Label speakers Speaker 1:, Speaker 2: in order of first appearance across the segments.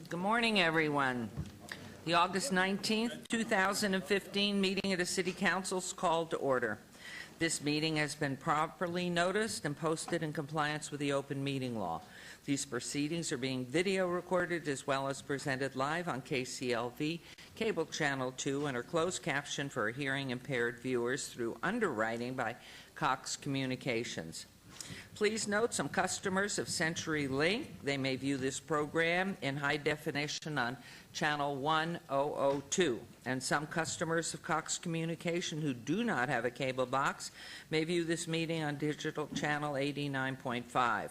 Speaker 1: Good morning, everyone. The August 19th, 2015 meeting of the City Council is called to order. This meeting has been properly noticed and posted in compliance with the open meeting law. These proceedings are being video recorded as well as presented live on KCLV, Cable Channel 2, and are closed captioned for hearing impaired viewers through underwriting by Cox Communications. Please note some customers of CenturyLink, they may view this program in high definition on channel 1002, and some customers of Cox Communication who do not have a cable box may view this meeting on digital channel 89.5.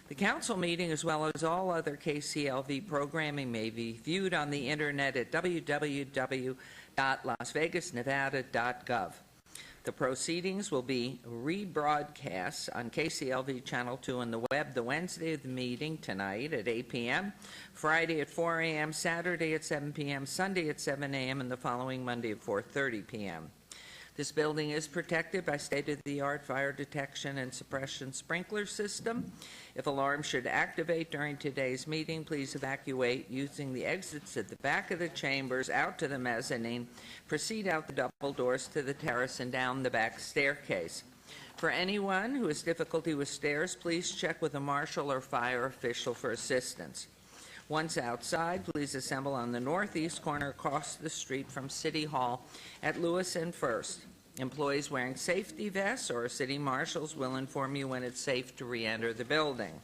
Speaker 1: The council meeting, as well as all other KCLV programming, may be viewed on the internet at www.lasvegasnevada.gov. The proceedings will be rebroadcast on KCLV Channel 2 and the web the Wednesday of the meeting tonight at 8 p.m., Friday at 4 a.m., Saturday at 7 p.m., Sunday at 7 a.m., and the following Monday at 4:30 p.m. This building is protected by state-of-the-art fire detection and suppression sprinkler system. If alarms should activate during today's meeting, please evacuate using the exits at the back of the chambers out to the mezzanine. Proceed out the double doors to the terrace and down the back staircase. For anyone who has difficulty with stairs, please check with a marshal or fire official for assistance. Once outside, please assemble on the northeast corner across the street from City Hall at Lewis and First. Employees wearing safety vests or city marshals will inform you when it's safe to re-enter the building.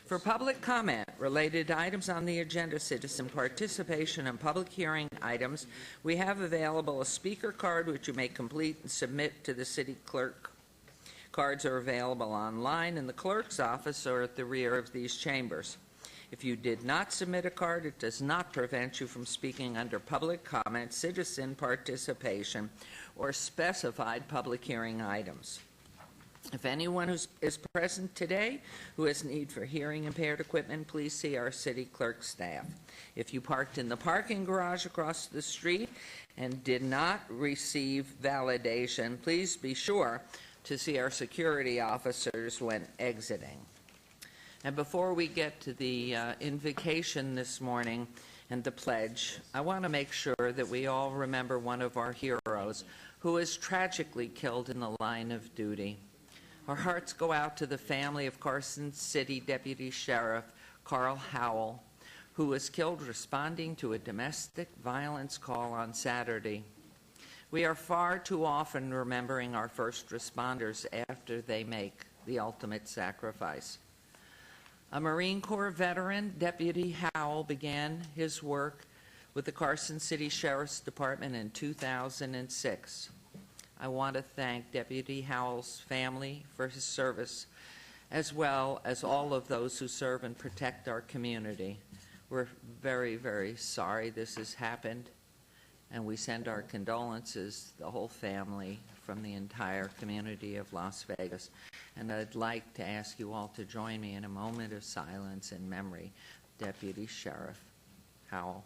Speaker 1: For public comment related to items on the agenda, citizen participation, and public hearing items, we have available a speaker card which you may complete and submit to the city clerk. Cards are available online in the clerk's office or at the rear of these chambers. If you did not submit a card, it does not prevent you from speaking under public comment, citizen participation, or specified public hearing items. If anyone who is present today who has need for hearing impaired equipment, please see our city clerk staff. If you parked in the parking garage across the street and did not receive validation, please be sure to see our security officers when exiting. And before we get to the invocation this morning and the pledge, I want to make sure that we all remember one of our heroes who was tragically killed in the line of duty. Our hearts go out to the family of Carson City Deputy Sheriff Carl Howell, who was killed responding to a domestic violence call on Saturday. We are far too often remembering our first responders after they make the ultimate sacrifice. A Marine Corps veteran, Deputy Howell began his work with the Carson City Sheriff's Department in 2006. I want to thank Deputy Howell's family for his service, as well as all of those who serve and protect our community. We're very, very sorry this has happened, and we send our condolences, the whole family, from the entire community of Las Vegas. And I'd like to ask you all to join me in a moment of silence in memory of Deputy Sheriff Howell.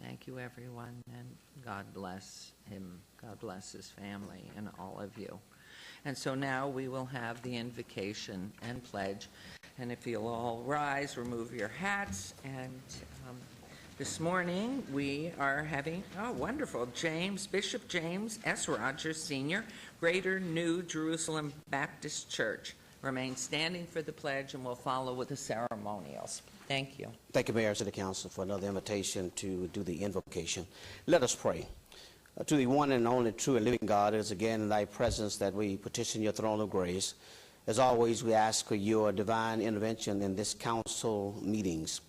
Speaker 1: Thank you, everyone, and God bless him. God bless his family and all of you. And so now we will have the invocation and pledge. And if you'll all rise, remove your hats. And this morning we are having, wonderful, Bishop James S. Rogers, Sr., Greater New Jerusalem Baptist Church. Remain standing for the pledge, and we'll follow with the ceremonials. Thank you.
Speaker 2: Thank you, Mayor, to the Council, for another invitation to do the invocation. Let us pray. To the one and only true and living God, it is again in thy presence that we petition your throne of grace. As always, we ask for your divine intervention in this council meetings.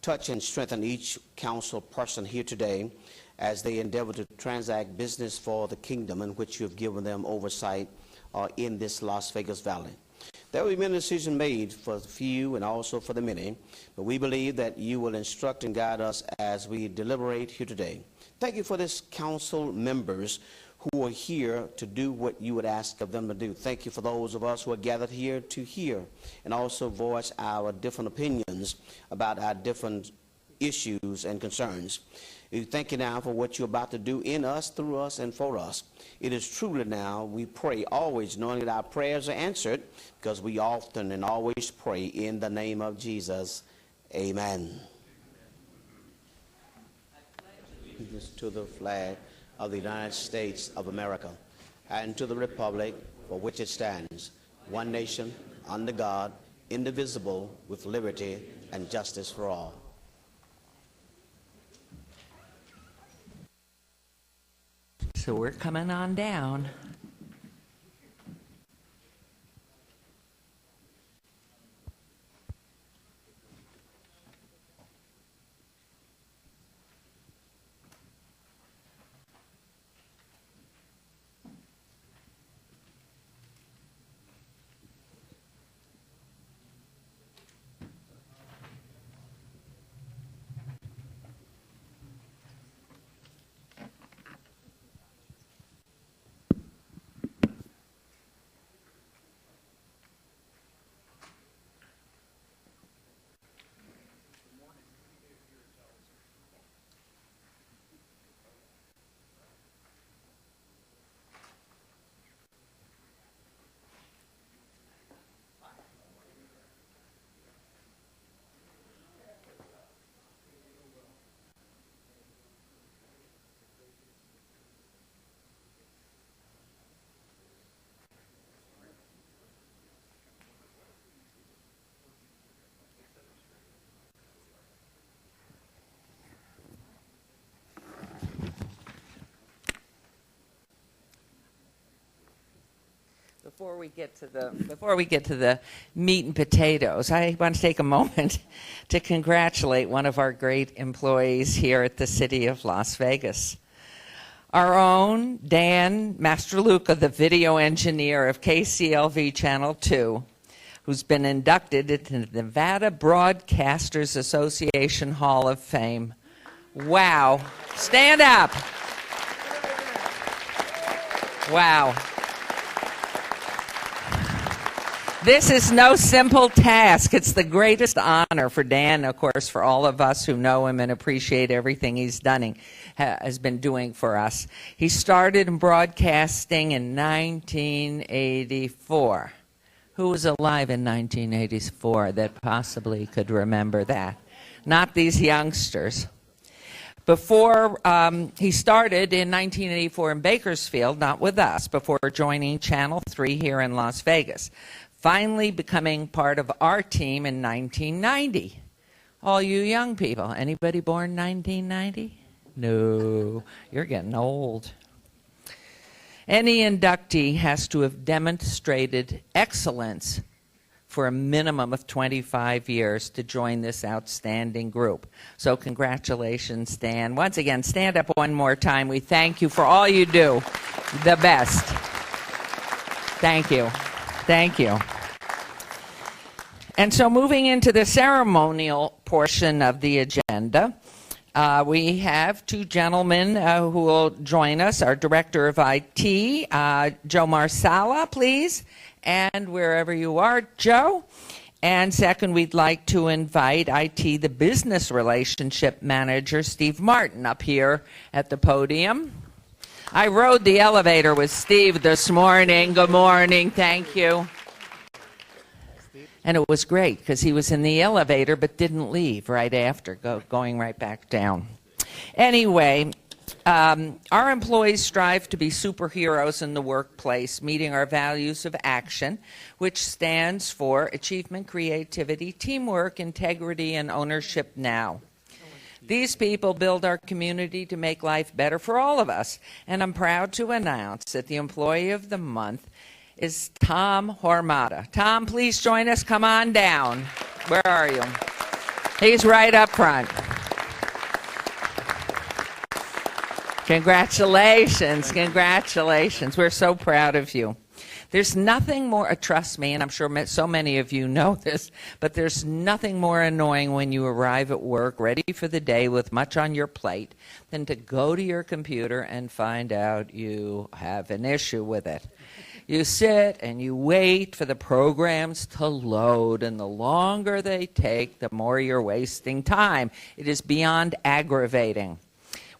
Speaker 2: Touch and strengthen each council person here today as they endeavor to transact business for the kingdom in which you have given them oversight in this Las Vegas Valley. There will be many decisions made for the few and also for the many, but we believe that you will instruct and guide us as we deliberate here today. Thank you for this council members who are here to do what you would ask of them to do. Thank you for those of us who are gathered here to hear and also voice our different opinions about our different issues and concerns. We thank you now for what you're about to do in us, through us, and for us. It is truly now, we pray always knowing that our prayers are answered, because we often and always pray in the name of Jesus. Amen. To the flag of the United States of America and to the republic for which it stands, one nation, under God, indivisible, with liberty and justice for all.
Speaker 1: So we're coming on down. Before we get to the meat and potatoes, I want to take a moment to congratulate one of our great employees here at the City of Las Vegas. Our own Dan Masterluca, the video engineer of KCLV Channel 2, who's been inducted into the Nevada Broadcasters Association Hall of Fame. Wow. Stand up. Wow. This is no simple task. It's the greatest honor for Dan, of course, for all of us who know him and appreciate everything he's has been doing for us. He started in broadcasting in 1984. Who was alive in 1984 that possibly could remember that? Not these youngsters. Before he started in 1984 in Bakersfield, not with us, before joining Channel 3 here in Las Vegas. Finally becoming part of our team in 1990. All you young people, anybody born 1990? No, you're getting old. Any inductee has to have demonstrated excellence for a minimum of 25 years to join this outstanding group. So congratulations, Dan. Once again, stand up one more time. We thank you for all you do. The best. Thank you. Thank you. And so moving into the ceremonial portion of the agenda, we have two gentlemen who will join us. Our Director of IT, Joe Marsala, please. And wherever you are, Joe. And second, we'd like to invite IT, the Business Relationship Manager, Steve Martin, up here at the podium. I rode the elevator with Steve this morning. Good morning. Thank you. And it was great because he was in the elevator but didn't leave right after, going right back down. Anyway, our employees strive to be superheroes in the workplace, meeting our values of action, which stands for achievement, creativity, teamwork, integrity, and ownership now. These people build our community to make life better for all of us. And I'm proud to announce that the Employee of the Month is Tom Hormata. Tom, please join us. Come on down. Where are you? He's right up front. Congratulations. Congratulations. We're so proud of you. There's nothing more, trust me, and I'm sure so many of you know this, but there's nothing more annoying when you arrive at work ready for the day with much on your plate than to go to your computer and find out you have an issue with it. You sit and you wait for the programs to load, and the longer they take, the more you're wasting time. It is beyond aggravating.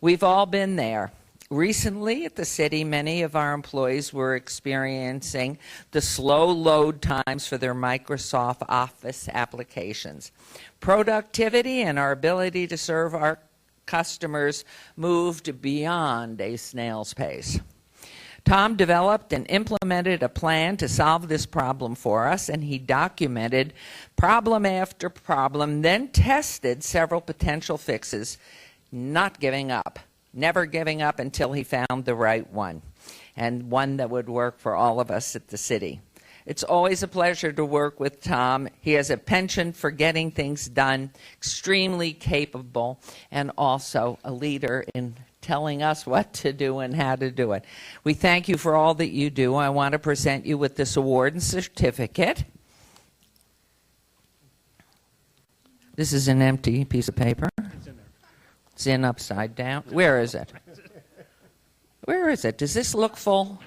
Speaker 1: We've all been there. Recently at the city, many of our employees were experiencing the slow load times for their Microsoft Office applications. Productivity and our ability to serve our customers moved beyond a snail's pace. Tom developed and implemented a plan to solve this problem for us, and he documented problem after problem, then tested several potential fixes, not giving up. Never giving up until he found the right one, and one that would work for all of us at the city. It's always a pleasure to work with Tom. He has a penchant for getting things done, extremely capable, and also a leader in telling us what to do and how to do it. We thank you for all that you do. I want to present you with this award and certificate. This is an empty piece of paper. It's in upside down. Where is it? Where is it? Does this look full?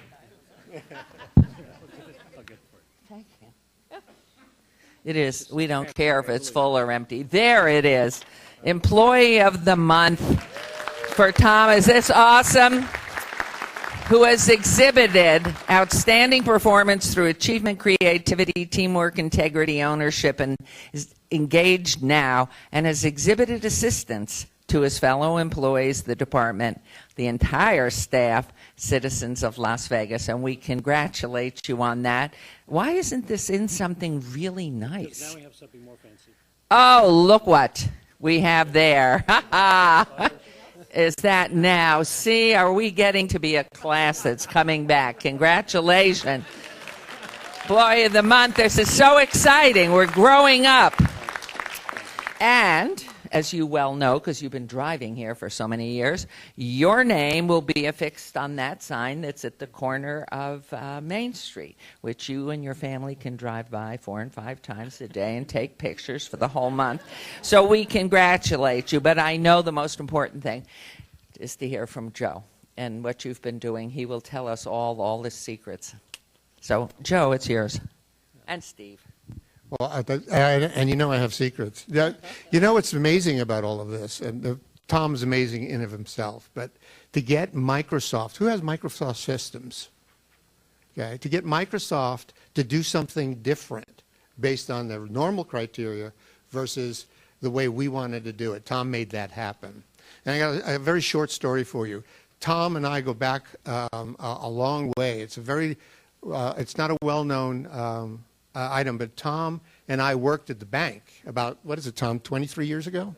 Speaker 1: It is. We don't care if it's full or empty. There it is. Employee of the Month for Tom. Is this awesome? Who has exhibited outstanding performance through achievement, creativity, teamwork, integrity, ownership, and is engaged now and has exhibited assistance to his fellow employees, the department, the entire staff, citizens of Las Vegas, and we congratulate you on that. Why isn't this in something really nice?
Speaker 3: Now we have something more fancy.
Speaker 1: Oh, look what we have there. Is that now? See, are we getting to be a class that's coming back? Congratulations. Employee of the Month, this is so exciting. We're growing up. And as you well know, because you've been driving here for so many years, your name will be affixed on that sign that's at the corner of Main Street, which you and your family can drive by 4 and 5 times a day and take pictures for the whole month. So we congratulate you, but I know the most important thing is to hear from Joe and what you've been doing. He will tell us all the secrets. So, Joe, it's yours. And Steve.
Speaker 4: Well, and you know I have secrets. You know what's amazing about all of this, and Tom's amazing in of himself, but to get Microsoft, who has Microsoft systems? Okay, to get Microsoft to do something different based on the normal criteria versus the way we wanted to do it. Tom made that happen. And I got a very short story for you. Tom and I go back a long way. It's not a well-known item, but Tom and I worked at the bank about, what is it, Tom, 23 years ago?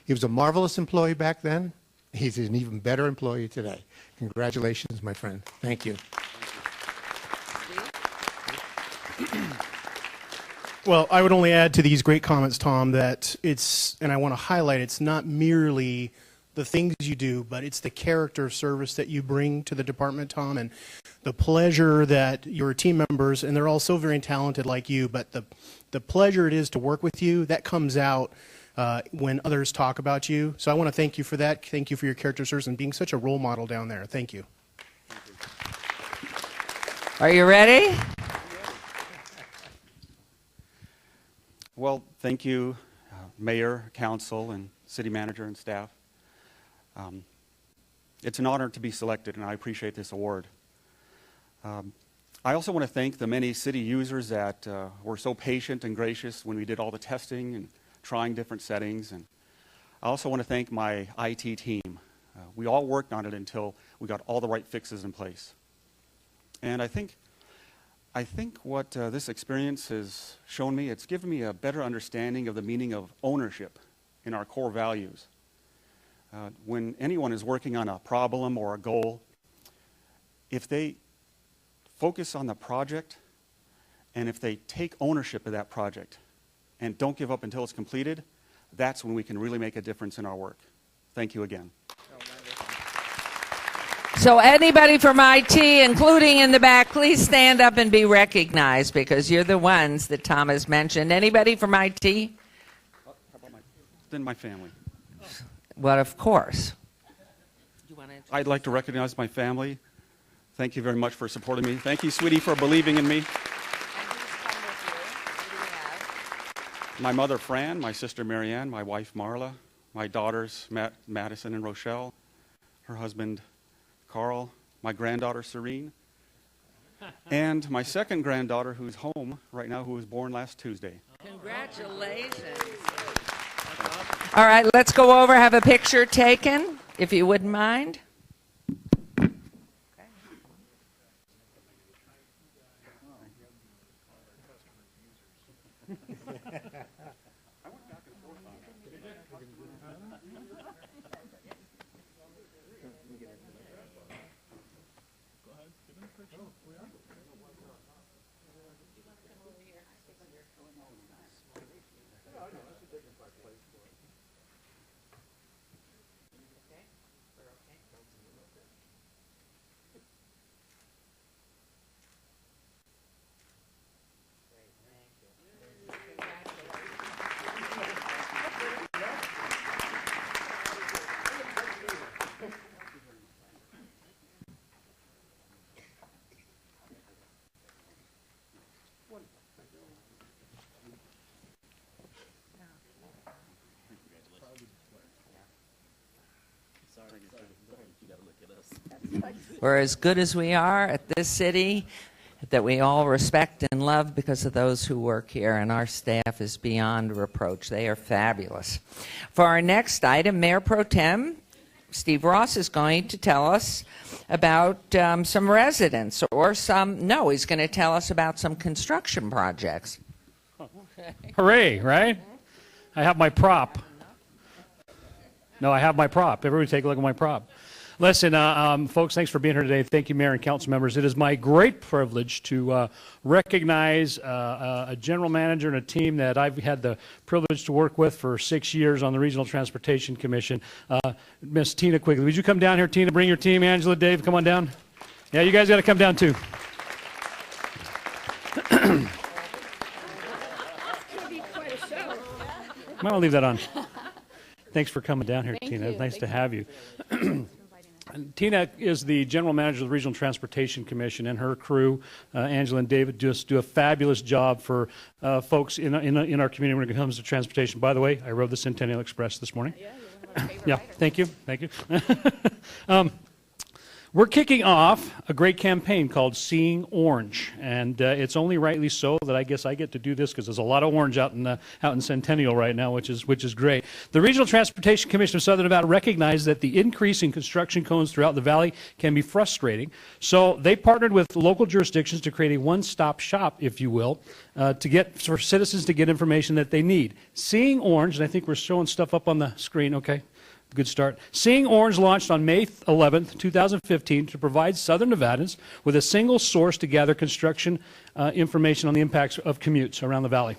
Speaker 4: He was a marvelous employee back then. He's an even better employee today. Congratulations, my friend. Thank you.
Speaker 3: Well, I would only add to these great comments, Tom, that and I want to highlight, it's not merely the things you do, but it's the character of service that you bring to the department, Tom, and the pleasure that your team members, and they're all so very talented like you, but the pleasure it is to work with you, that comes out when others talk about you. So I want to thank you for that. Thank you for your character service and being such a role model down there. Thank you.
Speaker 1: Are you ready?
Speaker 5: Well, thank you, Mayor, Council, and City Manager and staff. It's an honor to be selected, and I appreciate this award. I also want to thank the many city users that were so patient and gracious when we did all the testing and trying different settings. And I also want to thank my IT team. We all worked on it until we got all the right fixes in place. And I think what this experience has shown me, it's given me a better understanding of the meaning of ownership in our core values. When anyone is working on a problem or a goal, if they focus on the project and if they take ownership of that project and don't give up until it's completed, that's when we can really make a difference in our work. Thank you again.
Speaker 1: So anybody from IT, including in the back, please stand up and be recognized because you're the ones that Thomas mentioned. Anybody from IT?
Speaker 5: Then my family.
Speaker 1: Well, of course.
Speaker 5: I'd like to recognize my family. Thank you very much for supporting me. Thank you, sweetie, for believing in me. My mother, Fran, my sister, Marianne, my wife, Marla, my daughters, Madison and Rochelle, her husband, Carl, my granddaughter, Serene, and my second granddaughter, who's home right now, who was born last Tuesday.
Speaker 1: Congratulations. All right, let's go over, have a picture taken, if you wouldn't mind. We're as good as we are at this city that we all respect and love because of those who work here, and our staff is beyond reproach. They are fabulous. For our next item, Mayor Pro Tem Steve Ross is going to tell us about some residents or he's going to tell us about some construction projects.
Speaker 6: Hooray, right? I have my prop. No, I have my prop. Everybody take a look at my prop. Listen, folks, thanks for being here today. Thank you, Mayor and Council members. It is my great privilege to recognize a general manager and a team that I've had the privilege to work with for 6 years on the Regional Transportation Commission. Miss Tina Quigley. Would you come down here, Tina? Bring your team. Angela, Dave, come on down. Yeah, you guys got to come down, too. I'm going to leave that on. Thanks for coming down here, Tina. It's nice to have you. Tina is the general manager of the Regional Transportation Commission, and her crew, Angela and David, just do a fabulous job for folks in our community when it comes to transportation. By the way, I rode the Centennial Express this morning.
Speaker 7: Yeah, you're one of my favorite
Speaker 6: Yeah,
Speaker 7: riders.
Speaker 6: thank you. Thank you. We're kicking off a great campaign called Seeing Orange, and it's only rightly so that I guess I get to do this because there's a lot of orange out in Centennial right now, which is great. The Regional Transportation Commission of Southern Nevada recognized that the increase in construction cones throughout the valley can be frustrating, so they partnered with local jurisdictions to create a one-stop shop, if you will, for citizens to get information that they need. Seeing Orange, and I think we're showing stuff up on the screen, okay? Good start. Seeing Orange launched on May 11th, 2015 to provide Southern Nevadans with a single source to gather construction information on the impacts of commutes around the valley.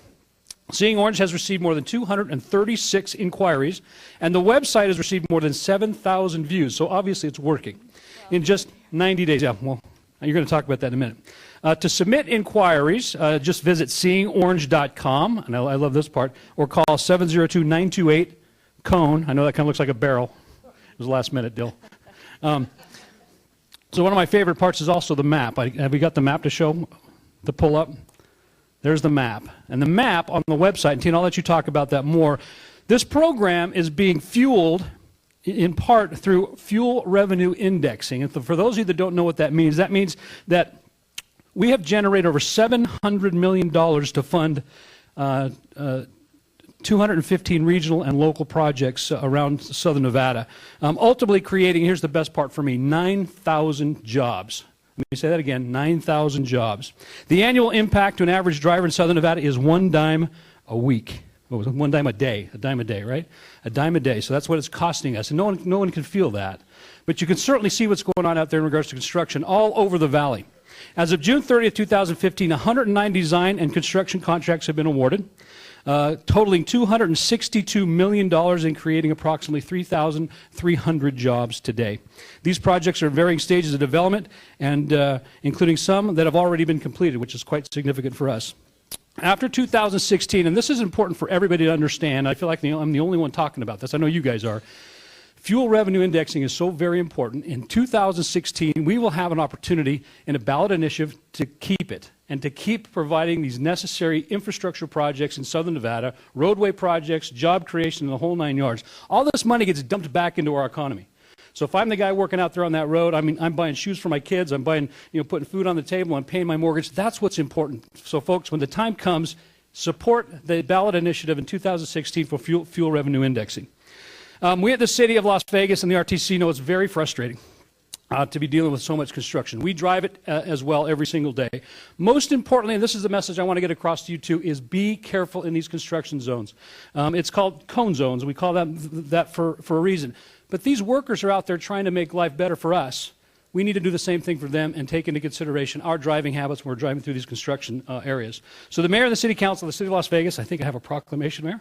Speaker 6: Seeing Orange has received more than 236 inquiries, and the website has received more than 7,000 views, so obviously it's working. In just 90 days, yeah, well, you're going to talk about that in a minute. To submit inquiries, just visit seeingorange.com, and I love this part, or call 702-928 cone. I know that kind of looks like a barrel. It was a last-minute deal. So one of my favorite parts is also the map. Have we got the map to show, to pull up? There's the map. And the map on the website, and Tina, I'll let you talk about that more. This program is being fueled in part through fuel revenue indexing. And for those of you that don't know what that means that we have generated over $700 million to fund 215 regional and local projects around Southern Nevada, ultimately creating, here's the best part for me, 9,000 jobs. Let me say that again, 9,000 jobs. The annual impact to an average driver in Southern Nevada is $1 a week. What was it? $1 a day, right? $1 a day. So that's what it's costing us. And no one can feel that. But you can certainly see what's going on out there in regards to construction all over the valley. As of June 30th, 2015, 109 design and construction contracts have been awarded. totaling $262 million in creating approximately 3,300 jobs today. These projects are in varying stages of development, and including some that have already been completed, which is quite significant for us. After 2016, and this is important for everybody to understand, I feel like I'm the only one talking about this. I know you guys are. Fuel revenue indexing is so very important. In 2016, we will have an opportunity in a ballot initiative to keep it and to keep providing these necessary infrastructure projects in Southern Nevada, roadway projects, job creation, and the whole 9 yards. All this money gets dumped back into our economy. So if I'm the guy working out there on that road, I mean, I'm buying shoes for my kids, I'm buying, putting food on the table, I'm paying my mortgage. That's what's important. So folks, when the time comes, support the ballot initiative in 2016 for fuel revenue indexing. We at the City of Las Vegas and the RTC know it's very frustrating to be dealing with so much construction. We drive it as well every single day. Most importantly, and this is the message I want to get across to you too, is be careful in these construction zones. It's called cone zones. We call that for a reason. But these workers are out there trying to make life better for us. We need to do the same thing for them and take into consideration our driving habits when we're driving through these construction areas. So the mayor and the city council of the City of Las Vegas, I think I have a proclamation, Mayor.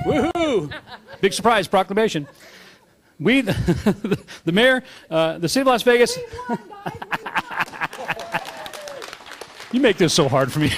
Speaker 6: Woohoo! Big surprise, proclamation. We, the mayor, the City of Las Vegas. You make this so hard for me.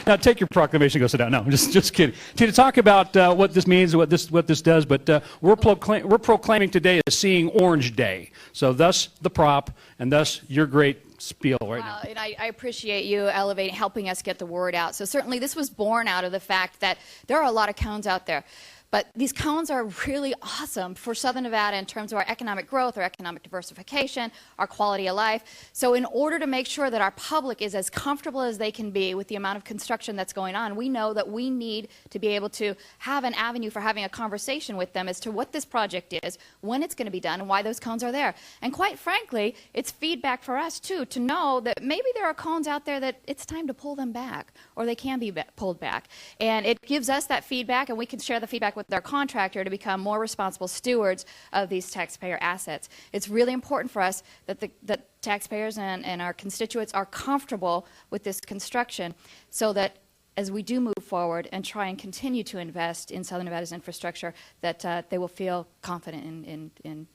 Speaker 6: Now take your proclamation and go sit down. No, I'm just kidding. To talk about what this means, what this does, but we're proclaiming today a Seeing Orange Day. So thus the prop, and thus your great spiel right now.
Speaker 7: And I appreciate you helping us get the word out. So certainly this was born out of the fact that there are a lot of cones out there. But these cones are really awesome for Southern Nevada in terms of our economic growth, our economic diversification, our quality of life. So in order to make sure that our public is as comfortable as they can be with the amount of construction that's going on, we know that we need to be able to have an avenue for having a conversation with them as to what this project is, when it's going to be done, and why those cones are there. And quite frankly, it's feedback for us, too, to know that maybe there are cones out there that it's time to pull them back, or they can be pulled back. And it gives us that feedback, and we can share the feedback with their contractor to become more responsible stewards of these taxpayer assets. It's really important for us that the taxpayers and our constituents are comfortable with this construction so that as we do move forward and try and continue to invest in Southern Nevada's infrastructure, that they will feel confident in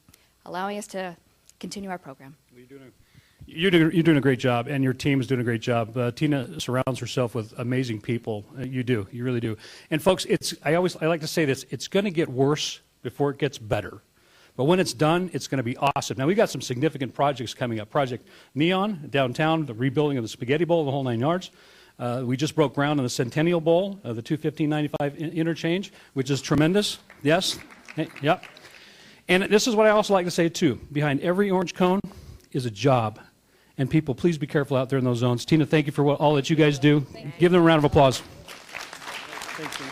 Speaker 7: allowing us to continue our program.
Speaker 6: You're doing a great job, and your team is doing a great job. Tina surrounds herself with amazing people. You do. You really do. And folks, I like to say this, it's going to get worse before it gets better. But when it's done, it's going to be awesome. Now, we've got some significant projects coming up. Project Neon, downtown, the rebuilding of the Spaghetti Bowl, the whole 9 yards. We just broke ground on the Centennial Bowl, the 215-95 interchange, which is tremendous. Yes? Yep. And this is what I also like to say, too. Behind every orange cone is a job. And people, please be careful out there in those zones. Tina, thank you for all that you guys do. Give them a round of applause. Thanks, Tina.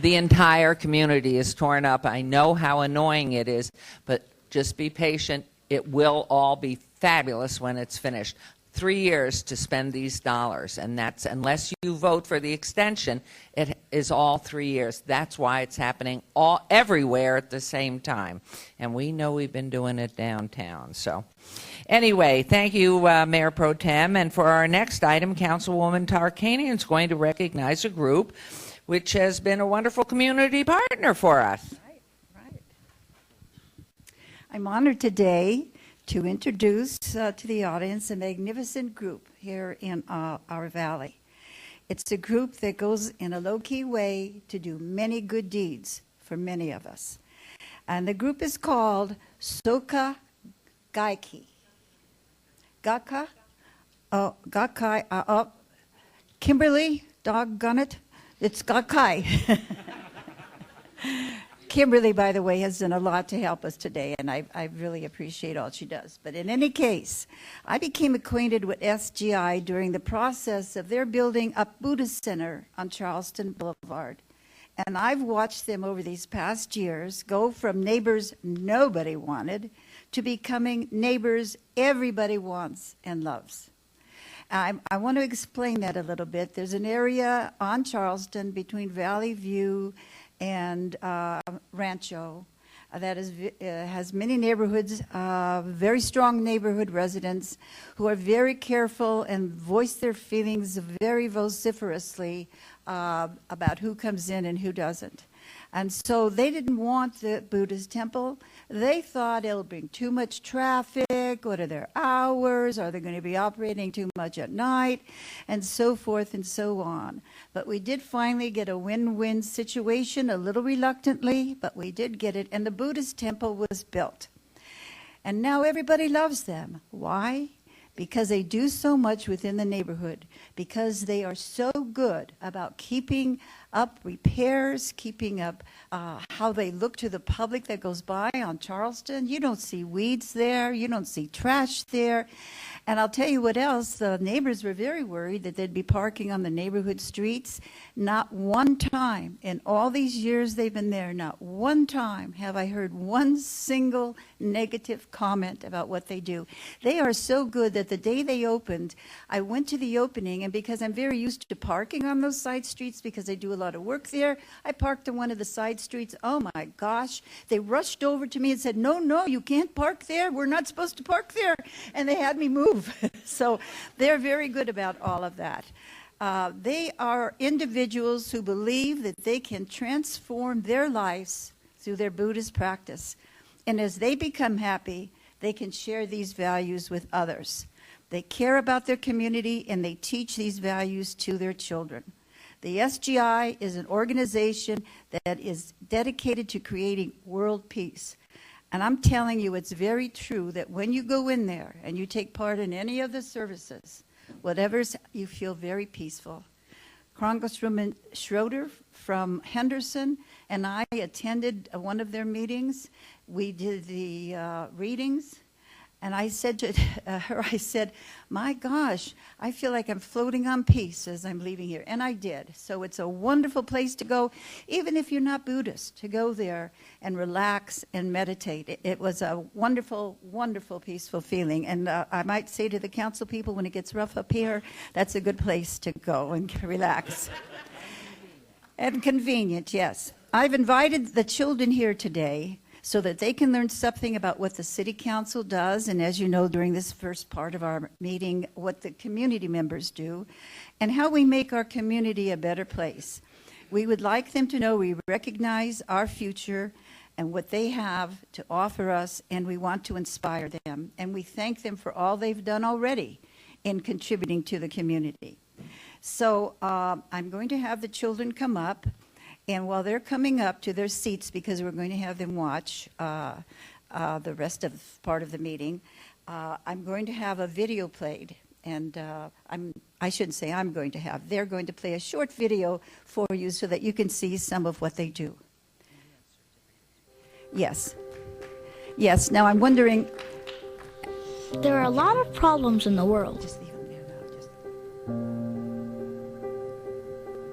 Speaker 1: The entire community is torn up. I know how annoying it is, but just be patient. It will all be fabulous when it's finished. 3 years to spend these dollars, and that's, unless you vote for the extension, it is all 3 years. That's why it's happening everywhere at the same time. And we know we've been doing it downtown. So anyway, thank you, Mayor Pro Tem. And for our next item, Councilwoman Tarkanian is going to recognize a group which has been a wonderful community partner for us.
Speaker 8: Right. I'm honored today to introduce to the audience a magnificent group here in our valley. It's a group that goes in a low-key way to do many good deeds for many of us. And the group is called Soka Gaikai. Gaka? Oh, Gakai. Kimberly, doggone it. It's Gakai. Kimberly, by the way, has done a lot to help us today, and I really appreciate all she does. But in any case, I became acquainted with SGI during the process of their building a Buddhist center on Charleston Boulevard. And I've watched them over these past years go from neighbors nobody wanted to becoming neighbors everybody wants and loves. I want to explain that a little bit. There's an area on Charleston between Valley View and Rancho has many neighborhoods, very strong neighborhood residents who are very careful and voice their feelings very vociferously about who comes in and who doesn't. And so they didn't want the Buddhist temple. They thought it'll bring too much traffic. What are their hours? Are they going to be operating too much at night? And so forth and so on. But we did finally get a win-win situation, a little reluctantly, but we did get it. And the Buddhist temple was built. And now everybody loves them. Why? Because they do so much within the neighborhood, because they are so good about keeping up repairs, keeping up how they look to the public that goes by on Charleston. You don't see weeds there. You don't see trash there. And I'll tell you what else, the neighbors were very worried that they'd be parking on the neighborhood streets. Not one time in all these years they've been there, not one time have I heard one single negative comment about what they do. They are so good that the day they opened, I went to the opening, and because I'm very used to parking on those side streets because I do a lot of work there, I parked on one of the side streets. Oh my gosh, they rushed over to me and said, no, you can't park there. We're not supposed to park there. And they had me move. So they're very good about all of that. They are individuals who believe that they can transform their lives through their Buddhist practice. And as they become happy, they can share these values with others. They care about their community, and they teach these values to their children. The SGI is an organization that is dedicated to creating world peace. And I'm telling you, it's very true that when you go in there and you take part in any of the services, whatever's, you feel very peaceful. Congresswoman Schroeder from Henderson and I attended one of their meetings. We did the readings. And I said to her, I said, my gosh, I feel like I'm floating on peace as I'm leaving here. And I did. So it's a wonderful place to go, even if you're not Buddhist, to go there and relax and meditate. It was a wonderful, wonderful, peaceful feeling. And I might say to the council people, when it gets rough up here, that's a good place to go and relax. And convenient, yes. I've invited the children here today so that they can learn something about what the city council does, and as you know, during this first part of our meeting, what the community members do, and how we make our community a better place. We would like them to know we recognize our future and what they have to offer us, and we want to inspire them, and we thank them for all they've done already in contributing to the community. So I'm going to have the children come up. And while they're coming up to their seats, because we're going to have them watch the rest of part of the meeting, I'm going to have a video played. And I shouldn't say I'm going to have. They're going to play a short video for you so that you can see some of what they do. Yes. Yes. Now I'm wondering.
Speaker 9: There are a lot of problems in the world.
Speaker 8: Just leave them there now. Just...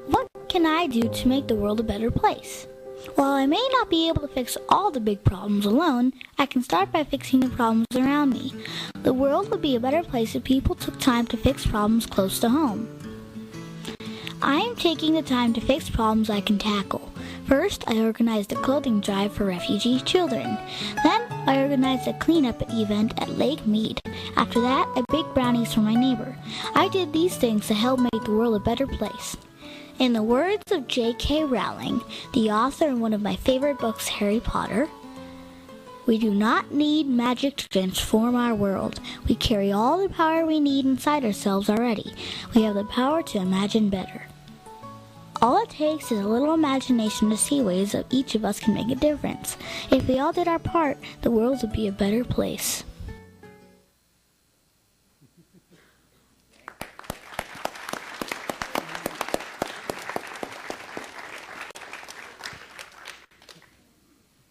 Speaker 9: What can I do to make the world a better place? While I may not be able to fix all the big problems alone, I can start by fixing the problems around me. The world would be a better place if people took time to fix problems close to home. I am taking the time to fix problems I can tackle. First, I organized a clothing drive for refugee children. Then, I organized a cleanup event at Lake Mead. After that, I baked brownies for my neighbor. I did these things to help make the world a better place. In the words of J.K. Rowling, the author in one of my favorite books, Harry Potter, we do not need magic to transform our world. We carry all the power we need inside ourselves already. We have the power to imagine better. All it takes is a little imagination to see ways that each of us can make a difference. If we all did our part, the world would be a better place.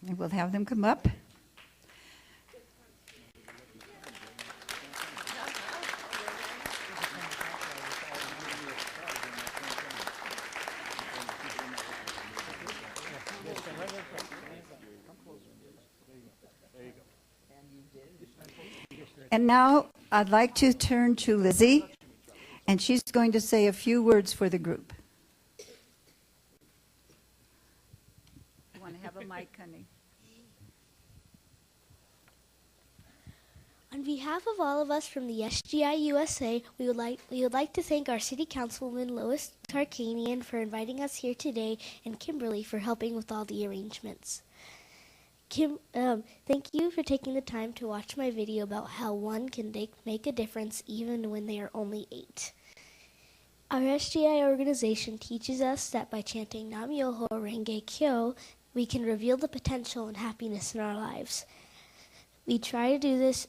Speaker 8: And we'll have them come up. And now I'd like to turn to Lizzie, and she's going to say a few words for the group. You want to have a mic, honey?
Speaker 9: On behalf of all of us from the SGI USA, we would like to thank our City Councilwoman Lois Tarkanian for inviting us here today, and Kimberly for helping with all the arrangements. Thank you for taking the time to watch my video about how one can make a difference even when they are only 8. Our SGI organization teaches us that by chanting Nam-myoho Renge Kyo, we can reveal the potential and happiness in our lives. We try to do this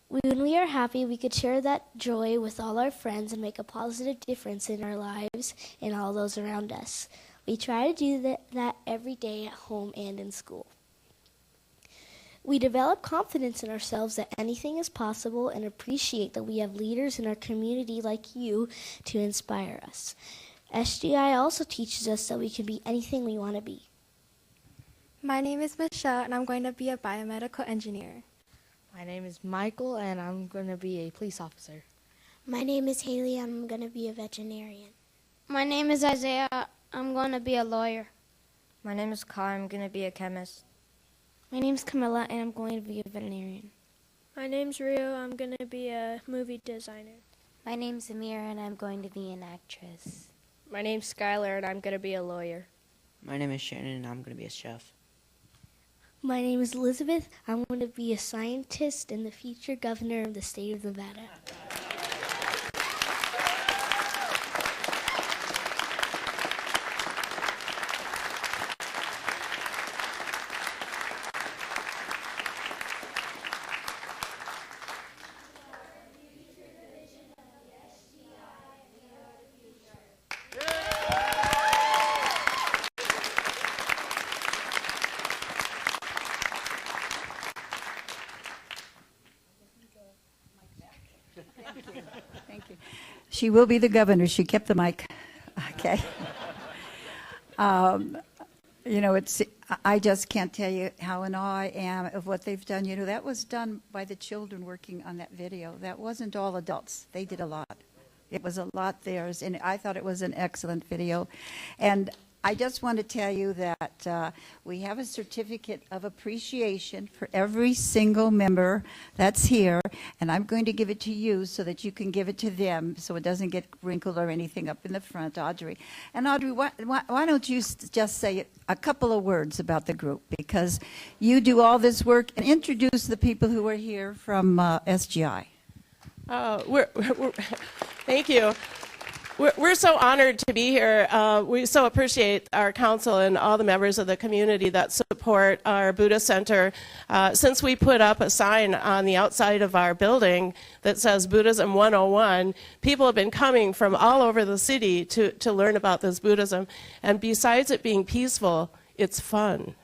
Speaker 9: when we are happy, we could share that joy with all our friends and make a positive difference in our lives and all those around us. We try to do that every day at home and in school. We develop confidence in ourselves that anything is possible and appreciate that we have leaders in our community like you to inspire us. SGI also teaches us that we can be anything we want to be.
Speaker 10: My name is Michelle, and I'm going to be a biomedical engineer.
Speaker 11: My name is Michael, and I'm going to be a police officer.
Speaker 12: My name is Haley, and I'm going to be a veterinarian.
Speaker 13: My name is Isaiah. I'm going to be a lawyer.
Speaker 14: My name is Kai. I'm going to be a chemist.
Speaker 15: My name is Camilla, and I'm going to be a veterinarian.
Speaker 16: My name's Rio. I'm going to be a movie designer.
Speaker 17: My name's Amira, and I'm going to be an actress.
Speaker 18: My name's Skylar, and I'm going to be a lawyer.
Speaker 19: My name is Shannon, and I'm going to be a chef.
Speaker 9: My name is Elizabeth. I'm going to be a scientist and the future governor of the state of Nevada.
Speaker 8: Thank you. She will be the governor. She kept the mic. Okay. You know, I just can't tell you how in awe I am of what they've done. You know, that was done by the children working on that video. That wasn't all adults. They did a lot. It was a lot theirs, and I thought it was an excellent video. And I just want to tell you that we have a certificate of appreciation for every single member that's here, and I'm going to give it to you so that you can give it to them so it doesn't get wrinkled or anything up in the front, Audrey. And Audrey, why don't you just say a couple of words about the group, because you do all this work, and introduce the people who are here from SGI.
Speaker 20: Thank you. We're so honored to be here. We so appreciate our council and all the members of the community that support our Buddha Center. Since we put up a sign on the outside of our building that says Buddhism 101, people have been coming from all over the city to learn about this Buddhism. And besides it being peaceful, it's fun.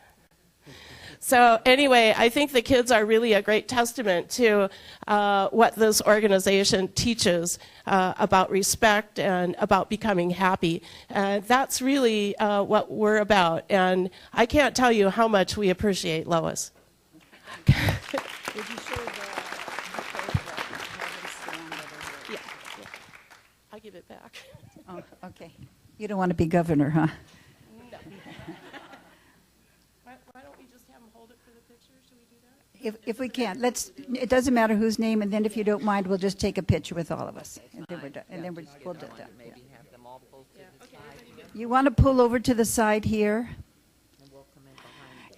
Speaker 20: So anyway, I think the kids are really a great testament to what this organization teaches about respect and about becoming happy. That's really what we're about. And I can't tell you how much we appreciate Lois.
Speaker 8: Would you share
Speaker 20: Yeah. I'll give it back.
Speaker 8: Oh, okay. You don't want to be governor, huh? If we can, it doesn't matter whose name, and then if you don't mind, we'll just take a picture with all of us. And then we're done. And then we'll do that. Yeah. You want to pull over to the side here?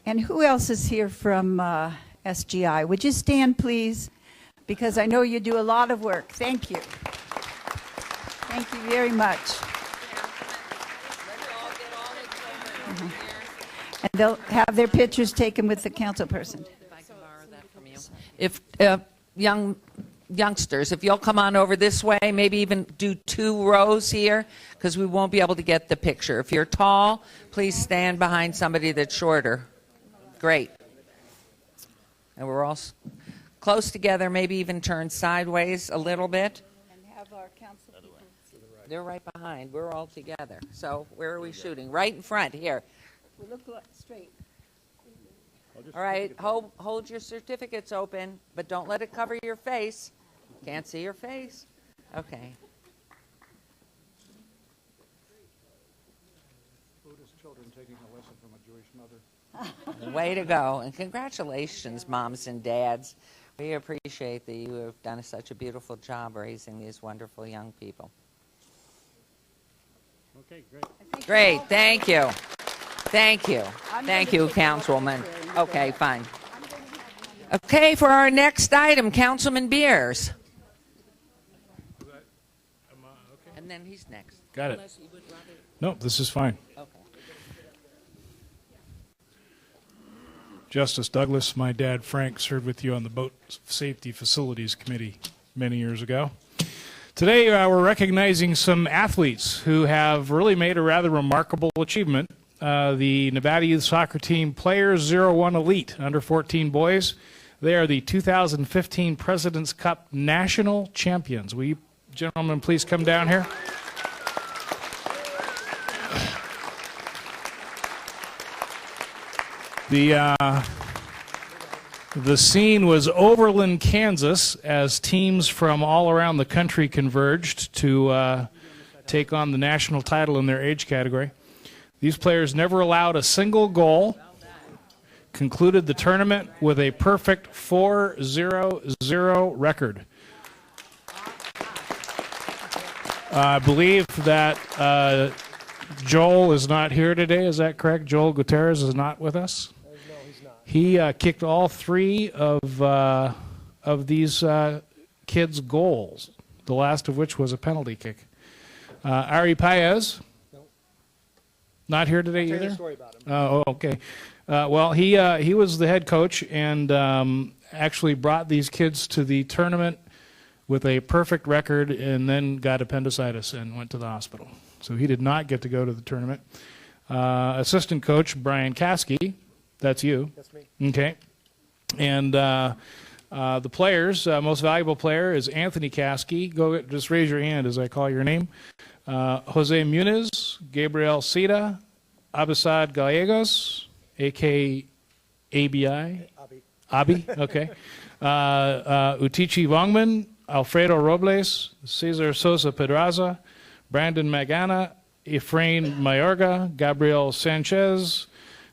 Speaker 8: And who else is here from SGI? Would you stand, please? Because I know you do a lot of work. Thank you. Thank you very much. And they'll have their pictures taken with the council person.
Speaker 1: If youngsters, if you'll come on over this way, maybe even do 2 rows here, because we won't be able to get the picture. If you're tall, please stand behind somebody that's shorter. Great. And we're all close together, maybe even turn sideways a little bit.
Speaker 8: And have our council people.
Speaker 1: They're right behind. We're all together. So where are we shooting? Right in front, here.
Speaker 8: We look straight.
Speaker 1: All right, hold your certificates open, but don't let it cover your face. Can't see your face. Okay.
Speaker 21: Buddhist children taking a lesson from a Jewish mother.
Speaker 1: Way to go, and congratulations, moms and dads. We appreciate that you have done such a beautiful job raising these wonderful young people.
Speaker 6: Okay, great.
Speaker 1: Great, thank you. Thank you. Thank you, Councilwoman. Okay, fine. Okay, for our next item, Councilman Beers. And then he's next.
Speaker 2: Got it. No, this is fine.
Speaker 1: Okay.
Speaker 2: Justice Douglas, my dad Frank served with you on the Boat Safety Facilities Committee many years ago. Today we're recognizing some athletes who have really made a rather remarkable achievement. The Nevada Youth Soccer Team Players 01 Elite under 14 boys. They are the 2015 President's Cup National Champions. Will you gentlemen please come down here? The scene was Overland, Kansas, as teams from all around the country converged to take on the national title in their age category. These players never allowed a single goal, concluded the tournament with a perfect 4-0-0 record. I believe that Joel is not here today. Is that correct? Joel Gutierrez is not with us?
Speaker 3: No, he's not.
Speaker 2: He kicked all three of these kids' goals, the last of which was a penalty kick. Ari Paez, not here today either?
Speaker 3: I'll tell you the story about him.
Speaker 2: Oh, okay. Well, he was the head coach and actually brought these kids to the tournament with a perfect record and then got appendicitis and went to the hospital. So he did not get to go to the tournament. Assistant coach Brian Caskey, that's you.
Speaker 3: That's me.
Speaker 2: Okay. And the players, most valuable player is Anthony Caskey. Just raise your hand as I call your name. Jose Muniz, Gabriel Cida, Abisad Gallegos, a.k.a. ABI. Abi, okay. Utichi Wongman, Alfredo Robles, Cesar Sosa Pedraza, Brandon Magana, Efrain Mayorga, Gabriel Sanchez,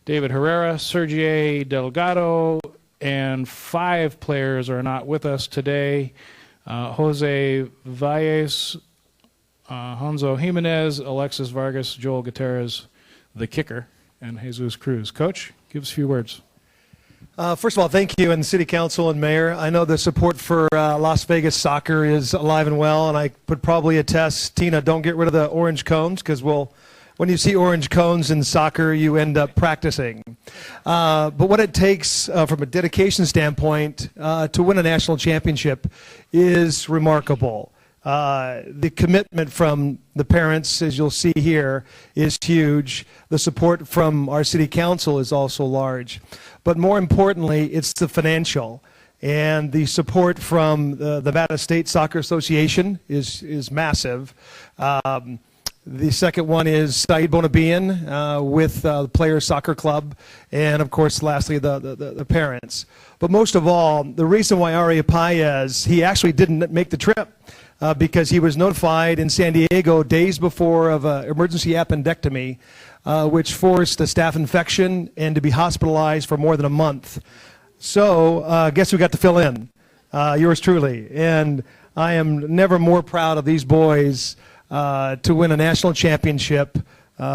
Speaker 2: David Herrera, Sergio Delgado, and 5 players are not with us today. Jose Valles, Hanzo Jimenez, Alexis Vargas, Joel Gutierrez, the kicker, and Jesus Cruz. Coach, give us a few words.
Speaker 22: First of all, thank you, and City Council and Mayor. I know the support for Las Vegas soccer is alive and well, and I would probably attest, Tina, don't get rid of the orange cones, because when you see orange cones in soccer, you end up practicing. But what it takes from a dedication standpoint to win a national championship is remarkable. The commitment from the parents, as you'll see here, is huge. The support from our city council is also large. But more importantly, it's the financial. And the support from the Nevada State Soccer Association is massive. The second one is Saeed Bonabian with the Players Soccer Club. And, of course, lastly, the parents. But most of all, the reason why Ari Paez, he actually didn't make the trip. Because he was notified in San Diego days before of an emergency appendectomy, which forced a staph infection and to be hospitalized for more than a month. So guess who got to fill in? Yours truly. And I am never more proud of these boys to win a national championship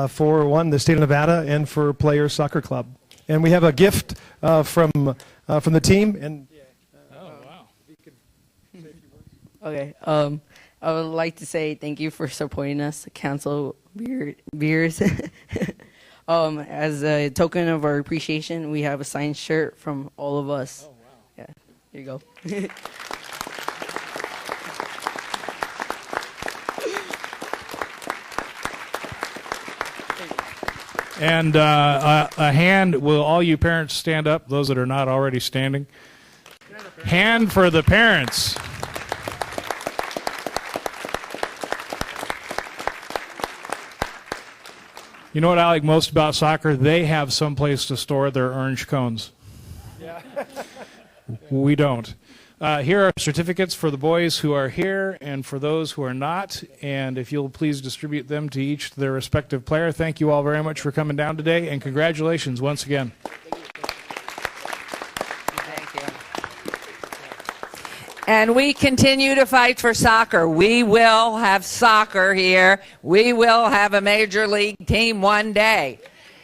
Speaker 22: for, one, the state of Nevada and for Players Soccer Club. And we have a gift from the team. And
Speaker 19: Okay. I would like to say thank you for supporting us, Council Beers. As a token of our appreciation, we have a signed shirt from all of us. Oh, wow. Yeah, here you go.
Speaker 2: And a hand, will all you parents stand up, those that are not already standing? Hand for the parents. You know what I like most about soccer? They have some place to store their orange cones. Yeah. We don't. Here are certificates for the boys who are here and for those who are not. And if you'll please distribute them to each their respective player. Thank you all very much for coming down today, and congratulations once again.
Speaker 1: Thank you. And we continue to fight for soccer. We will have soccer here. We will have a major league team one day.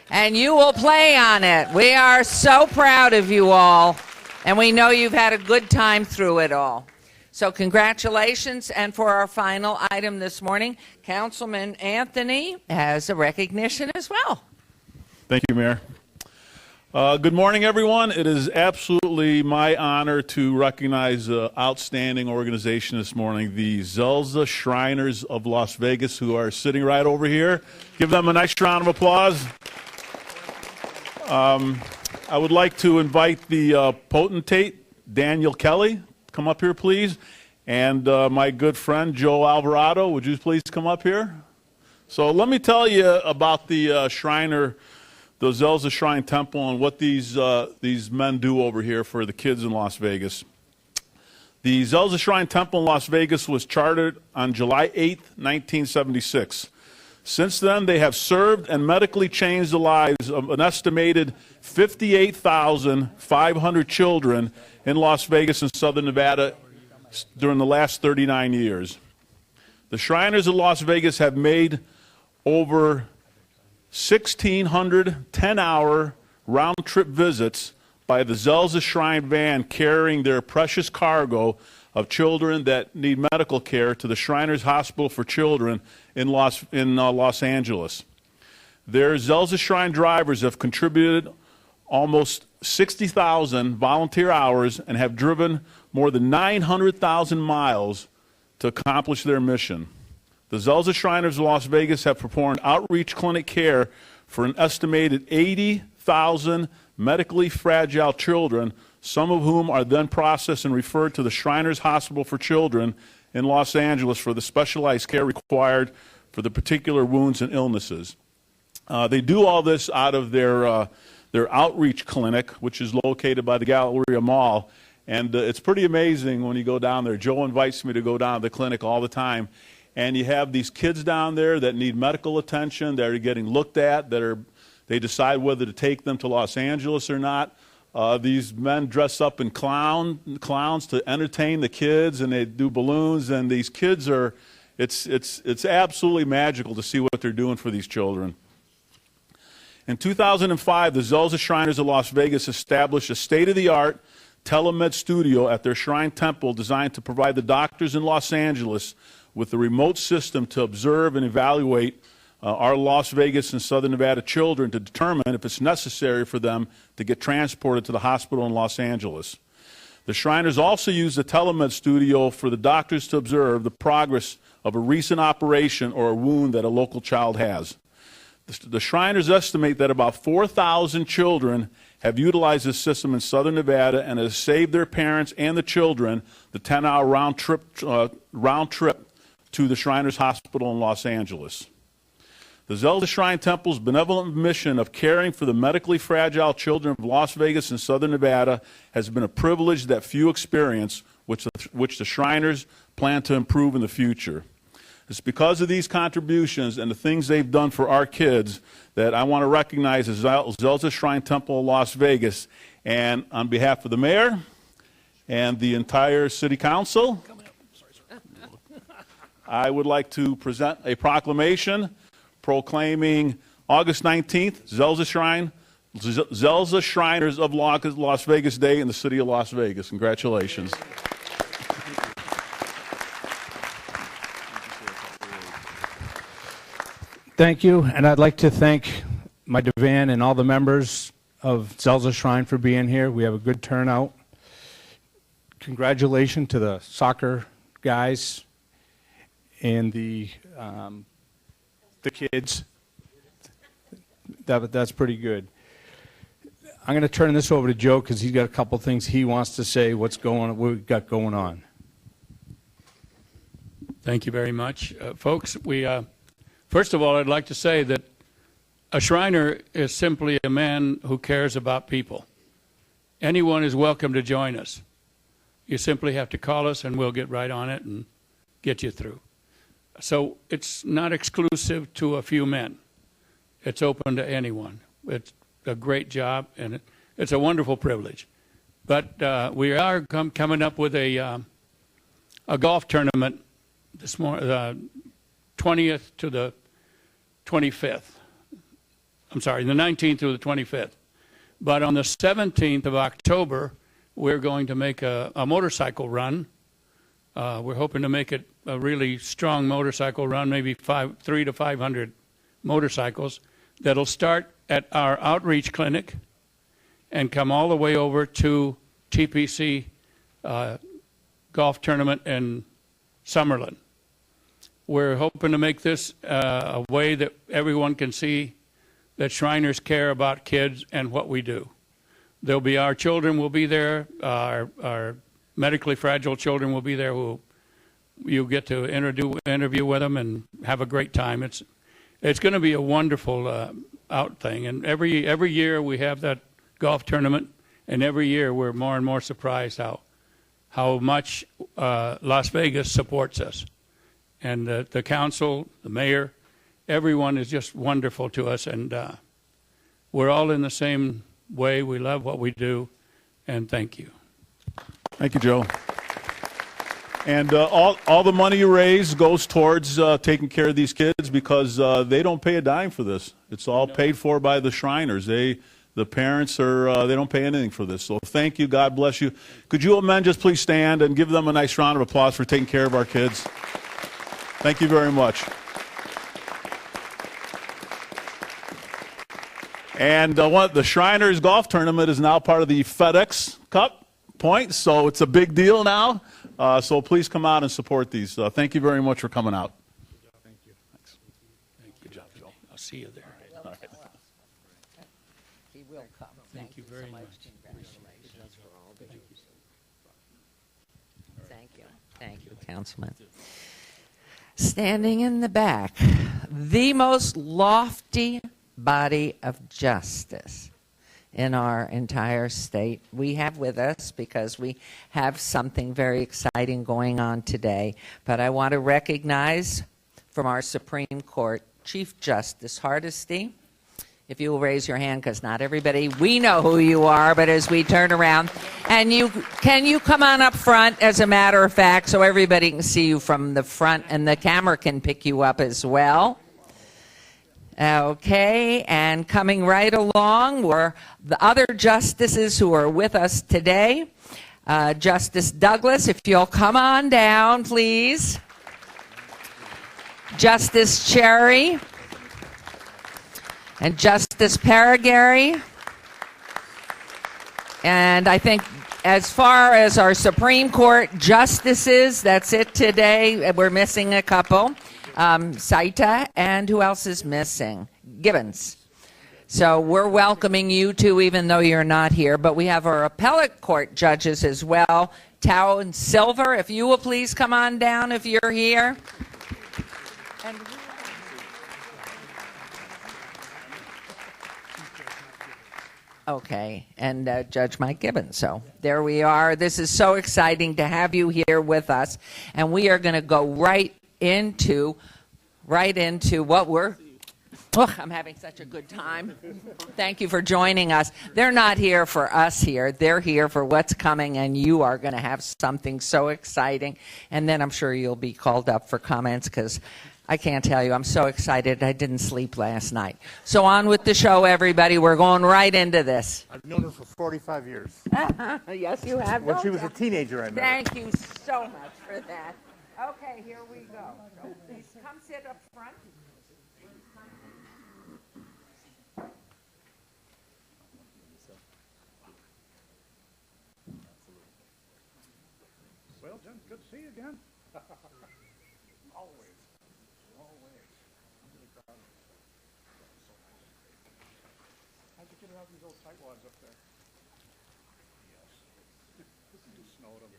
Speaker 1: And you will play on it. We are so proud of you all. And we know you've had a good time through it all. So congratulations. And for our final item this morning, Councilman Anthony has a recognition as well.
Speaker 4: Thank you, Mayor. Good morning, everyone. It is absolutely my honor to recognize an outstanding organization this morning, the Zelza Shriners of Las Vegas, who are sitting right over here. Give them a nice round of applause. I would like to invite the potentate, Daniel Kelly, come up here, please. And my good friend, Joe Alvarado, would you please come up here? So let me tell you about the Shriner, the Zelza Shrine Temple, and what these men do over here for the kids in Las Vegas. The Zelza Shrine Temple in Las Vegas was chartered on July 8th, 1976. Since then, they have served and medically changed the lives of an estimated 58,500 children in Las Vegas and Southern Nevada during the last 39 years. The Shriners of Las Vegas have made over 1,600 10-hour round-trip visits by the Zelza Shrine van carrying their precious cargo of children that need medical care to the Shriners Hospital for Children in Los Angeles. Their Zelza Shrine drivers have contributed almost 60,000 volunteer hours and have driven more than 900,000 miles to accomplish their mission. The Zelza Shriners of Las Vegas have performed outreach clinic care for an estimated 80,000 medically fragile children, some of whom are then processed and referred to the Shriners Hospital for Children in Los Angeles for the specialized care required for the particular wounds and illnesses. They do all this out of their outreach clinic, which is located by the Galleria Mall. And it's pretty amazing when you go down there. Joe invites me to go down to the clinic all the time. And you have these kids down there that need medical attention, that are getting looked at, they decide whether to take them to Los Angeles or not. These men dress up in clowns to entertain the kids, and they do balloons. And these kids are, it's absolutely magical to see what they're doing for these children. In 2005, the Zelza Shriners of Las Vegas established a state-of-the-art telemed studio at their Shrine Temple designed to provide the doctors in Los Angeles with a remote system to observe and evaluate our Las Vegas and Southern Nevada children to determine if it's necessary for them to get transported to the hospital in Los Angeles. The Shriners also use the telemed studio for the doctors to observe the progress of a recent operation or a wound that a local child has. The Shriners estimate that about 4,000 children have utilized this system in Southern Nevada and has saved their parents and the children the 10-hour round trip to the Shriners Hospital in Los Angeles. The Zelza Shrine Temple's benevolent mission of caring for the medically fragile children of Las Vegas and Southern Nevada has been a privilege that few experience, which the Shriners plan to improve in the future. It's because of these contributions and the things they've done for our kids that I want to recognize the Zelza Shrine Temple of Las Vegas. And on behalf of the mayor and the entire city council, I would like to present a proclamation proclaiming August 19th, Zelza Shriners of Las Vegas Day in the city of Las Vegas. Congratulations.
Speaker 5: Thank you, and I'd like to thank my divan and all the members of Zelza Shrine for being here. We have a good turnout. Congratulations to the soccer guys and the kids. That's pretty good. I'm going to turn this over to Joe because he's got a couple things he wants to say. What we've got going on.
Speaker 23: Thank you very much, folks. First of all, I'd like to say that a Shriner is simply a man who cares about people. Anyone is welcome to join us. You simply have to call us and we'll get right on it and get you through. So it's not exclusive to a few men. It's open to anyone. It's a great job and it's a wonderful privilege. But we are coming up with a a golf tournament this morning, 20th to the 25th. I'm sorry, the 19th through the 25th. But on the 17th of October, we're going to make a motorcycle run. We're hoping to make it a really strong motorcycle run, maybe 300 to 500 motorcycles that'll start at our outreach clinic and come all the way over to TPC golf tournament in Summerlin. We're hoping to make this a way that everyone can see that Shriners care about kids and what we do. There'll be our children will be there, our medically fragile children will be there who you get to interview with them and have a great time. It's going to be a wonderful out thing, and every year we have that golf tournament, and every year we're more and more surprised how much Las Vegas supports us, and the council, the mayor, everyone is just wonderful to us, and we're all in the same way. We love what we do, and thank you.
Speaker 4: Thank you, Joe. And all the money you raise goes towards taking care of these kids because they don't pay a dime for this. It's all paid for by the Shriners. The parents they don't pay anything for this. So thank you. God bless you. Could you men just please stand and give them a nice round of applause for taking care of our kids? Thank you very much. And the Shriners Golf Tournament is now part of the FedEx Cup points, so it's a big deal now. So please come out and support these. Thank you very much for coming out.
Speaker 23: Thank you. Thanks. Thank you. Good job, Joe. I'll see you there.
Speaker 1: All right. He will come.
Speaker 23: Thank you very much.
Speaker 1: Congratulations for all that you do. Thank you. Thank you, Councilman. Standing in the back, the most lofty body of justice in our entire state. We have with us because we have something very exciting going on today. But I want to recognize from our Supreme Court, Chief Justice Hardesty. If you will raise your hand, because not everybody, we know who you are, but as we turn around, and can you come on up front, as a matter of fact, so everybody can see you from the front, and the camera can pick you up as well. Okay, and coming right along were the other justices who are with us today. Justice Douglas, if you'll come on down, please. Justice Cherry. And Justice Paragary. And I think as far as our Supreme Court justices, that's it today. We're missing a couple. Saita, and who else is missing? Gibbons. So we're welcoming you too, even though you're not here. But we have our appellate court judges as well. Tao and Silver, if you will please come on down if you're here. And okay, and Judge Mike Gibbons. So there we are. This is so exciting to have you here with us. And we are going to go right into what we're, I'm having such a good time. Thank you for joining us. They're not here for us here. They're here for what's coming, and you are going to have something so exciting. And then I'm sure you'll be called up for comments because I can't tell you, I'm so excited. I didn't sleep last night. So on with the show, everybody. We're going right into this.
Speaker 7: I've known her for 45 years.
Speaker 1: Yes, you have.
Speaker 7: When she was a teenager, I met her.
Speaker 1: Thank you so much for that. Okay, here we go. Please come sit up front.
Speaker 21: Well, Jen, good to see you again. Always. Always. I'm really proud of you. So nice. How'd you get out these old tightwads up there? Yes. You snowed them.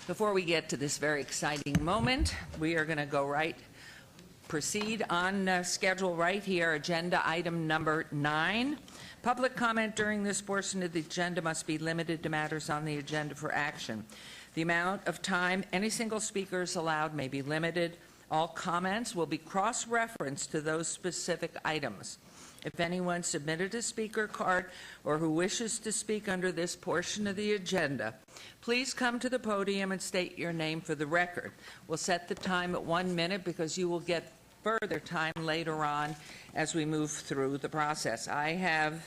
Speaker 1: Before we get to this very exciting moment, we are going to proceed on schedule right here, agenda item number 9. Public comment during this portion of the agenda must be limited to matters on the agenda for action. The amount of time any single speaker is allowed may be limited. All comments will be cross-referenced to those specific items. If anyone submitted a speaker card or who wishes to speak under this portion of the agenda, please come to the podium and state your name for the record. We'll set the time at 1 minute because you will get further time later on as we move through the process. I have,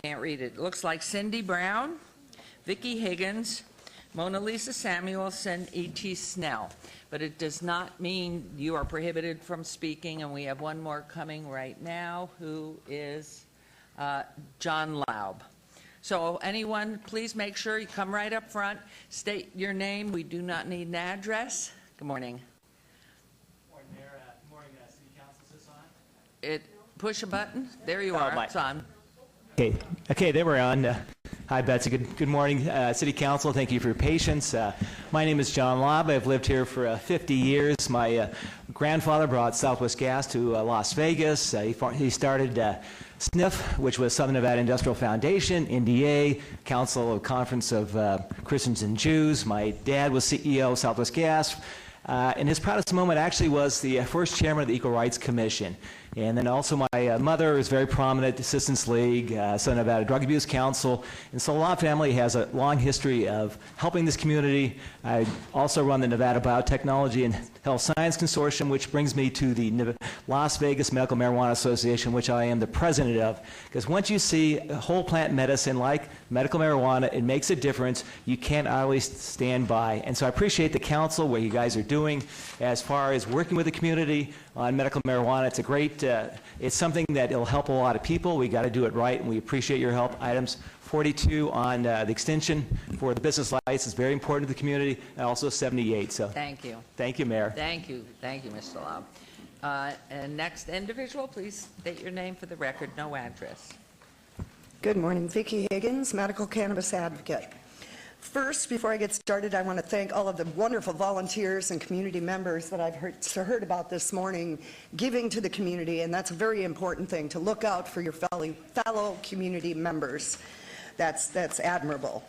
Speaker 1: can't read it, looks like Cindy Brown, Vicki Higgins, Mona Lisa Samuelson, E.T. Snell. But it does not mean you are prohibited from speaking, and we have one more coming right now, who is John Laub. So anyone, please make sure you come right up front, state your name. We do not need an address. Good morning.
Speaker 10: Good morning, Mayor. Good morning, City Council. Is this on?
Speaker 1: Push a button. There you are. It's on.
Speaker 10: Okay, there we're on. Hi, Betsy. Good morning, City Council. Thank you for your patience. My name is John Laub. I've lived here for 50 years. My grandfather brought Southwest Gas to Las Vegas. He started SNF, which was Southern Nevada Industrial Foundation, NDA, Council of Conference of Christians and Jews. My dad was CEO of Southwest Gas. And his proudest moment actually was the first chairman of the Equal Rights Commission. And then also my mother was very prominent at Assistance League, Southern Nevada Drug Abuse Council. And so the Laub family has a long history of helping this community. I also run the Nevada Biotechnology and Health Science Consortium, which brings me to the Las Vegas Medical Marijuana Association, which I am the president of. Because once you see whole plant medicine like medical marijuana, it makes a difference. You can't always stand by. And so I appreciate the council, what you guys are doing as far as working with the community on medical marijuana. It's a great, it's something that will help a lot of people. We got to do it right, and we appreciate your help. Items 42 on the extension for the business license is very important to the community, and also 78. So
Speaker 1: thank you.
Speaker 10: Thank you, Mayor.
Speaker 1: Thank you, Mr. Laub. And next individual, please state your name for the record, no address.
Speaker 11: Good morning, Vicki Higgins, medical cannabis advocate. First, before I get started, I want to thank all of the wonderful volunteers and community members that I've heard about this morning giving to the community, and that's a very important thing, to look out for your fellow community members. That's admirable.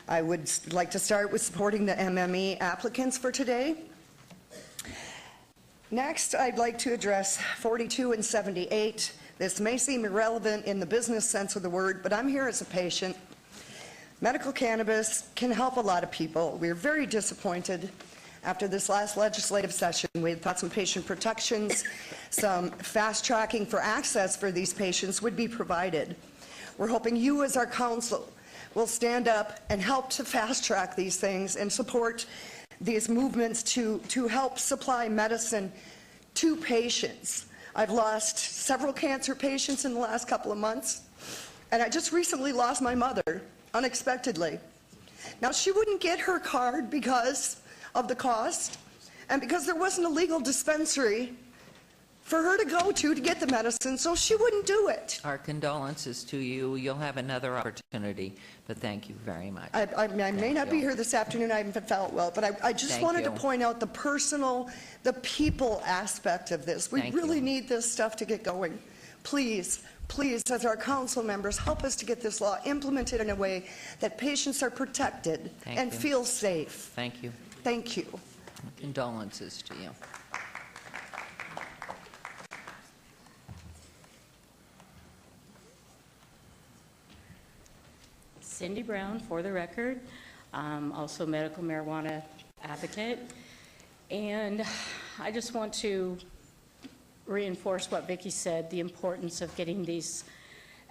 Speaker 11: I would like to start with supporting the MME applicants for today. Next, I'd like to address 42 and 78. This may seem irrelevant in the business sense of the word, but I'm here as a patient. Medical cannabis can help a lot of people. We're very disappointed after this last legislative session. We thought some patient protections, some fast tracking for access for these patients would be provided. We're hoping you as our council will stand up and help to fast track these things and support these movements to help supply medicine to patients. I've lost several cancer patients in the last couple of months, and I just recently lost my mother unexpectedly. Now, she wouldn't get her card because of the cost and because there wasn't a legal dispensary for her to go to get the medicine, so she wouldn't do it.
Speaker 1: Our condolences to you. You'll have another opportunity, but thank you very much.
Speaker 11: I may not be here this afternoon. I haven't felt well, but I just wanted to point out the personal, the people aspect of this. We really need this stuff to get going. Please, as our council members, help us to get this law implemented in a way that patients are protected and feel safe.
Speaker 1: Thank you.
Speaker 11: Thank you.
Speaker 1: Condolences to you.
Speaker 12: Cindy Brown, for the record, also medical marijuana advocate. And I just want to reinforce what Vicki said, the importance of getting these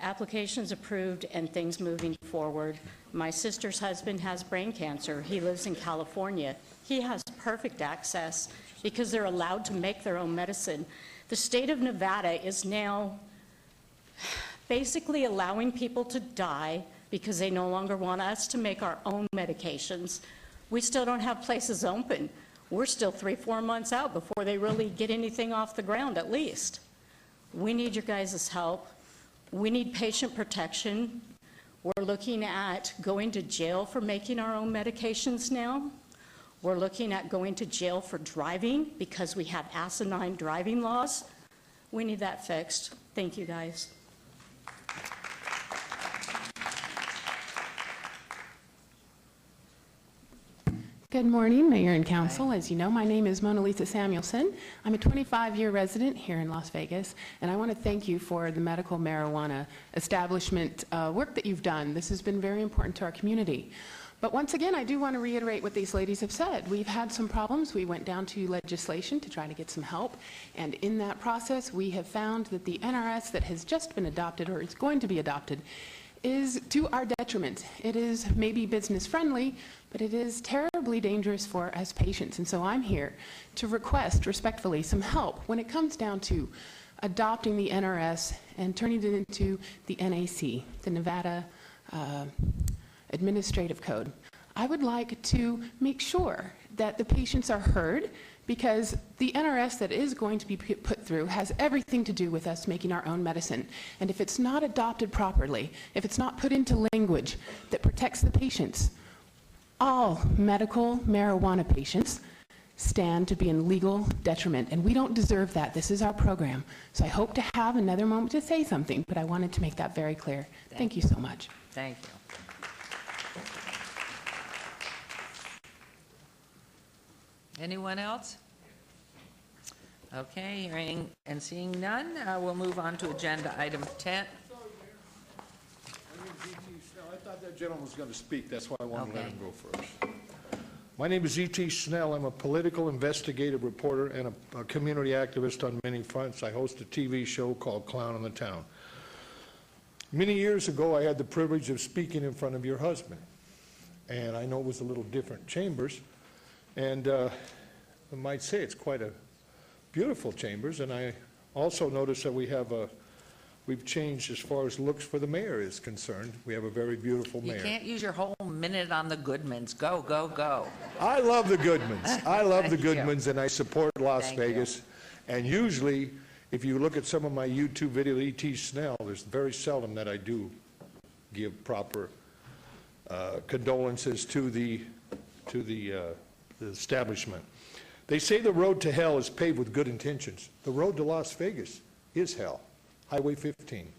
Speaker 12: applications approved and things moving forward. My sister's husband has brain cancer. He lives in California. He has perfect access because they're allowed to make their own medicine. The state of Nevada is now basically allowing people to die because they no longer want us to make our own medications. We still don't have places open. We're still 3-4 months out before they really get anything off the ground, at least. We need your guys' help. We need patient protection. We're looking at going to jail for making our own medications now. We're looking at going to jail for driving because we have asinine driving laws. We need that fixed. Thank you, guys.
Speaker 13: Good morning, Mayor and Council. As you know, my name is Mona Lisa Samuelson. I'm a 25-year resident here in Las Vegas, and I want to thank you for the medical marijuana establishment work that you've done. This has been very important to our community. But once again, I do want to reiterate what these ladies have said. We've had some problems. We went down to legislation to try to get some help, and in that process, we have found that the NRS that has just been adopted, or is going to be adopted, is to our detriment. It is maybe business friendly, but it is terribly dangerous for us patients. And so I'm here to request respectfully some help when it comes down to adopting the NRS and turning it into the NAC, the Nevada Administrative Code. I would like to make sure that the patients are heard, because the NRS that is going to be put through has everything to do with us making our own medicine. And if it's not adopted properly, if it's not put into language that protects the patients, all medical marijuana patients stand to be in legal detriment, and we don't deserve that. This is our program. So I hope to have another moment to say something, but I wanted to make that very clear. Thank you so much.
Speaker 1: Thank you. Anyone else? Okay, hearing and seeing none, we'll move on to agenda item 10.
Speaker 21: I thought that gentleman was going to speak. That's why I wanted to let him go first. My name is E.T. Snell. I'm a political investigative reporter and a community activist on many fronts. I host a TV show called Clown in the Town. Many years ago, I had the privilege of speaking in front of your husband. And I know it was a little different chambers. And I might say it's quite a beautiful chambers. And I also noticed that we've changed as far as looks for the mayor is concerned. We have a very beautiful mayor.
Speaker 1: You can't use your whole minute on the Goodmans. Go, go, go.
Speaker 21: I love the Goodmans. I love the Goodmans, and I support Las Vegas. And usually, if you look at some of my YouTube videos, E.T. Snell, there's very seldom that I do give proper condolences to the establishment. They say the road to hell is paved with good intentions. The road to Las Vegas is hell. Highway 15.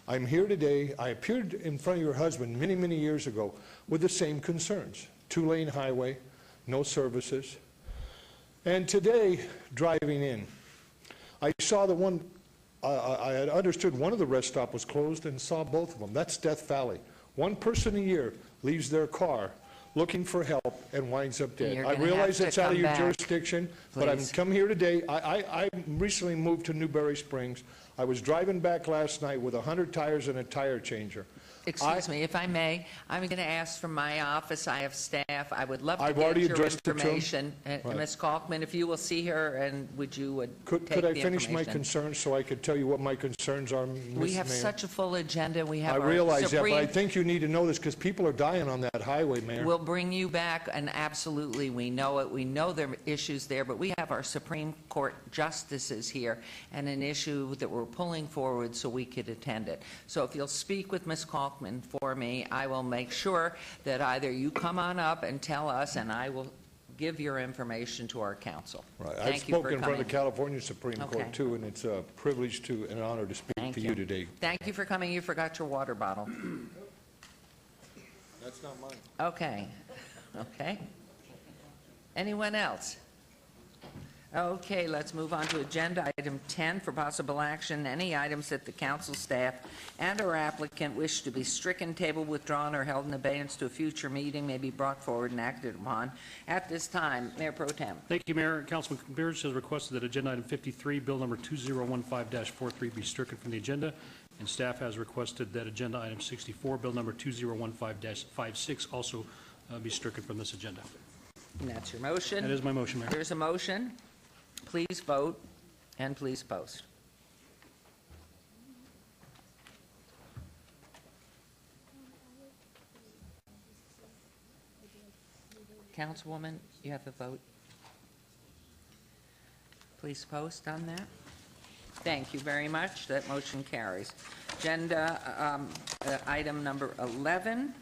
Speaker 21: I'm here today. I appeared in front of your husband many, many years ago with the same concerns. Two-lane highway, no services. And today, driving in, I saw the one, I had understood one of the rest stops was closed and saw both of them. That's Death Valley. One person a year leaves their car looking for help and winds up dead. I realize it's out of your jurisdiction, but I've come here today. I recently moved to Newberry Springs. I was driving back last night with 100 tires and a tire changer.
Speaker 1: Excuse me, if I may, I'm going to ask from my office, I have staff, I would love to
Speaker 21: I've
Speaker 1: get
Speaker 21: already
Speaker 1: your
Speaker 21: addressed it to 'em.
Speaker 1: information.
Speaker 21: Right.
Speaker 1: Ms. Kalkman, if you will see her, and would you take
Speaker 21: Could I
Speaker 1: the
Speaker 21: finish my
Speaker 1: information?
Speaker 21: concerns so I could tell you what my concerns are, Ms.
Speaker 1: We have
Speaker 21: Mayor?
Speaker 1: such a full agenda, we have
Speaker 21: I
Speaker 1: our
Speaker 21: realize that, but I
Speaker 1: Supreme,
Speaker 21: think you need to know this because people are dying on that highway, Mayor.
Speaker 1: we'll bring you back, and absolutely, we know it, we know there are issues there, but we have our Supreme Court justices here, and an issue that we're pulling forward so we could attend it. So if you'll speak with Ms. Kalkman for me, I will make sure that either you come on up and tell us, and I will give your information to our council.
Speaker 21: Right.
Speaker 1: Thank
Speaker 21: I've
Speaker 1: you for
Speaker 21: spoken in front of the
Speaker 1: coming.
Speaker 21: California Supreme
Speaker 1: Okay.
Speaker 21: Court too, and it's a privilege and an honor to speak
Speaker 1: Thank
Speaker 21: to you today.
Speaker 1: Thank you for coming. You forgot your water bottle.
Speaker 21: That's not mine.
Speaker 1: Okay. Okay. Anyone else? Okay, let's move on to agenda item 10 for possible action. Any items that the council staff and/or applicant wish to be stricken, tabled, withdrawn, or held in abeyance to a future meeting may be brought forward and acted upon at this time. Mayor Pro Tem.
Speaker 6: Thank you, Mayor. Councilman Beers has requested that agenda item 53, bill number 2015-43, be stricken from the agenda, and staff has requested that agenda item 64, bill number 2015-56, also be stricken from this agenda.
Speaker 1: And that's your motion.
Speaker 6: That is my motion, Mayor.
Speaker 1: There's a motion. Please vote and please post. Councilwoman, you have a vote. Please post on that. Thank you very much. That motion carries. Agenda item number 11,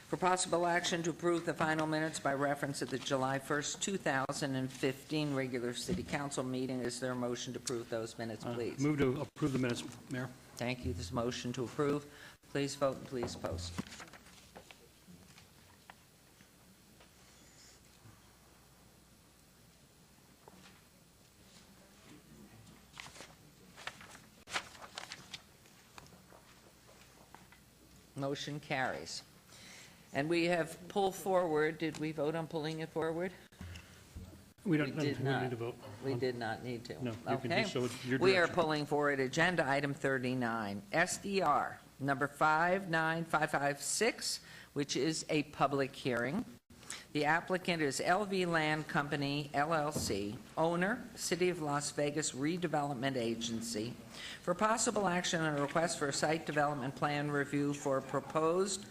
Speaker 1: for possible action to approve the final minutes by reference to the July 1st, 2015 regular City Council meeting. Is there a motion to approve those minutes, please?
Speaker 6: Move to approve the minutes, Mayor.
Speaker 1: Thank you. This motion to approve. Please vote and please post. Motion carries. And we have pulled forward, did we vote on pulling it forward?
Speaker 6: We don't
Speaker 1: did
Speaker 6: we
Speaker 1: not.
Speaker 6: need to vote.
Speaker 1: We did not need to.
Speaker 6: No, you can
Speaker 1: Okay.
Speaker 6: do so with your
Speaker 1: We are
Speaker 6: direction.
Speaker 1: pulling forward agenda item 39, SDR number 59556, which is a public hearing. The applicant is LV Land Company, LLC, owner, City of Las Vegas Redevelopment Agency, for possible action on a request for a site development plan review for a proposed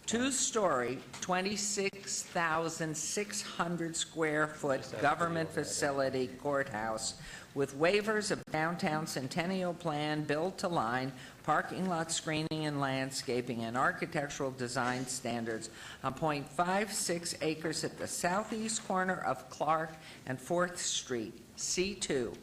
Speaker 1: two-story, 26,600 square foot government facility courthouse with waivers of downtown Centennial Plan, build to line, parking lot screening and landscaping, and architectural design standards on .56 acres at the southeast corner of Clark and 4th Street, C2.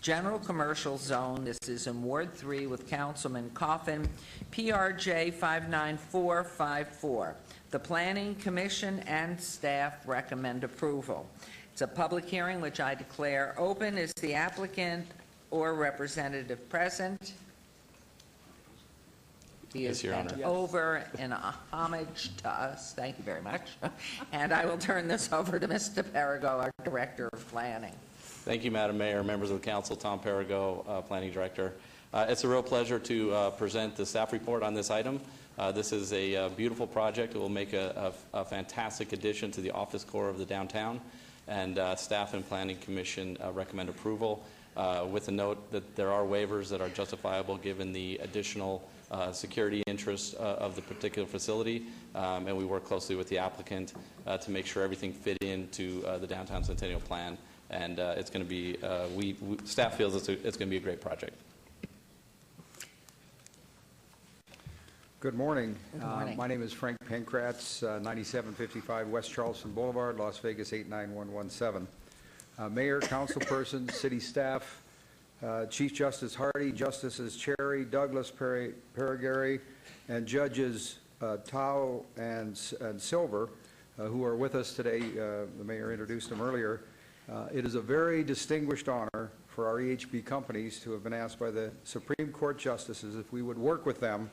Speaker 1: General Commercial Zone. This is in Ward 3 with Councilman Coffin, PRJ 59454. The Planning Commission and staff recommend approval. It's a public hearing which I declare open. Is the applicant or representative present? He is
Speaker 14: Yes, Your
Speaker 1: bent
Speaker 14: Honor.
Speaker 1: over in homage to us. Thank you very much. And I will turn this over to Mr. Perigo, our Director of Planning.
Speaker 14: Thank you, Madam Mayor, members of the council, Tom Perigo, Planning Director. It's a real pleasure to present the staff report on this item. This is a beautiful project. It will make a fantastic addition to the office core of the downtown, and staff and Planning Commission recommend approval with a note that there are waivers that are justifiable given the additional security interests of the particular facility, and we work closely with the applicant to make sure everything fit into the downtown Centennial Plan. And it's going to be, staff feels it's going to be a great project.
Speaker 15: Good morning.
Speaker 1: Good morning.
Speaker 15: My name is Frank Pankratz, 9755 West Charleston Boulevard, Las Vegas 89117. Mayor, councilperson, city staff, Chief Justice Hardy, Justices Cherry, Douglas, Perigary, and Judges Tao and Silver, who are with us today. The mayor introduced them earlier. It is a very distinguished honor for our EHB companies to have been asked by the Supreme Court justices if we would work with them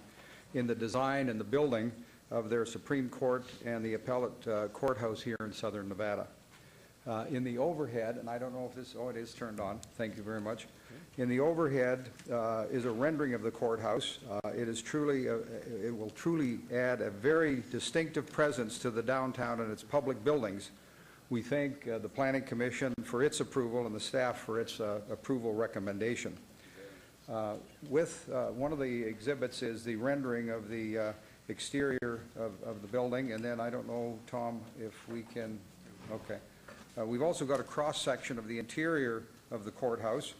Speaker 15: in the design and the building of their Supreme Court and the appellate courthouse here in southern Nevada. In the overhead, and I don't know if this, it is turned on, thank you very much. In the overhead is a rendering of the courthouse. It is truly, it will truly add a very distinctive presence to the downtown and its public buildings. We thank the Planning Commission for its approval and the staff for its approval recommendation. One of the exhibits is the rendering of the exterior of the building, and then I don't know, Tom, if we can, okay. We've also got a cross-section of the interior of the courthouse,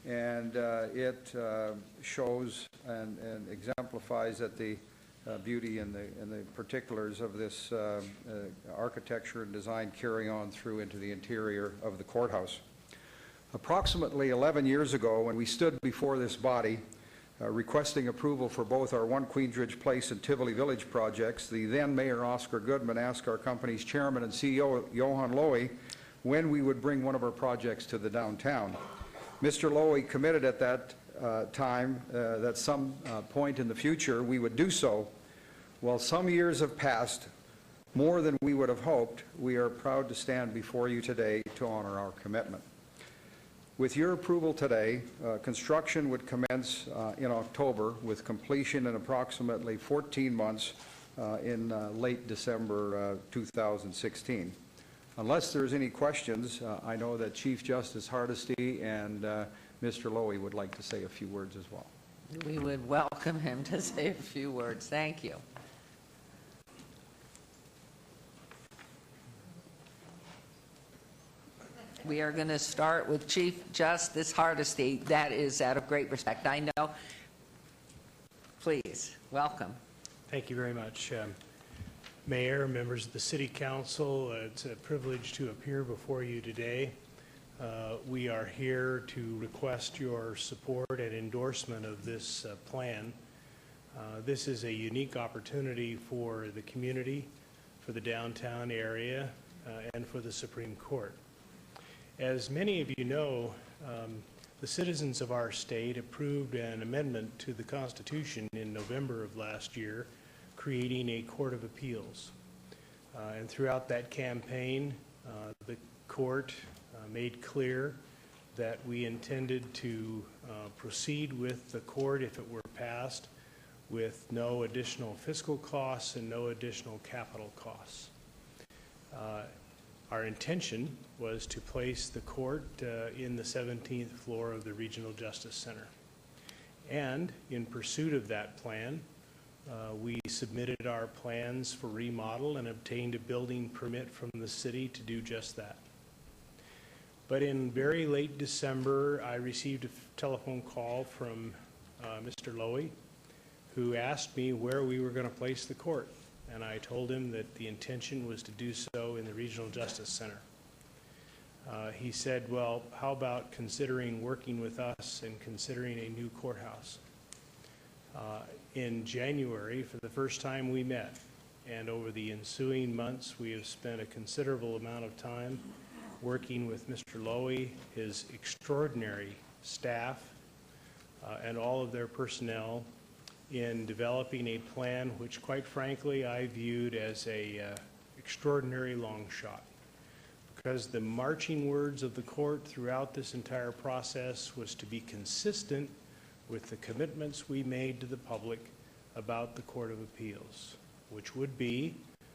Speaker 15: and it shows and exemplifies that the beauty and the particulars of this architecture and design carry on through into the interior of the courthouse. Approximately 11 years ago, when we stood before this body requesting approval for both our One Queensridge Place and Tivoli Village projects, the then Mayor Oscar Goodman asked our company's chairman and CEO, Johan Lowy, when we would bring one of our projects to the downtown. Mr. Lowy committed at that time that some point in the future we would do so. While some years have passed, more than we would have hoped, we are proud to stand before you today to honor our commitment. With your approval today, construction would commence in October with completion in approximately 14 months in late December 2016. Unless there's any questions, I know that Chief Justice Hardesty and Mr. Lowy would like to say a few words as well.
Speaker 1: We would welcome him to say a few words. Thank you. We are going to start with Chief Justice Hardesty. That is out of great respect. I know. Please, welcome.
Speaker 3: Thank you very much. Mayor, members of the City Council, it's a privilege to appear before you today. We are here to request your support and endorsement of this plan. This is a unique opportunity for the community, for the downtown area, and for the Supreme Court. As many of you know, the citizens of our state approved an amendment to the Constitution in November of last year, creating a Court of Appeals. And throughout that campaign, the court made clear that we intended to proceed with the court if it were passed with no additional fiscal costs and no additional capital costs. Our intention was to place the court in the 17th floor of the Regional Justice Center. And in pursuit of that plan, we submitted our plans for remodel and obtained a building permit from the city to do just that. But in very late December, I received a telephone call from Mr. Lowy, who asked me where we were going to place the court. And I told him that the intention was to do so in the Regional Justice Center. He said, well, how about considering working with us and considering a new courthouse? In January, for the first time, we met. And over the ensuing months, we have spent a considerable amount of time working with Mr. Lowy, his extraordinary staff, and all of their personnel in developing a plan which, quite frankly, I viewed as a extraordinary long shot. Because the marching words of the court throughout this entire process was to be consistent with the commitments we made to the public about the Court of Appeals, which would be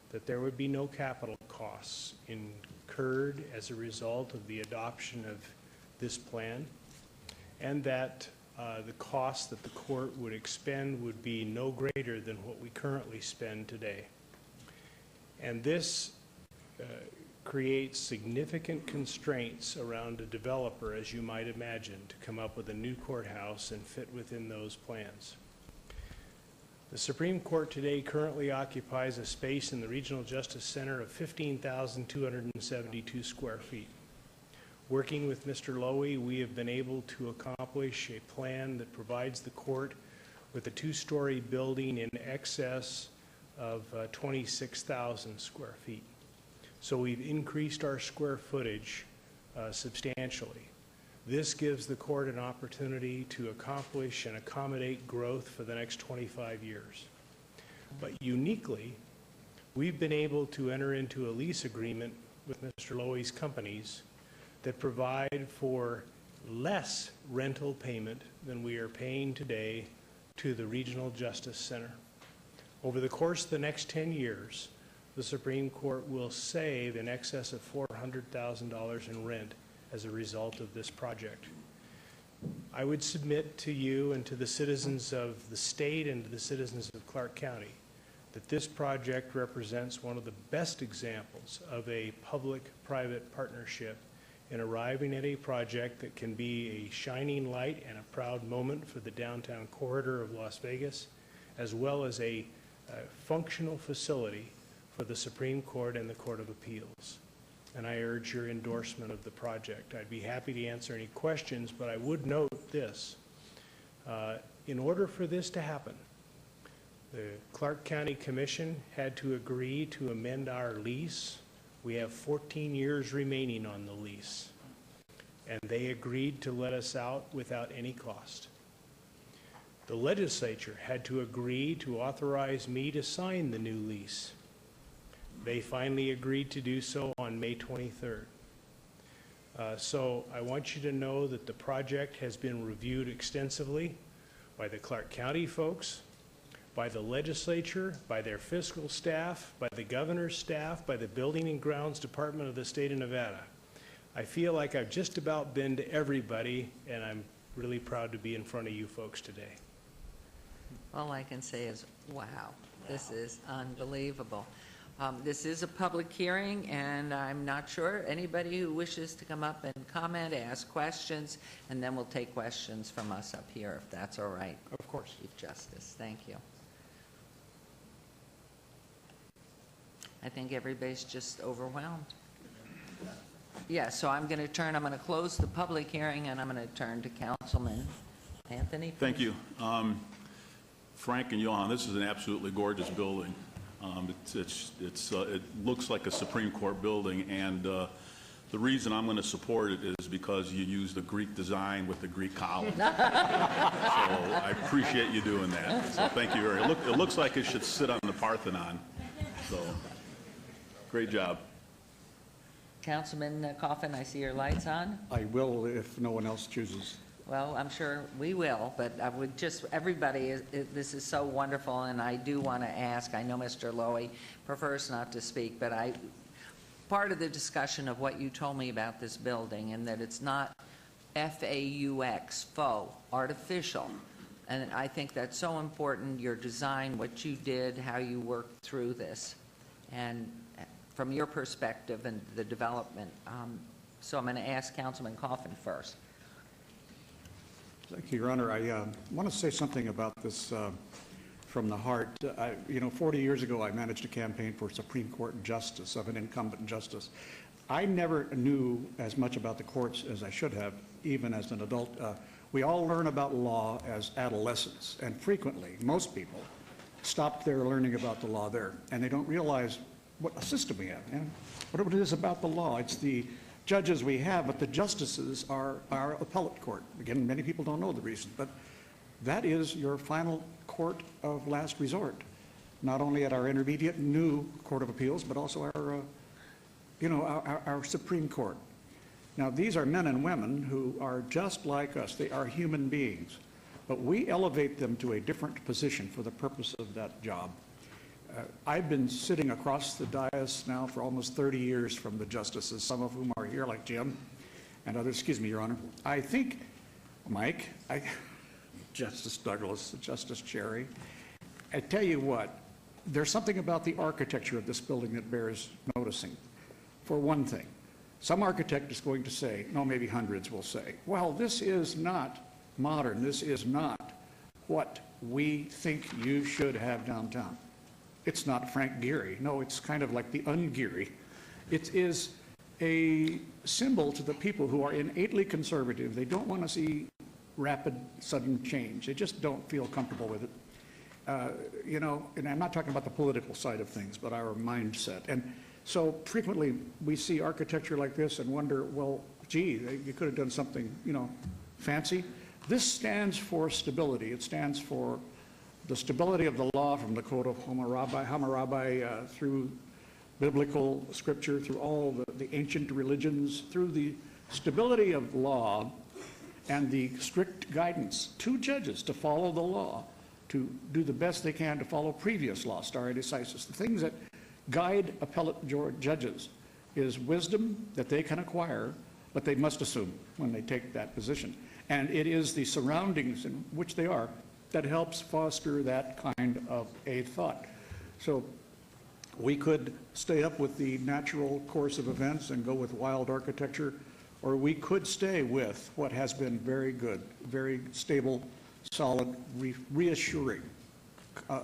Speaker 3: that there would be no capital costs incurred as a result of the adoption of this plan, and that the cost that the court would expend would be no greater than what we currently spend today. And this creates significant constraints around a developer, as you might imagine, to come up with a new courthouse and fit within those plans. The Supreme Court today currently occupies a space in the Regional Justice Center of 15,272 square feet. Working with Mr. Lowy, we have been able to accomplish a plan that provides the court with a two-story building in excess of 26,000 square feet. So we've increased our square footage substantially. This gives the court an opportunity to accomplish and accommodate growth for the next 25 years. But uniquely, we've been able to enter into a lease agreement with Mr. Lowy's companies that provide for less rental payment than we are paying today to the Regional Justice Center. Over the course of the next 10 years, the Supreme Court will save in excess of $400,000 in rent as a result of this project. I would submit to you and to the citizens of the state and to the citizens of Clark County that this project represents one of the best examples of a public-private partnership in arriving at a project that can be a shining light and a proud moment for the downtown corridor of Las Vegas, as well as a functional facility for the Supreme Court and the Court of Appeals. And I urge your endorsement of the project. I'd be happy to answer any questions, but I would note this. In order for this to happen, the Clark County Commission had to agree to amend our lease. We have 14 years remaining on the lease, and they agreed to let us out without any cost. The legislature had to agree to authorize me to sign the new lease. They finally agreed to do so on May 23rd. So I want you to know that the project has been reviewed extensively by the Clark County folks, by the legislature, by their fiscal staff, by the governor's staff, by the Building and Grounds Department of the state of Nevada. I feel like I've just about been to everybody, and I'm really proud to be in front of you folks today.
Speaker 1: All I can say is, wow, this is unbelievable. This is a public hearing, and I'm not sure anybody who wishes to come up and comment, ask questions, and then we'll take questions from us up here, if that's all right.
Speaker 21: Of course.
Speaker 1: Chief Justice, thank you. I think everybody's just overwhelmed. Yeah, so I'm going to close the public hearing, and I'm going to turn to Councilman Anthony.
Speaker 4: Thank you. Frank and Johan, this is an absolutely gorgeous building. It looks like a Supreme Court building, and the reason I'm going to support it is because you used the Greek design with the Greek column. So I appreciate you doing that. So thank you very much. It looks like it should sit on the Parthenon. So great job.
Speaker 1: Councilman Coffin, I see your lights on.
Speaker 16: I will if no one else chooses.
Speaker 1: Well, I'm sure we will, but I would just, everybody, this is so wonderful, and I do want to ask, I know Mr. Lowy prefers not to speak, but part of the discussion of what you told me about this building, and that it's not F-A-U-X, faux, artificial, and I think that's so important, your design, what you did, how you worked through this, and from your perspective and the development. So I'm going to ask Councilman Coffin first.
Speaker 16: Thank you, Your Honor. I want to say something about this from the heart. 40 years ago, I managed a campaign for Supreme Court justice of an incumbent justice. I never knew as much about the courts as I should have, even as an adult. We all learn about law as adolescents, and frequently, most people stop their learning about the law there, and they don't realize what a system we have, and what it is about the law. It's the judges we have, but the justices are our appellate court. Again, many people don't know the reason, but that is your final court of last resort, not only at our intermediate new Court of Appeals, but also our Supreme Court. Now, these are men and women who are just like us. They are human beings, but we elevate them to a different position for the purpose of that job. I've been sitting across the dais now for almost 30 years from the justices, some of whom are here, like Jim and others. Excuse me, Your Honor. I think, Mike, Justice Douglas, Justice Cherry, I tell you what, there's something about the architecture of this building that bears noticing. For one thing, some architect is going to say, no, maybe hundreds will say, well, this is not modern. This is not what we think you should have downtown. It's not Frank Gehry. No, it's kind of like the un-Gehry. It is a symbol to the people who are innately conservative. They don't want to see rapid, sudden change. They just don't feel comfortable with it. And I'm not talking about the political side of things, but our mindset. And so frequently we see architecture like this and wonder, well, gee, you could have done something, fancy. This stands for stability. It stands for the stability of the law from the Code of Hammurabi through biblical scripture, through all the ancient religions, through the stability of law and the strict guidance to judges to follow the law, to do the best they can to follow previous law, stare decisis. The things that guide appellate judges is wisdom that they can acquire, but they must assume when they take that position. And it is the surroundings in which they are that helps foster that kind of a thought. So we could stay up with the natural course of events and go with wild architecture, or we could stay with what has been very good, very stable, solid, reassuring,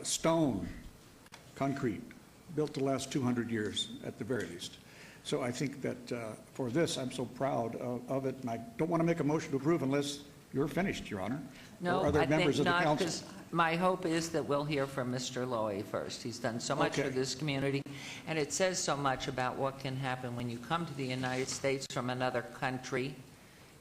Speaker 16: stone, concrete, built to last 200 years at the very least. So I think that for this, I'm so proud of it, and I don't want to make a motion to approve unless you're finished, Your Honor.
Speaker 1: No,
Speaker 16: or other
Speaker 1: I
Speaker 16: members
Speaker 1: think
Speaker 16: of the
Speaker 1: not,
Speaker 16: council.
Speaker 1: because my hope is that we'll hear from Mr. Lowy first. He's done so much for this community, and it says so much about what can happen when you come to the United States from another country,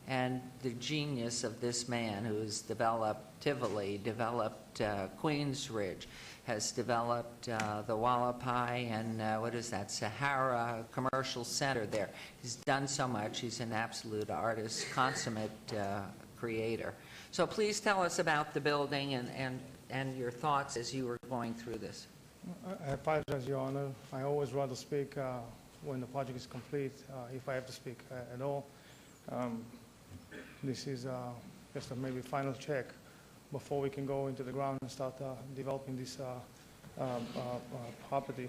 Speaker 1: and the genius of this man who's developed Tivoli, developed Queensridge, has developed the Wallapai and Sahara Commercial Center there. He's done so much. He's an absolute artist, consummate creator. So please tell us about the building and your thoughts as you were going through this.
Speaker 2: I apologize, Your Honor. I always rather speak when the project is complete, if I have to speak at all. This is just a maybe final check before we can go into the ground and start developing this property.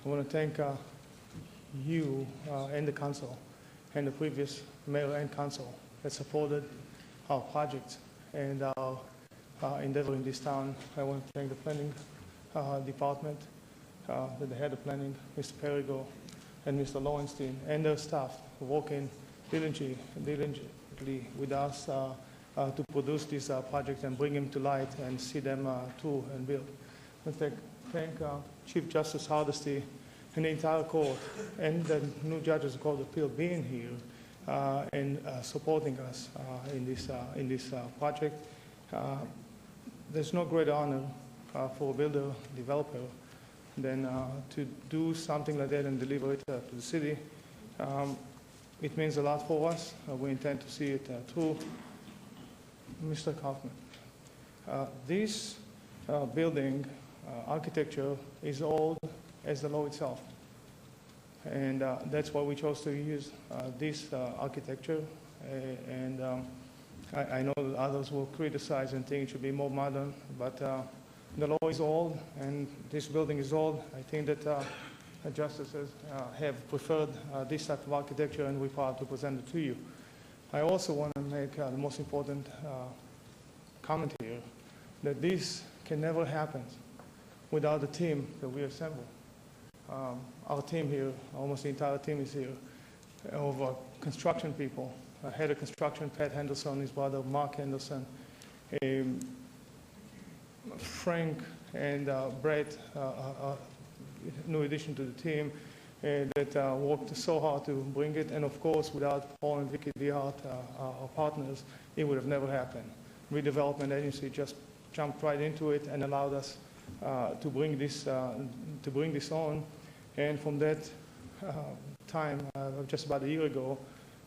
Speaker 9: I want to thank you and the council and the previous mayor and council that supported our projects and our endeavor in this town. I want to thank the planning department, the head of planning, Mr. Perigo, and Mr. Lowenstein, and their staff working diligently with us to produce these projects and bring them to light and see them through and build. I thank Chief Justice Hardesty and the entire court and the new judges of the Court of Appeal being here and supporting us in this project. There's no greater honor for a builder, developer, than to do something like that and deliver it to the city. It means a lot for us. We intend to see it through. Mr. Kaufman, this building architecture is old as the law itself. And that's why we chose to use this architecture. And I know that others will criticize and think it should be more modern, but the law is old and this building is old. I think that justices have preferred this type of architecture, and we're proud to present it to you. I also want to make the most important comment here, that this can never happen without the team that we assemble. Our team here, almost the entire team is here, of construction people. Head of construction, Pat Henderson, his brother, Mark Henderson, Frank and Brett, new addition to the team, that worked so hard to bring it. And of course, without Paul and Vicky Dehart, our partners, it would have never happened. Redevelopment Agency just jumped right into it and allowed us to bring this on. And from that time, just about a year ago,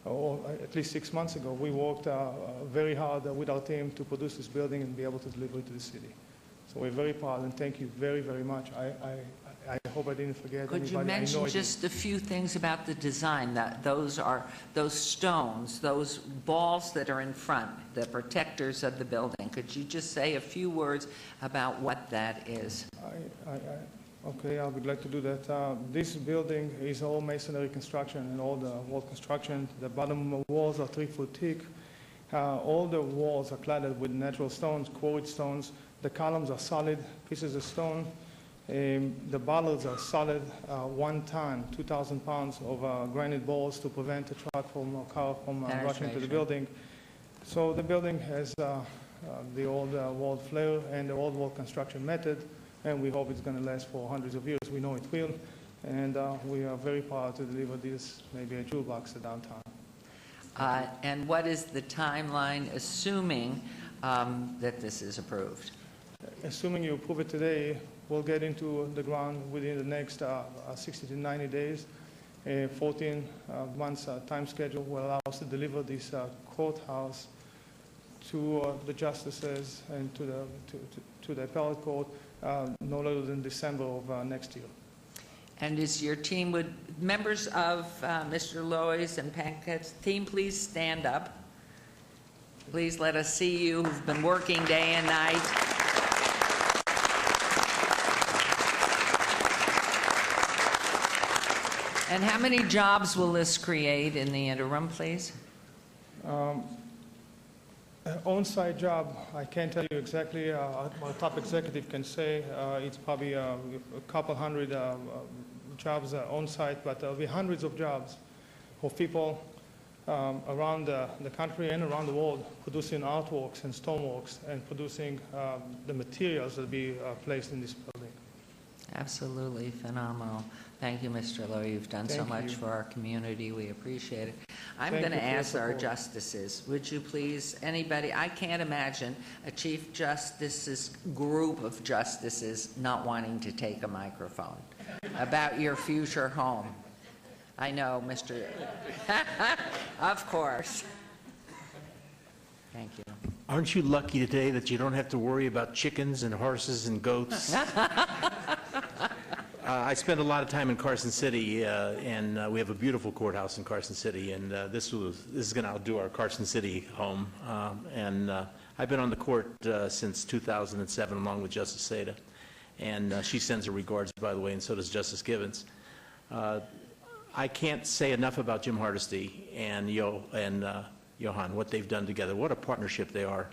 Speaker 9: or at least 6 months ago, we worked very hard with our team to produce this building and be able to deliver it to the city. So we're very proud, and thank you very, very much. I hope I didn't forget
Speaker 1: anybody. Could you mention just a few things about the design? That those stones, those balls that are in front, the protectors of the building. Could you just say a few words about what that is?
Speaker 9: Okay, I'll be glad to do that. This building is all masonry construction and all the wall construction. The bottom walls are 3 foot thick. All the walls are cladded with natural stones, quarried stones. The columns are solid pieces of stone. The bottles are solid 1 ton, 2,000 pounds of granite balls to prevent a truck from or car from rushing into the building. So the building has the old walled flare and the old wall construction method, and we hope it's going to last for hundreds of years. We know it will, and we are very proud to deliver this, maybe a jewel box to downtown.
Speaker 1: And what is the timeline, assuming that this is approved?
Speaker 9: Assuming you approve it today, we'll get into the ground within the next 60 to 90 days. 14 months time schedule will allow us to deliver this courthouse to the justices and to the appellate court no later than December of next year.
Speaker 1: And is your team, would members of Mr. Loy's and Pankett's team please stand up? Please let us see you, who've been working day and night. And how many jobs will this create in the interim, please?
Speaker 9: On-site job, I can't tell you exactly. Our top executive can say it's probably a couple hundred jobs on-site, but there'll be hundreds of jobs for people around the country and around the world producing artworks and stoneworks and producing the materials that will be placed in this building.
Speaker 1: Absolutely phenomenal. Thank you, Mr. Loy. You've done so much for our community. We appreciate it. I'm going to ask our justices, would you please, anybody, I can't imagine a Chief Justice's group of justices not wanting to take a microphone about your future home. I know, Mr. Of course. Thank you.
Speaker 17: Aren't you lucky today that you don't have to worry about chickens and horses and goats? I spent a lot of time in Carson City, and we have a beautiful courthouse in Carson City, and this is going to outdo our Carson City home. I've been on the court since 2007, along with Justice Seda, And she sends her regards, by the way, and so does Justice Gibbons. I can't say enough about Jim Hardesty and Johan, what they've done together. What a partnership they are.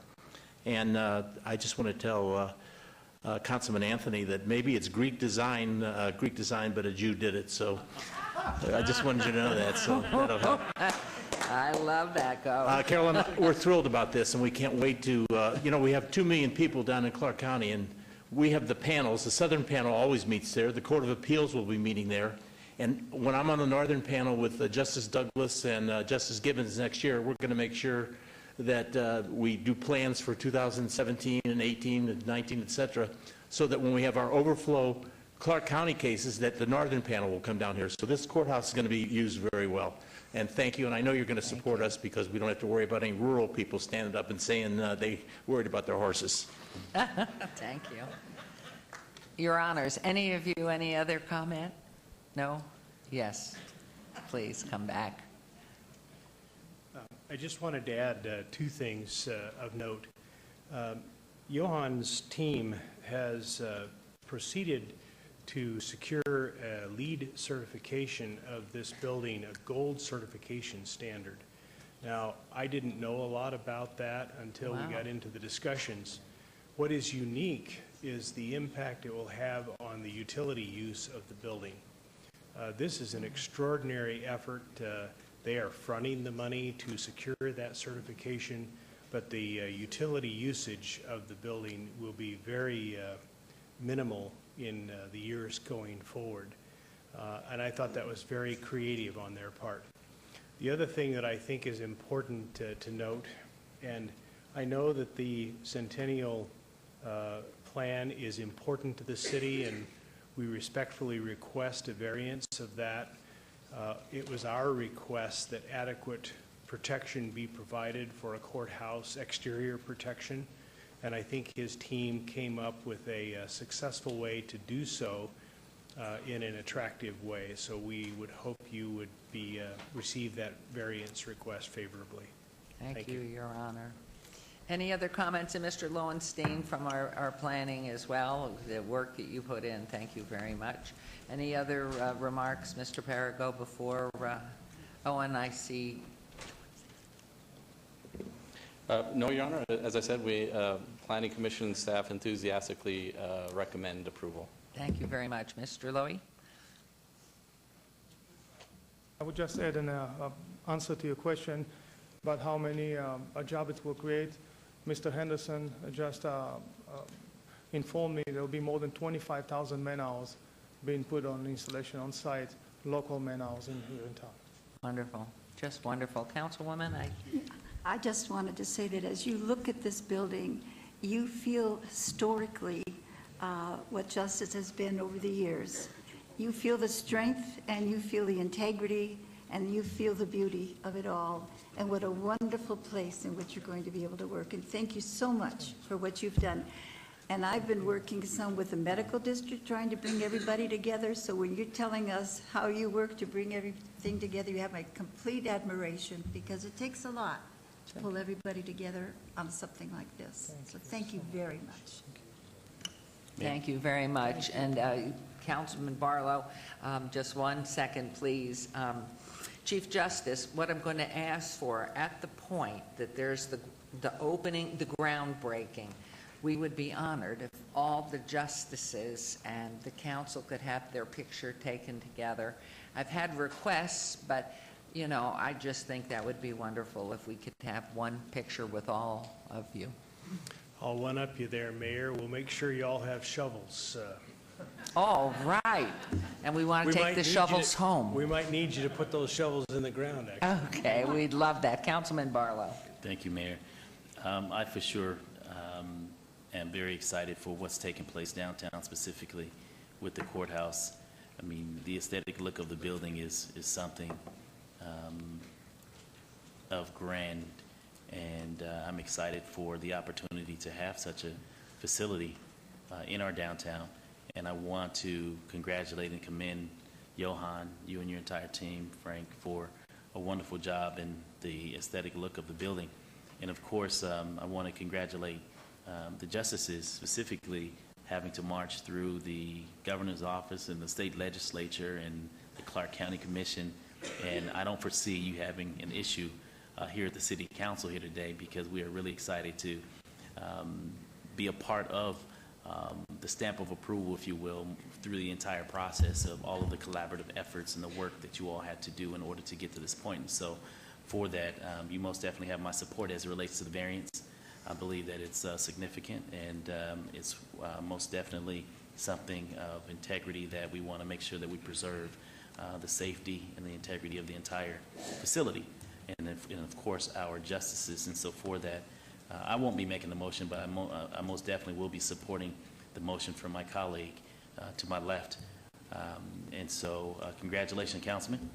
Speaker 17: And I just want to tell Councilman Anthony that maybe it's Greek design, but a Jew did it. So I just wanted you to know that. So that'll help.
Speaker 1: I love that, Go.
Speaker 17: Carolyn, we're thrilled about this, and we can't wait to, we have 2 million people down in Clark County, and we have the panels. The Southern panel always meets there. The Court of Appeals will be meeting there. And when I'm on the Northern panel with Justice Douglas and Justice Gibbons next year, we're going to make sure that we do plans for 2017 and 18 and 19, et cetera, so that when we have our overflow Clark County cases, that the Northern panel will come down here. So this courthouse is going to be used very well. And thank you, and I know you're going to support us because we don't have to worry about any rural people standing up and saying they worried about their horses.
Speaker 1: Thank you. Your Honors, any of you, any other comment? No? Yes. Please come back.
Speaker 3: I just wanted to add 2 things of note. Johan's team has proceeded to secure a LEED certification of this building, a gold certification standard. Now, I didn't know a lot about that until we got into the discussions. What is unique is the impact it will have on the utility use of the building. This is an extraordinary effort. They are fronting the money to secure that certification, but the utility usage of the building will be very minimal in the years going forward. And I thought that was very creative on their part. The other thing that I think is important to note, and I know that the Centennial plan is important to the city, and we respectfully request a variance of that. It was our request that adequate protection be provided for a courthouse exterior protection, and I think his team came up with a successful way to do so in an attractive way. So we would hope you would be receive that variance request favorably.
Speaker 1: Thank you, Your Honor. Any other comments of Mr. Lowenstein from our planning as well, the work that you put in? Thank you very much. Any other remarks, Mr. Perigo, before and I see?
Speaker 14: No, Your Honor. As I said, we Planning Commission staff enthusiastically recommend approval.
Speaker 1: Thank you very much. Mr. Lowy?
Speaker 9: I would just add an answer to your question about how many jobs it will create. Mr. Henderson just informed me there will be more than 25,000 man-hours being put on installation on site, local man-hours here in town.
Speaker 1: Wonderful. Just wonderful. Councilwoman,
Speaker 8: I just wanted to say that as you look at this building, you feel historically what justice has been over the years. You feel the strength and you feel the integrity and you feel the beauty of it all, and what a wonderful place in which you're going to be able to work. And thank you so much for what you've done. And I've been working some with the medical district trying to bring everybody together, so when you're telling us how you work to bring everything together, you have my complete admiration, because it takes a lot to pull everybody together on something like this. So thank you very much.
Speaker 1: thank you very much. And Councilman Barlow, just 1 second, please. Chief Justice, what I'm going to ask for at the point that there's the opening, the groundbreaking, we would be honored if all the justices and the council could have their picture taken together. I've had requests, but I just think that would be wonderful if we could have one picture with all of you.
Speaker 3: I'll one-up you there, Mayor. We'll make sure you all have shovels.
Speaker 1: All right. And we want to take the shovels home.
Speaker 3: We might need you to put those shovels in the ground, actually.
Speaker 1: Okay, we'd love that. Councilman Barlow.
Speaker 18: Thank you, Mayor. I for sure am very excited for what's taking place downtown, specifically with the courthouse. I mean, the aesthetic look of the building is something of grand, and I'm excited for the opportunity to have such a facility in our downtown. And I want to congratulate and commend Johan, you and your entire team, Frank, for a wonderful job in the aesthetic look of the building. And of course, I want to congratulate the justices, specifically having to march through the governor's office and the state legislature and the Clark County Commission. And I don't foresee you having an issue here at the City Council here today, because we are really excited to be a part of the stamp of approval, if you will, through the entire process of all of the collaborative efforts and the work that you all had to do in order to get to this point. And so for that, you most definitely have my support as it relates to the variance. I believe that it's significant, and it's most definitely something of integrity that we want to make sure that we preserve the safety and the integrity of the entire facility, and of course our justices. And so for that, I won't be making the motion, but I most definitely will be supporting the motion from my colleague to my left. And so congratulations, Councilman,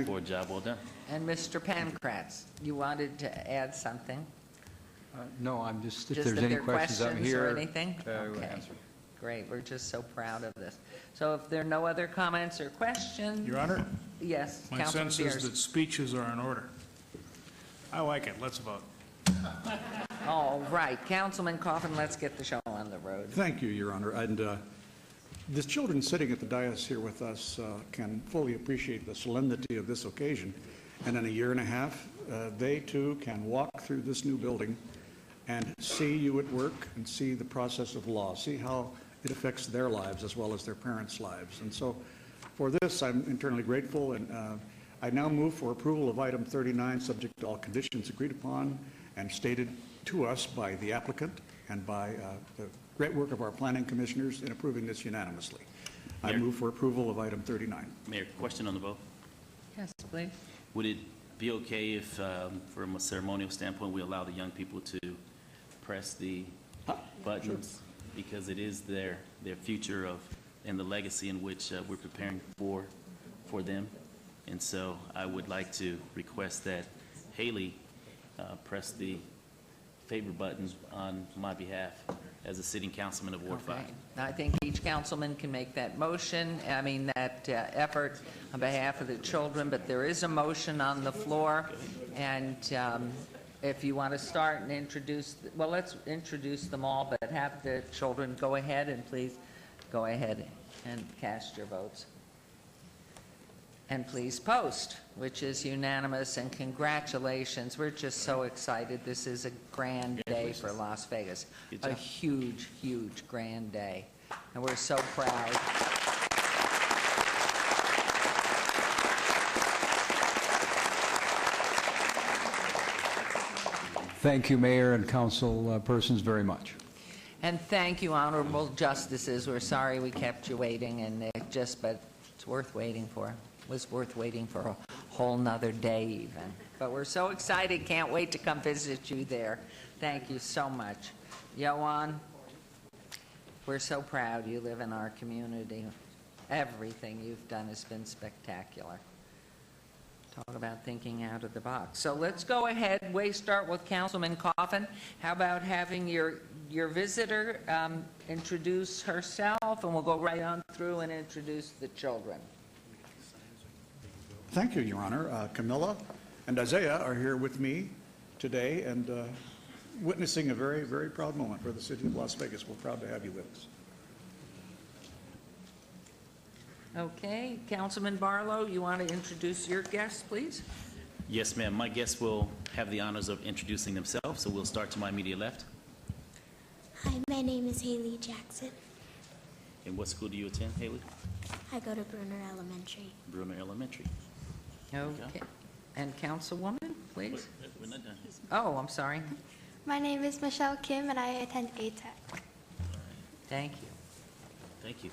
Speaker 18: for a job well done.
Speaker 1: And Mr. Pankratz, you wanted to add something?
Speaker 19: No, I'm just, if
Speaker 1: Just
Speaker 19: there's
Speaker 1: if
Speaker 19: any
Speaker 1: there are
Speaker 19: questions, I'm
Speaker 1: questions
Speaker 19: here.
Speaker 1: or anything?
Speaker 19: we'll
Speaker 1: Okay.
Speaker 19: answer.
Speaker 1: Great, we're just so proud of this. So if there are no other comments or questions?
Speaker 2: Your Honor?
Speaker 1: Yes,
Speaker 2: My
Speaker 1: Councilman
Speaker 2: sense is
Speaker 1: Beers.
Speaker 2: that speeches are in order. I like it. Let's vote.
Speaker 1: All right, Councilman Coffin, let's get the show on the road.
Speaker 16: Thank you, Your Honor. And the children sitting at the dais here with us can fully appreciate the solemnity of this occasion. And in a year and a half, they too can walk through this new building and see you at work and see the process of law, see how it affects their lives as well as their parents' lives. And so for this, I'm internally grateful, and I now move for approval of item 39, subject to all conditions agreed upon and stated to us by the applicant and by the great work of our planning commissioners in approving this unanimously. I
Speaker 18: Mayor.
Speaker 16: move for approval of item 39.
Speaker 18: Mayor, question on the vote.
Speaker 1: Yes, please.
Speaker 18: Would it be okay if, from a ceremonial standpoint, we allow the young people to press the buttons? Because it is their future and the legacy in which we're preparing for them. And so I would like to request that Haley press the favor button on my behalf as a sitting councilman of Ward 5.
Speaker 1: I think each councilman can make that motion, that effort on behalf of the children, but there is a motion on the floor, and if you want to start and introduce, well, let's introduce them all, but have the children go ahead, and please go ahead and cast your votes. And please post, which is unanimous, and congratulations. We're just so excited. This is a grand day for Las Vegas.
Speaker 18: Good
Speaker 1: A
Speaker 18: job.
Speaker 1: huge, huge grand day. And we're so proud.
Speaker 19: Thank you, Mayor and council persons, very much.
Speaker 1: And thank you, honorable justices. We're sorry we kept you waiting, and but it's worth waiting for. It was worth waiting for a whole nother day even. But we're so excited, can't wait to come visit you there. Thank you so much. Yoan, we're so proud you live in our community. Everything you've done has been spectacular. Talk about thinking out of the box. So let's go ahead. We start with Councilman Coffin. How about having your visitor introduce herself, and we'll go right on through and introduce the children.
Speaker 16: Thank you, Your Honor. Camilla and Isaiah are here with me today and witnessing a very, very proud moment for the city of Las Vegas. We're proud to have you with us.
Speaker 1: Okay, Councilman Barlow, you want to introduce your guests, please?
Speaker 18: Yes, ma'am. My guests will have the honors of introducing themselves, so we'll start to my immediate left.
Speaker 20: Hi, my name is Haley Jackson.
Speaker 18: And what school do you attend, Haley?
Speaker 20: I go to Bruner Elementary.
Speaker 18: Bruner Elementary.
Speaker 1: Okay. And Councilwoman, please?
Speaker 18: We're not done.
Speaker 1: Oh, I'm sorry.
Speaker 20: My name is Michelle Kim, and I attend ATEC.
Speaker 1: Thank you.
Speaker 18: Thank you.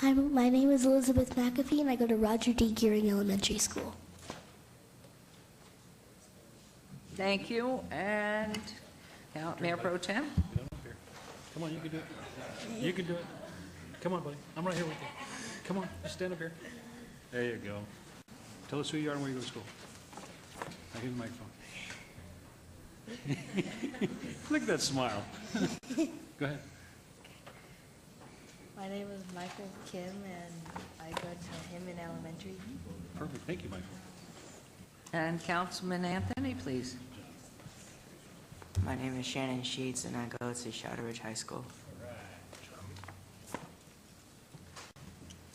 Speaker 20: My name is Elizabeth McAfee, and I go to Roger D. Gearing Elementary School.
Speaker 1: Thank you. And Mayor Pro Tem?
Speaker 6: Come on, you can do it. You can do it. Come on, buddy. I'm right here with you. Come on, just stand up here. There you go. Tell us who you are and where you go to school. I hear the microphone. Look at that smile. Go ahead.
Speaker 22: My name is Michael Kim, and I go to Hillman Elementary.
Speaker 6: Perfect. Thank you, Michael.
Speaker 1: And Councilman Anthony, please.
Speaker 5: My name is Shannon Sheets, and I go to Shadow Ridge High School.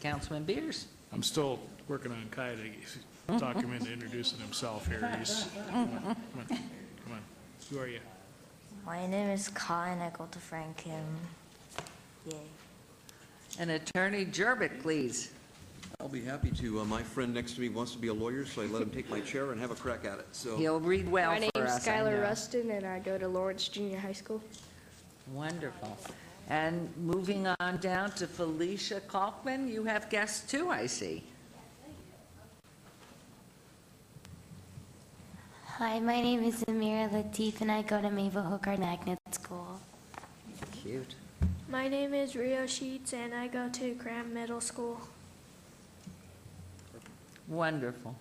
Speaker 1: Councilman Beers.
Speaker 2: I'm still working on Kai to talk him into introducing himself here. Come on. Who are you?
Speaker 22: My name is Kai, and I go to Frank Kim. Yay.
Speaker 1: And Attorney Jerbick, please.
Speaker 7: I'll be happy to. My friend next to me wants to be a lawyer, so I let him take my chair and have a crack at it. So
Speaker 1: He'll read well
Speaker 23: My
Speaker 1: for
Speaker 23: name's
Speaker 1: us. I
Speaker 23: Skylar
Speaker 1: know.
Speaker 23: Rustin, and I go to Lawrence Junior High School.
Speaker 1: Wonderful. And moving on down to Felicia Kaufman, you have guests too, I see.
Speaker 20: Hi, my name is Amira Latif, and I go to Maple Hook Magnet School.
Speaker 1: Cute.
Speaker 23: My name is Rio Sheets, and I go to Graham Middle School.
Speaker 1: Wonderful.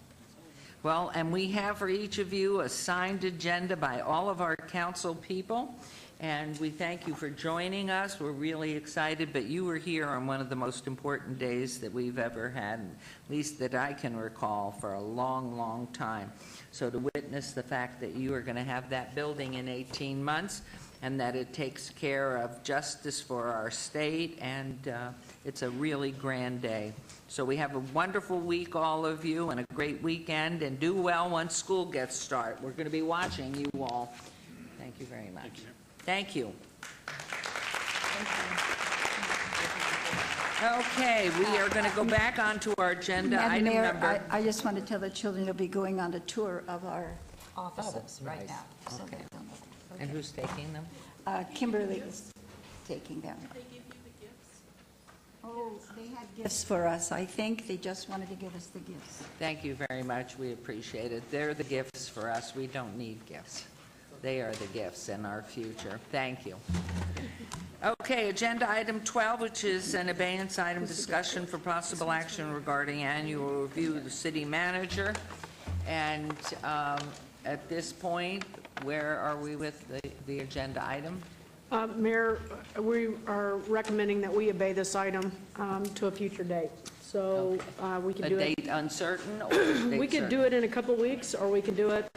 Speaker 1: Well, and we have for each of you a signed agenda by all of our council people, and we thank you for joining us. We're really excited, but you were here on one of the most important days that we've ever had, at least that I can recall, for a long, long time. So to witness the fact that you are going to have that building in 18 months, and that it takes care of justice for our state, and it's a really grand day. So we have a wonderful week, all of you, and a great weekend, and do well once school gets started. We're going to be watching you all. Thank you very much. Thank you. Okay, we are going to go back onto our agenda.
Speaker 8: Madam
Speaker 1: Item
Speaker 8: Mayor,
Speaker 1: number.
Speaker 8: I just want to tell the children they'll be going on a tour of our offices right
Speaker 1: nice.
Speaker 8: now. So
Speaker 1: Okay.
Speaker 8: they'll know.
Speaker 1: And who's taking them?
Speaker 8: Kimberly is taking them. Oh, they had gifts for us, I think. They just wanted to give us the gifts.
Speaker 1: Thank you very much. We appreciate it. They're the gifts for us. We don't need gifts. They are the gifts in our future. Thank you. Okay, agenda item 12, which is an abeyance item, discussion for possible action regarding annual review of the city manager. And at this point, where are we with the agenda item?
Speaker 24: Mayor, we are recommending that we obey this item to a future date. So we can do it.
Speaker 1: A date uncertain or a date
Speaker 24: We could do it in a couple weeks, or we could do it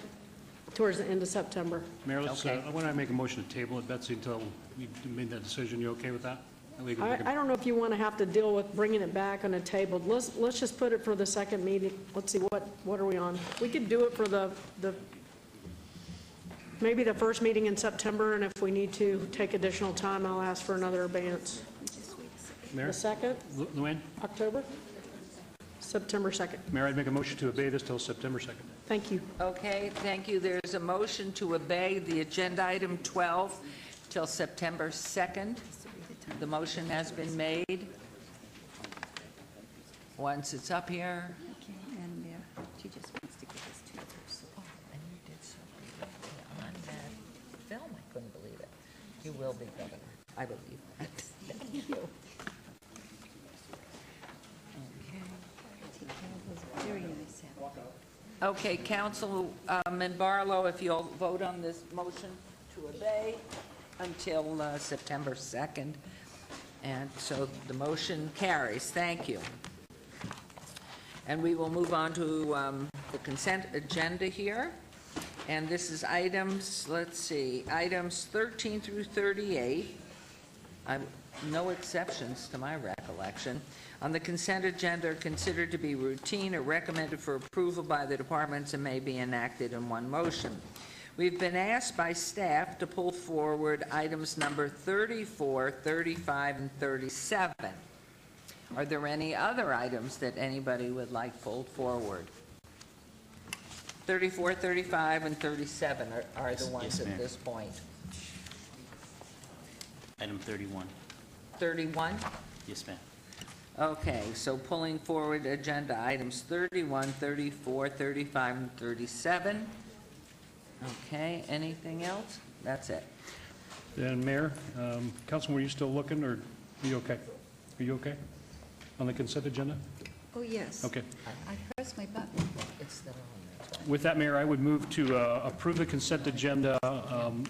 Speaker 24: towards the end of September.
Speaker 6: Mayor, let's,
Speaker 1: Okay.
Speaker 6: I want to make a motion to table it, Betsy, until we made that decision. You okay with that? And we can make
Speaker 24: I don't know if you want to have to deal with bringing it back on a table. Let's just put it for the second meeting. Let's see, what are we on? We could do it for the maybe the first meeting in September, and if we need to take additional time, I'll ask for another abeyance.
Speaker 6: Mayor?
Speaker 24: The second,
Speaker 6: Luann?
Speaker 24: October? September 2nd.
Speaker 6: Mayor, I'd make a motion to obey this till September 2nd.
Speaker 24: Thank you.
Speaker 1: Okay, thank you. There's a motion to obey the agenda item 12 till September 2nd. The motion has been made. Once it's up here.
Speaker 8: Okay, and she just wants to give us 2 years.
Speaker 1: Oh, and you did so great on that film. I couldn't believe it. You will be governor. I believe that. Thank you.
Speaker 8: Very nice.
Speaker 1: Okay, Councilman Barlow, if you'll vote on this motion to obey until September 2nd. And so the motion carries. Thank you. And we will move on to the consent agenda here. And this is items, let's see, items 13 through 38. No exceptions to my recollection. On the consent agenda are considered to be routine or recommended for approval by the departments and may be enacted in one motion. We've been asked by staff to pull forward items number 34, 35, and 37. Are there any other items that anybody would like pulled forward? 34, 35, and 37 are the ones
Speaker 18: Yes,
Speaker 1: at
Speaker 18: ma'am.
Speaker 1: this point.
Speaker 18: Item 31.
Speaker 1: 31?
Speaker 18: Yes, ma'am.
Speaker 1: Okay, so pulling forward agenda items 31, 34, 35, and 37. Okay, anything else? That's it.
Speaker 6: And Mayor, Councilman, were you still looking, or are you okay? Are you okay on the consent agenda?
Speaker 8: Oh, yes.
Speaker 6: Okay.
Speaker 8: I pressed my button.
Speaker 1: It's still on there.
Speaker 6: With that, Mayor, I would move to approve the consent agenda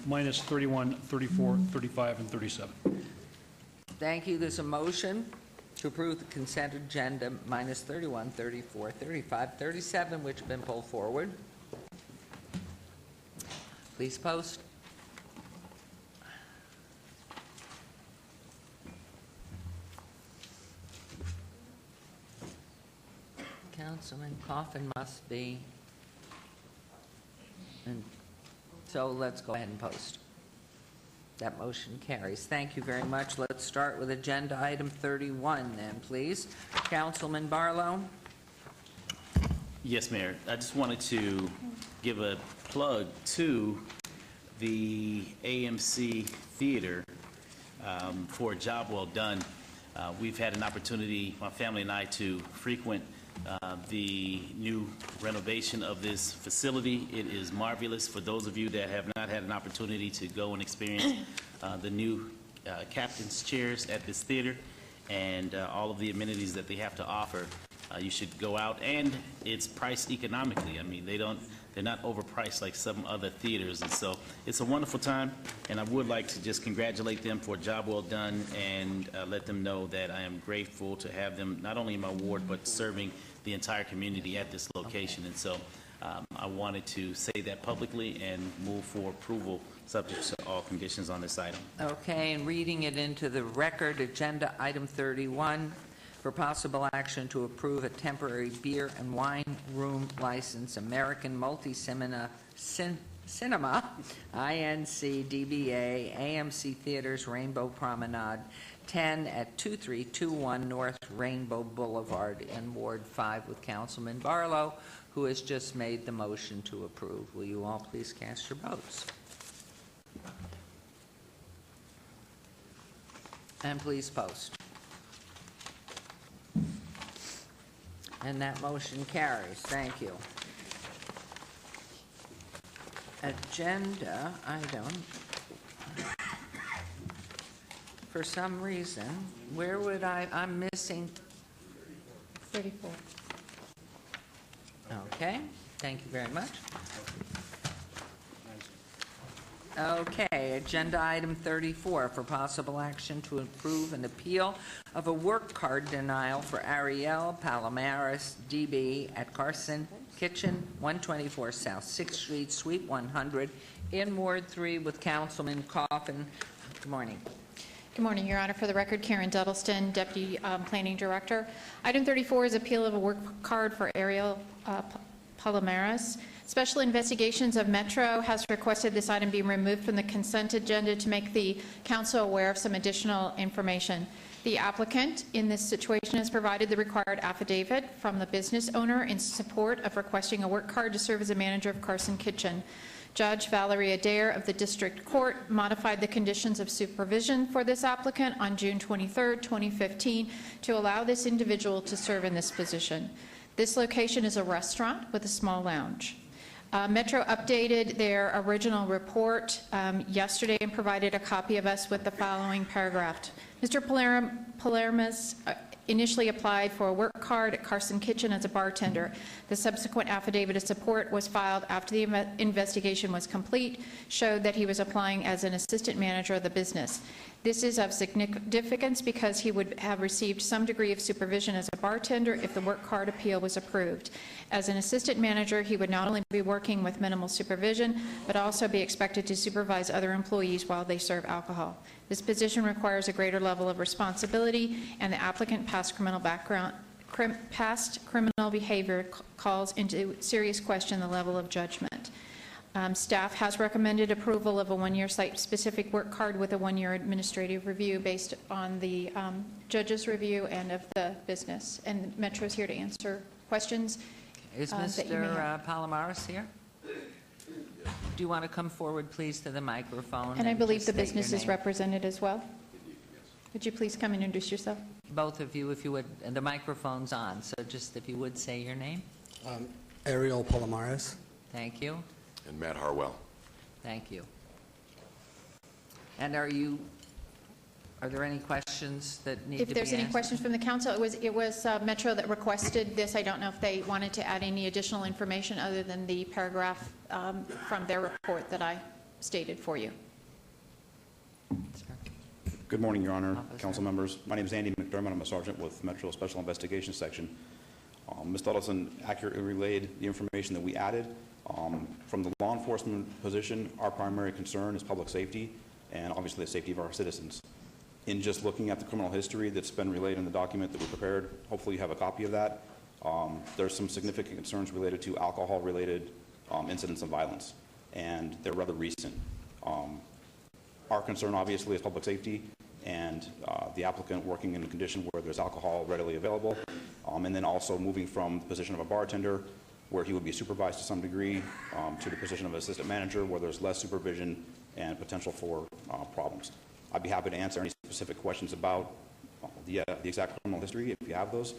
Speaker 6: minus 31, 34, 35, and 37.
Speaker 1: Thank you. There's a motion to approve the consent agenda minus 31, 34, 35, 37, which have been pulled forward. Please post. Councilman Coffin must be, and so let's go ahead and post. That motion carries. Thank you very much. Let's start with agenda item 31 then, please. Councilman Barlow?
Speaker 18: Yes, Mayor. I just wanted to give a plug to the AMC Theater for a job well done. We've had an opportunity, my family and I, to frequent the new renovation of this facility. It is marvelous. For those of you that have not had an opportunity to go and experience the new captain's chairs at this theater and all of the amenities that they have to offer, you should go out, and it's priced economically. I mean, they're not overpriced like some other theaters, and so it's a wonderful time, and I would like to just congratulate them for a job well done and let them know that I am grateful to have them not only in my ward but serving the entire community at this location. And so I wanted to say that publicly and move for approval subject to all conditions on this item.
Speaker 1: Okay, and reading it into the record, agenda item 31, for possible action to approve a temporary beer and wine room license, American Multi-Cinema, INC DBA, AMC Theaters, Rainbow Promenade, 10 at 2321 North Rainbow Boulevard in Ward 5, with Councilman Barlow, who has just made the motion to approve. Will you all please cast your votes? And please post. And that motion carries. Thank you. Agenda item, for some reason, where would I'm missing
Speaker 10: 34.
Speaker 1: Okay, thank you very much. Okay, agenda item 34, for possible action to approve an appeal of a work card denial for Ariel Palomares, DB, at Carson Kitchen, 124 South 6th Street, Suite 100, in Ward 3, with Councilman Coffin. Good morning.
Speaker 10: Good morning, Your Honor. For the record, Karen Duddleston, Deputy Planning Director. Item 34 is appeal of a work card for Ariel Palomares. Special Investigations of Metro has requested this item be removed from the consent agenda to make the council aware of some additional information. The applicant in this situation has provided the required affidavit from the business owner in support of requesting a work card to serve as a manager of Carson Kitchen. Judge Valerie Adair of the District Court modified the conditions of supervision for this applicant on June 23, 2015, to allow this individual to serve in this position. This location is a restaurant with a small lounge. Metro updated their original report yesterday and provided a copy of us with the following paragraph. Mr. Palermo's initially applied for a work card at Carson Kitchen as a bartender. The subsequent affidavit of support was filed after the investigation was complete, showed that he was applying as an assistant manager of the business. This is of significance because he would have received some degree of supervision as a bartender if the work card appeal was approved. As an assistant manager, he would not only be working with minimal supervision, but also be expected to supervise other employees while they serve alcohol. This position requires a greater level of responsibility, and the applicant past criminal behavior calls into serious question the level of judgment. Staff has recommended approval of a one-year site-specific work card with a one-year administrative review based on the judge's review and of the business. And Metro is here to answer questions.
Speaker 1: Is Mr. Palomares here? Do you want to come forward, please, to the microphone?
Speaker 10: And I believe
Speaker 1: just
Speaker 10: the
Speaker 1: state your
Speaker 10: business is
Speaker 1: name?
Speaker 10: represented as well. Would you please come and introduce yourself?
Speaker 1: Both of you, if you would, and the microphone's on, so just if you would say your name.
Speaker 11: Ariel Palomares.
Speaker 1: Thank you.
Speaker 11: And Matt Harwell.
Speaker 1: Thank you. And are there any questions that need to be
Speaker 10: If there's any
Speaker 1: asked?
Speaker 10: questions from the council, it was Metro that requested this. I don't know if they wanted to add any additional information other than the paragraph from their report that I stated for you.
Speaker 12: Good morning, Your Honor, council members. My name is Andy McDermott. I'm a sergeant with Metro Special Investigations Section. Ms. Duddleston accurately relayed the information that we added. From the law enforcement position, our primary concern is public safety and obviously the safety of our citizens. In just looking at the criminal history that's been relayed in the document that we prepared, hopefully you have a copy of that. There's some significant concerns related to alcohol-related incidents of violence, and they're rather recent. Our concern, obviously, is public safety and the applicant working in a condition where there's alcohol readily available, and then also moving from the position of a bartender, where he would be supervised to some degree, to the position of assistant manager, where there's less supervision and potential for problems. I'd be happy to answer any specific questions about the exact criminal history if you have those.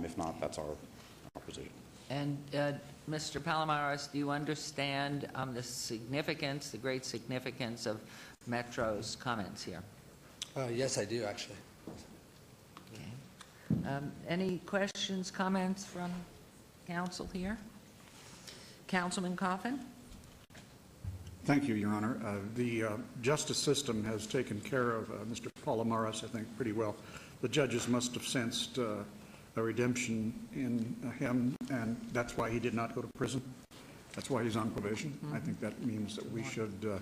Speaker 12: If not, that's our position.
Speaker 1: And Mr. Palomares, do you understand the significance, the great significance of Metro's comments here?
Speaker 11: Yes, I do, actually.
Speaker 1: Okay. Any questions, comments from council here? Councilman Coffin?
Speaker 16: Thank you, Your Honor. The justice system has taken care of Mr. Palomares, I think, pretty well. The judges must have sensed a redemption in him, and that's why he did not go to prison. That's why he's on probation. I think that means that we should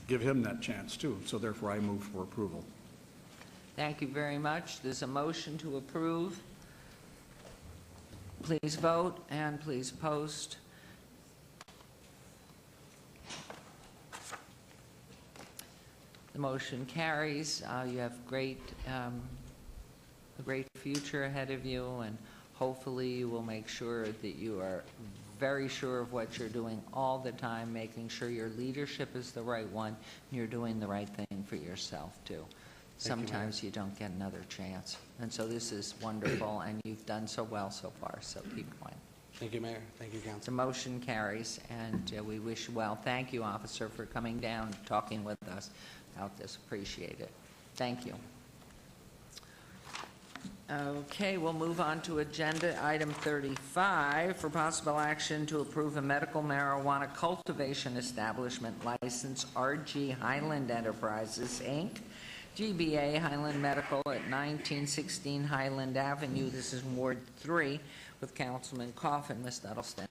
Speaker 16: give him that chance, too. So therefore, I move for approval.
Speaker 1: Thank you very much. There's a motion to approve. Please vote and please post. The motion carries. You have a great future ahead of you, and hopefully you will make sure that you are very sure of what you're doing all the time, making sure your leadership is the right one, and you're doing the right thing for yourself, too. Sometimes you don't get another chance. And so this is wonderful, and you've done so well so far, so keep going.
Speaker 11: Thank you, Mayor. Thank you, Council.
Speaker 1: The motion carries, and we wish you well. Thank you, officer, for coming down and talking with us about this. Appreciate it. Thank you. Okay, we'll move on to agenda item 35 for possible action to approve a medical marijuana cultivation establishment license, RG Highland Enterprises, Inc., GBA Highland Medical at 1916 Highland Avenue. This is Ward 3 with Councilman Coffin. Ms. Duddleston.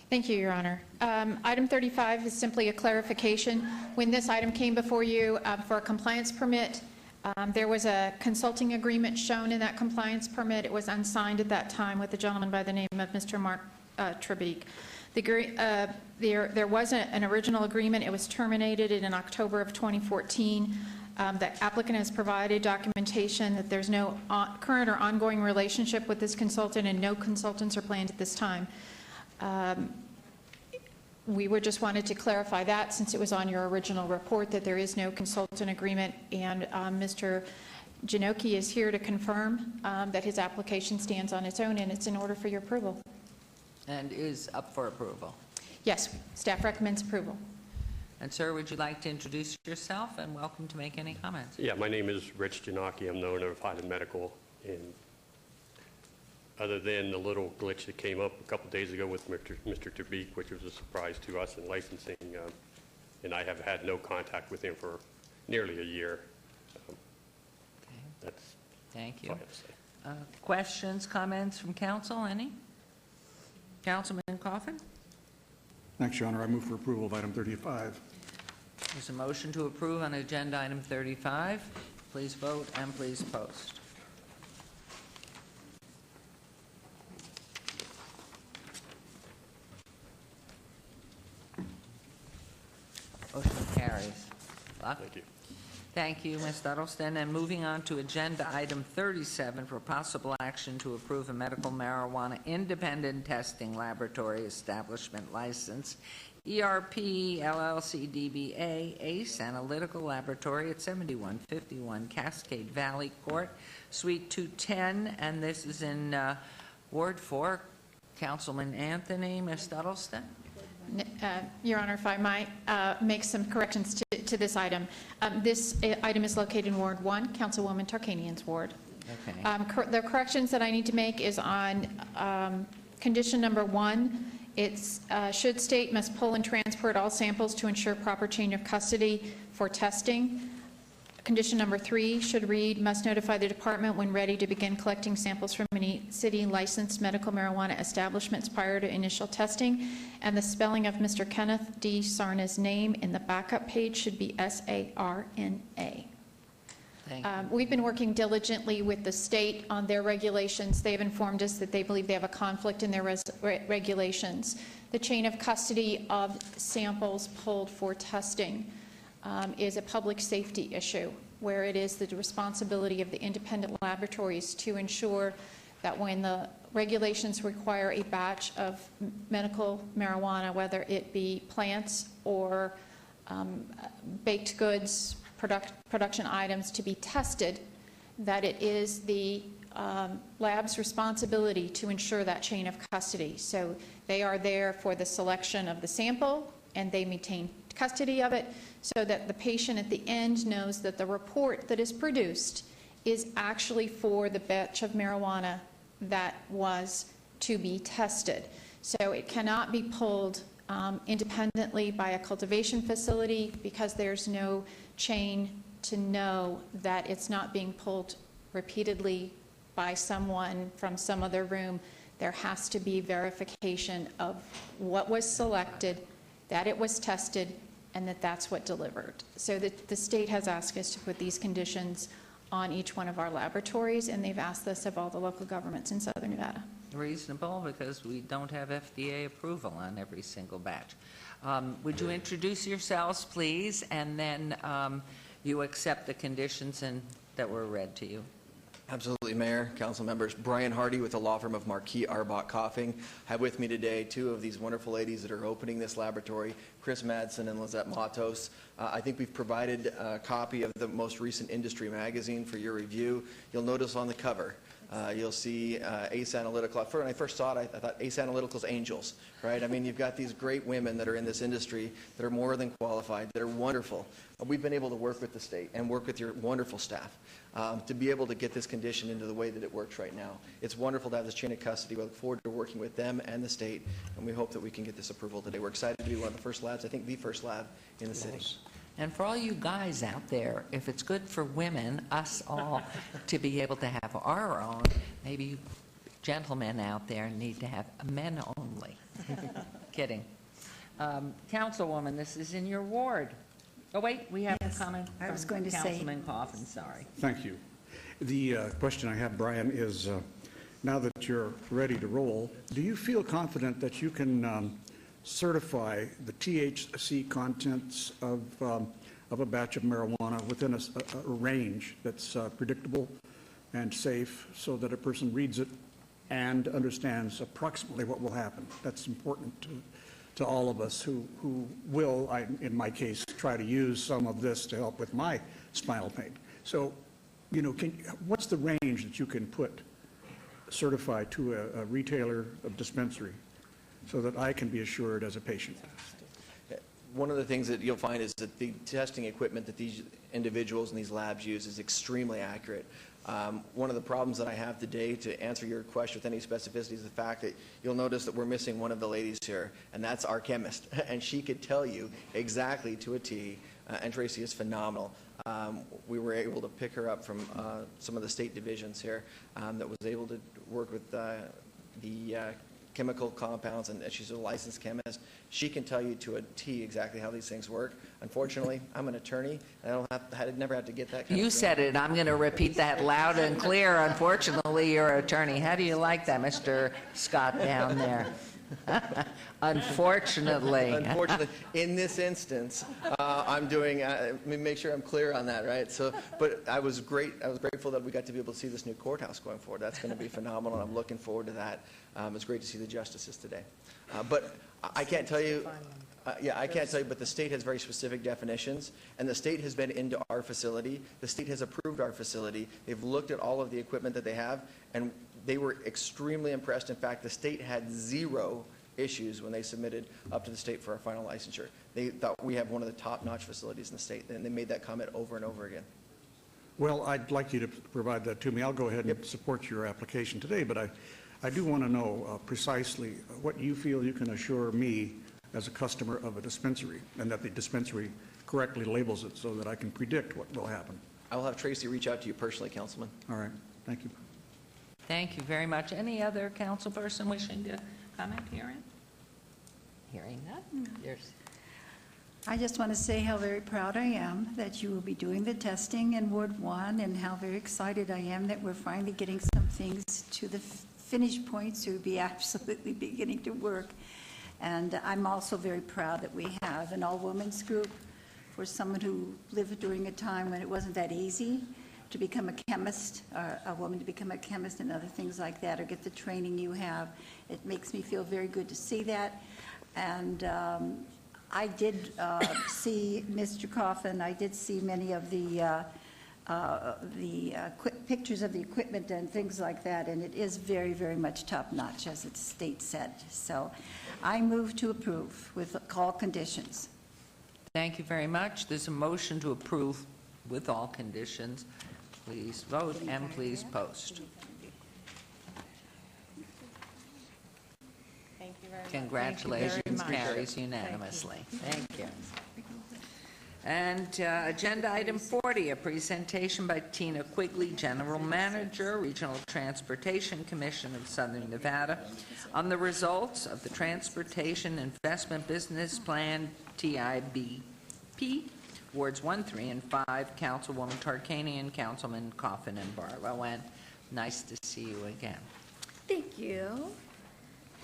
Speaker 10: Thank you, Your Honor. Item 35 is simply a clarification. When this item came before you for a compliance permit, there was a consulting agreement shown in that compliance permit. It was unsigned at that time with a gentleman by the name of Mr. Mark Trebeek. There was an original agreement. It was terminated in October of 2014. The applicant has provided documentation that there's no current or ongoing relationship with this consultant, and no consultants are planned at this time. We just wanted to clarify that, since it was on your original report, that there is no consultant agreement, and Mr. Janoki is here to confirm that his application stands on its own and it's in order for your approval.
Speaker 1: And is up for approval.
Speaker 10: Yes, staff recommends approval.
Speaker 1: And sir, would you like to introduce yourself, and welcome to make any comments?
Speaker 4: Yeah, my name is Rich Janaki. I'm the owner of Highland Medical, and other than the little glitch that came up a couple days ago with Mr. Trebeek, which was a surprise to us in licensing, and I have had no contact with him for nearly a year. That's
Speaker 1: Thank you.
Speaker 4: all I have to say.
Speaker 1: Questions, comments from council, any? Councilman Coffin?
Speaker 16: Thanks, Your Honor. I move for approval of item 35.
Speaker 1: There's a motion to approve on agenda item 35. Please vote and please post. Motion carries. Buck?
Speaker 4: Thank you.
Speaker 1: Thank you, Ms. Duddleston. And moving on to agenda item 37 for possible action to approve a medical marijuana independent testing laboratory establishment license, ERP LLC DBA ACE Analytical Laboratory at 7151 Cascade Valley Court, Suite 210, and this is in Ward 4. Councilman Anthony, Ms. Duddleston.
Speaker 10: Your Honor, if I might make some corrections to this item. This item is located in Ward 1, Councilwoman Tarkanian's ward.
Speaker 1: Okay.
Speaker 10: The corrections that I need to make is on condition number 1. It should state must pull and transport all samples to ensure proper chain of custody for testing. Condition number 3 should read, must notify the department when ready to begin collecting samples from any city licensed medical marijuana establishments prior to initial testing. And the spelling of Mr. Kenneth D. Sarna's name in the backup page should be S-A-R-N-A. We've been working diligently with the state on their regulations. They've informed us that they believe they have a conflict in their regulations. The chain of custody of samples pulled for testing is a public safety issue, where it is the responsibility of the independent laboratories to ensure that when the regulations require a batch of medical marijuana, whether it be plants or baked goods, production items to be tested, that it is the lab's responsibility to ensure that chain of custody. So they are there for the selection of the sample, and they maintain custody of it so that the patient at the end knows that the report that is produced is actually for the batch of marijuana that was to be tested. So it cannot be pulled independently by a cultivation facility because there's no chain to know that it's not being pulled repeatedly by someone from some other room. There has to be verification of what was selected, that it was tested, and that that's what delivered. So the state has asked us to put these conditions on each one of our laboratories, and they've asked this of all the local governments in Southern Nevada.
Speaker 1: Reasonable, because we don't have FDA approval on every single batch. Would you introduce yourselves, please, and then you accept the conditions that were read to you?
Speaker 13: Absolutely, Mayor, council members. Brian Hardy with the law firm of Marquis Arbach Coughing. I have with me today two of these wonderful ladies that are opening this laboratory, Chris Madsen and Lizette Matos. I think we've provided a copy of the most recent industry magazine for your review. You'll notice on the cover, you'll see Ace Analytical. When I first saw it, I thought Ace Analytical's angels, right? I mean, you've got these great women that are in this industry that are more than qualified, that are wonderful. We've been able to work with the state and work with your wonderful staff to be able to get this condition into the way that it works right now. It's wonderful to have this chain of custody. We look forward to working with them and the state, and we hope that we can get this approval today. We're excited to be one of the first labs, I think the first lab in the city.
Speaker 1: And for all you guys out there, if it's good for women, us all, to be able to have our own, maybe you gentlemen out there need to have men only. Kidding. Councilwoman, this is in your ward. Oh, wait, we have a comment
Speaker 8: I was
Speaker 1: from
Speaker 8: going to say-
Speaker 1: Councilman Coffin, sorry.
Speaker 16: Thank you. The question I have, Brian, is now that you're ready to roll, do you feel confident that you can certify the THC contents of a batch of marijuana within a range that's predictable and safe so that a person reads it and understands approximately what will happen? That's important to all of us who will, in my case, try to use some of this to help with my spinal pain. So, you know, what's the range that you can put certified to a retailer of dispensary so that I can be assured as a patient?
Speaker 13: One of the things that you'll find is that the testing equipment that these individuals in these labs use is extremely accurate. One of the problems that I have today, to answer your question with any specificity, is the fact that you'll notice that we're missing one of the ladies here, and that's our chemist. And she could tell you exactly to a T, and Tracy is phenomenal. We were able to pick her up from some of the state divisions here that was able to work with the chemical compounds, and she's a licensed chemist. She can tell you to a T exactly how these things work. Unfortunately, I'm an attorney, and I never have to get that kind
Speaker 1: You
Speaker 13: of
Speaker 1: said it. I'm going to repeat that loud and clear. Unfortunately, you're an attorney. How do you like that, Mr. Scott down there? Unfortunately.
Speaker 13: Unfortunately, in this instance, I'm doing. Let me make sure I'm clear on that, right? So, but I was grateful that we got to be able to see this new courthouse going forward. That's going to be phenomenal, and I'm looking forward to that. It's great to see the justices today. But I can't tell you. I can't tell you, but the state has very specific definitions, and the state has been into our facility. The state has approved our facility. They've looked at all of the equipment that they have, and they were extremely impressed. In fact, the state had 0 issues when they submitted up to the state for our final licensure. They thought we have one of the top-notch facilities in the state, and they made that comment over and over again.
Speaker 16: Well, I'd like you to provide that to me. I'll go ahead and support your application today, but I do want to know precisely what you feel you can assure me as a customer of a dispensary, and that the dispensary correctly labels it so that I can predict what will happen.
Speaker 13: I will have Tracy reach out to you personally, Councilman.
Speaker 16: All right. Thank you.
Speaker 1: Thank you very much. Any other council person wishing to comment? Hearing none? Yes.
Speaker 8: I just want to say how very proud I am that you will be doing the testing in Ward 1 and how very excited I am that we're finally getting some things to the finish point to be absolutely beginning to work. And I'm also very proud that we have an all-women's group for someone who lived during a time when it wasn't that easy to become a chemist, or a woman to become a chemist and other things like that, or get the training you have. It makes me feel very good to see that. And I did see Mr. Coffin. I did see many of the pictures of the equipment and things like that, and it is very, very much top-notch, as the state said. So I move to approve with all conditions.
Speaker 1: Thank you very much. There's a motion to approve with all conditions. Please vote and please post.
Speaker 10: Thank you very much.
Speaker 1: Congratulations, carries unanimously. Thank you. And agenda item 40, a presentation by Tina Quigley, General Manager, Regional Transportation Commission of Southern Nevada, on the results of the Transportation Investment Business Plan, TIBP, Wards 1, 3, and 5, Councilwoman Tarkanian, Councilman Coffin, and Barlow. And nice to see you again.
Speaker 14: Thank you.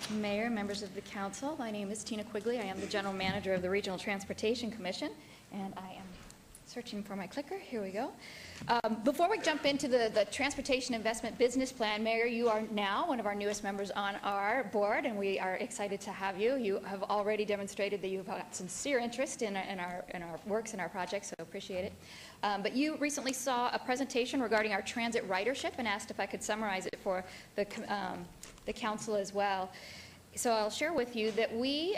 Speaker 14: Mayor, members of the council, my name is Tina Quigley. I am the General Manager of the Regional Transportation Commission, and I am searching for my clicker. Here we go. Before we jump into the Transportation Investment Business Plan, Mayor, you are now one of our newest members on our board, and we are excited to have you. You have already demonstrated that you've got sincere interest in our works and our projects, so appreciate it. But you recently saw a presentation regarding our transit ridership and asked if I could summarize it for the council as well. So I'll share with you that we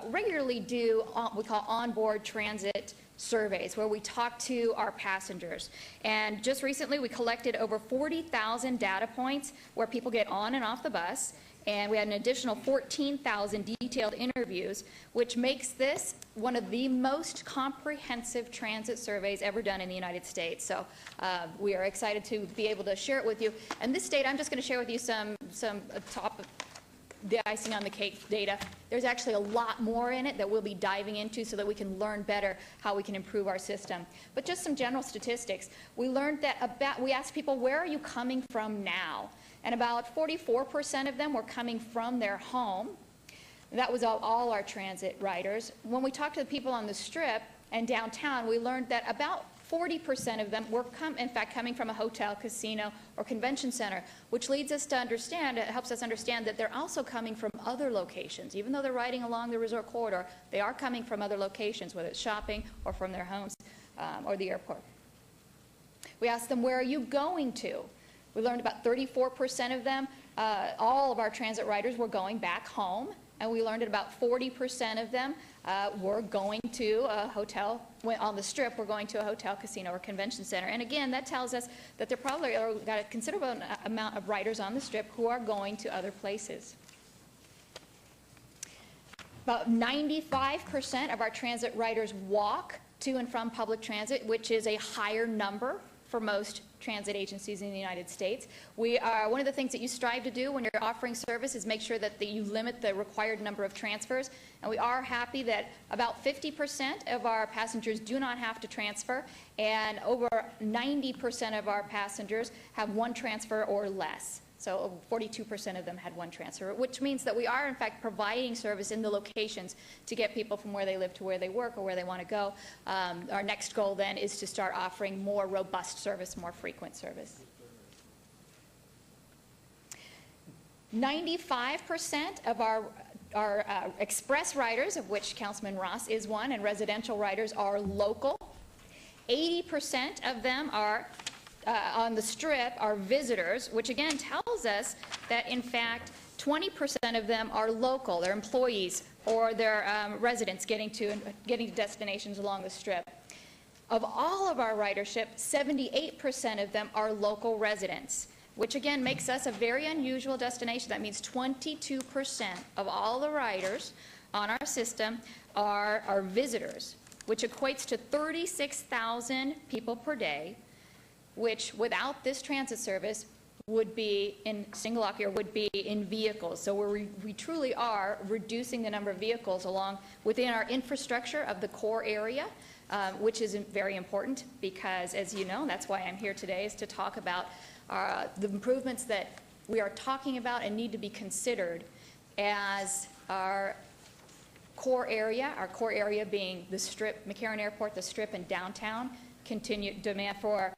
Speaker 14: regularly do what we call onboard transit surveys, where we talk to our passengers. And just recently we collected over 40,000 data points where people get on and off the bus, and we had an additional 14,000 detailed interviews, which makes this one of the most comprehensive transit surveys ever done in the United States. So we are excited to be able to share it with you. And this data, I'm just going to share with you some the icing on the cake data. There's actually a lot more in it that we'll be diving into so that we can learn better how we can improve our system. But just some general statistics. We learned that we asked people, where are you coming from now? And about 44% of them were coming from their home. That was all our transit riders. When we talked to the people on the Strip and downtown, we learned that about 40% of them were, in fact, coming from a hotel, casino, or convention center, which leads us to understand, it helps us understand that they're also coming from other locations. Even though they're riding along the resort corridor, they are coming from other locations, whether it's shopping or from their homes or the airport. We asked them, where are you going to? We learned about 34% of them, all of our transit riders were going back home, and we learned that about 40% of them were going to a hotel, on the Strip, we're going to a hotel, casino, or convention center. And again, that tells us that there probably are got a considerable amount of riders on the Strip who are going to other places. About 95% of our transit riders walk to and from public transit, which is a higher number for most transit agencies in the United States. One of the things that you strive to do when you're offering service is make sure that you limit the required number of transfers. And we are happy that about 50% of our passengers do not have to transfer, and over 90% of our passengers have one transfer or less. So 42% of them had one transfer, which means that we are, in fact, providing service in the locations to get people from where they live to where they work or where they want to go. Our next goal, then, is to start offering more robust service, more frequent service. 95% of our express riders, of which Councilman Ross is one, and residential riders are local. 80% of them are on the Strip are visitors, which again tells us that in fact 20% of them are local. They're employees or they're residents getting to destinations along the Strip. Of all of our ridership, 78% of them are local residents, which again makes us a very unusual destination. That means 22% of all the riders on our system are visitors, which equates to 36,000 people per day, which without this transit service would be in single occupancy, or would be in vehicles. So we truly are reducing the number of vehicles along within our infrastructure of the core area, which is very important because, as you know, that's why I'm here today, is to talk about the improvements that we are talking about and need to be considered as our core area being the Strip, McCarran Airport, the Strip, and downtown. Demand for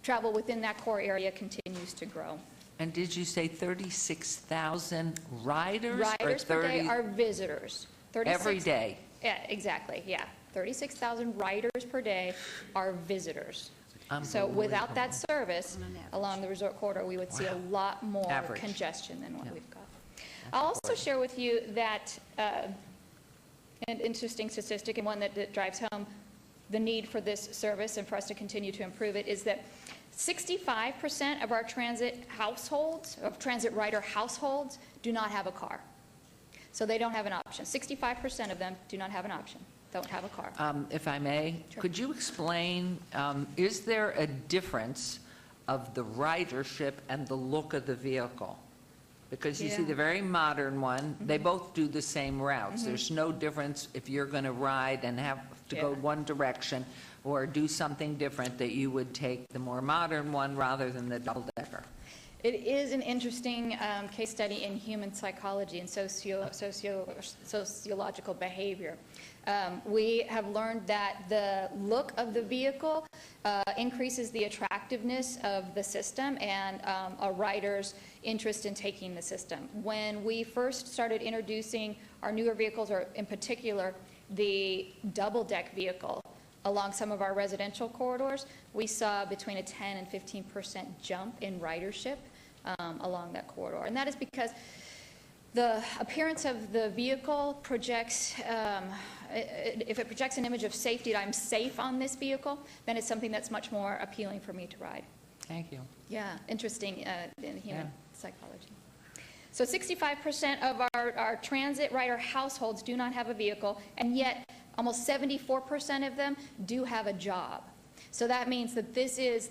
Speaker 14: travel within that core area continues to grow.
Speaker 1: And did you say 36,000 riders?
Speaker 14: Riders
Speaker 1: or
Speaker 14: per day are visitors.
Speaker 1: Every day?
Speaker 14: Yeah, exactly, yeah. 36,000 riders per day are visitors. So without that service along the resort corridor, we would see a lot more congestion than what we've got. I'll also share with you that an interesting statistic, and one that drives home the need for this service and for us to continue to improve it, is that 65% of our transit households, of transit rider households, do not have a car. So they don't have an option. 65% of them do not have an option, don't have a car.
Speaker 1: If I may, could you explain, is there a difference of the ridership and the look of the vehicle? Because you see the very modern one, they both do the same routes. There's no difference if you're going to ride and have to go one direction or do something different, that you would take the more modern one rather than the double-decker.
Speaker 14: It is an interesting case study in human psychology and sociological behavior. We have learned that the look of the vehicle increases the attractiveness of the system and a rider's interest in taking the system. When we first started introducing our newer vehicles, or in particular the double-deck vehicle, along some of our residential corridors, we saw between a 10 and 15% jump in ridership along that corridor. And that is because the appearance of the vehicle projects, if it projects an image of safety, that I'm safe on this vehicle, then it's something that's much more appealing for me to ride.
Speaker 1: Thank you.
Speaker 14: Yeah, interesting in human psychology. So 65% of our transit rider households do not have a vehicle, and yet almost 74% of them do have a job. So that means that this is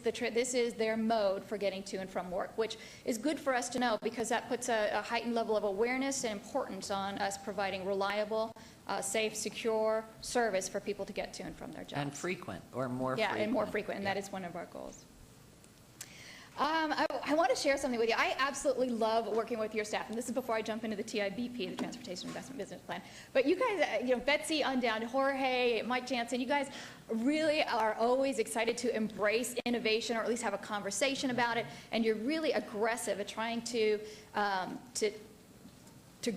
Speaker 14: their mode for getting to and from work, which is good for us to know, because that puts a heightened level of awareness and importance on us providing reliable, safe, secure service for people to get to and from their jobs.
Speaker 1: And frequent, or more frequent.
Speaker 14: Yeah, and more frequent, and that is one of our goals. I want to share something with you. I absolutely love working with your staff, and this is before I jump into the TIBP, the Transportation Investment Business Plan. But you guys, Betsy on down, Jorge, Mike Jansen, you guys really are always excited to embrace innovation, or at least have a conversation about it, and you're really aggressive at trying to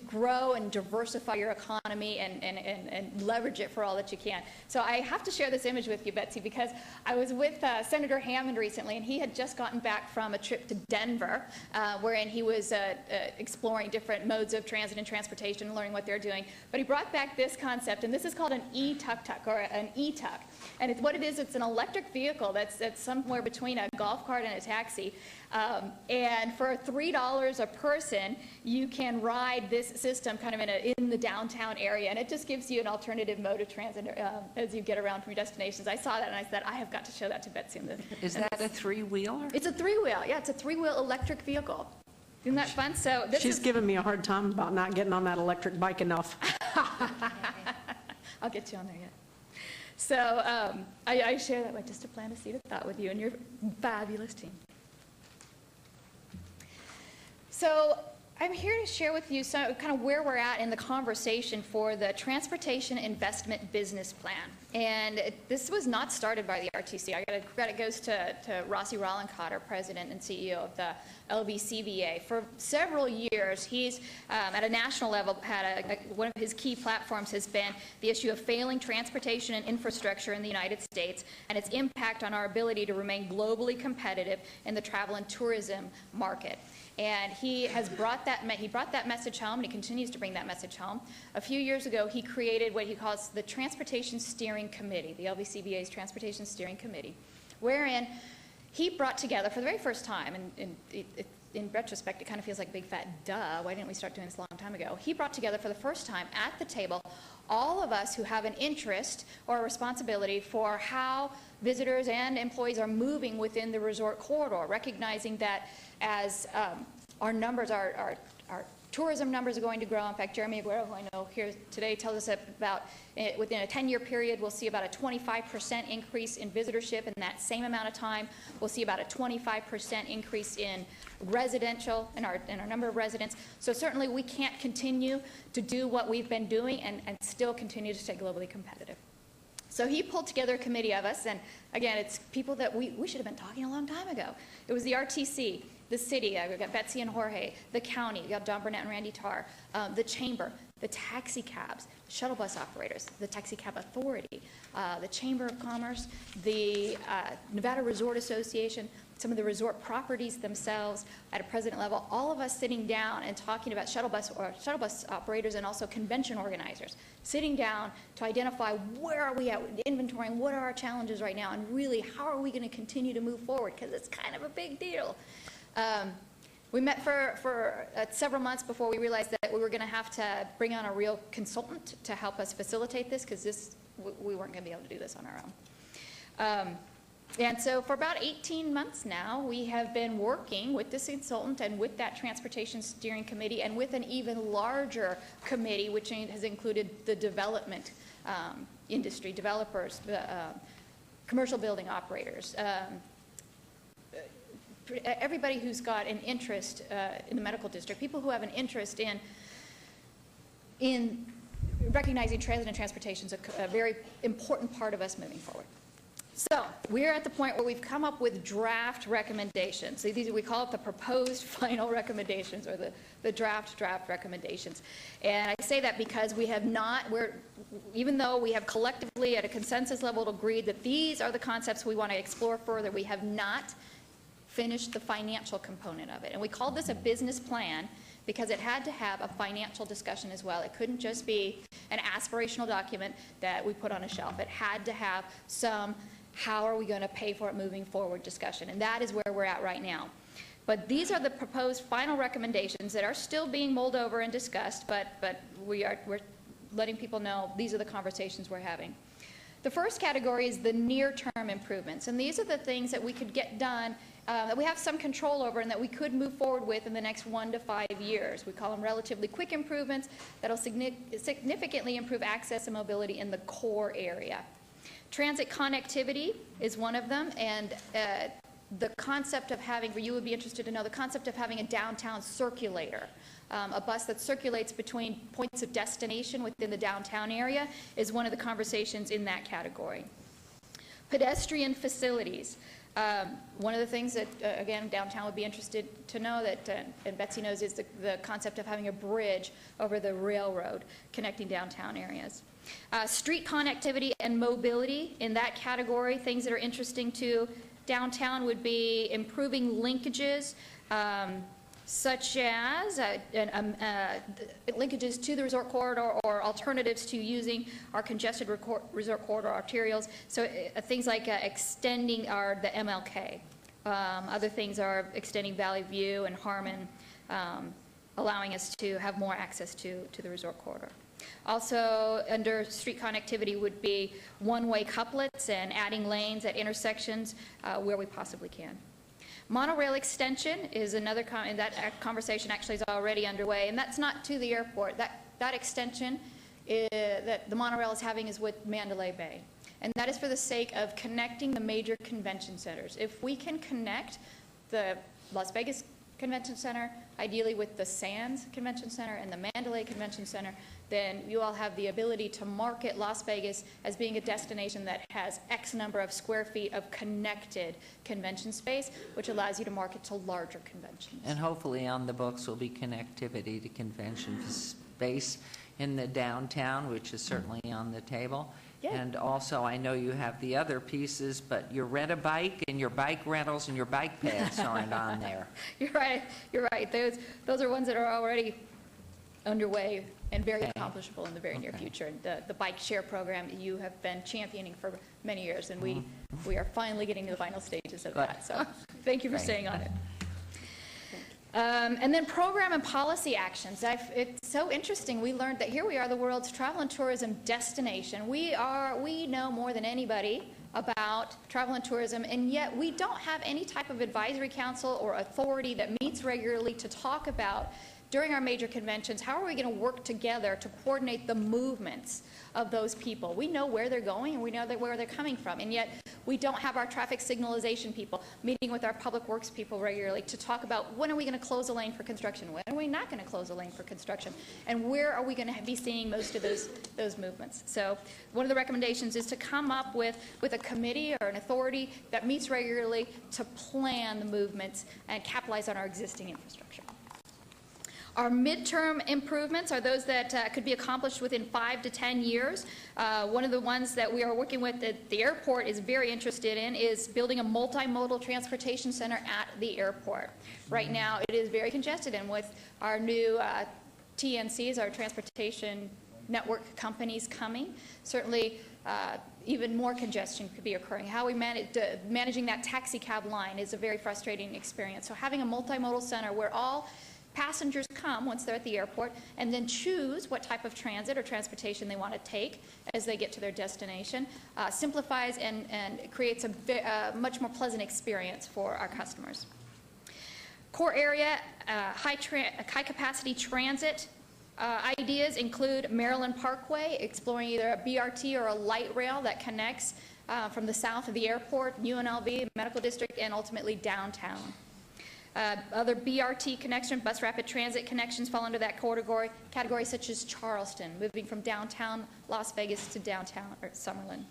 Speaker 14: grow and diversify your economy and leverage it for all that you can. So I have to share this image with you, Betsy, because I was with Senator Hammond recently, and he had just gotten back from a trip to Denver, wherein he was exploring different modes of transit and transportation and learning what they're doing. But he brought back this concept, and this is called an e-tuk-tuk, or an e-tuk. And what it is, it's an electric vehicle that's somewhere between a golf cart and a taxi. And for $3 a person, you can ride this system kind of in the downtown area, and it just gives you an alternative mode of transit as you get around from your destinations. I saw that and I said, I have got to show that to Betsy.
Speaker 1: Is that a three-wheeler?
Speaker 14: It's a three-wheel, yeah, it's a three-wheel electric vehicle. Isn't that fun? So
Speaker 24: She's giving me a hard time about not getting on that electric bike enough.
Speaker 14: I'll get you on there yet. So I share that, just to plant a seed of thought with you and your fabulous team. So I'm here to share with you kind of where we're at in the conversation for the Transportation Investment Business Plan. And this was not started by the RTC. Credit goes to Rossi Rollencotter, President and CEO of the LVCVA. For several years, he's, at a national level, had one of his key platforms has been the issue of failing transportation and infrastructure in the United States and its impact on our ability to remain globally competitive in the travel and tourism market. And he has brought that message home, and he continues to bring that message home. A few years ago, he created what he calls the Transportation Steering Committee, the LVCVA's Transportation Steering Committee, wherein he brought together for the very first time, and in retrospect, it kind of feels like a big fat duh. Why didn't we start doing this a long time ago? He brought together for the first time at the table all of us who have an interest or a responsibility for how visitors and employees are moving within the resort corridor, recognizing that as our numbers, our tourism numbers are going to grow. In fact, Jeremy Aguero, who I know here today, tells us about within a 10-year period, we'll see about a 25% increase in visitorship. In that same amount of time, we'll see about a 25% increase in residential, in our number of residents. So certainly we can't continue to do what we've been doing and still continue to stay globally competitive. So he pulled together a committee of us, and again, it's people that we should have been talking a long time ago. It was the RTC, the city, we've got Betsy and Jorge, the county, we've got Don Burnett and Randy Tarr, the chamber, the taxi cabs, shuttle bus operators, the taxi cab authority, the Chamber of Commerce, the Nevada Resort Association, some of the resort properties themselves at a president level, all of us sitting down and talking about shuttle bus operators and also convention organizers, sitting down to identify where are we at with inventorying, what are our challenges right now, and really how are we going to continue to move forward, because it's kind of a big deal. We met for several months before we realized that we were going to have to bring on a real consultant to help us facilitate this, because we weren't going to be able to do this on our own. And so for about 18 months now, we have been working with this consultant and with that Transportation Steering Committee and with an even larger committee, which has included the development industry, developers, commercial building operators, everybody who's got an interest in the medical district, people who have an interest in recognizing transit and transportation is a very important part of us moving forward. So we're at the point where we've come up with draft recommendations. So these we call it the proposed final recommendations, or the draft recommendations. And I say that because we have not, even though we have collectively at a consensus level agreed that these are the concepts we want to explore further, we have not finished the financial component of it. And we called this a business plan because it had to have a financial discussion as well. It couldn't just be an aspirational document that we put on a shelf. It had to have some how are we going to pay for it moving forward discussion. And that is where we're at right now. But these are the proposed final recommendations that are still being mulled over and discussed, but we're letting people know these are the conversations we're having. The first category is the near-term improvements. And these are the things that we could get done that we have some control over and that we could move forward with in the next 1 to 5 years. We call them relatively quick improvements that will significantly improve access and mobility in the core area. Transit connectivity is one of them, and the concept of having, you would be interested to know, the concept of having a downtown circulator, a bus that circulates between points of destination within the downtown area is one of the conversations in that category. Pedestrian facilities. One of the things that, again, downtown would be interested to know that, and Betsy knows, is the concept of having a bridge over the railroad connecting downtown areas. Street connectivity and mobility in that category, things that are interesting to downtown would be improving linkages, such as linkages to the resort corridor or alternatives to using our congested resort corridor arterials. So things like extending the MLK. Other things are extending Valley View and Harmon, allowing us to have more access to the resort corridor. Also, under street connectivity would be one-way couplets and adding lanes at intersections where we possibly can. Monorail extension is another, and that conversation actually is already underway, and that's not to the airport. That extension that the monorail is having is with Mandalay Bay, and that is for the sake of connecting the major convention centers. If we can connect the Las Vegas Convention Center, ideally with the Sands Convention Center and the Mandalay Convention Center, then you all have the ability to market Las Vegas as being a destination that has X number of square feet of connected convention space, which allows you to market to larger conventions.
Speaker 1: And hopefully on the books will be connectivity to convention space in the downtown, which is certainly on the table. Yeah. And also, I know you have the other pieces, but your rent-a-bike and your bike rentals and your bike paths aren't on there.
Speaker 14: You're right. You're right. Those are ones that are already underway and very accomplishable in the very near future. And the bike share program you have been championing for many years, and we are finally getting to the final stages of that. So thank you for staying on it. And then program and policy actions. It's so interesting. We learned that here we are, the world's travel and tourism destination. We know more than anybody about travel and tourism, and yet we don't have any type of advisory council or authority that meets regularly to talk about, during our major conventions, how are we going to work together to coordinate the movements of those people. We know where they're going and we know where they're coming from, and yet we don't have our traffic signalization people meeting with our public works people regularly to talk about when are we going to close a lane for construction, when are we not going to close a lane for construction, and where are we going to be seeing most of those movements. So one of the recommendations is to come up with a committee or an authority that meets regularly to plan the movements and capitalize on our existing infrastructure. Our midterm improvements are those that could be accomplished within 5 to 10 years. One of the ones that we are working with at the airport is very interested in is building a multimodal transportation center at the airport. Right now it is very congested, and with our new TNCs, our transportation network companies coming, certainly even more congestion could be occurring. How we managing that taxi cab line is a very frustrating experience. So having a multimodal center where all passengers come once they're at the airport and then choose what type of transit or transportation they want to take as they get to their destination simplifies and creates a much more pleasant experience for our customers. Core area, high capacity transit ideas include Maryland Parkway, exploring either a BRT or a light rail that connects from the south of the airport, UNLV, Medical District, and ultimately downtown. Other BRT connection, bus rapid transit connections fall under that category, such as Charleston, moving from downtown Las Vegas to downtown or Summerlin.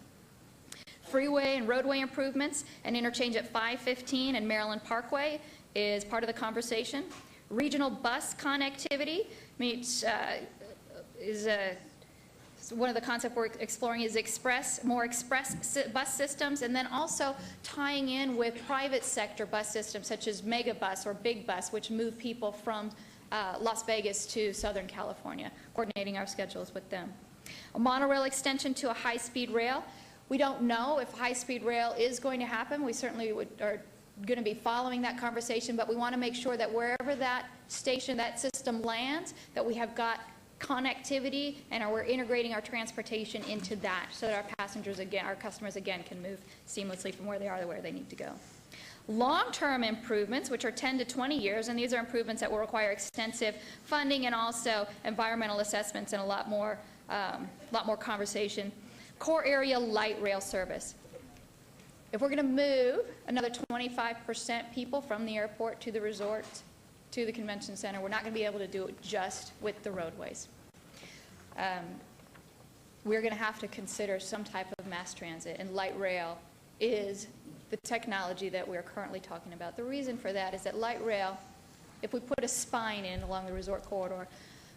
Speaker 14: Freeway and roadway improvements and interchange at 515 and Maryland Parkway is part of the conversation. Regional bus connectivity one of the concepts we're exploring is more express bus systems, and then also tying in with private sector bus systems such as Megabus or Big Bus, which move people from Las Vegas to Southern California, coordinating our schedules with them. A monorail extension to a high-speed rail. We don't know if high-speed rail is going to happen. We certainly are going to be following that conversation, but we want to make sure that wherever that station, that system lands, that we have got connectivity and we're integrating our transportation into that so that our passengers again, our customers again, can move seamlessly from where they are to where they need to go. Long-term improvements, which are 10 to 20 years, and these are improvements that will require extensive funding and also environmental assessments and a lot more conversation. Core area light rail service. If we're going to move another 25% people from the airport to the resort, to the convention center, we're not going to be able to do it just with the roadways. We're going to have to consider some type of mass transit, and light rail is the technology that we're currently talking about. The reason for that is that light rail, if we put a spine in along the resort corridor,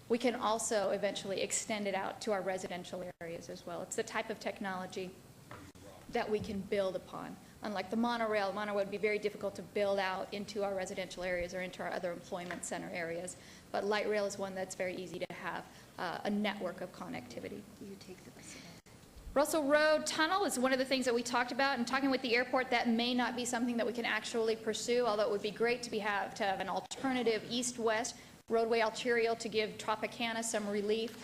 Speaker 14: we can also eventually extend it out to our residential areas as well. It's the type of technology that we can build upon. Unlike the monorail would be very difficult to build out into our residential areas or into our other employment center areas. But light rail is one that's very easy to have a network of connectivity.
Speaker 8: You take the bus.
Speaker 14: Russell Road Tunnel is one of the things that we talked about, and talking with the airport, that may not be something that we can actually pursue, although it would be great to have an alternative east-west roadway arterial to give Tropicana some relief.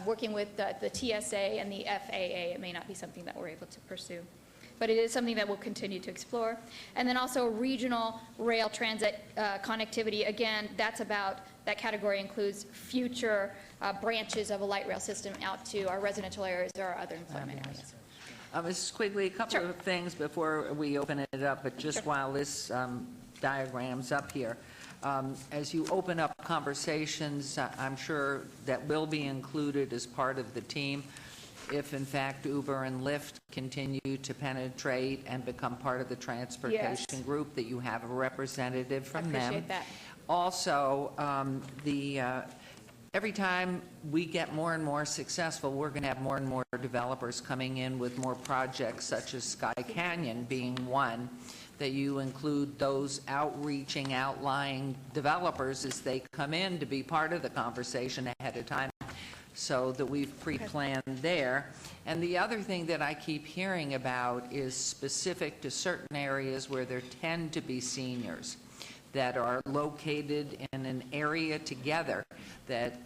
Speaker 14: Working with the TSA and the FAA, it may not be something that we're able to pursue. But it is something that we'll continue to explore. And then also regional rail transit connectivity. Again, that category includes future branches of a light rail system out to our residential areas or our other employment areas.
Speaker 1: Mrs. Quigley, a couple of things before we open it up, but just while this diagram's up here. As you open up conversations, I'm sure that will be included as part of the team. If, in fact, Uber and Lyft continue to penetrate and become part of the transportation group, that you have a representative from them.
Speaker 14: Appreciate that.
Speaker 1: Also, every time we get more and more successful, we're going to have more and more developers coming in with more projects, such as Sky Canyon being one, that you include those outreaching, outlying developers as they come in to be part of the conversation ahead of time, so that we've pre-planned there. And the other thing that I keep hearing about is specific to certain areas where there tend to be seniors, that are located in an area together, that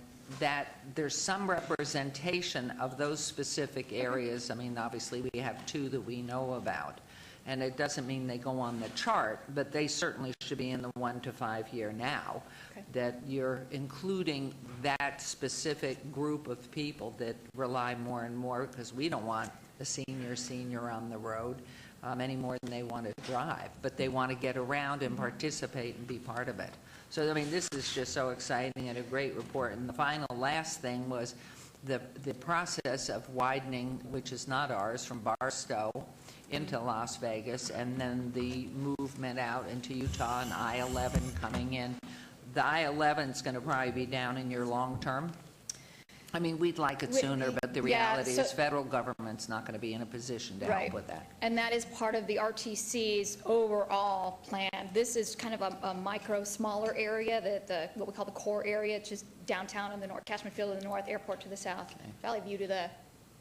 Speaker 1: there's some representation of those specific areas. I mean, obviously, we have 2 that we know about. And it doesn't mean they go on the chart, but they certainly should be in the 1 to 5 year now.
Speaker 10: Okay.
Speaker 1: That you're including that specific group of people that rely more and more, because we don't want a senior on the road any more than they want to drive, but they want to get around and participate and be part of it. So, I mean, this is just so exciting and a great report. And the last thing was the process of widening, which is not ours, from Barstow into Las Vegas, and then the movement out into Utah and I-11 coming in. The I-11 is going to probably be down in your long term. I mean, we'd like it sooner, but the reality is federal government's not going to be in a position to help with that.
Speaker 14: And that is part of the RTC's overall plan. This is kind of a micro, smaller area, what we call the core area, just downtown in the north, Cashman Field to the north, Airport to the south, Valley View to the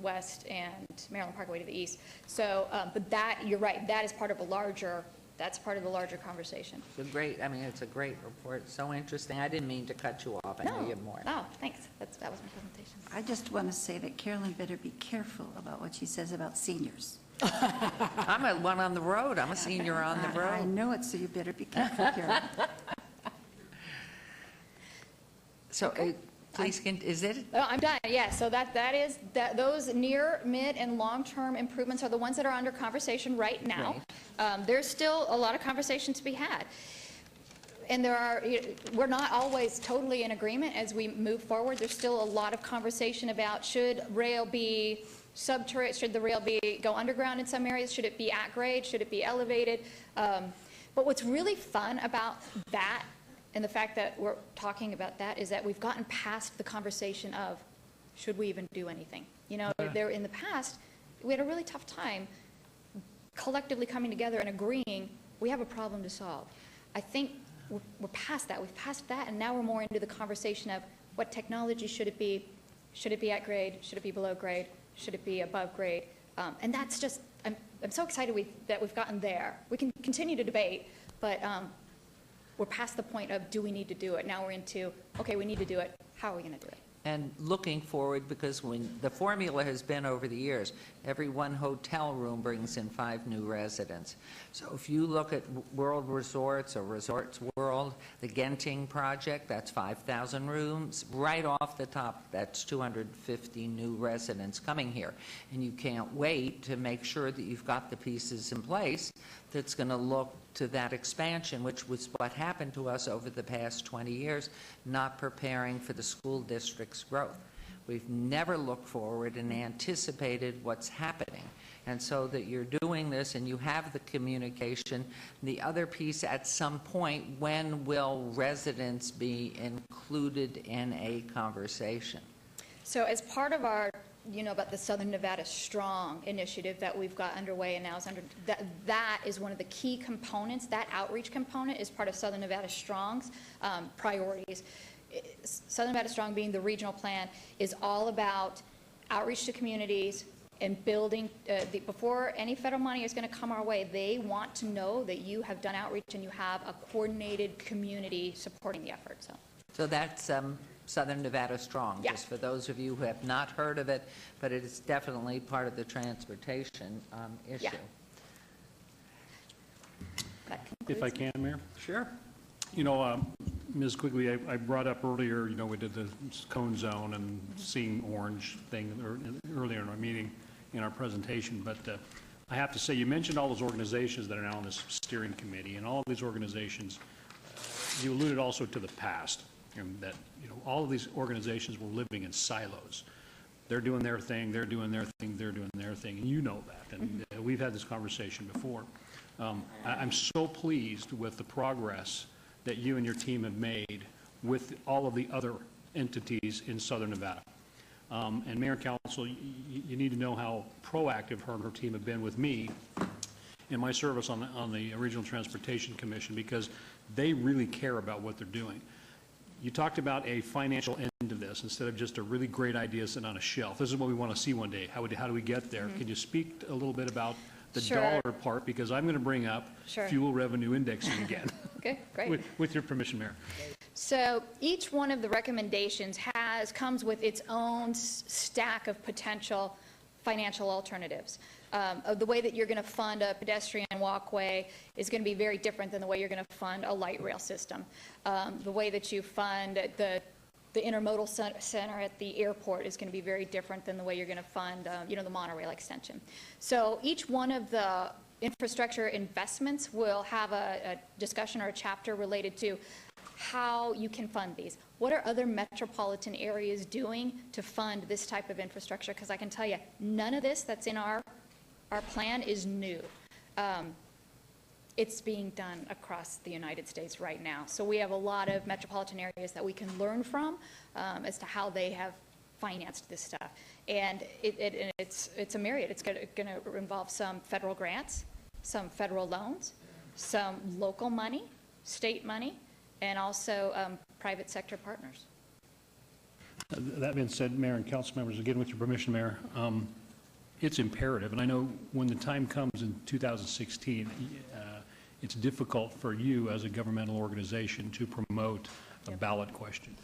Speaker 14: west, and Maryland Parkway to the east. So, but that, you're right, that is part of a larger, that's part of the larger conversation.
Speaker 1: It's a great, I mean, it's a great report, so interesting. I didn't mean to cut you off. I know you have more.
Speaker 14: No, thanks. That was my presentation.
Speaker 8: I just want to say that Carolyn better be careful about what she says about seniors.
Speaker 1: I'm a one on the road. I'm a senior on the road.
Speaker 8: I know it, so you better be careful, Carolyn.
Speaker 1: So, please, is it?
Speaker 14: Oh, I'm done. Yeah. So those near, mid, and long-term improvements are the ones that are under conversation right now.
Speaker 1: Right.
Speaker 14: There's still a lot of conversation to be had, and we're not always totally in agreement as we move forward. There's still a lot of conversation about should rail be subterranean, should the rail go underground in some areas, should it be at grade, should it be elevated. But what's really fun about that, and the fact that we're talking about that, is that we've gotten past the conversation of should we even do anything. You know, there in the past, we had a really tough time collectively coming together and agreeing we have a problem to solve. I think we're past that. We've passed that, and now we're more into the conversation of what technology should it be? Should it be at grade? Should it be below grade? Should it be above grade? And that's just, I'm so excited that we've gotten there. We can continue to debate, but we're past the point of do we need to do it? Now we're into, okay, we need to do it. How are we going to do it?
Speaker 1: And looking forward, because when the formula has been over the years, every one hotel room brings in 5 new residents. So if you look at World Resorts or Resorts World, the Genting project, that's 5,000 rooms. Right off the top, that's 250 new residents coming here. And you can't wait to make sure that you've got the pieces in place that's going to look to that expansion, which was what happened to us over the past 20 years, not preparing for the school district's growth. We've never looked forward and anticipated what's happening. And so that you're doing this and you have the communication. The other piece, at some point, when will residents be included in a conversation?
Speaker 14: So as part of our, about the Southern Nevada Strong initiative that we've got underway and now is under, that is one of the key components. That outreach component is part of Southern Nevada Strong's priorities. Southern Nevada Strong, being the regional plan, is all about outreach to communities and building, before any federal money is going to come our way, they want to know that you have done outreach and you have a coordinated community supporting the effort.
Speaker 1: So that's Southern Nevada Strong,
Speaker 14: yeah.
Speaker 1: Just for those of you who have not heard of it, but it is definitely part of the transportation issue.
Speaker 14: Yeah.
Speaker 6: If I can, Mayor?
Speaker 1: Sure.
Speaker 6: Ms. Quigley, I brought up earlier, we did the cone zone and seeing orange thing earlier in our meeting, in our presentation, but I have to say, you mentioned all those organizations that are now on this steering committee, and all of these organizations, you alluded also to the past, and that, all of these organizations were living in silos. They're doing their thing, they're doing their thing, they're doing their thing, and you know that, and we've had this conversation before. I'm so pleased with the progress that you and your team have made with all of the other entities in Southern Nevada. And Mayor and Council, you need to know how proactive her and her team have been with me in my service on the Regional Transportation Commission, because they really care about what they're doing. You talked about a financial end of this instead of just a really great idea sitting on a shelf. This is what we want to see one day. How do we get there? Can you speak a little bit about the
Speaker 14: Sure.
Speaker 6: dollar part, because I'm going to bring up
Speaker 14: Sure.
Speaker 6: fuel revenue indexing again.
Speaker 14: Okay, great.
Speaker 6: With your permission, Mayor.
Speaker 14: So each one of the recommendations comes with its own stack of potential financial alternatives. The way that you're going to fund a pedestrian walkway is going to be very different than the way you're going to fund a light rail system. The way that you fund the intermodal center at the airport is going to be very different than the way you're going to fund, the monorail extension. So each one of the infrastructure investments will have a discussion or a chapter related to how you can fund these. What are other metropolitan areas doing to fund this type of infrastructure? Because I can tell you, none of this that's in our plan is new. It's being done across the United States right now. So we have a lot of metropolitan areas that we can learn from as to how they have financed this stuff. And it's a myriad. It's going to involve some federal grants, some federal loans, some local money, state money, and also private sector partners.
Speaker 6: That being said, Mayor and council members, again, with your permission, Mayor, it's imperative, and I know when the time comes in 2016, it's difficult for you as a governmental organization to promote a ballot question.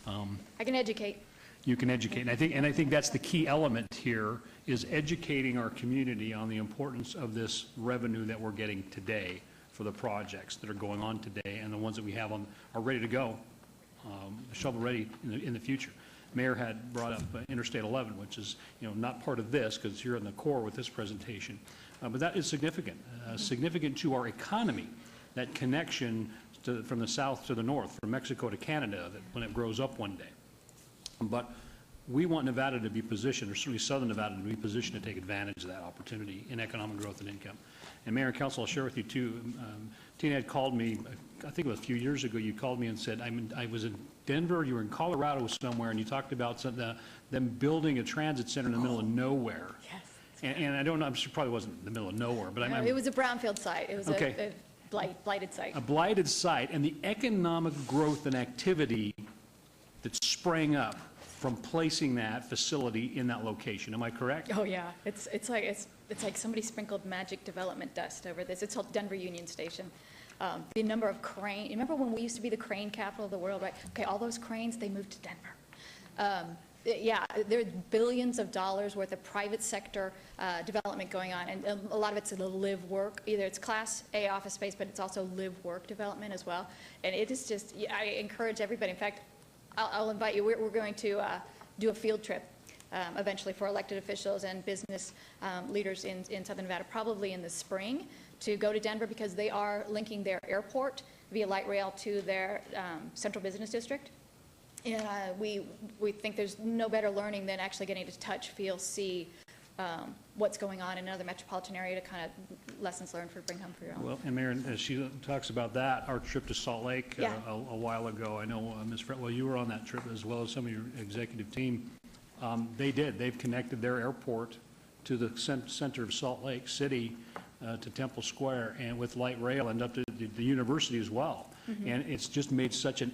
Speaker 14: I can educate.
Speaker 6: You can educate, and I think that's the key element here, is educating our community on the importance of this revenue that we're getting today for the projects that are going on today, and the ones that we have are ready to go, shovel ready in the future. Mayor had brought up Interstate 11, which is not part of this because you're in the core with this presentation, but that is significant, significant to our economy. That connection from the south to the north, from Mexico to Canada, that when it grows up one day. But we want Nevada to be positioned, or certainly Southern Nevada to be positioned to take advantage of that opportunity in economic growth and income. And Mayor and Council, I'll share with you too. Tina had called me, I think it was a few years ago. You called me and said, I was in Denver, you were in Colorado somewhere, and you talked about them building a transit center in the middle of nowhere.
Speaker 14: Yes.
Speaker 6: And I don't know, I'm sure it probably wasn't in the middle of nowhere, but
Speaker 14: No, it was a brownfield site. It was a blighted site.
Speaker 6: A blighted site, and the economic growth and activity that sprang up from placing that facility in that location. Am I correct?
Speaker 14: Oh yeah, it's like somebody sprinkled magic development dust over this. It's called Denver Union Station. The number of cranes. Remember when we used to be the crane capital of the world, right? Okay, all those cranes, they moved to Denver. Yeah, there's billions of dollars worth of private sector development going on, and a lot of it's in the live work. Either it's Class A office space, but it's also live work development as well. And it is just, I encourage everybody. In fact, I'll invite you. We're going to do a field trip eventually for elected officials and business leaders in Southern Nevada, probably in the spring, to go to Denver because they are linking their airport via light rail to their central business district. And we think there's no better learning than actually getting to touch, feel, see what's going on in another metropolitan area to kind of lessons learned for bring home for your own.
Speaker 6: Well, and Mayor, as she talks about that, our trip to Salt Lake a while ago, I know Ms. Fretwell, you were on that trip as well as some of your executive team. They've connected their airport to the center of Salt Lake City to Temple Square, and with light rail and up to the university as well. Mm-hmm. And it's just made such an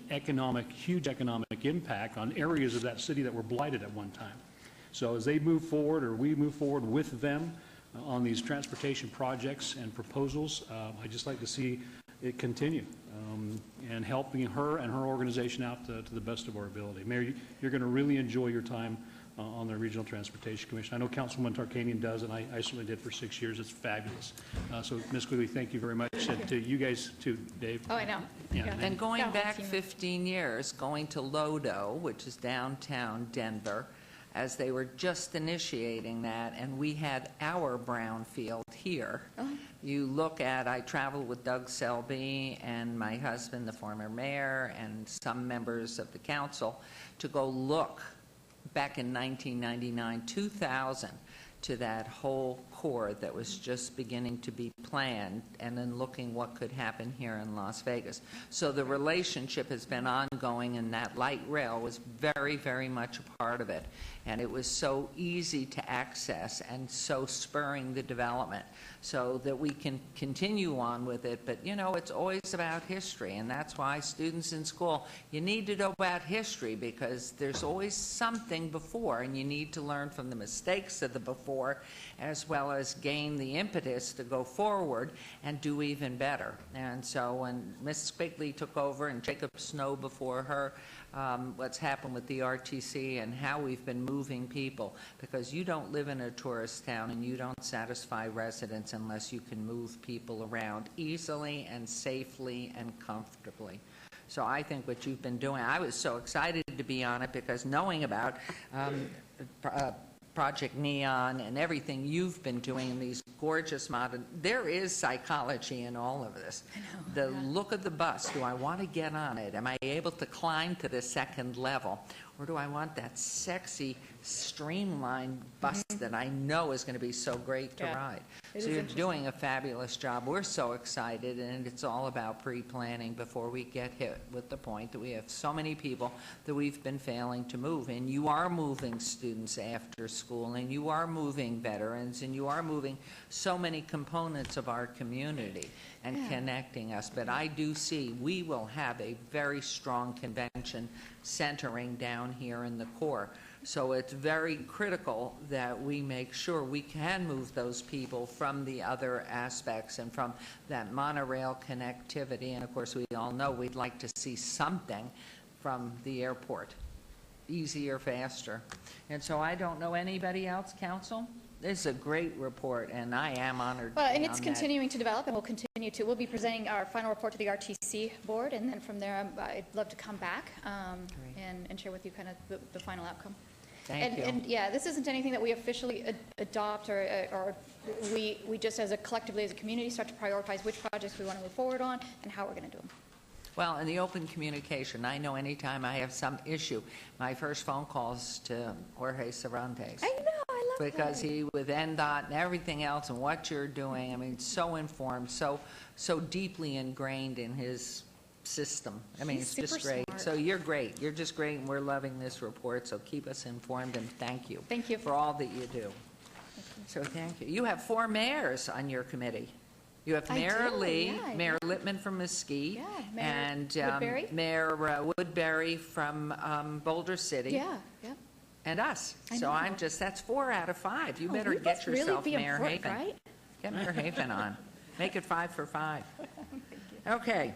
Speaker 6: huge economic impact on areas of that city that were blighted at one time. So as they move forward, or we move forward with them on these transportation projects and proposals, I'd just like to see it continue and helping her and her organization out to the best of our ability. Mayor, you're going to really enjoy your time on the Regional Transportation Commission. I know Councilwoman Tarkanian does, and I certainly did for 6 years. It's fabulous. So, Ms. Quigley, thank you very much. And to you guys, too, Dave.
Speaker 14: Oh, I know.
Speaker 6: Yeah.
Speaker 1: And going back 15 years, going to Lodo, which is downtown Denver, as they were just initiating that, and we had our brownfield here. Oh. You look at, I traveled with Doug Selby and my husband, the former mayor, and some members of the council to go look back in 1999, 2000, to that whole core that was just beginning to be planned, and then looking what could happen here in Las Vegas. So the relationship has been ongoing, and that light rail was very, very much a part of it. And it was so easy to access and so spurring the development so that we can continue on with it. But, you know, it's always about history, and that's why students in school, you need to know about history because there's always something before, and you need to learn from the mistakes of the before as well us gain the impetus to go forward and do even better. And so when Mrs. Quigley took over and Jacob Snow before her, what's happened with the RTC and how we've been moving people, because you don't live in a tourist town and you don't satisfy residents unless you can move people around easily and safely and comfortably. So I think what you've been doing, I was so excited to be on it because knowing about Project Neon and everything you've been doing in these gorgeous modern, there is psychology in all of this. The look of the bus, do I want to get on it? Am I able to climb to the second level? Or do I want that sexy, streamlined bus that I know is going to be so great to ride? So you're doing a fabulous job. We're so excited, and it's all about pre-planning before we get hit with the point that we have so many people that we've been failing to move. And you are moving students after school, and you are moving veterans, and you are moving so many components of our community and connecting us. But I do see we will have a very strong convention centering down here in the core. So it's very critical that we make sure we can move those people from the other aspects and from that monorail connectivity. And of course, we all know we'd like to see something from the airport, easier, faster. And so I don't know anybody else, Council? This is a great report, and I am honored.
Speaker 14: Well, and it's continuing to develop, and we'll continue to. We'll be presenting our final report to the RTC board, and then from there, I'd love to come back and share with you kind of the final outcome.
Speaker 1: Thank you.
Speaker 14: And yeah, this isn't anything that we officially adopt or we just as a collectively as a community start to prioritize which projects we want to move forward on and how we're going to do them.
Speaker 1: Well, in the open communication, I know anytime I have some issue, my first phone call is to Jorge Cervantes.
Speaker 14: I know, I love
Speaker 1: because he, with NDOT and everything else and what you're doing, I mean, so informed, so deeply ingrained in his system. I mean, it's just great.
Speaker 14: Smart.
Speaker 1: So you're great. You're just great, and we're loving this report, so keep us informed, and thank you.
Speaker 14: Thank you.
Speaker 1: For all that you do. So thank you. You have 4 mayors on your committee. You have Mayor Lee, Mayor Littman from Mesquite, and
Speaker 14: Woodbury.
Speaker 1: Mayor Woodbury from Boulder City. And us. So I'm just, that's 4 out of 5. You better get yourself Mayor Haven.
Speaker 14: Right?
Speaker 1: Get Mayor Haven on. Make it 5 for 5. Okay.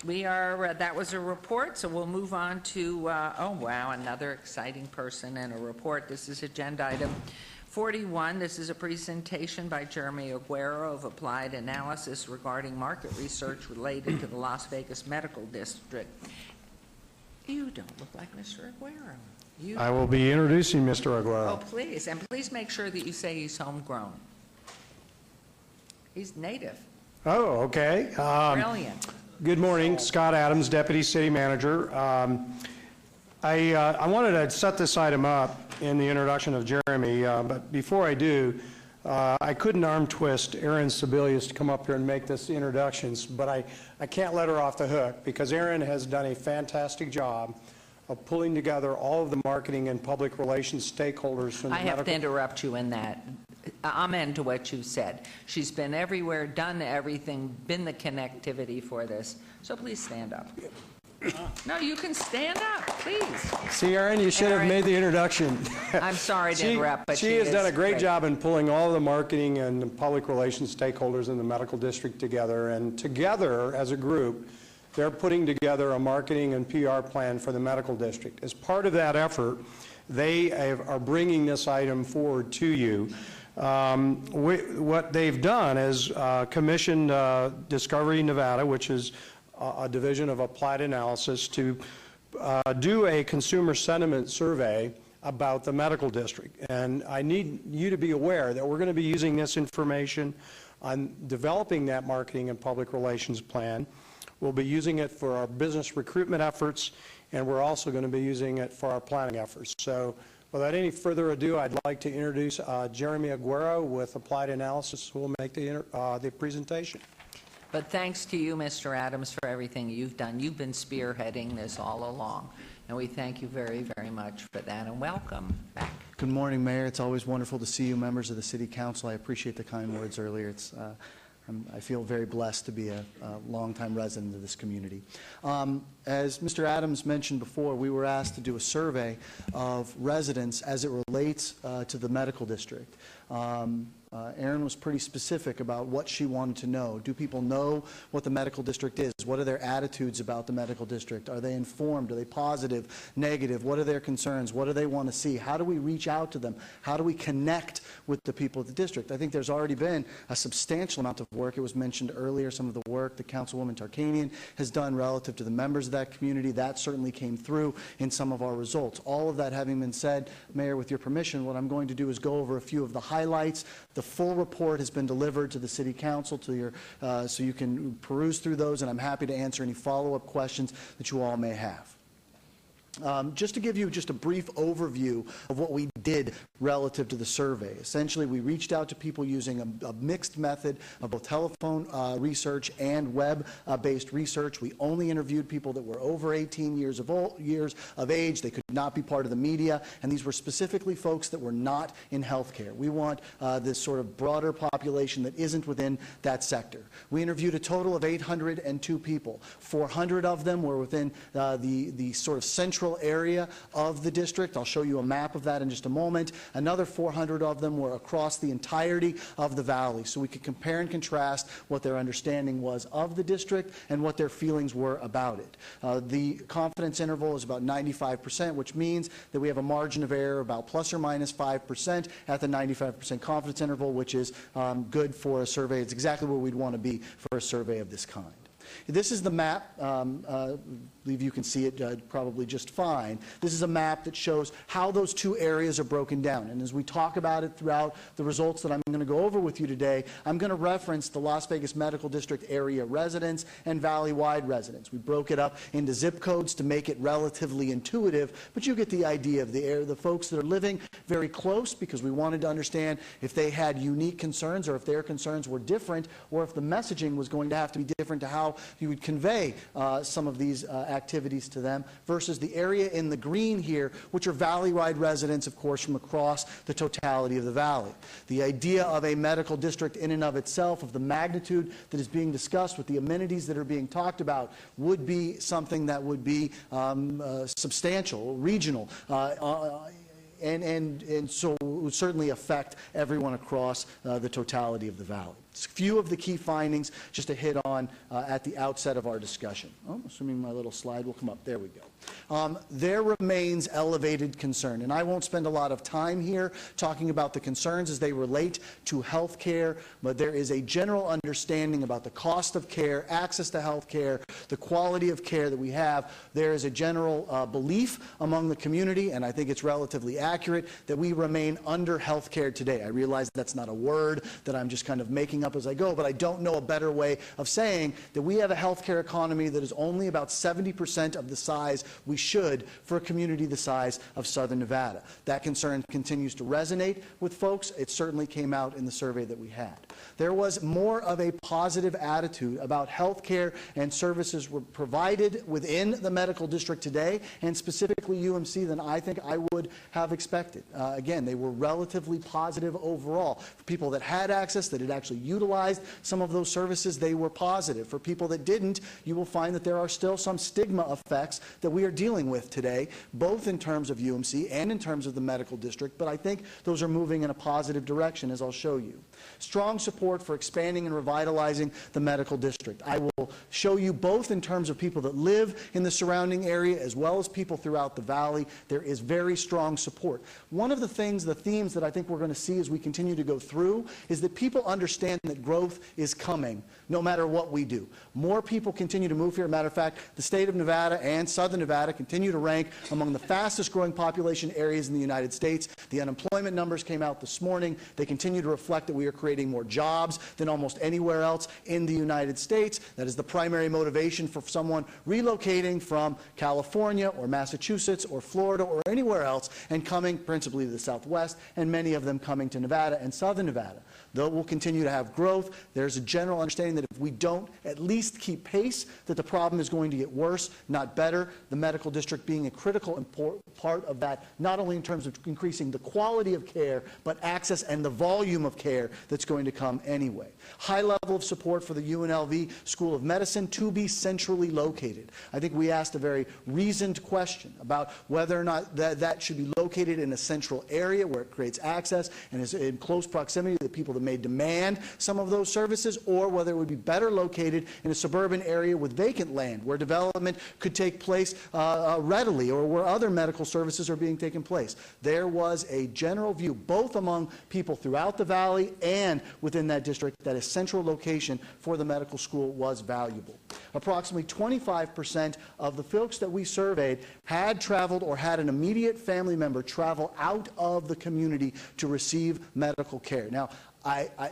Speaker 1: We are, that was a report, so we'll move on to, oh wow, another exciting person and a report. This is agenda item 41. This is a presentation by Jeremy Aguero of Applied Analysis regarding market research related to the Las Vegas Medical District. You don't look like Mr. Aguero.
Speaker 9: I will be introducing Mr. Aguero.
Speaker 1: Oh, please, and please make sure that you say he's homegrown. He's native.
Speaker 9: Oh, okay.
Speaker 1: Brilliant.
Speaker 9: Good morning, Scott Adams, Deputy City Manager. I wanted to set this item up in the introduction of Jeremy, but before I do, I couldn't arm twist Erin Sebelius to come up here and make this introductions, but I can't let her off the hook because Erin has done a fantastic job of pulling together all of the marketing and public relations stakeholders from the
Speaker 1: I have to interrupt you in that. Amen to what you said. She's been everywhere, done everything, been the connectivity for this. So please stand up. No, you can stand up, please.
Speaker 9: See, Erin, you should have made the introduction.
Speaker 1: I'm sorry to interrupt, but
Speaker 9: she has done a great job in pulling all of the marketing and the public relations stakeholders in the medical district together, and together as a group, they're putting together a marketing and PR plan for the medical district. As part of that effort, they are bringing this item forward to you. What they've done is commissioned Discovery Nevada, which is a division of Applied Analysis, to do a consumer sentiment survey about the medical district. And I need you to be aware that we're going to be using this information on developing that marketing and public relations plan. We'll be using it for our business recruitment efforts, and we're also going to be using it for our planning efforts. So without any further ado, I'd like to introduce Jeremy Aguero with Applied Analysis, who will make the presentation.
Speaker 1: But thanks to you, Mr. Adams, for everything you've done. You've been spearheading this all along, and we thank you very, very much for that, and welcome back.
Speaker 15: Good morning, Mayor. It's always wonderful to see you, members of the City Council. I appreciate the kind words earlier. I feel very blessed to be a longtime resident of this community. As Mr. Adams mentioned before, we were asked to do a survey of residents as it relates to the medical district. Erin was pretty specific about what she wanted to know. Do people know what the medical district is? What are their attitudes about the medical district? Are they informed? Are they positive, negative? What are their concerns? What do they want to see? How do we reach out to them? How do we connect with the people of the district? I think there's already been a substantial amount of work. It was mentioned earlier, some of the work that Councilwoman Tarkanian has done relative to the members of that community. That certainly came through in some of our results. All of that having been said, Mayor, with your permission, what I'm going to do is go over a few of the highlights. The full report has been delivered to the City Council, to your, so you can peruse through those, and I'm happy to answer any follow-up questions that you all may have. Just to give you just a brief overview of what we did relative to the survey. Essentially, we reached out to people using a mixed method of both telephone research and web-based research. We only interviewed people that were over 18 years of age. They could not be part of the media, and these were specifically folks that were not in healthcare. We want this sort of broader population that isn't within that sector. We interviewed a total of 802 people. 400 of them were within the sort of central area of the district. I'll show you a map of that in just a moment. Another 400 of them were across the entirety of the valley, so we could compare and contrast what their understanding was of the district and what their feelings were about it. The confidence interval is about 95%, which means that we have a margin of error about plus or minus 5% at the 95% confidence interval, which is good for a survey. It's exactly where we'd want to be for a survey of this kind. This is the map. I believe you can see it probably just fine. This is a map that shows how those two areas are broken down. And as we talk about it throughout the results that I'm going to go over with you today, I'm going to reference the Las Vegas Medical District area residents and valley-wide residents. We broke it up into zip codes to make it relatively intuitive, but you get the idea of the folks that are living very close, because we wanted to understand if they had unique concerns or if their concerns were different, or if the messaging was going to have to be different to how you would convey some of these activities to them, versus the area in the green here, which are valley-wide residents, of course, from across the totality of the valley. The idea of a medical district in and of itself, of the magnitude that is being discussed with the amenities that are being talked about, would be something that would be substantial, regional, and so it would certainly affect everyone across the totality of the valley. A few of the key findings just to hit on at the outset of our discussion. Oh, assuming my little slide will come up. There we go. There remains elevated concern, and I won't spend a lot of time here talking about the concerns as they relate to health care, but there is a general understanding about the cost of care, access to health care, the quality of care that we have. There is a general belief among the community, and I think it's relatively accurate, that we remain under health care today. I realize that's not a word that I'm just kind of making up as I go, but I don't know a better way of saying that we have a healthcare economy that is only about 70% of the size we should for a community the size of Southern Nevada. That concern continues to resonate with folks. It certainly came out in the survey that we had. There was more of a positive attitude about healthcare and services were provided within the medical district today, and specifically UMC, than I think I would have expected. Again, they were relatively positive overall. For people that had access, that had actually utilized some of those services, they were positive. For people that didn't, you will find that there are still some stigma effects that we are dealing with today, both in terms of UMC and in terms of the medical district, but I think those are moving in a positive direction, as I'll show you. Strong support for expanding and revitalizing the medical district. I will show you both in terms of people that live in the surrounding area as well as people throughout the valley. There is very strong support. One of the things, the themes that I think we're going to see as we continue to go through is that people understand that growth is coming no matter what we do. More people continue to move here. Matter of fact, the state of Nevada and Southern Nevada continue to rank among the fastest growing population areas in the United States. The unemployment numbers came out this morning. They continue to reflect that we are creating more jobs than almost anywhere else in the United States. That is the primary motivation for someone relocating from California or Massachusetts or Florida or anywhere else and coming principally to the Southwest, and many of them coming to Nevada and Southern Nevada. Though we'll continue to have growth, there's a general understanding that if we don't at least keep pace, that the problem is going to get worse, not better. The medical district being a critical part of that, not only in terms of increasing the quality of care, but access and the volume of care that's going to come anyway. High level of support for the UNLV School of Medicine to be centrally located. I think we asked a very reasoned question about whether or not that should be located in a central area where it creates access and is in close proximity to the people that may demand some of those services, or whether it would be better located in a suburban area with vacant land where development could take place readily, or where other medical services are being taken place. There was a general view, both among people throughout the valley and within that district, that a central location for the medical school was valuable. Approximately 25% of the folks that we surveyed had traveled or had an immediate family member travel out of the community to receive medical care. Now,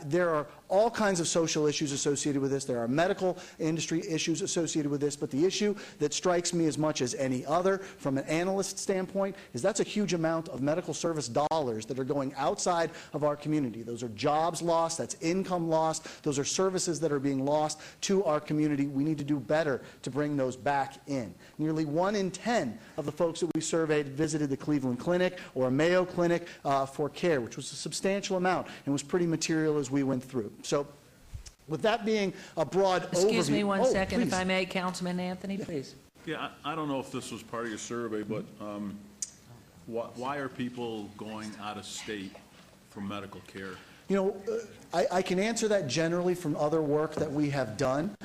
Speaker 15: there are all kinds of social issues associated with this. There are medical industry issues associated with this, but the issue that strikes me as much as any other from an analyst standpoint is that's a huge amount of medical service dollars that are going outside of our community. Those are jobs lost, that's income lost, those are services that are being lost to our community. We need to do better to bring those back in. Nearly 1 in 10 of the folks that we surveyed visited the Cleveland Clinic or a Mayo Clinic for care, which was a substantial amount and was pretty material as we went through. So with that being a broad overview.
Speaker 1: Excuse me one second,
Speaker 15: please.
Speaker 1: if I may, Councilman Anthony, please.
Speaker 3: Yeah, I don't know if this was part of your survey, but why are people going out of state for medical care?
Speaker 15: You know, I can answer that generally from other work that we have done.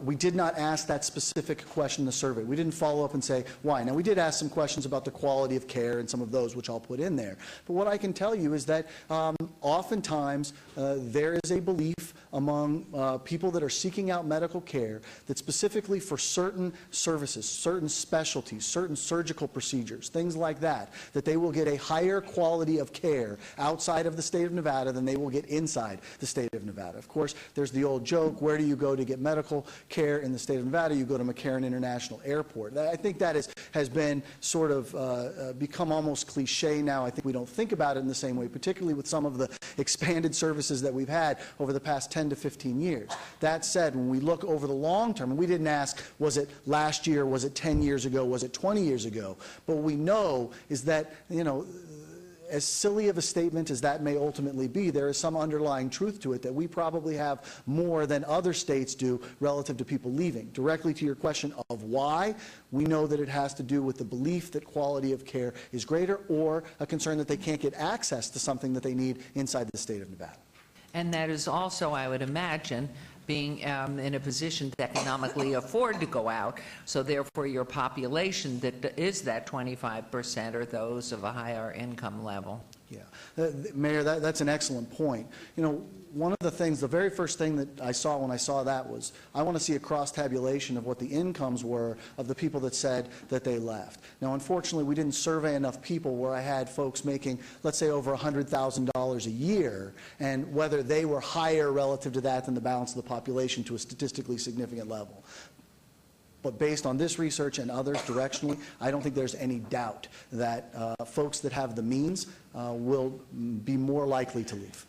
Speaker 15: We did not ask that specific question in the survey. We didn't follow up and say why. Now, we did ask some questions about the quality of care and some of those, which I'll put in there. But what I can tell you is that oftentimes there is a belief among people that are seeking out medical care that specifically for certain services, certain specialties, certain surgical procedures, things like that, that they will get a higher quality of care outside of the state of Nevada than they will get inside the state of Nevada. Of course, there's the old joke, where do you go to get medical care in the state of Nevada? You go to McCarran International Airport. I think that has been sort of become almost cliche now. I think we don't think about it in the same way, particularly with some of the expanded services that we've had over the past 10 to 15 years. That said, when we look over the long term, and we didn't ask, was it last year, was it 10 years ago, was it 20 years ago? But what we know is that, you know, as silly of a statement as that may ultimately be, there is some underlying truth to it that we probably have more than other states do relative to people leaving. Directly to your question of why, we know that it has to do with the belief that quality of care is greater, or a concern that they can't get access to something that they need inside the state of Nevada.
Speaker 1: And that is also, I would imagine, being in a position to economically afford to go out, so therefore your population that is that 25% are those of a higher income level.
Speaker 15: Yeah, Mayor, that's an excellent point. You know, one of the things, the very first thing that I saw when I saw that was, I want to see a cross-tabulation of what the incomes were of the people that said that they left. Now, unfortunately, we didn't survey enough people where I had folks making, let's say, over $100,000 a year, and whether they were higher relative to that than the balance of the population to a statistically significant level. But based on this research and others directionally, I don't think there's any doubt that folks that have the means will be more likely to leave.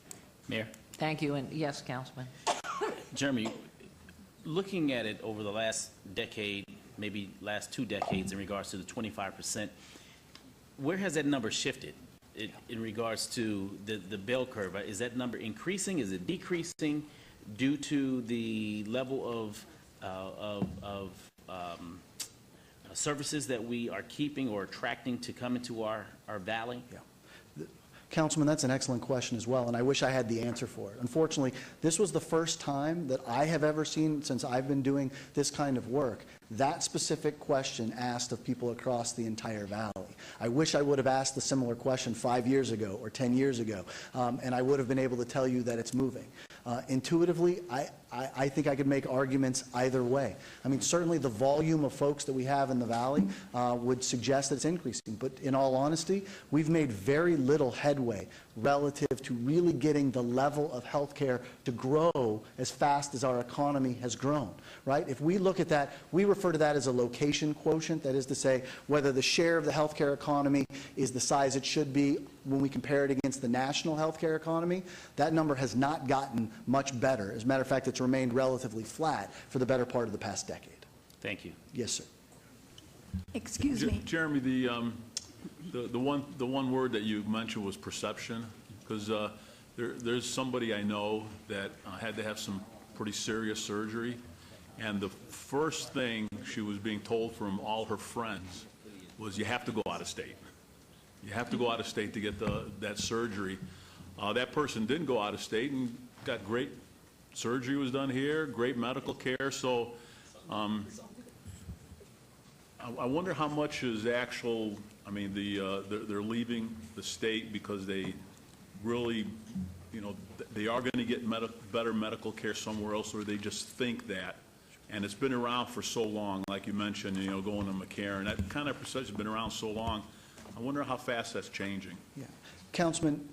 Speaker 18: Mayor?
Speaker 1: Thank you, and yes, Councilman.
Speaker 18: Jeremy, looking at it over the last decade, maybe last 2 decades in regards to the 25%, where has that number shifted in regards to the bell curve? Is that number increasing? Is it decreasing due to the level of services that we are keeping or attracting to come into our valley?
Speaker 15: Yeah. Councilman, that's an excellent question as well, and I wish I had the answer for it. Unfortunately, this was the first time that I have ever seen, since I've been doing this kind of work, that specific question asked of people across the entire valley. I wish I would have asked a similar question 5 years ago or 10 years ago, and I would have been able to tell you that it's moving. Intuitively, I think I could make arguments either way. I mean, certainly the volume of folks that we have in the valley would suggest that it's increasing, but in all honesty, we've made very little headway relative to really getting the level of health care to grow as fast as our economy has grown, right? If we look at that, we refer to that as a location quotient. That is to say, whether the share of the healthcare economy is the size it should be when we compare it against the national healthcare economy, that number has not gotten much better. As a matter of fact, it's remained relatively flat for the better part of the past decade.
Speaker 18: Thank you.
Speaker 15: Yes, sir.
Speaker 8: Excuse me.
Speaker 3: Jeremy, the one word that you mentioned was perception, because There's somebody I know that had to have some pretty serious surgery, and the first thing she was being told from all her friends was, you have to go out of state. You have to go out of state to get that surgery. That person didn't go out of state and got great surgery was done here, great medical care. So I wonder how much is actual, I mean, they're leaving the state because they really, you know, they are going to get better medical care somewhere else, or they just think that. And it's been around for so long, like you mentioned, you know, going to McCarran. That kind of percentage has been around so long. I wonder how fast that's changing.
Speaker 15: Yeah. Councilman,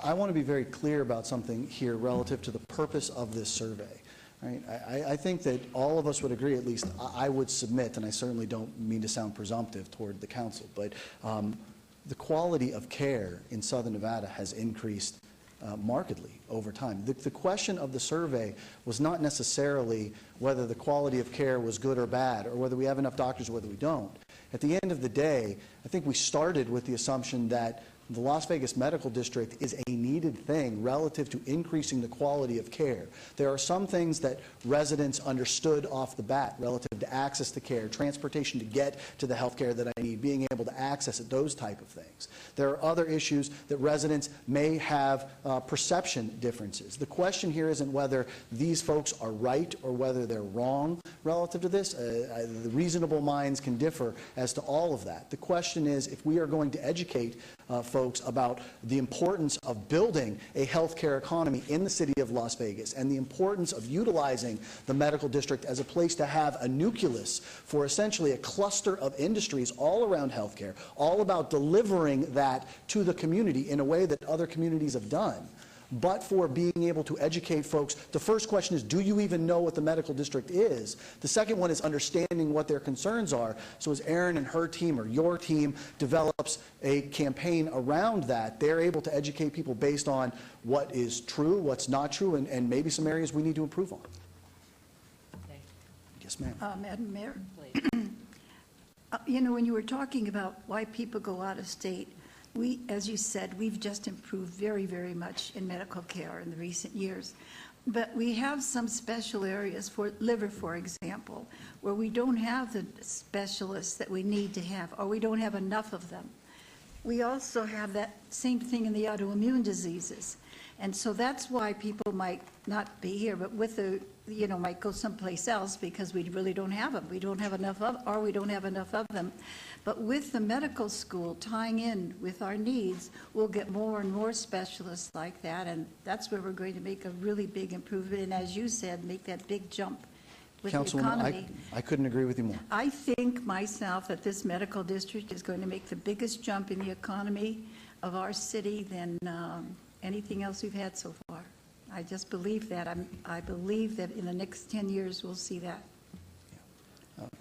Speaker 15: I want to be very clear about something here relative to the purpose of this survey. Right? I think that all of us would agree, at least I would submit, and I certainly don't mean to sound presumptive toward the council, but the quality of care in Southern Nevada has increased markedly over time. The question of the survey was not necessarily whether the quality of care was good or bad, or whether we have enough doctors or whether we don't. At the end of the day, I think we started with the assumption that the Las Vegas Medical District is a needed thing relative to increasing the quality of care. There are some things that residents understood off the bat relative to access to care, transportation to get to the health care that I need, being able to access it, those type of things. There are other issues that residents may have perception differences. The question here isn't whether these folks are right or whether they're wrong relative to this. The reasonable minds can differ as to all of that. The question is, if we are going to educate folks about the importance of building a healthcare economy in the city of Las Vegas and the importance of utilizing the medical district as a place to have a nucleus for essentially a cluster of industries all around healthcare, all about delivering that to the community in a way that other communities have done. But for being able to educate folks, the first question is, do you even know what the medical district is? The second one is understanding what their concerns are. So as Erin and her team or your team develops a campaign around that, they're able to educate people based on what is true, what's not true, and maybe some areas we need to improve on. Yes, ma'am.
Speaker 8: Madam Mayor, you know, when you were talking about why people go out of state, we, as you said, we've just improved very, very much in medical care in the recent years. But we have some special areas, for liver, for example, where we don't have the specialists that we need to have, or we don't have enough of them. We also have that same thing in the autoimmune diseases. And so that's why people might not be here, but with the, you know, might go someplace else because we really don't have them. We don't have enough of, or we don't have enough of them. But with the medical school tying in with our needs, we'll get more and more specialists like that, and that's where we're going to make a really big improvement, and as you said, make that big jump with the economy.
Speaker 15: I couldn't agree with you more.
Speaker 8: I think myself that this medical district is going to make the biggest jump in the economy of our city than anything else we've had so far. I just believe that. I believe that in the next 10 years we'll see that.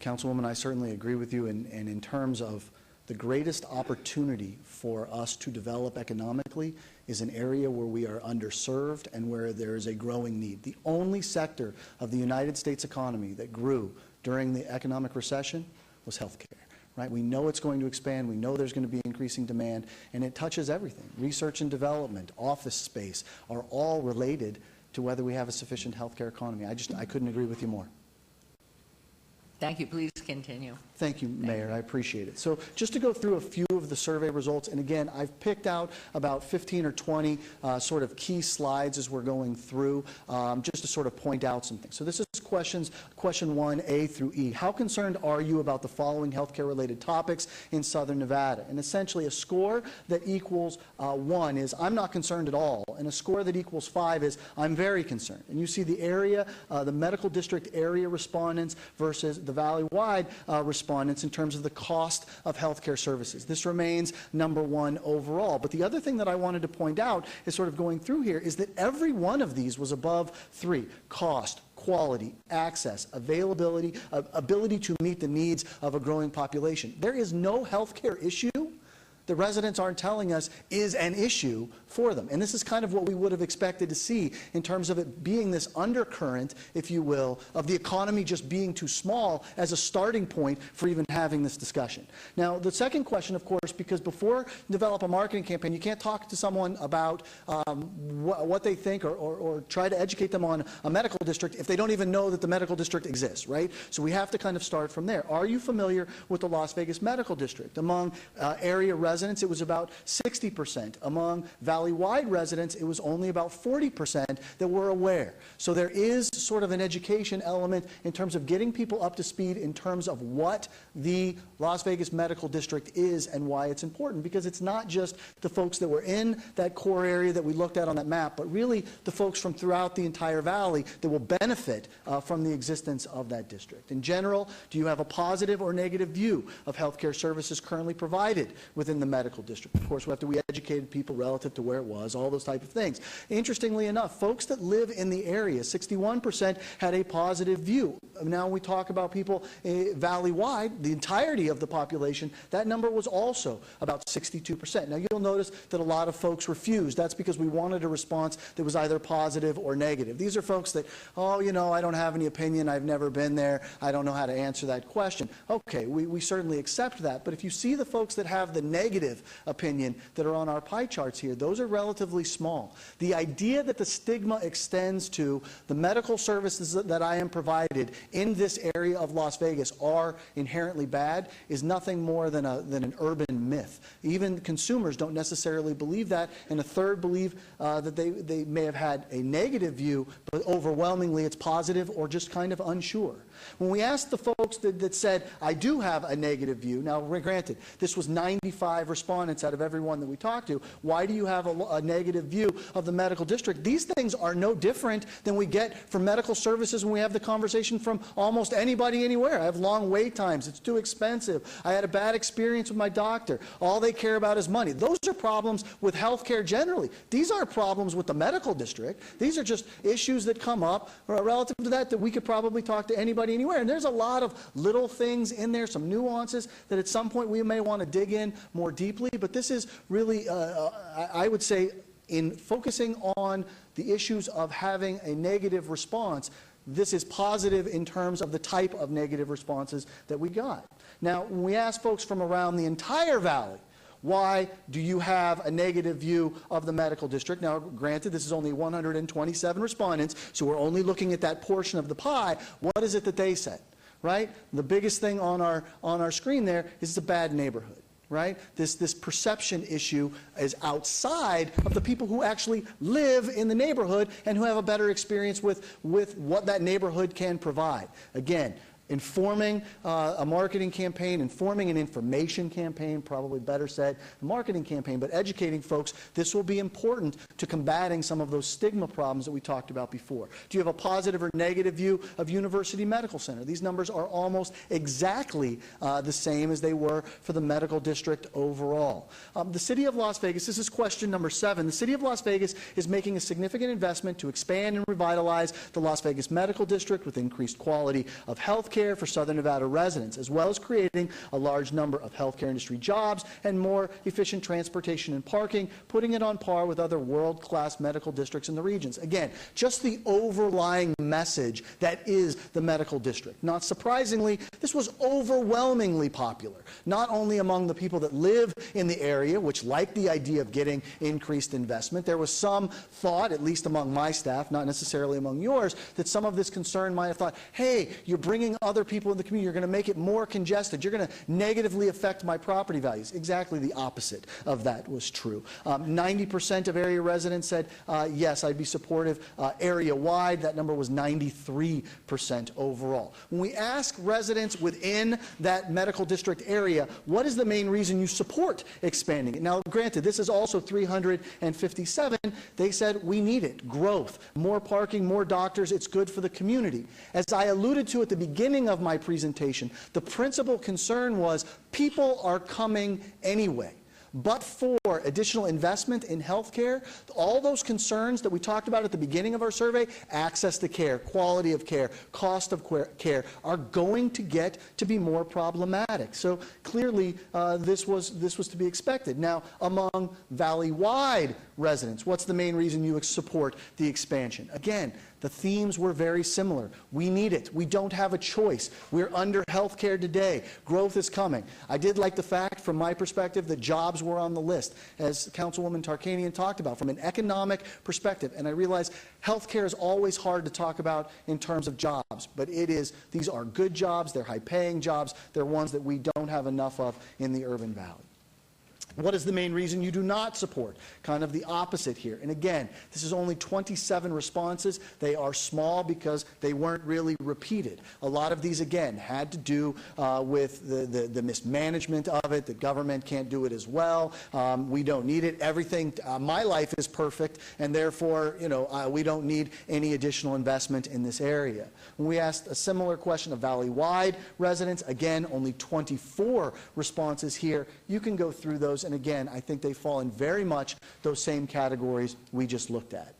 Speaker 15: Councilwoman, I certainly agree with you, and in terms of the greatest opportunity for us to develop economically is an area where we are underserved and where there is a growing need. The only sector of the United States economy that grew during the economic recession was healthcare. Right? We know it's going to expand. We know there's going to be increasing demand, and it touches everything. Research and development, office space are all related to whether we have a sufficient healthcare economy. I couldn't agree with you more.
Speaker 1: Thank you. Please continue.
Speaker 15: Thank you, Mayor. I appreciate it. So just to go through a few of the survey results, and again, I've picked out about 15 or 20 sort of key slides as we're going through, just to sort of point out some things. So this is questions, question 1, A through E. How concerned are you about the following healthcare-related topics in Southern Nevada? And essentially, a score that equals 1 is I'm not concerned at all, and a score that equals 5 is I'm very concerned. And you see the area, the medical district area respondents versus the valley-wide respondents in terms of the cost of healthcare services. This remains number 1 overall. But the other thing that I wanted to point out is sort of going through here is that every one of these was above 3: cost, quality, access, availability, ability to meet the needs of a growing population. There is no healthcare issue the residents aren't telling us is an issue for them. And this is kind of what we would have expected to see in terms of it being this undercurrent, if you will, of the economy just being too small as a starting point for even having this discussion. Now, the second question, of course, because before you develop a marketing campaign, you can't talk to someone about what they think or try to educate them on a medical district if they don't even know that the medical district exists, right? So we have to kind of start from there. Are you familiar with the Las Vegas Medical District? Among area residents, it was about 60%. Among Valley-wide residents, it was only about 40% that were aware. So there is sort of an education element in terms of getting people up to speed in terms of what the Las Vegas Medical District is and why it's important, because it's not just the folks that were in that core area that we looked at on that map, but really the folks from throughout the entire valley that will benefit from the existence of that district. In general, do you have a positive or negative view of healthcare services currently provided within the medical district? Of course, we educated people relative to where it was, all those type of things. Interestingly enough, folks that live in the area, 61% had a positive view. Now, when we talk about people valley-wide, the entirety of the population, that number was also about 62%. Now, you'll notice that a lot of folks refused. That's because we wanted a response that was either positive or negative. These are folks that, oh, you know, I don't have any opinion, I've never been there, I don't know how to answer that question. Okay, we certainly accept that, but if you see the folks that have the negative opinion that are on our pie charts here, those are relatively small. The idea that the stigma extends to the medical services that I am provided in this area of Las Vegas are inherently bad is nothing more than an urban myth. Even consumers don't necessarily believe that, and a third believe that they may have had a negative view, but overwhelmingly it's positive or just kind of unsure. When we asked the folks that said, I do have a negative view, now granted, this was 95 respondents out of everyone that we talked to, why do you have a negative view of the medical district? These things are no different than we get from medical services when we have the conversation from almost anybody anywhere. I have long wait times, it's too expensive, I had a bad experience with my doctor, all they care about is money. Those are problems with healthcare generally. These aren't problems with the medical district. These are just issues that come up relative to that we could probably talk to anybody anywhere. And there's a lot of little things in there, some nuances that at some point we may want to dig in more deeply, but this is really, I would say, in focusing on the issues of having a negative response, this is positive in terms of the type of negative responses that we got. Now, when we ask folks from around the entire valley, why do you have a negative view of the medical district? Now, granted, this is only 127 respondents, so we're only looking at that portion of the pie. What is it that they said, right? The biggest thing on our screen there is it's a bad neighborhood, right? This perception issue is outside of the people who actually live in the neighborhood and who have a better experience with what that neighborhood can provide. Again, informing a marketing campaign, informing an information campaign, probably better said, a marketing campaign, but educating folks, this will be important to combating some of those stigma problems that we talked about before. Do you have a positive or negative view of University Medical Center? These numbers are almost exactly the same as they were for the medical district overall. The City of Las Vegas, this is question number 7, the City of Las Vegas is making a significant investment to expand and revitalize the Las Vegas Medical District with increased quality of health care for Southern Nevada residents, as well as creating a large number of healthcare industry jobs and more efficient transportation and parking, putting it on par with other world-class medical districts in the regions. Again, just the overlying message that is the medical district. Not surprisingly, this was overwhelmingly popular, not only among the people that live in the area, which like the idea of getting increased investment. There was some thought, at least among my staff, not necessarily among yours, that some of this concern might have thought, hey, you're bringing other people in the community, you're going to make it more congested, you're going to negatively affect my property values. Exactly the opposite of that was true. 90% of area residents said, yes, I'd be supportive area-wide. That number was 93% overall. When we ask residents within that medical district area, what is the main reason you support expanding it? Now, granted, this is also 357. They said, we need it. Growth, more parking, more doctors, it's good for the community. As I alluded to at the beginning of my presentation, the principal concern was people are coming anyway. but for additional investment in healthcare, all those concerns that we talked about at the beginning of our survey, access to care, quality of care, cost of care, are going to get to be more problematic. So clearly, this was to be expected. Now, among Valley-wide residents, what's the main reason you support the expansion? Again, the themes were very similar. We need it. We don't have a choice. We're under health care today. Growth is coming. I did like the fact, from my perspective, that jobs were on the list, as Councilwoman Tarkanian talked about, from an economic perspective. And I realize health care is always hard to talk about in terms of jobs, but these are good jobs. They're high-paying jobs. They're ones that we don't have enough of in the urban valley. What is the main reason you do not support? Kind of the opposite here. And again, this is only 27 responses. They are small because they weren't really repeated. A lot of these, again, had to do with the mismanagement of it. The government can't do it as well. We don't need it. Everything, my life is perfect, and therefore, we don't need any additional investment in this area. When we asked a similar question of Valley-wide residents, again, only 24 responses here. You can go through those. And again, I think they fall in very much those same categories we just looked at.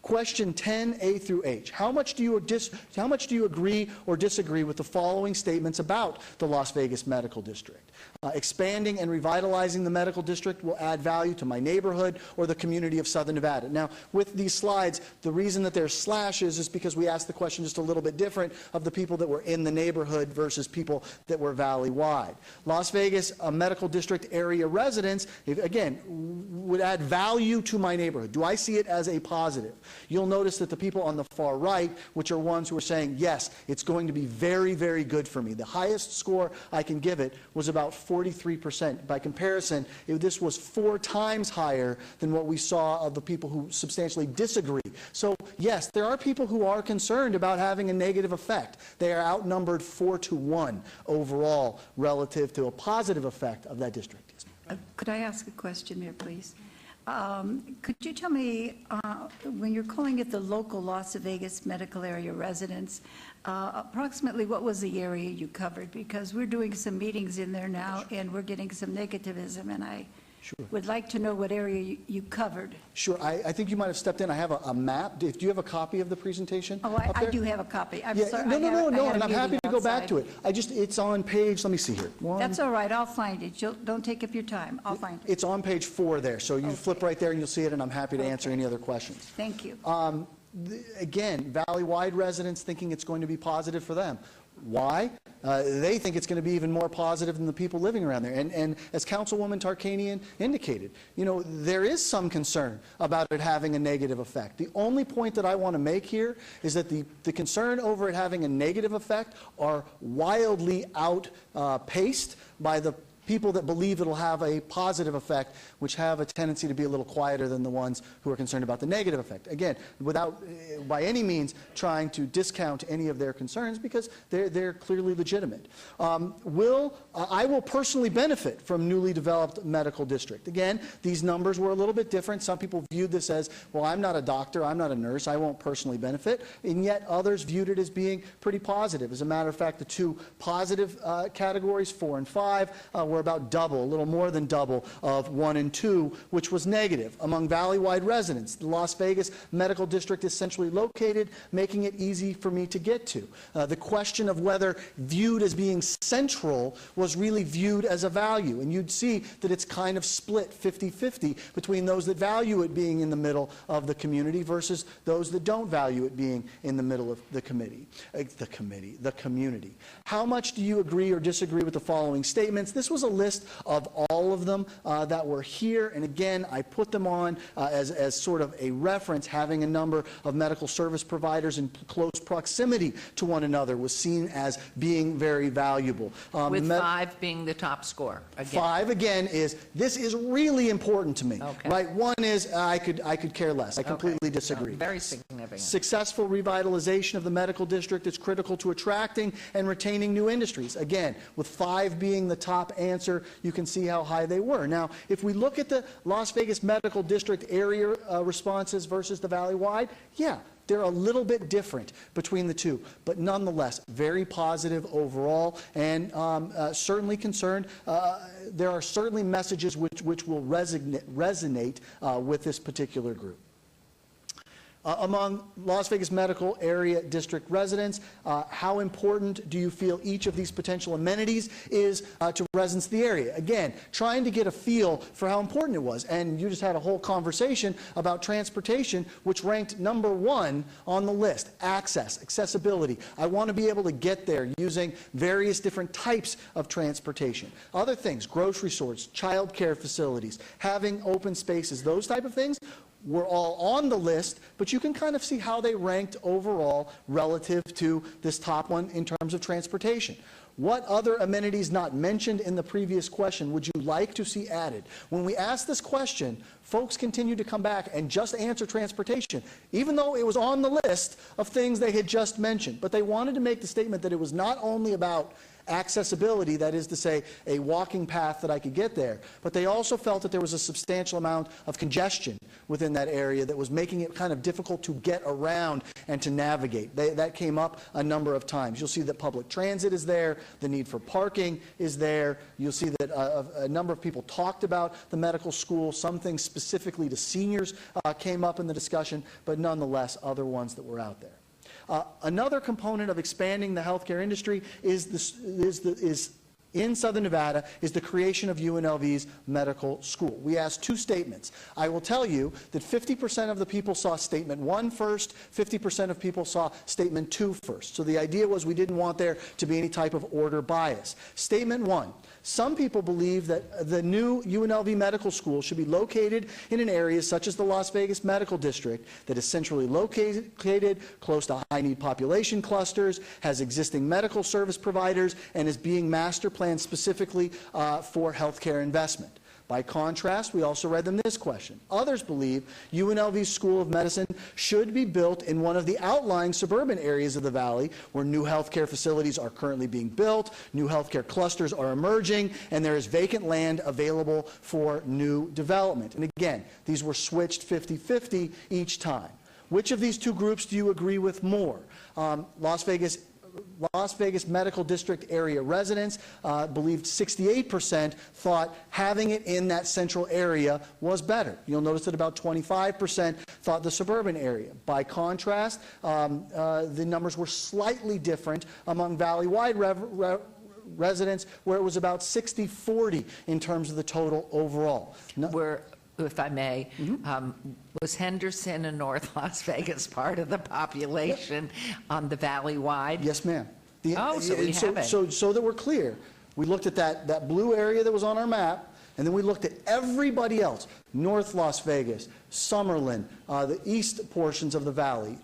Speaker 15: Question 10A through H. How much do you agree or disagree with the following statements about the Las Vegas Medical District? Expanding and revitalizing the medical district will add value to my neighborhood or the community of Southern Nevada. Now, with these slides, the reason that there's slashes is because we asked the question just a little bit different of the people that were in the neighborhood versus people that were valley-wide. Las Vegas Medical District area residents, again, would add value to my neighborhood. Do I see it as a positive? You'll notice that the people on the far right, which are ones who are saying, yes, it's going to be very, very good for me. The highest score I can give it was about 43%. By comparison, this was 4 times higher than what we saw of the people who substantially disagree. So, yes, there are people who are concerned about having a negative effect. They are outnumbered 4-1 overall relative to a positive effect of that district.
Speaker 8: Could I ask a question there, please? Could you tell me, when you're calling it the local Las Vegas medical area residents, approximately what was the area you covered? Because we're doing some meetings in there now, and we're getting some negativism, and I would like to know what area you covered.
Speaker 15: Sure. I think you might have stepped in. I have a map. Do you have a copy of the presentation?
Speaker 8: Oh, I do have a copy. I'm sorry.
Speaker 15: No, and I'm happy to go back to it. It's on page, let me see here.
Speaker 8: That's all right. I'll find it. Don't take up your time. I'll find it.
Speaker 15: It's on page 4 there. So you flip right there and you'll see it, and I'm happy to answer any other questions.
Speaker 8: Thank you.
Speaker 15: Again, Valley-wide residents thinking it's going to be positive for them. Why? They think it's going to be even more positive than the people living around there. And as Councilwoman Tarkanian indicated, there is some concern about it having a negative effect. The only point that I want to make here is that the concern over it having a negative effect are wildly outpaced by the people that believe it'll have a positive effect, which have a tendency to be a little quieter than the ones who are concerned about the negative effect. Again, without by any means trying to discount any of their concerns, because they're clearly legitimate. I will personally benefit from newly developed medical district. Again, these numbers were a little bit different. Some people viewed this as, well, I'm not a doctor, I'm not a nurse, I won't personally benefit, and yet others viewed it as being pretty positive. As a matter of fact, the 2 positive categories, 4 and 5, were about double, a little more than double of 1 and 2, which was negative. Among Valley-wide residents, the Las Vegas Medical District is centrally located, making it easy for me to get to. The question of whether viewed as being central was really viewed as a value, and you'd see that it's kind of split 50-50 between those that value it being in the middle of the community versus those that don't value it being in the middle of the community. How much do you agree or disagree with the following statements? This was a list of all of them that were here, and again, I put them on as sort of a reference. Having a number of medical service providers in close proximity to one another was seen as being very valuable.
Speaker 1: With 5 being the top score. Again.
Speaker 15: 5 again this is really important to me. Okay. Right? 1 is I could care less. I completely disagree.
Speaker 1: Very significant.
Speaker 15: Successful revitalization of the medical district is critical to attracting and retaining new industries. Again, with 5 being the top answer, you can see how high they were. Now, if we look at the Las Vegas Medical District area responses versus the Valley-wide, yeah, They're a little bit different between the two, but nonetheless, very positive overall, and certainly concerned. There are certainly messages which will resonate with this particular group. Among Las Vegas Medical Area District residents, how important do you feel each of these potential amenities is to residents of the area? Again, trying to get a feel for how important it was. And you just had a whole conversation about transportation, which ranked #1 on the list. Access, accessibility. I want to be able to get there using various different types of transportation. Other things, grocery stores, child care facilities, having open spaces, those type of things were all on the list, but you can kind of see how they ranked overall relative to this top one in terms of transportation. What other amenities not mentioned in the previous question would you like to see added? When we asked this question, folks continued to come back and just answer transportation, even though it was on the list of things they had just mentioned. But they wanted to make the statement that it was not only about accessibility, that is to say, a walking path that I could get there, but they also felt that there was a substantial amount of congestion within that area that was making it kind of difficult to get around and to navigate. That came up a number of times. You'll see that public transit is there, the need for parking is there. You'll see that a number of people talked about the medical school. Some things specifically to seniors came up in the discussion, but nonetheless, other ones that were out there. Another component of expanding the healthcare industry is in Southern Nevada is the creation of UNLV's medical school. We asked 2 statements. I will tell you that 50% of the people saw statement 1 first, 50% of people saw statement 2 first. So the idea was we didn't want there to be any type of order bias. Statement 1. Some people believe that the new UNLV Medical School should be located in an area such as the Las Vegas Medical District that is centrally located, close to high-need population clusters, has existing medical service providers, and is being master planned specifically for healthcare investment. By contrast, we also read them this question. Others believe UNLV's School of Medicine should be built in one of the outlying suburban areas of the valley where new healthcare facilities are currently being built, new healthcare clusters are emerging, and there is vacant land available for new development. And again, these were switched 50-50 each time. Which of these 2 groups do you agree with more? Las Vegas Medical District area residents believed 68% thought having it in that central area was better. You'll notice that about 25% thought the suburban area. By contrast, the numbers were slightly different among valley-wide residents, where it was about 60-40 in terms of the total overall.
Speaker 1: If I may, was Henderson and North Las Vegas part of the population on the valley-wide?
Speaker 15: Yes, ma'am.
Speaker 1: So we have it.
Speaker 15: So that we're clear, we looked at that blue area that was on our map, and then we looked at everybody else. North Las Vegas, Summerlin, the east portions of the valley,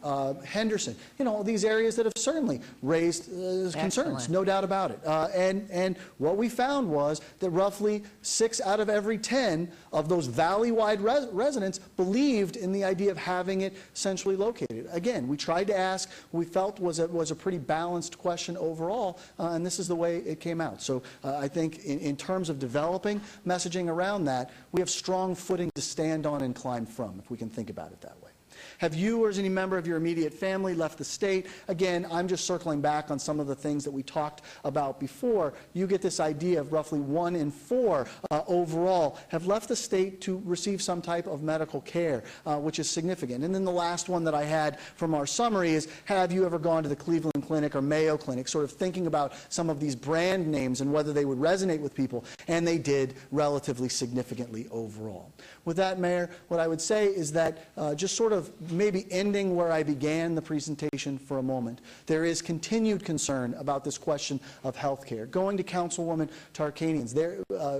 Speaker 15: Henderson, these areas that have certainly raised concerns, no doubt about it. And what we found was that roughly 6 out of every 10 of those valley-wide residents believed in the idea of having it centrally located. Again, we tried to ask what we felt was a pretty balanced question overall, and this is the way it came out. So I think in terms of developing messaging around that, we have strong footing to stand on and climb from, if we can think about it that way. Have you or has any member of your immediate family left the state? Again, I'm just circling back on some of the things that we talked about before. You get this idea of roughly 1 in 4 overall have left the state to receive some type of medical care, which is significant. And then the last one that I had from our summary is, have you ever gone to the Cleveland Clinic or Mayo Clinic, sort of thinking about some of these brand names and whether they would resonate with people, and they did relatively significantly overall. With that, Mayor, what I would say is that just sort of maybe ending where I began the presentation for a moment, there is continued concern about this question of health care. Going to Councilwoman Tarkanian's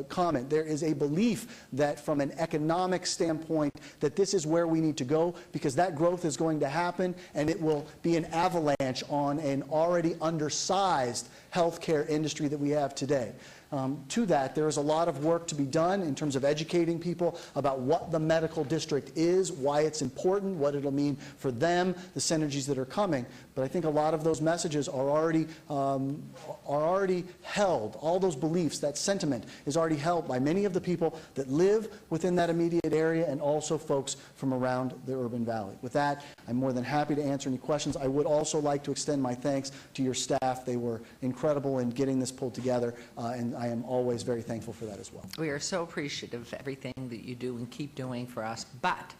Speaker 15: comment, there is a belief that from an economic standpoint that this is where we need to go, because that growth is going to happen and it will be an avalanche on an already undersized healthcare industry that we have today. To that, there is a lot of work to be done in terms of educating people about what the medical district is, why it's important, what it'll mean for them, the synergies that are coming. But I think a lot of those messages are already held. All those beliefs, that sentiment is already held by many of the people that live within that immediate area and also folks from around the urban valley. With that, I'm more than happy to answer any questions. I would also like to extend my thanks to your staff. They were incredible in getting this pulled together, and I am always very thankful for that as well.
Speaker 1: We are so appreciative of everything that you do and keep doing for us. But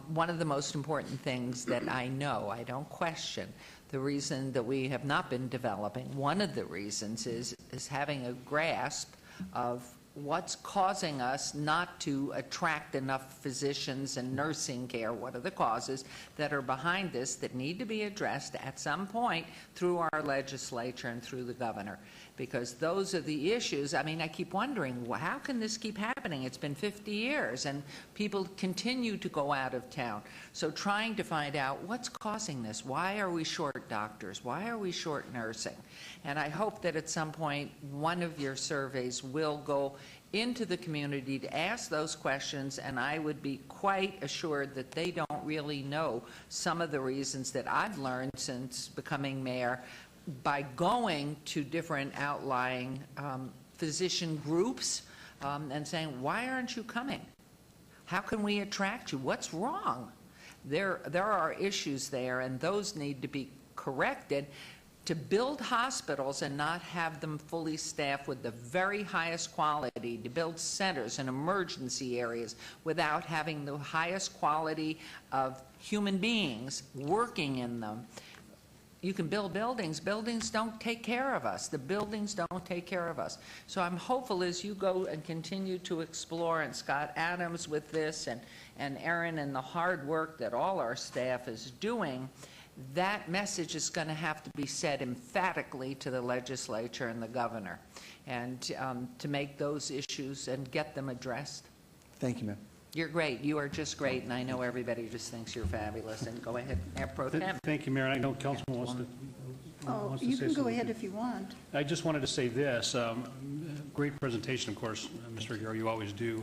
Speaker 1: one of the most important things that I know, I don't question, the reason that we have not been developing, one of the reasons is having a grasp of what's causing us not to attract enough physicians and nursing care. What are the causes that are behind this that need to be addressed at some point through our legislature and through the governor? Because those are the issues. I mean, I keep wondering, well, how can this keep happening? It's been 50 years and people continue to go out of town. So trying to find out what's causing this. Why are we short doctors? Why are we short nursing? And I hope that at some point one of your surveys will go into the community to ask those questions, and I would be quite assured that they don't really know some of the reasons that I've learned since becoming mayor by going to different outlying physician groups and saying, why aren't you coming? How can we attract you? What's wrong? There are issues there, and those need to be corrected. To build hospitals and not have them fully staffed with the very highest quality, to build centers and emergency areas without having the highest quality of human beings working in them. You can build buildings. Buildings don't take care of us. The buildings don't take care of us. So I'm hopeful as you go and continue to explore, and Scott Adams with this, and Erin and the hard work that all our staff is doing, that message is going to have to be said emphatically to the legislature and the governor, and to make those issues and get them addressed.
Speaker 15: Thank you, ma'am.
Speaker 1: You're great. You are just great, and I know everybody just thinks you're fabulous. And go ahead, Mayor Pro Tem.
Speaker 6: Thank you, Mayor. I know Councilman wants to
Speaker 8: Oh,
Speaker 6: say
Speaker 8: you can go
Speaker 6: something.
Speaker 8: ahead if you want.
Speaker 6: I just wanted to say this. Great presentation, of course, Mr. Aguirre, you always do.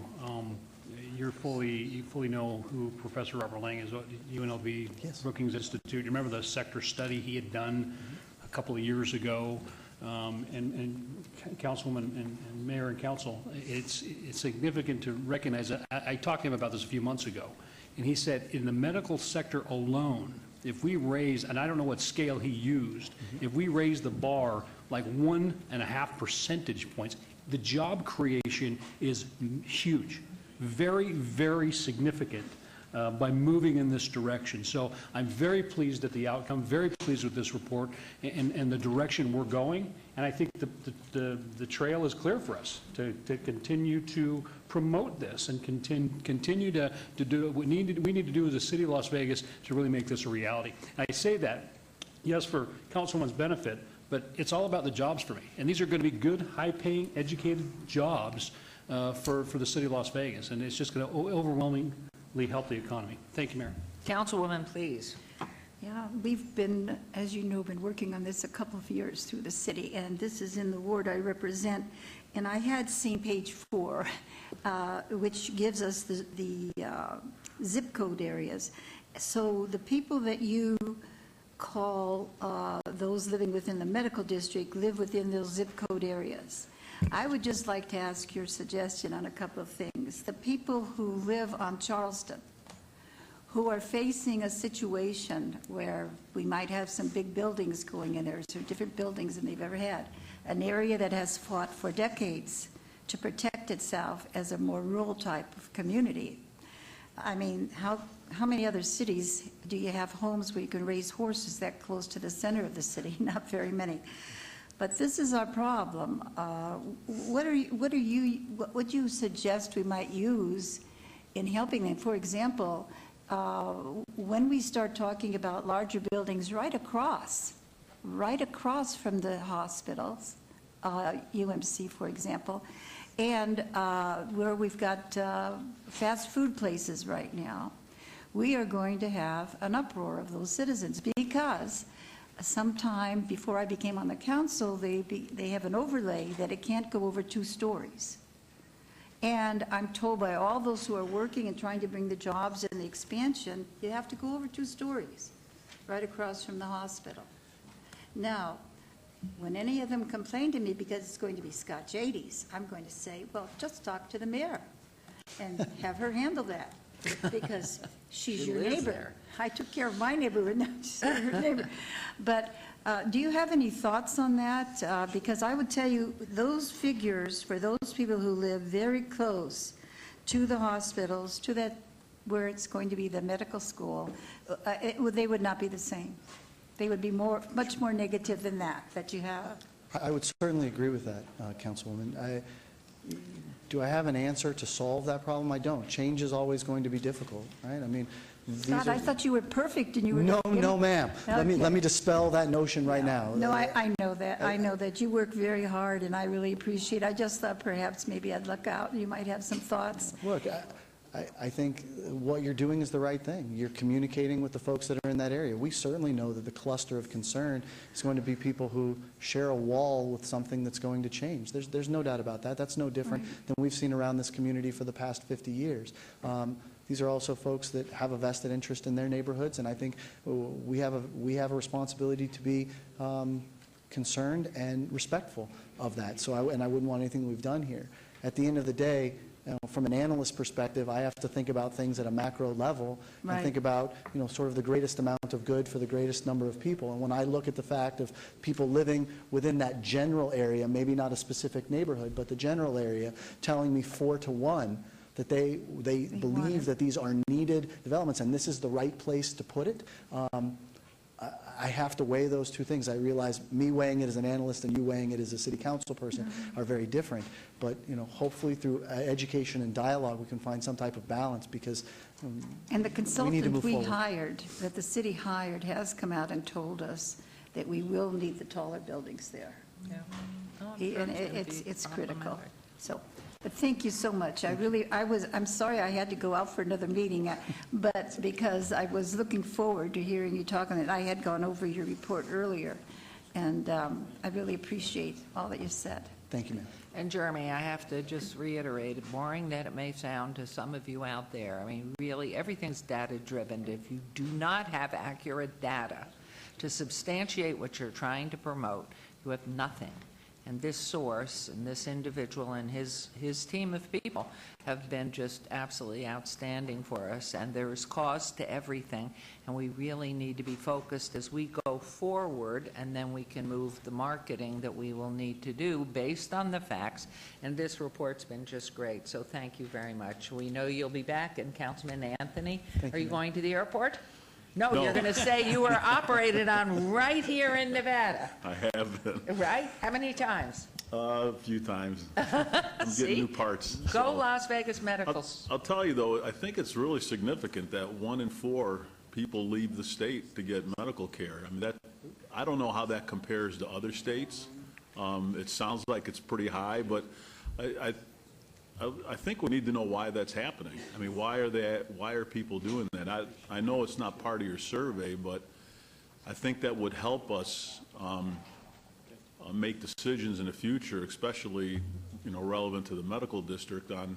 Speaker 6: You fully know who Professor Robert Lang is, UNLV Brookings Institute. You remember the sector study he had done a couple of years ago? And Councilwoman and Mayor and Council, it's significant to recognize that. I talked to him about this a few months ago, and he said in the medical sector alone, if we raise, and I don't know what scale he used, if we raise the bar like 1.5 percentage points, the job creation is huge. Very, very significant by moving in this direction. So I'm very pleased at the outcome, very pleased with this report and the direction we're going. And I think the trail is clear for us to continue to promote this and continue to do what we need to do as a city of Las Vegas to really make this a reality. And I say that, yes, for Councilwoman's benefit, but it's all about the jobs for me. And these are going to be good, high-paying, educated jobs for the city of Las Vegas, and it's just going to overwhelmingly help the economy. Thank you, Mayor.
Speaker 1: Councilwoman, please.
Speaker 8: Yeah, we've been, as you know, been working on this a couple of years through the city, and this is in the ward I represent. And I had seen page 4, which gives us the zip code areas. So the people that you call those living within the medical district live within those zip code areas. I would just like to ask your suggestion on a couple of things. The people who live on Charleston, who are facing a situation where we might have some big buildings going in there, so different buildings than they've ever had, an area that has fought for decades to protect itself as a more rural type of community. I mean, how many other cities do you have homes where you can raise horses that close to the center of the city? Not very many. But this is our problem. What would you suggest we might use in helping them? For example, when we start talking about larger buildings right across from the hospitals, UMC, for example, and where we've got fast food places right now, we are going to have an uproar of those citizens because sometime before I became on the council, they have an overlay that it can't go over 2 stories. And I'm told by all those who are working and trying to bring the jobs and the expansion, you have to go over 2 stories, right across from the hospital. Now, when any of them complain to me because it's going to be Scotch 80s, I'm going to say, well, just talk to the mayor and have her handle that, because she's your
Speaker 1: lives
Speaker 8: neighbor.
Speaker 1: there.
Speaker 8: I took care of my neighborhood, now she's her neighbor. But do you have any thoughts on that? Because I would tell you, those figures for those people who live very close to the hospitals, to that where it's going to be the medical school, they would not be the same. They would be much more negative than that you have.
Speaker 15: I would certainly agree with that, Councilwoman. Do I have an answer to solve that problem? I don't. Change is always going to be difficult, right? I mean,
Speaker 8: Scott, I thought you were perfect and you were...
Speaker 15: No, ma'am.
Speaker 8: Okay.
Speaker 15: Let me dispel that notion right now.
Speaker 8: No, I know that. I know that you work very hard, and I really appreciate it. I just thought perhaps maybe I'd look out. You might have some thoughts.
Speaker 15: Look, I think what you're doing is the right thing. You're communicating with the folks that are in that area. We certainly know that the cluster of concern is going to be people who share a wall with something that's going to change. There's no doubt about that. That's no different than we've seen around this community for the past 50 years. These are also folks that have a vested interest in their neighborhoods, and I think we have a responsibility to be concerned and respectful of that. So I wouldn't want anything we've done here. At the end of the day, from an analyst perspective, I have to think about things at a macro level and think about, sort of the greatest amount of good for the greatest number of people. And when I look at the fact of people living within that general area, maybe not a specific neighborhood, but the general area, telling me 4 to 1 that they believe that these are needed developments and this is the right place to put it, I have to weigh those two things. I realize me weighing it as an analyst and you weighing it as a city council person are very different. But hopefully through education and dialogue we can find some type of balance, because
Speaker 8: and the consultant we
Speaker 15: forward.
Speaker 8: hired, that the city hired, has come out and told us that we will need the taller buildings there.
Speaker 1: Yeah.
Speaker 8: And it's critical. So. But thank you so much. I'm sorry I had to go out for another meeting, but because I was looking forward to hearing you talk on it. I had gone over your report earlier, and I really appreciate all that you said.
Speaker 15: Thank you, ma'am.
Speaker 1: And Jeremy, I have to just reiterate, boring that it may sound to some of you out there, I mean, really, everything's data-driven. If you do not have accurate data to substantiate what you're trying to promote, you have nothing. And this source and this individual and his team of people have been just absolutely outstanding for us. And there is cause to everything. And we really need to be focused as we go forward, and then we can move the marketing that we will need to do based on the facts. And this report's been just great. So thank you very much. We know you'll be back. And Councilman Anthony, are you going to the airport? No, you're going to say you were operated on right here in Nevada.
Speaker 3: I have been.
Speaker 1: Right? How many times?
Speaker 3: A few times. I'm getting new parts.
Speaker 1: Go Las Vegas Medical.
Speaker 3: I'll tell you, though, I think it's really significant that 1 in 4 people leave the state to get medical care. I mean, I don't know how that compares to other states. It sounds like it's pretty high, but I think we need to know why that's happening. I mean, why are people doing that? I know it's not part of your survey, but I think that would help us make decisions in the future, especially, relevant to the medical district, on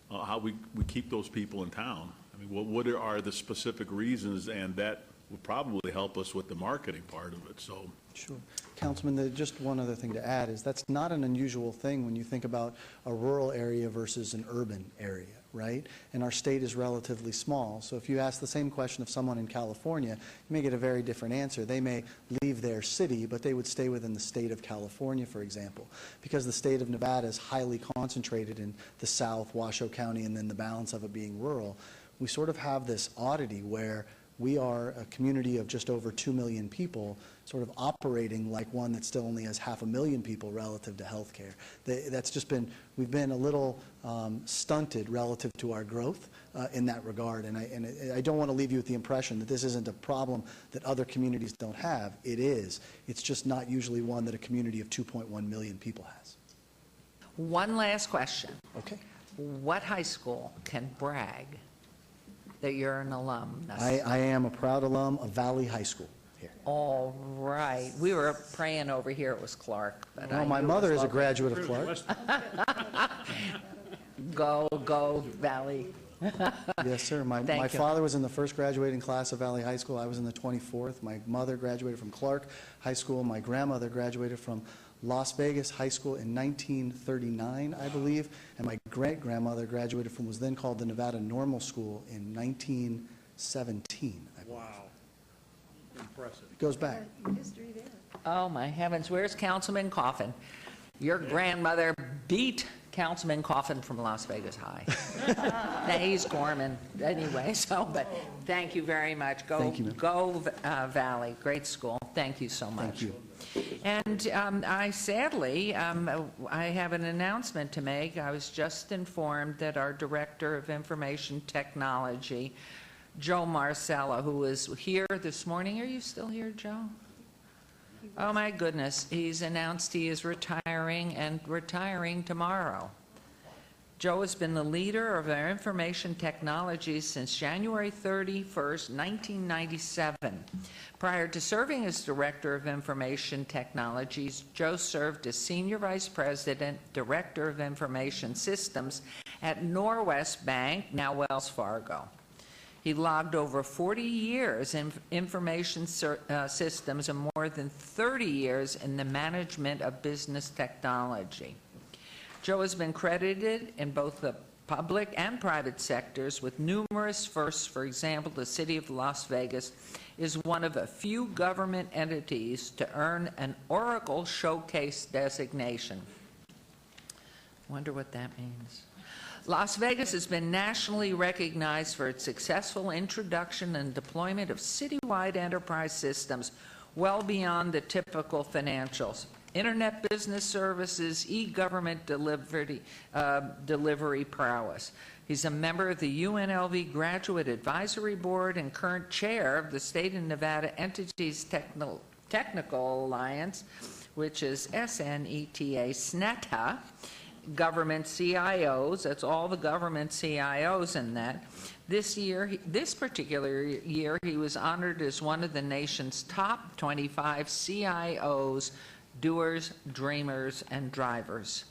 Speaker 3: how we keep those people in town. I mean, what are the specific reasons, and that would probably help us with the marketing part of it. So.
Speaker 15: Sure. Councilman, just one other thing to add is that's not an unusual thing when you think about a rural area versus an urban area, right? And our state is relatively small. So if you ask the same question of someone in California, you may get a very different answer. They may leave their city, but they would stay within the state of California, for example. Because the state of Nevada is highly concentrated in the south, Washoe County, and then the balance of it being rural, we sort of have this oddity where we are a community of just over 2 million people sort of operating like one that still only has 500,000 people relative to health care. We've been a little stunted relative to our growth in that regard. And I don't want to leave you with the impression that this isn't a problem that other communities don't have. It is. It's just not usually one that a community of 2.1 million people has.
Speaker 1: One last question.
Speaker 15: Okay.
Speaker 1: What high school can brag that you're an alum?
Speaker 15: I am a proud alum of Valley High School
Speaker 1: All right. We were praying over here it was Clark, but
Speaker 15: Well,
Speaker 1: I
Speaker 15: my
Speaker 1: knew it
Speaker 15: mother
Speaker 1: was
Speaker 15: is a
Speaker 1: local.
Speaker 15: graduate of Clark.
Speaker 1: Go, Valley.
Speaker 15: Yes, sir. My
Speaker 1: Thank you.
Speaker 15: father was in the first graduating class of Valley High School. I was in the 24th. My mother graduated from Clark High School. My grandmother graduated from Las Vegas High School in 1939, I believe. And my great-grandmother graduated from, was then called the Nevada Normal School in 1917.
Speaker 16: Wow. Impressive.
Speaker 15: It goes back.
Speaker 1: Oh, my heavens. Where's Councilman Coffin? Your grandmother beat Councilman Coffin from Las Vegas High. Now, he's Gorman anyway, so, but thank you very much.
Speaker 15: Thank you, ma'am.
Speaker 1: Valley. Great school. Thank you so much.
Speaker 15: Thank you.
Speaker 1: And I sadly, I have an announcement to make. I was just informed that our Director of Information Technology, Joe Marcella, who is here this morning. Are you still here, Joe? Oh, my goodness. He's announced he is retiring and retiring tomorrow. Joe has been the leader of our information technologies since January 31st, 1997. Prior to serving as Director of Information Technologies, Joe served as Senior Vice President, Director of Information Systems at Norwest Bank, now Wells Fargo. He logged over 40 years in information systems and more than 30 years in the management of business technology. Joe has been credited in both the public and private sectors with numerous firsts. For example, the City of Las Vegas is one of a few government entities to earn an Oracle Showcase designation. Wonder what that means. Las Vegas has been nationally recognized for its successful introduction and deployment of citywide enterprise systems well beyond the typical financials. Internet business services, e-government delivery prowess. He's a member of the UNLV Graduate Advisory Board and current chair of the State of Nevada Entities Technical Alliance, which is SNETA, government CIOs. That's all the government CIOs in that. This particular year, he was honored as one of the nation's top 25 CIOs, doers, dreamers, and drivers.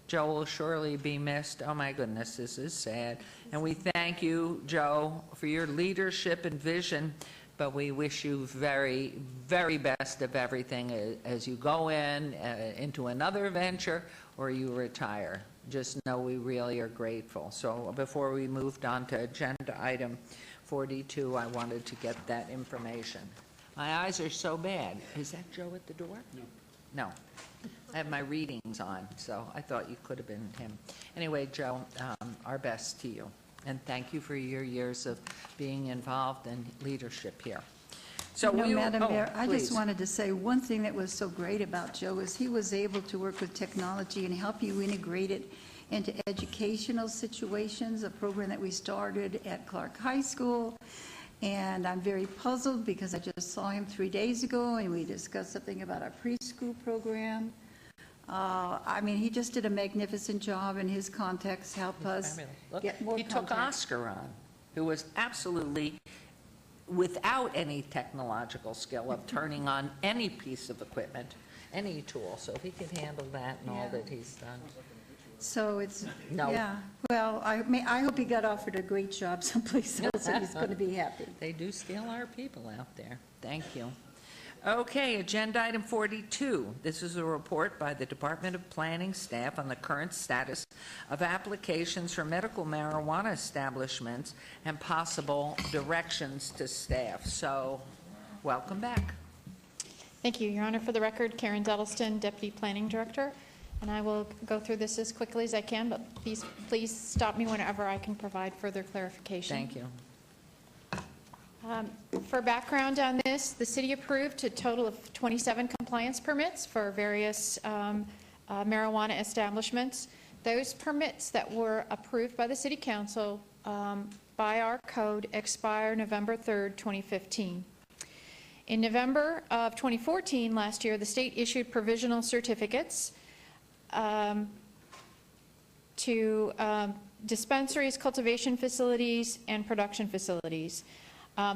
Speaker 1: Joe will surely be missed. Oh my goodness, this is sad. And we thank you, Joe, for your leadership and vision, but we wish you very, very best of everything as you go into another venture or you retire. Just know we really are grateful. So before we moved on to agenda item 42, I wanted to get that information. My eyes are so bad. Is that Joe at the door? No. No. I have my readings on, so I thought you could have been him. Anyway, Joe, our best to you. And thank you for your years of being involved in leadership here. So
Speaker 8: Madam Mayor, I
Speaker 1: please.
Speaker 8: just wanted to say one thing that was so great about Joe is he was able to work with technology and help you integrate it into educational situations, a program that we started at Clark High School. And I'm very puzzled because I just saw him 3 days ago and we discussed something about our preschool program. I mean, he just did a magnificent job in his context, help us get more
Speaker 1: He took Oscar on, who was absolutely without any technological skill of turning on any piece of equipment, any tool. So if he could handle that and all that he's done.
Speaker 8: So it's,
Speaker 1: No.
Speaker 8: yeah. Well, I hope he got offered a great job someplace else and he's going to be happy.
Speaker 1: They do steal our people out there. Thank you. Okay, agenda item 42. This is a report by the Department of Planning staff on the current status of applications for medical marijuana establishments and possible directions to staff. So, welcome back.
Speaker 10: Thank you, Your Honor. For the record, Karen Duddleston, Deputy Planning Director, and I will go through this as quickly as I can, but please stop me whenever I can provide further clarification.
Speaker 1: Thank you.
Speaker 10: For background on this, the city approved a total of 27 compliance permits for various marijuana establishments. Those permits that were approved by the City Council by our code expire November 3rd, 2015. In November of 2014, last year, the state issued provisional certificates to dispensaries, cultivation facilities, and production facilities.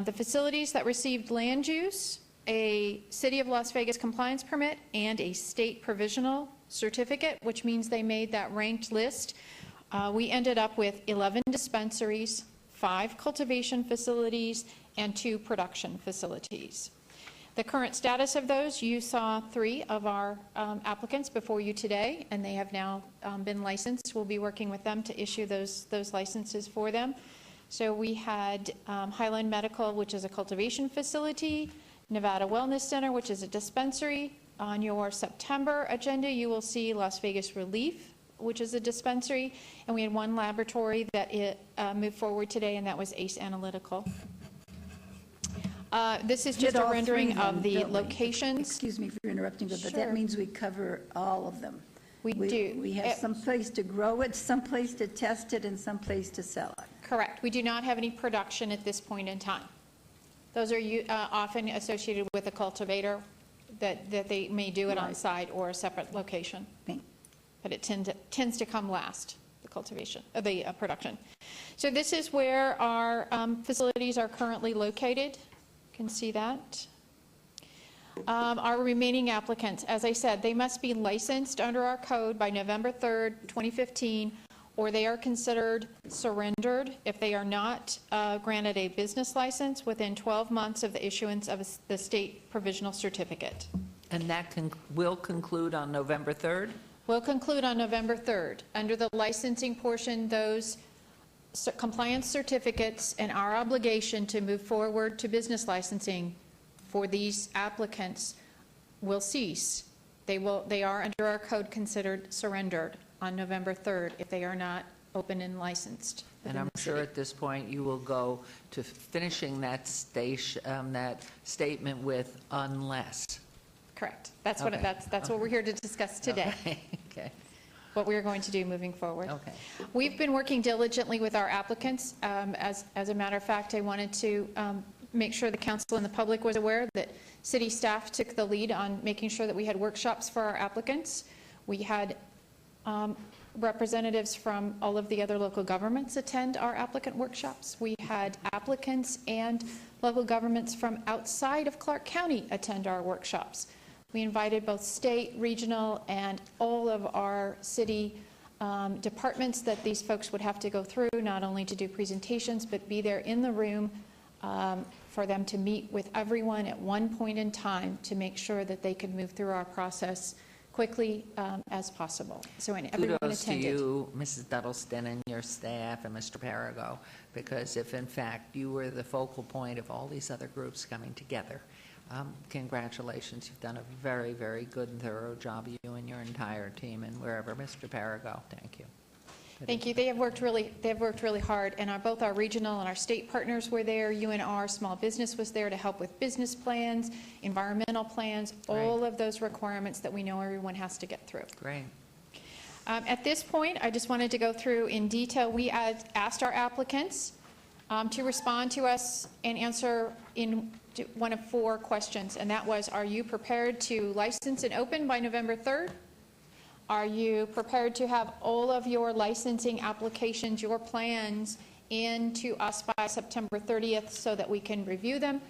Speaker 10: The facilities that received land use a City of Las Vegas compliance permit and a state provisional certificate, which means they made that ranked list. We ended up with 11 dispensaries, 5 cultivation facilities, and 2 production facilities. The current status of those, you saw 3 of our applicants before you today, and they have now been licensed. We'll be working with them to issue those licenses for them. So we had Highland Medical, which is a cultivation facility, Nevada Wellness Center, which is a dispensary. On your September agenda, you will see Las Vegas Relief, which is a dispensary, and we had 1 laboratory that moved forward today, and that was Ace Analytical. This is just
Speaker 8: Did
Speaker 10: a
Speaker 8: all
Speaker 10: rendering
Speaker 8: 3
Speaker 10: of the
Speaker 8: don't we?
Speaker 10: locations.
Speaker 8: Excuse me for interrupting, but
Speaker 10: Sure.
Speaker 8: that means we cover all of them.
Speaker 10: We do.
Speaker 8: We have some place to grow it, some place to test it, and some place to sell it.
Speaker 10: Correct. We do not have any production at this point in time. Those are often associated with a cultivator that they may do it on
Speaker 8: Right.
Speaker 10: site or a separate location. But it tends to come last, the cultivation, the production. So this is where our facilities are currently located. You can see that. Our remaining applicants, as I said, they must be licensed under our code by November 3rd, 2015, or they are considered surrendered if they are not granted a business license within 12 months of the issuance of the state provisional certificate.
Speaker 1: And that will conclude on November 3rd?
Speaker 10: Will conclude on November 3rd. Under the licensing portion, those compliance certificates and our obligation to move forward to business licensing for these applicants will cease. They are under our code considered surrendered on November 3rd if they are not open and licensed.
Speaker 1: And I'm sure at this point you will go to finishing that statement with unless.
Speaker 10: Correct. That's
Speaker 1: Okay.
Speaker 10: that's what we're here to discuss today.
Speaker 1: Okay.
Speaker 10: What we are going to do moving forward.
Speaker 1: Okay.
Speaker 10: We've been working diligently with our applicants. As a matter of fact, I wanted to make sure the council and the public was aware that city staff took the lead on making sure that we had workshops for our applicants. We had representatives from all of the other local governments attend our applicant workshops. We had applicants and local governments from outside of Clark County attend our workshops. We invited both state, regional, and all of our city departments that these folks would have to go through, not only to do presentations, but be there in the room for them to meet with everyone at one point in time to make sure that they could move through our process quickly as possible. So everyone
Speaker 1: Kudos to
Speaker 10: attended.
Speaker 1: you, Mrs. Duddleston, and your staff, and Mr. Perigo, because if in fact you were the focal point of all these other groups coming together, congratulations. You've done a very, very good and thorough job, you and your entire team, and wherever, Mr. Perigo, thank you.
Speaker 10: Thank you. They have worked really hard, and both our regional and our state partners were there. UNR Small Business was there to help with business plans, environmental plans, all of those requirements that we know everyone has to get through.
Speaker 1: Great.
Speaker 10: At this point, I just wanted to go through in detail. We asked our applicants to respond to us and answer in one of 4 questions, and that was, are you prepared to license and open by November 3rd? Are you prepared to have all of your licensing applications, your plans, in to us by September 30th so that we can review them?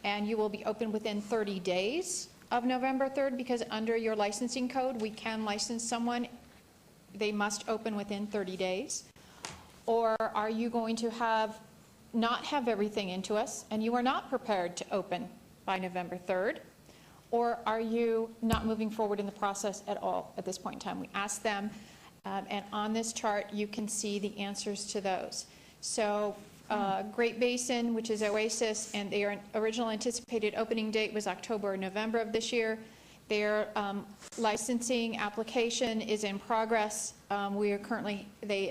Speaker 10: And you will be open within 30 days of November 3rd, because under your licensing code, we can license someone. They must open within 30 days. Or are you going to not have everything into us, and you are not prepared to open by November 3rd? Or are you not moving forward in the process at all at this point in time? We asked them, and on this chart, you can see the answers to those. So Great Basin, which is Oasis, and their original anticipated opening date was October or November of this year. Their licensing application is in progress. They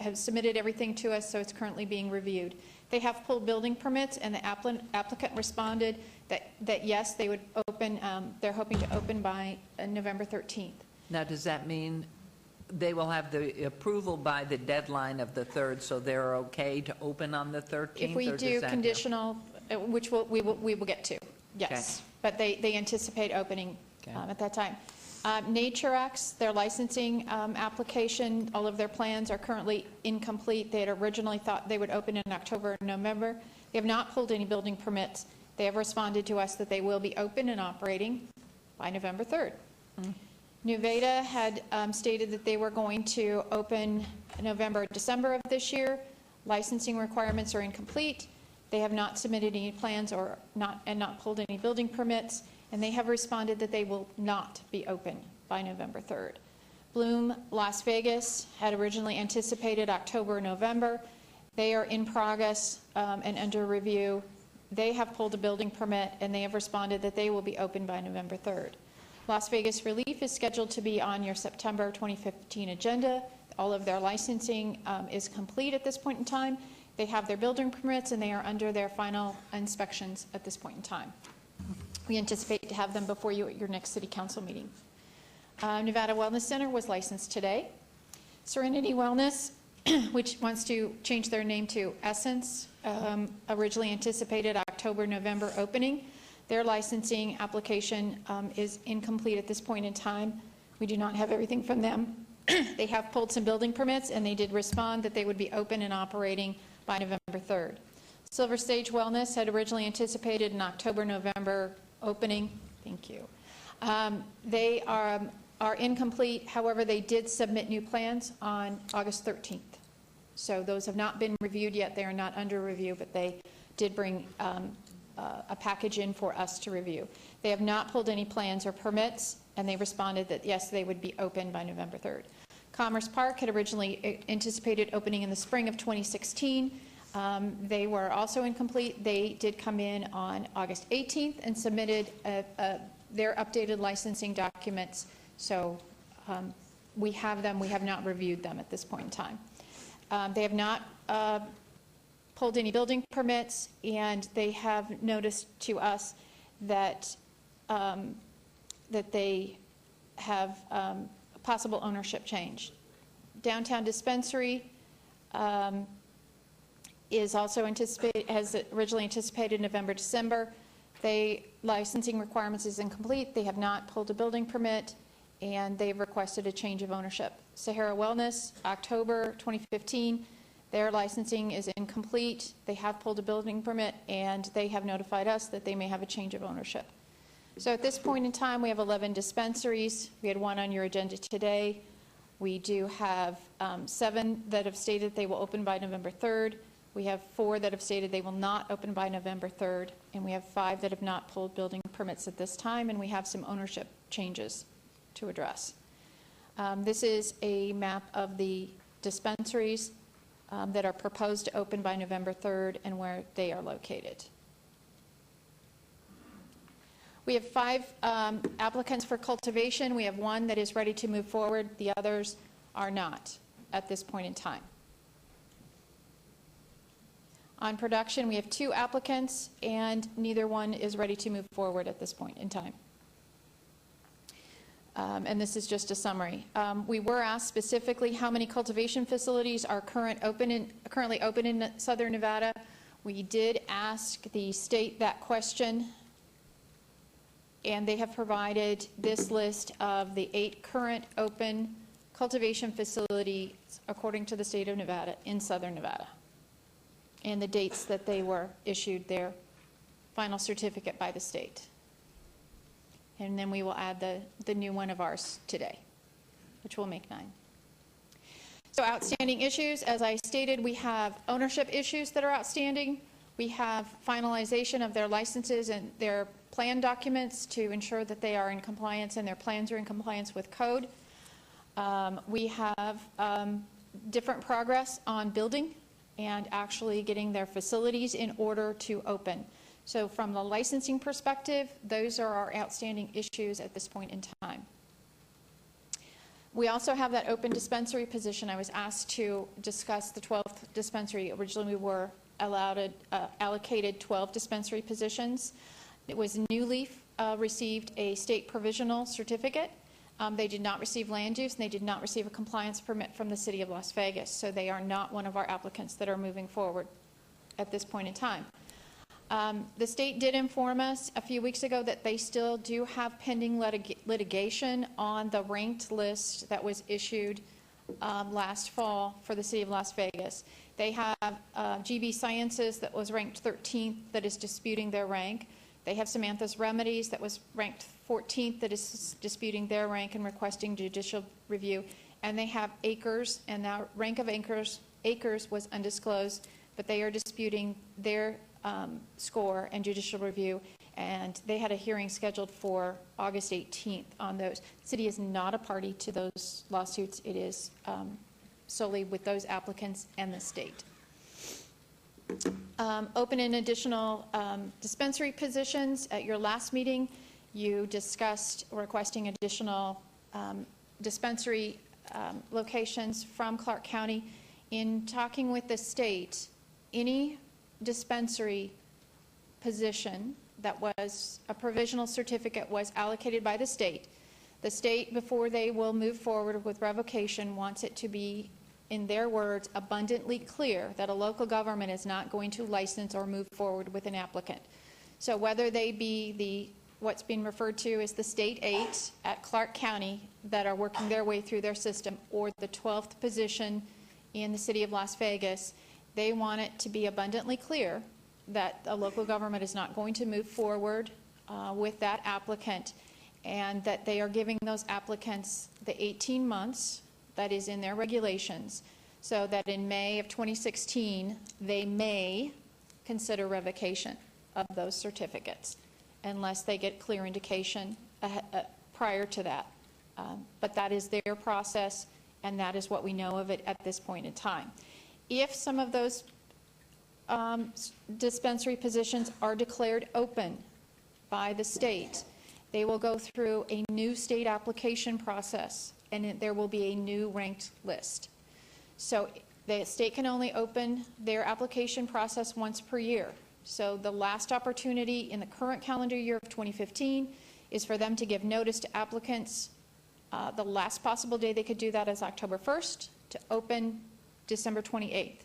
Speaker 10: have submitted everything to us, so it's currently being reviewed. They have pulled building permits, and the applicant responded that yes, they would open, they're hoping to open by November 13th.
Speaker 1: Now, does that mean they will have the approval by the deadline of the 3rd, so they're okay to open on the 13th?
Speaker 10: If we do conditional, which we will get to, yes.
Speaker 1: Okay.
Speaker 10: But they anticipate opening at that time. NatureX, their licensing application, all of their plans are currently incomplete. They had originally thought they would open in October and November. They have not pulled any building permits, They have responded to us that they will be open and operating by November 3rd. Nuveta had stated that they were going to open November, December of this year. Licensing requirements are incomplete. They have not submitted any plans or not pulled any building permits, and they have responded that they will not be open by November 3rd. Bloom Las Vegas had originally anticipated October, November. They are in progress and under review. They have pulled a building permit, and they have responded that they will be open by November 3rd. Las Vegas Relief is scheduled to be on your September 2015 agenda. All of their licensing is complete at this point in time. They have their building permits, and they are under their final inspections at this point in time. We anticipate to have them before you at your next City Council meeting. Nevada Wellness Center was licensed today. Serenity Wellness, which wants to change their name to Essence, originally anticipated October, November opening. Their licensing application is incomplete at this point in time. We do not have everything from them. They have pulled some building permits, and they did respond that they would be open and operating by November 3rd. Silver Stage Wellness had originally anticipated an October, November opening. Thank you. They are incomplete. However, they did submit new plans on August 13th. So those have not been reviewed yet. They are not under review, but they did bring a package in for us to review. They have not pulled any plans or permits, and they responded that yes, they would be open by November 3rd. Commerce Park had originally anticipated opening in the spring of 2016. They were also incomplete. They did come in on August 18th and submitted their updated licensing documents. So we have them. We have not reviewed them at this point in time. They have not pulled any building permits, and they have noticed to us that that they have a possible ownership change. Downtown Dispensary is also has originally anticipated November, December. Licensing requirements is incomplete. They have not pulled a building permit, and they've requested a change of ownership. Sahara Wellness, October 2015. Their licensing is incomplete. They have pulled a building permit, and they have notified us that they may have a change of ownership. So at this point in time, we have 11 dispensaries. We had one on your agenda today. We do have 7 that have stated they will open by November 3rd. We have 4 that have stated they will not open by November 3rd, and we have 5 that have not pulled building permits at this time, and we have some ownership changes to address. This is a map of the dispensaries that are proposed to open by November 3rd and where they are located. We have 5 applicants for cultivation. We have 1 that is ready to move forward. The others are not at this point in time. On production, we have 2 applicants, and neither one is ready to move forward at this point in time. And this is just a summary. We were asked specifically how many cultivation facilities are currently open in Southern Nevada. We did ask the state that question, and they have provided this list of the 8 current open cultivation facilities according to the state of Nevada in Southern Nevada, and the dates that they were issued their final certificate by the state. And then we will add the new one of ours today, which will make 9. So outstanding issues, as I stated, we have ownership issues that are outstanding. We have finalization of their licenses and their plan documents to ensure that they are in compliance and their plans are in compliance with code. We have different progress on building and actually getting their facilities in order to open. So from the licensing perspective, those are our outstanding issues at this point in time. We also have that open dispensary position. I was asked to discuss the 12th dispensary. Originally, we were allocated 12 dispensary positions. It was New Leaf received a state provisional certificate. They did not receive land use, and they did not receive a compliance permit from the city of Las Vegas. So they are not one of our applicants that are moving forward at this point in time. The state did inform us a few weeks ago that they still do have pending litigation on the ranked list that was issued last fall for the city of Las Vegas. They have GB Sciences that was ranked 13th that is disputing their rank. They have Samantha's Remedies that was ranked 14th that is disputing their rank and requesting judicial review. And they have Acres, and now rank of Acres was undisclosed, but they are disputing their score and judicial review. And they had a hearing scheduled for August 18th on those. The city is not a party to those lawsuits. It is solely with those applicants and the state. Open in additional dispensary positions. At your last meeting, you discussed requesting additional dispensary locations from Clark County. In talking with the state, any dispensary position that was a provisional certificate was allocated by the state. The state, before they will move forward with revocation, wants it to be, in their words, abundantly clear that a local government is not going to license or move forward with an applicant. So whether they be what's being referred to as the State 8 at Clark County that are working their way through their system, or the 12th position in the city of Las Vegas, they want it to be abundantly clear that a local government is not going to move forward with that applicant, and that they are giving those applicants the 18 months that is in their regulations, so that in May of 2016, they may consider revocation of those certificates, unless they get clear indication prior to that. But that is their process, and that is what we know of it at this point in time. If some of those dispensary positions are declared open by the state, they will go through a new state application process, and there will be a new ranked list. So the state can only open their application process once per year. So the last opportunity in the current calendar year of 2015 is for them to give notice to applicants. The last possible day they could do that is October 1st to open December 28th.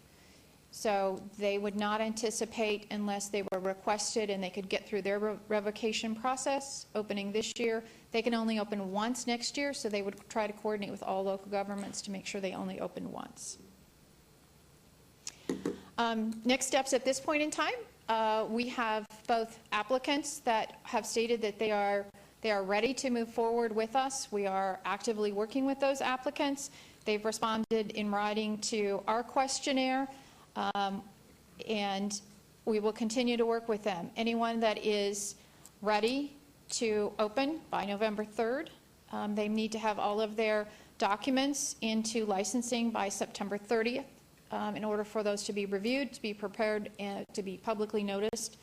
Speaker 10: So they would not anticipate, unless they were requested and they could get through their revocation process, opening this year. They can only open once next year, so they would try to coordinate with all local governments to make sure they only open once. Next steps at this point in time, we have both applicants that have stated that they are ready to move forward with us. We are actively working with those applicants. They've responded in writing to our questionnaire, and we will continue to work with them. Anyone that is ready to open by November 3rd, they need to have all of their documents into licensing by September 30th in order for those to be reviewed, to be prepared, and to be publicly noticed.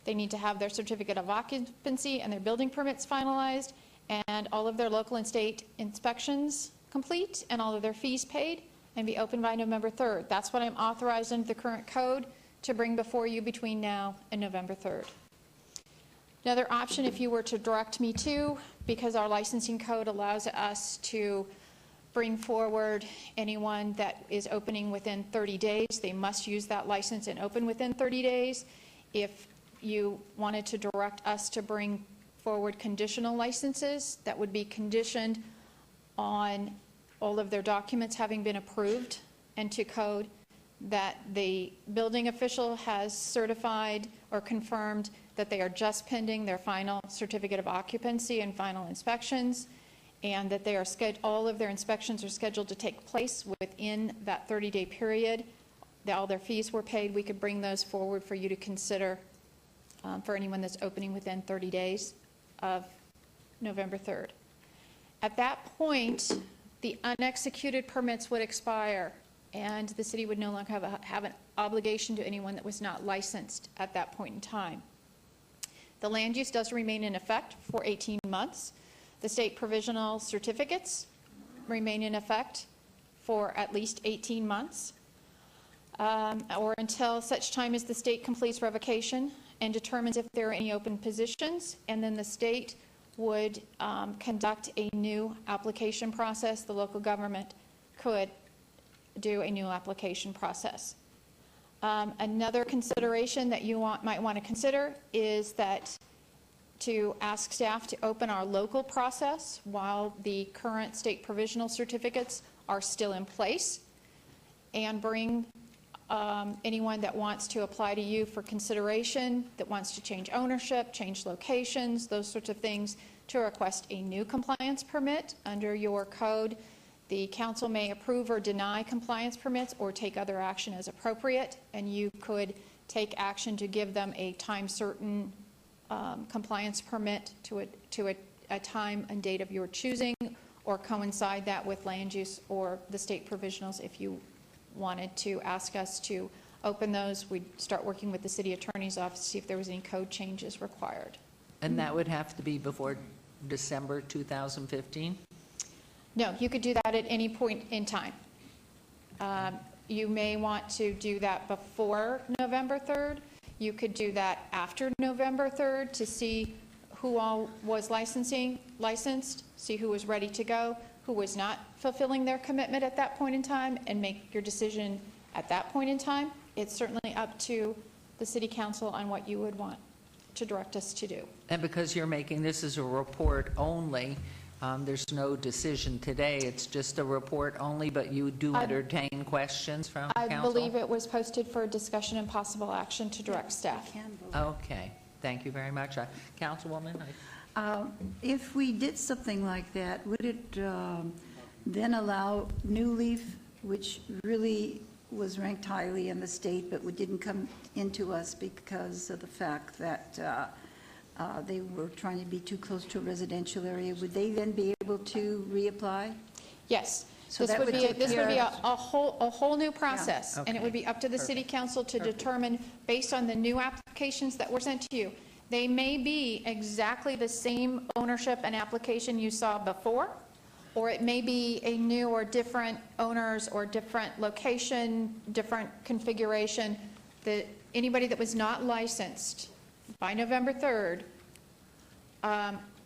Speaker 10: They need to have their certificate of occupancy and their building permits finalized, and all of their local and state inspections complete, and all of their fees paid, and be open by November 3rd. That's what I'm authorized under the current code to bring before you between now and November 3rd. Another option, if you were to direct me to, because our licensing code allows us to bring forward anyone that is opening within 30 days, they must use that license and open within 30 days. If you wanted to direct us to bring forward conditional licenses, that would be conditioned on all of their documents having been approved and to code, that the building official has certified or confirmed that they are just pending their final certificate of occupancy and final inspections, and that they are all of their inspections are scheduled to take place within that 30-day period, that all their fees were paid. We could bring those forward for you to consider for anyone that's opening within 30 days of November 3rd. At that point, the unexecuted permits would expire, and the city would no longer have an obligation to anyone that was not licensed at that point in time. The land use does remain in effect for 18 months. The state provisional certificates remain in effect for at least 18 months, or until such time as the state completes revocation and determines if there are any open positions, and then the state would conduct a new application process. The local government could do a new application process. Another consideration that you might want to consider is that to ask staff to open our local process while the current state provisional certificates are still in place, and bring anyone that wants to apply to you for consideration, that wants to change ownership, change locations, those sorts of things, to request a new compliance permit under your code. The council may approve or deny compliance permits or take other action as appropriate, and you could take action to give them a time-certain compliance permit to a time and date of your choosing, or coincide that with land use or the state provisionals. If you wanted to ask us to open those, we'd start working with the city attorney's office to see if there was any code changes required.
Speaker 1: And that would have to be before December 2015?
Speaker 10: No, you could do that at any point in time. You may want to do that before November 3rd. You could do that after November 3rd to see who all was licensed, see who was ready to go, who was not fulfilling their commitment at that point in time, and make your decision at that point in time. It's certainly up to the city council on what you would want to direct us to do.
Speaker 1: And because you're making this as a report only, there's no decision today. It's just a report only, but you do entertain questions from council?
Speaker 10: I believe it was posted for discussion and possible action to direct staff.
Speaker 1: Okay. Thank you very much. Councilwoman?
Speaker 8: If we did something like that, would it then allow New Leaf, which really was ranked highly in the state, but didn't come into us because of the fact that they were trying to be too close to a residential area, would they then be able to reapply?
Speaker 10: Yes.
Speaker 8: So
Speaker 10: this would be a whole new process,
Speaker 8: Yeah.
Speaker 10: and it would be up to the city council to determine, based on the new applications that were sent to you. They may be exactly the same ownership and application you saw before, or it may be a new or different owners or different location, different configuration. Anybody that was not licensed by November 3rd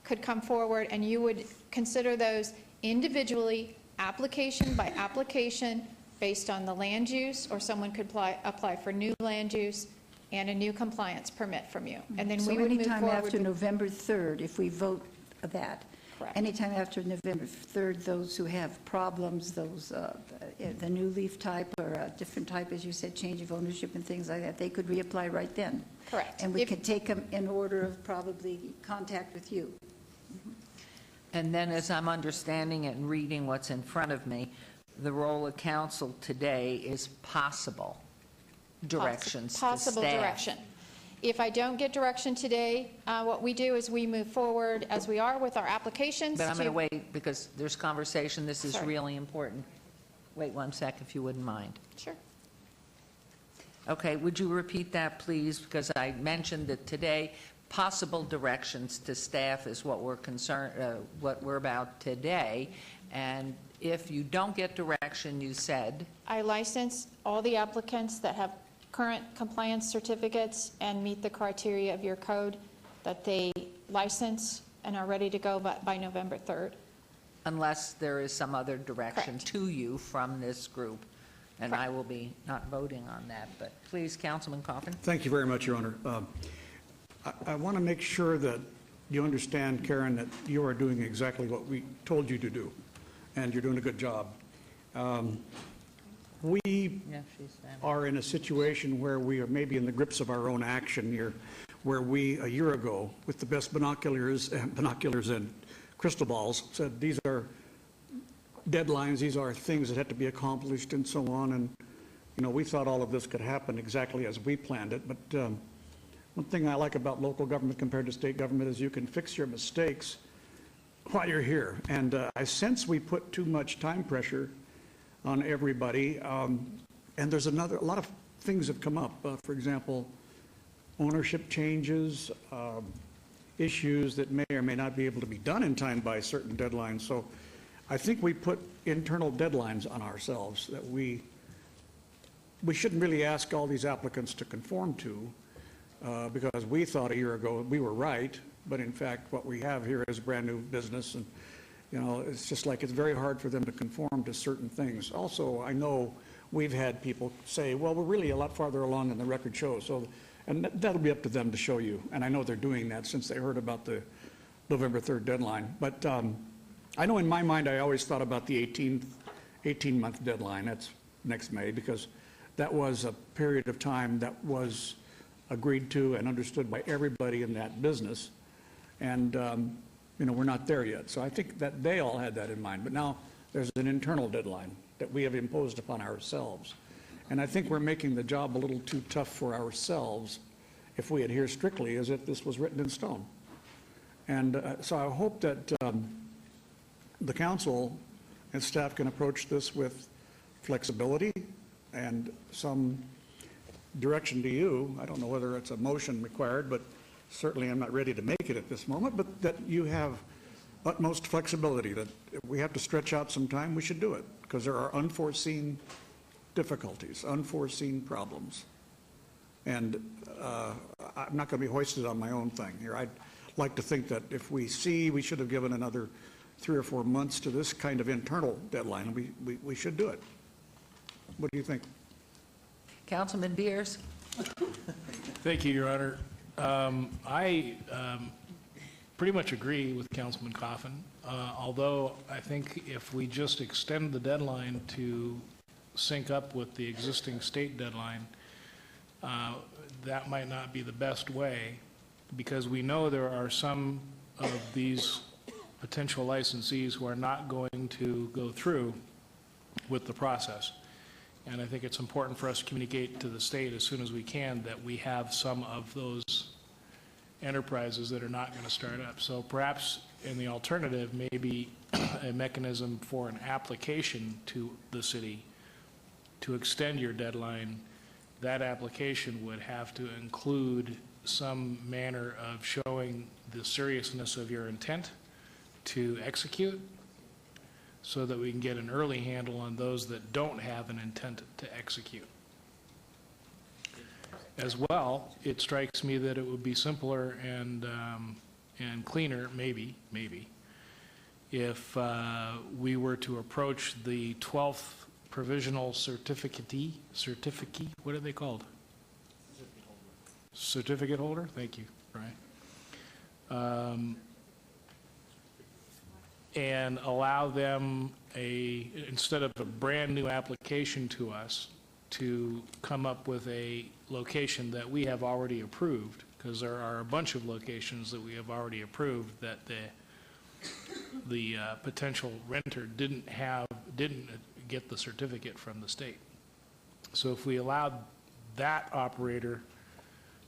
Speaker 10: could come forward, and you would consider those individually, application by application, based on the land use, or someone could apply for new land use and a new compliance permit from you. And then
Speaker 8: So
Speaker 10: we would move
Speaker 8: anytime
Speaker 10: forward.
Speaker 8: after November 3rd, if we vote that,
Speaker 10: Correct.
Speaker 8: anytime after November 3rd, those who have problems, those, the New Leaf type or a different type, as you said, change of ownership and things like that, they could reapply right then.
Speaker 10: Correct.
Speaker 8: And we could take them in order of probably contact with you.
Speaker 1: And then, as I'm understanding it and reading what's in front of me, the role of council today is possible directions to staff.
Speaker 10: Possible direction. If I don't get direction today, what we do is we move forward as we are with our applications.
Speaker 1: But I'm going to wait because there's conversation. This is
Speaker 10: Sorry.
Speaker 1: really important. Wait one sec, if you wouldn't mind.
Speaker 10: Sure.
Speaker 1: Okay, would you repeat that, please? Because I mentioned that today, possible directions to staff is what we're concerned, what we're about today. And if you don't get direction, you said?
Speaker 10: I license all the applicants that have current compliance certificates and meet the criteria of your code, that they license and are ready to go by November 3rd.
Speaker 1: Unless there is some other direction
Speaker 10: Correct.
Speaker 1: to you from this group. And I will be not voting on that, but please, Councilman Coffin.
Speaker 16: Thank you very much, Your Honor. I want to make sure that you understand, Karen, that you are doing exactly what we told you to do, and you're doing a good job. We are in a situation where we are maybe in the grips of our own action here, where we, a year ago, with the best binoculars and crystal balls, said these are deadlines, these are things that had to be accomplished and so on, and we thought all of this could happen exactly as we planned it. But one thing I like about local government compared to state government is you can fix your mistakes while you're here. And I sense we put too much time pressure on everybody. And there's a lot of things have come up. For example, ownership changes, issues that may or may not be able to be done in time by certain deadlines. So I think we put internal deadlines on ourselves that we shouldn't really ask all these applicants to conform to, because we thought a year ago we were right, but in fact what we have here is a brand new business, and it's just like it's very hard for them to conform to certain things. Also, I know we've had people say, well, we're really a lot farther along than the record shows, and that'll be up to them to show you, and I know they're doing that since they heard about the November 3rd deadline. But I know in my mind I always thought about the 18-month deadline. That's next May, because that was a period of time that was agreed to and understood by everybody in that business. And, we're not there yet. So I think that they all had that in mind. But now there's an internal deadline that we have imposed upon ourselves. And I think we're making the job a little too tough for ourselves if we adhere strictly as if this was written in stone. And so I hope that the council and staff can approach this with flexibility and some direction to you. I don't know whether it's a motion required, but certainly I'm not ready to make it at this moment, but that you have utmost flexibility, that if we have to stretch out some time, we should do it, because there are unforeseen difficulties, unforeseen problems. And I'm not going to be hoisted on my own thing here. I'd like to think that if we see we should have given another 3 or 4 months to this kind of internal deadline, we should do it. What do you think?
Speaker 1: Councilman Beers?
Speaker 2: Thank you, Your Honor. I pretty much agree with Councilman Coffin, although I think if we just extend the deadline to sync up with the existing state deadline, that might not be the best way, because we know there are some of these potential licensees who are not going to go through with the process. And I think it's important for us to communicate to the state as soon as we can that we have some of those enterprises that are not going to start up. So perhaps in the alternative, maybe a mechanism for an application to the city to extend your deadline. That application would have to include some manner of showing the seriousness of your intent to execute, so that we can get an early handle on those that don't have an intent to execute. As well, it strikes me that it would be simpler and cleaner, maybe, if we were to approach the 12th provisional certificate, what are they called? Certificate holder, thank you, Brian. And allow them instead of a brand new application to us, to come up with a location that we have already approved, because there are a bunch of locations that we have already approved that the potential renter didn't get the certificate from the state. So if we allowed that operator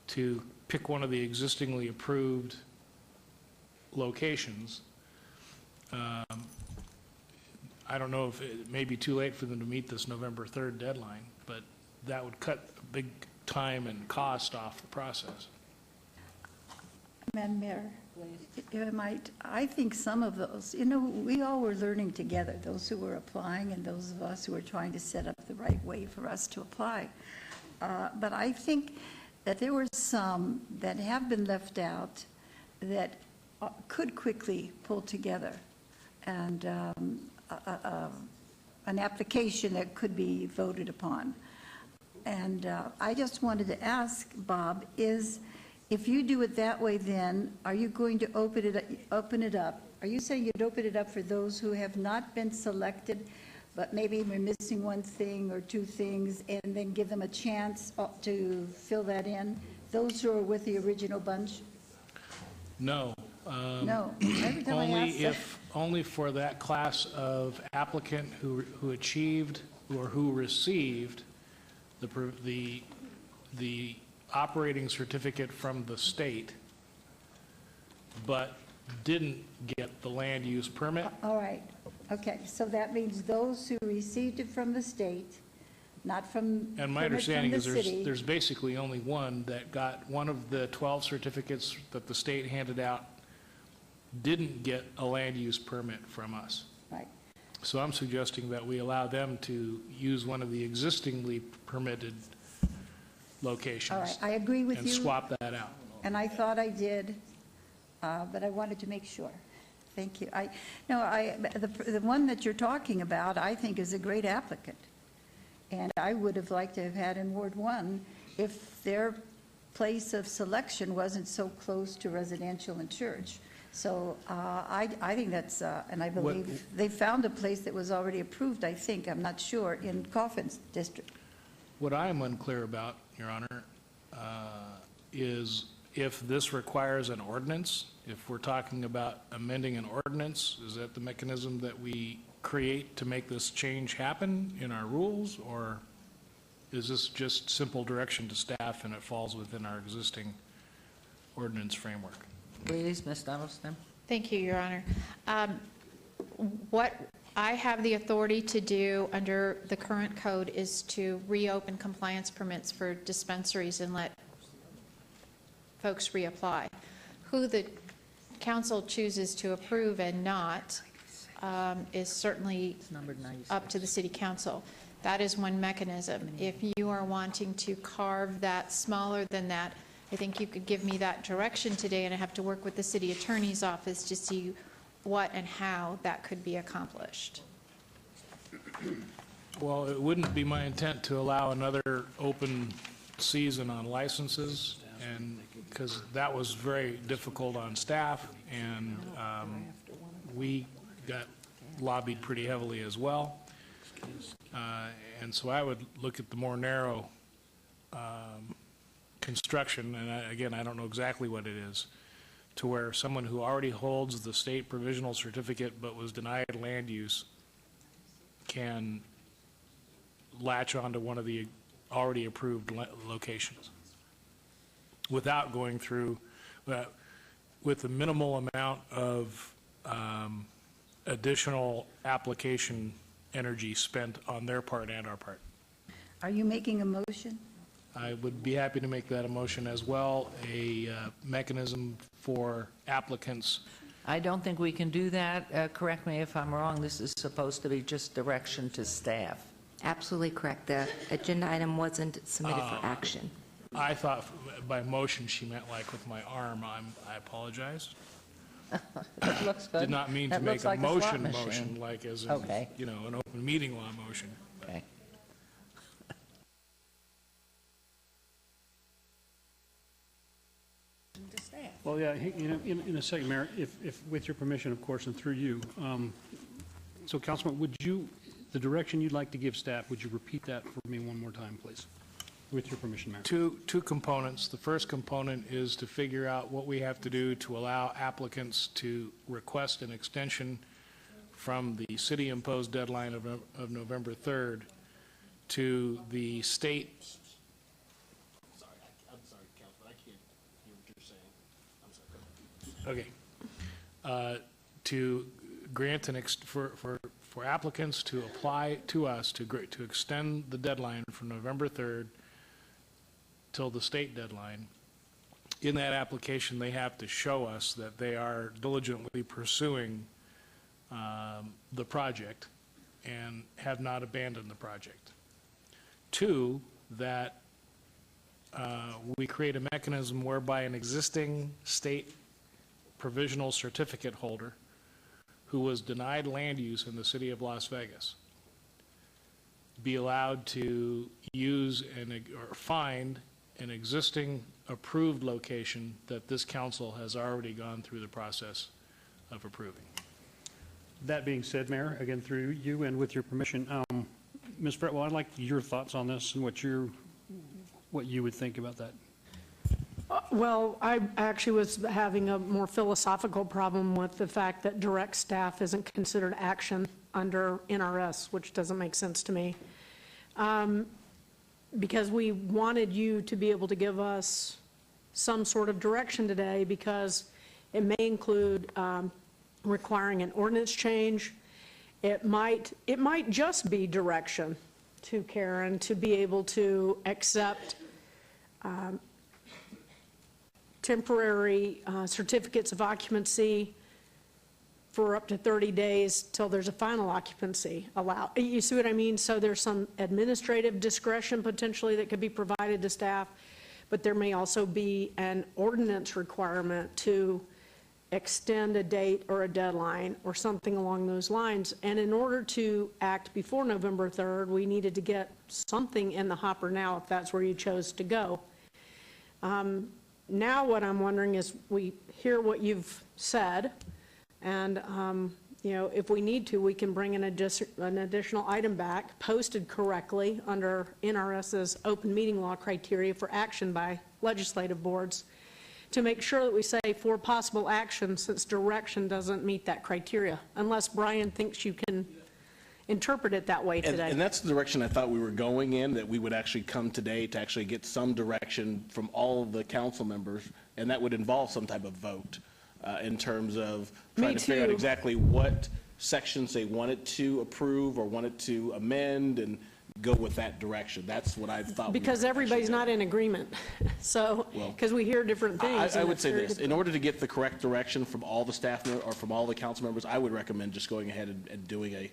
Speaker 2: to pick one of the existingly approved locations, I don't know if it may be too late for them to meet this November 3rd deadline, but that would cut a big time and cost off the process.
Speaker 8: Madam Mayor, I think some of those, we all were learning together, those who were applying and those of us who were trying to set up the right way for us to apply. But I think that there were some that have been left out that could quickly pull together and an application that could be voted upon. And I just wanted to ask, Bob, if you do it that way, then are you going to open it up? Are you saying you'd open it up for those who have not been selected, but maybe we're missing one thing or two things, and then give them a chance to fill that in? Those who are with the original bunch?
Speaker 2: No.
Speaker 8: No. Every time I ask
Speaker 2: Only for that class of applicant who achieved or who received the operating certificate from the state, but didn't get the land use permit.
Speaker 8: All right. Okay. So that means those who received it from the state, not from
Speaker 2: And my understanding is
Speaker 8: city.
Speaker 2: there's basically only one that got one of the 12 certificates that the state handed out, didn't get a land use permit from us.
Speaker 8: Right.
Speaker 2: So I'm suggesting that we allow them to use one of the existingly permitted locations.
Speaker 8: All right, I agree with you.
Speaker 2: And swap that out.
Speaker 8: And I thought I did, but I wanted to make sure. Thank you. The one that you're talking about, I think, is a great applicant. And I would have liked to have had in Ward 1 if their place of selection wasn't so close to residential and church. So I think that's, and I believe they found a place that was already approved, I think, I'm not sure, in Coffin's district.
Speaker 2: What I am unclear about, Your Honor, is if this requires an ordinance, if we're talking about amending an ordinance, is that the mechanism that we create to make this change happen in our rules, or is this just simple direction to staff and it falls within our existing ordinance framework?
Speaker 1: Please, Ms. Duddleston.
Speaker 10: Thank you, Your Honor. What I have the authority to do under the current code is to reopen compliance permits for dispensaries and let folks reapply. Who the council chooses to approve and not is certainly up to the city council. That is one mechanism. If you are wanting to carve that smaller than that, I think you could give me that direction today, and I have to work with the city attorney's office to see what and how that could be accomplished.
Speaker 2: Well, it wouldn't be my intent to allow another open season on licenses, and because that was very difficult on staff, and we got lobbied pretty heavily as well. And so I would look at the more narrow construction, and again, I don't know exactly what it is, to where someone who already holds the state provisional certificate but was denied land use can latch onto one of the already approved locations without going through, with a minimal amount of additional application energy spent on their part and our part.
Speaker 8: Are you making a motion?
Speaker 2: I would be happy to make that a motion as well, a mechanism for applicants.
Speaker 1: I don't think we can do that. Correct me if I'm wrong. This is supposed to be just direction to staff.
Speaker 5: Absolutely correct. The agenda item wasn't submitted for action.
Speaker 2: I thought by motion she meant like with my arm. I apologize.
Speaker 1: That looks good.
Speaker 2: Did not mean to
Speaker 1: That
Speaker 2: make
Speaker 1: looks
Speaker 2: a
Speaker 1: like slot
Speaker 2: motion
Speaker 1: machine.
Speaker 2: like as in,
Speaker 1: Okay.
Speaker 2: you know, an open meeting law motion.
Speaker 1: Okay.
Speaker 6: Well, yeah, you know, in a second, Mayor, if with your permission, of course, and through you, so Councilman, would you, the direction you'd like to give staff, would you repeat that for me one more time, please? With your permission, Mayor.
Speaker 2: Two components. The first component is to figure out what we have to do to allow applicants to request an extension from the city-imposed deadline of November 3rd to the state.
Speaker 17: I'm sorry, Councilman, I can't hear what you're saying. I'm sorry.
Speaker 2: Okay. To grant for applicants to apply to us to extend the deadline from November 3rd till the state deadline. In that application, they have to show us that they are diligently pursuing the project and have not abandoned the project. Two, that we create a mechanism whereby an existing state provisional certificate holder who was denied land use in the city of Las Vegas be allowed to use or find an existing approved location that this council has already gone through the process of approving.
Speaker 6: That being said, Mayor, again, through you and with your permission, Ms. Fretwell, I'd like your thoughts on this and what you would think about that.
Speaker 24: Well, I actually was having a more philosophical problem with the fact that direct staff isn't considered action under NRS, which doesn't make sense to me. Because we wanted you to be able to give us some sort of direction today, because it may include requiring an ordinance change. It might just be direction to Karen to be able to accept temporary certificates of occupancy for up to 30 days till there's a final occupancy allowed. You see what I mean? So there's some administrative discretion potentially that could be provided to staff, but there may also be an ordinance requirement to extend a date or a deadline or something along those lines. And in order to act before November 3rd, we needed to get something in the hopper now if that's where you chose to go. Now what I'm wondering is, we hear what you've said, and if we need to, we can bring an additional item back, posted correctly under NRS's open meeting law criteria for action by legislative boards, to make sure that we say for possible action, since direction doesn't meet that criteria, unless Brian thinks you can interpret it that way today.
Speaker 17: And that's the direction I thought we were going in, that we would actually come today to actually get some direction from all of the council members, and that would involve some type of vote in terms of trying to figure out exactly what sections they wanted to approve or wanted to amend and go with that direction. That's what I thought.
Speaker 24: Because everybody's not in agreement, so, because we hear different things.
Speaker 17: I would say this, in order to get the correct direction from all the staff or from all the council members, I would recommend just going ahead and doing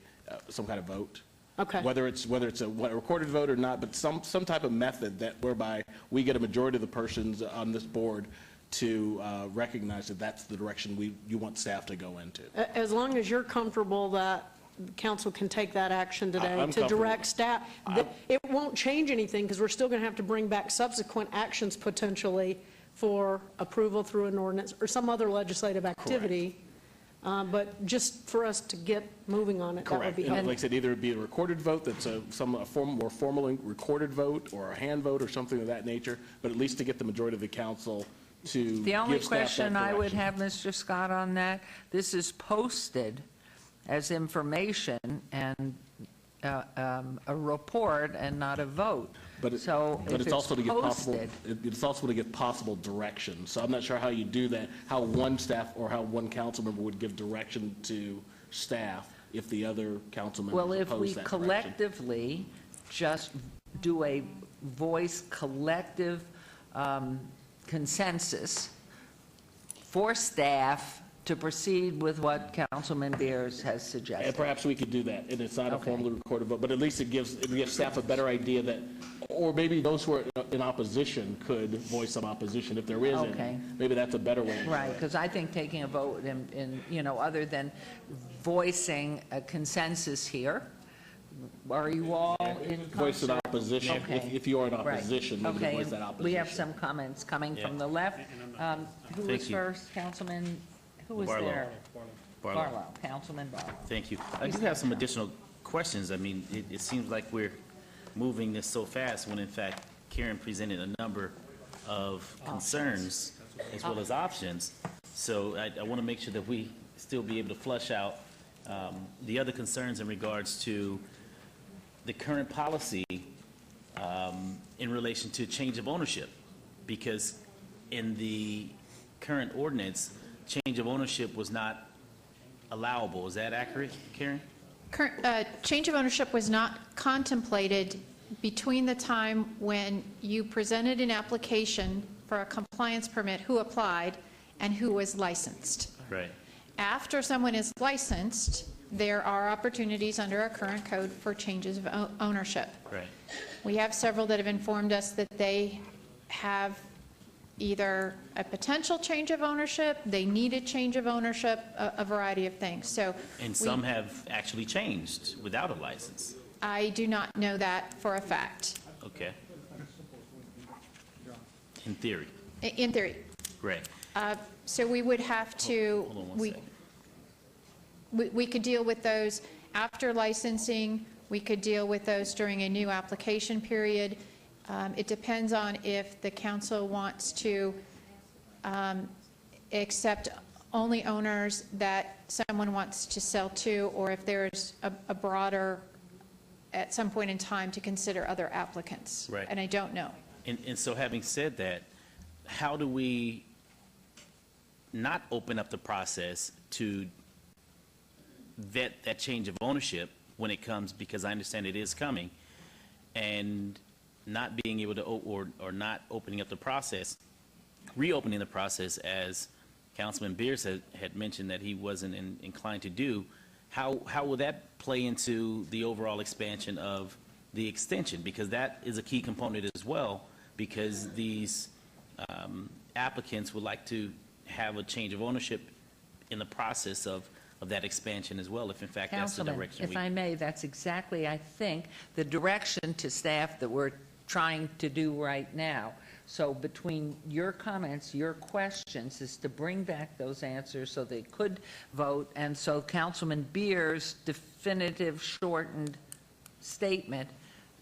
Speaker 17: some kind of vote.
Speaker 24: Okay.
Speaker 17: Whether it's a recorded vote or not, but some type of method that whereby we get a majority of the persons on this board to recognize that that's the direction you want staff to go into.
Speaker 24: As long as you're comfortable that council can take that action today
Speaker 17: I'm
Speaker 24: to direct staff, it won't change anything, because we're still going to have to bring back subsequent actions potentially for approval through an ordinance or some other legislative activity. But just for us to get moving on it, that would be helpful.
Speaker 17: And like I said, either it be a recorded vote that's a more formal recorded vote, or a hand vote or something of that nature, but at least to get the majority of the council to
Speaker 1: The only
Speaker 17: give staff that
Speaker 1: question I would
Speaker 17: direction.
Speaker 1: have, Mr. Scott, on that, this is posted as information and a report and not a vote.
Speaker 17: But
Speaker 1: if
Speaker 17: it's also to get possible,
Speaker 1: posted-
Speaker 17: it's also to get possible direction. So I'm not sure how you do that, how one staff or how one council member would give direction to staff if the other council members
Speaker 1: Well, if we
Speaker 17: oppose that direction.
Speaker 1: collectively just do a voice collective consensus for staff to proceed with what Councilman Beers has suggested.
Speaker 17: And perhaps we could do that, and it's not a
Speaker 1: Okay.
Speaker 17: formally recorded vote, but at least it gives staff a better idea that, or maybe those who are in opposition could voice some opposition if there isn't.
Speaker 1: Okay.
Speaker 17: Maybe that's a better way.
Speaker 1: Right, because I think taking a vote other than voicing a consensus here, are you all in
Speaker 17: Voice in
Speaker 1: concert?
Speaker 17: opposition,
Speaker 1: Okay.
Speaker 17: if you are in
Speaker 1: Right.
Speaker 17: opposition, maybe
Speaker 1: Okay,
Speaker 17: voice that opposition.
Speaker 1: we have some comments coming from the left. Who
Speaker 18: Thank
Speaker 1: was
Speaker 18: you.
Speaker 1: first, Councilman? Who was
Speaker 18: Barlow.
Speaker 1: there?
Speaker 18: Barlow.
Speaker 1: Councilman Barlow.
Speaker 18: Thank you. I do have some additional questions. I mean, it seems like we're moving this so fast when in fact Karen presented a number of concerns as well as options. So I want to make sure that we still be able to flush out the other concerns in regards to the current policy in relation to change of ownership. Because in the current ordinance, change of ownership was not allowable. Is that accurate, Karen?
Speaker 10: Change of ownership was not contemplated between the time when you presented an application for a compliance permit, who applied, and who was licensed.
Speaker 18: Right.
Speaker 10: After someone is licensed, there are opportunities under our current code for changes of ownership.
Speaker 18: Right.
Speaker 10: We have several that have informed us that they have either a potential change of ownership, they need a change of ownership, a variety of things. So
Speaker 18: And some have actually changed without a license.
Speaker 10: I do not know that for a fact.
Speaker 18: Okay. In theory.
Speaker 10: In theory.
Speaker 18: Right.
Speaker 10: So we would have to,
Speaker 18: Hold on one second.
Speaker 10: we could deal with those after licensing, we could deal with those during a new application period. It depends on if the council wants to accept only owners that someone wants to sell to, or if there's a broader, at some point in time, to consider other applicants.
Speaker 18: Right.
Speaker 10: And I don't know.
Speaker 18: And so having said that, how do we not open up the process to vet that change of ownership when it comes, because I understand it is coming, and not being able to, or not opening up the process, reopening the process, as Councilman Beers had mentioned that he wasn't inclined to do? How will that play into the overall expansion of the extension? Because that is a key component as well, because these applicants would like to have a change of ownership in the process of that expansion as well, if in fact that's the
Speaker 1: Councilman,
Speaker 18: direction
Speaker 1: if I may, that's exactly, I think, the direction to staff that we're trying to do right now. So between your comments, your questions, is to bring back those answers so they could vote, and so Councilman Beer's definitive shortened statement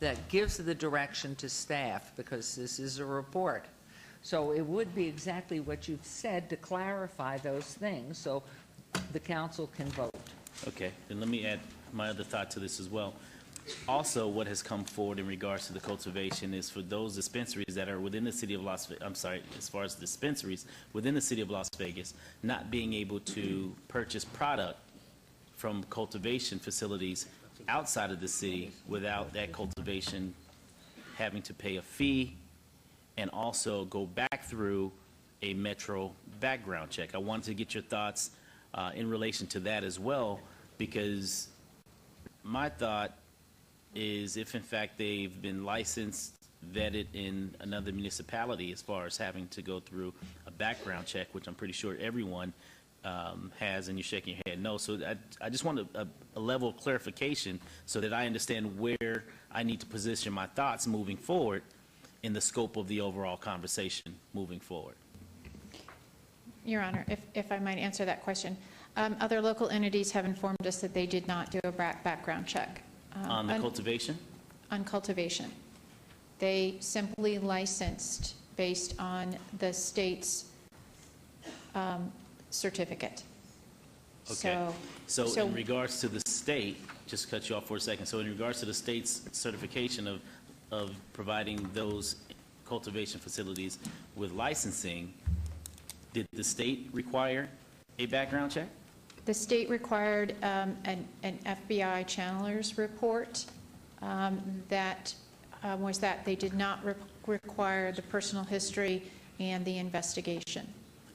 Speaker 1: that gives the direction to staff, because this is a report. So it would be exactly what you've said to clarify those things, so the council can vote.
Speaker 18: Okay, then let me add my other thought to this as well. Also, what has come forward in regards to the cultivation is for those dispensaries that are within the city of Las Vegas, I'm sorry, as far as dispensaries within the city of Las Vegas, not being able to purchase product from cultivation facilities outside of the city without that cultivation having to pay a fee and also go back through a Metro background check. I wanted to get your thoughts in relation to that as well, because my thought is if in fact they've been licensed, vetted in another municipality as far as having to go through a background check, which I'm pretty sure everyone has, and you're shaking your head no. So I just want a level of clarification so that I understand where I need to position my thoughts moving forward in the scope of the overall conversation moving forward.
Speaker 10: Your Honor, if I might answer that question. Other local entities have informed us that they did not do a background check.
Speaker 18: On the cultivation?
Speaker 10: On cultivation. They simply licensed based on the state's certificate.
Speaker 18: Okay. So in regards to the state, just cut you off for a second. So in regards to the state's certification of providing those cultivation facilities with licensing, did the state require a background check?
Speaker 10: The state required an FBI channelers report that was that they did not require the personal history and the investigation.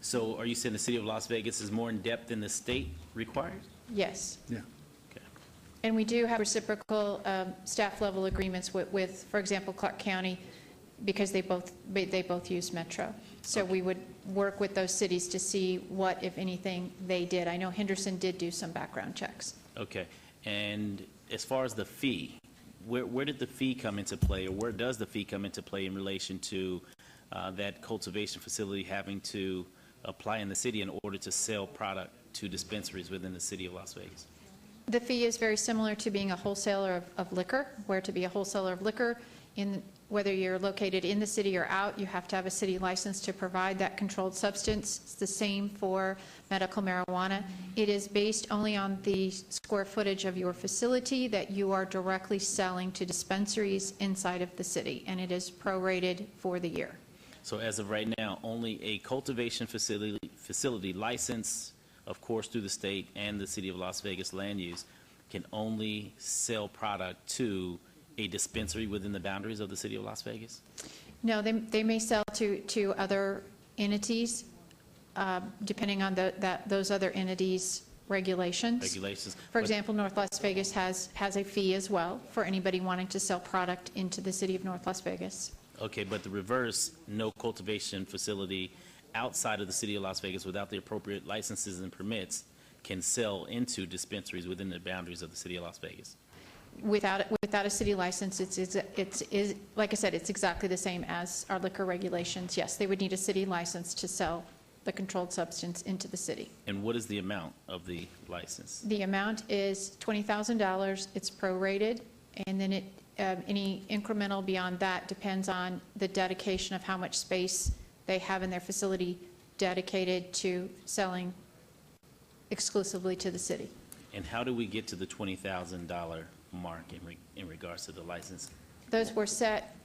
Speaker 18: So are you saying the city of Las Vegas is more in depth than the state requires?
Speaker 10: Yes.
Speaker 16: Yeah.
Speaker 18: Okay.
Speaker 10: And we do have reciprocal staff level agreements with, for example, Clark County, because they both use Metro. So we would work with those cities to see what, if anything, they did. I know Henderson did do some background checks.
Speaker 18: Okay. And as far as the fee, where did the fee come into play, or where does the fee come into play in relation to that cultivation facility having to apply in the city in order to sell product to dispensaries within the city of Las Vegas?
Speaker 10: The fee is very similar to being a wholesaler of liquor, where to be a wholesaler of liquor, whether you're located in the city or out, you have to have a city license to provide that controlled substance. It's the same for medical marijuana. It is based only on the square footage of your facility that you are directly selling to dispensaries inside of the city, and it is prorated for the year.
Speaker 18: So as of right now, only a cultivation facility license, of course, through the state and the city of Las Vegas land use, can only sell product to a dispensary within the boundaries of the city of Las Vegas?
Speaker 10: No, they may sell to other entities, depending on those other entities' regulations.
Speaker 18: Regulations.
Speaker 10: For example, North Las Vegas has a fee as well for anybody wanting to sell product into the city of North Las Vegas.
Speaker 18: Okay, but the reverse, no cultivation facility outside of the city of Las Vegas without the appropriate licenses and permits can sell into dispensaries within the boundaries of the city of Las Vegas.
Speaker 10: Without a city license, it's like I said, it's exactly the same as our liquor regulations. Yes, they would need a city license to sell the controlled substance into the city.
Speaker 18: And what is the amount of the license?
Speaker 10: The amount is $20,000. It's prorated, and then any incremental beyond that depends on the dedication of how much space they have in their facility dedicated to selling exclusively to the city.
Speaker 18: And how do we get to the $20,000 mark in regards to the license?
Speaker 10: Those were set,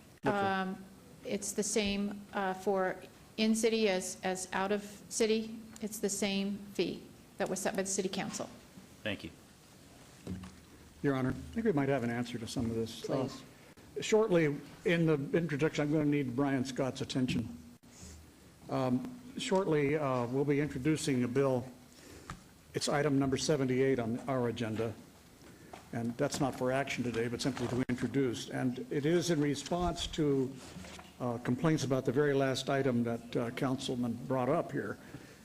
Speaker 10: it's the same for in-city as out-of-city. It's the same fee that was set by the city council.
Speaker 18: Thank you.
Speaker 16: Your Honor, I think we might have an answer to some of this.
Speaker 10: Please.
Speaker 16: Shortly, in the introduction, I'm going to need Brian Scott's attention. Shortly, we'll be introducing a bill. It's item number 78 on our agenda, and that's not for action today, but simply to introduce. And it is in response to complaints about the very last item that Councilman brought up here,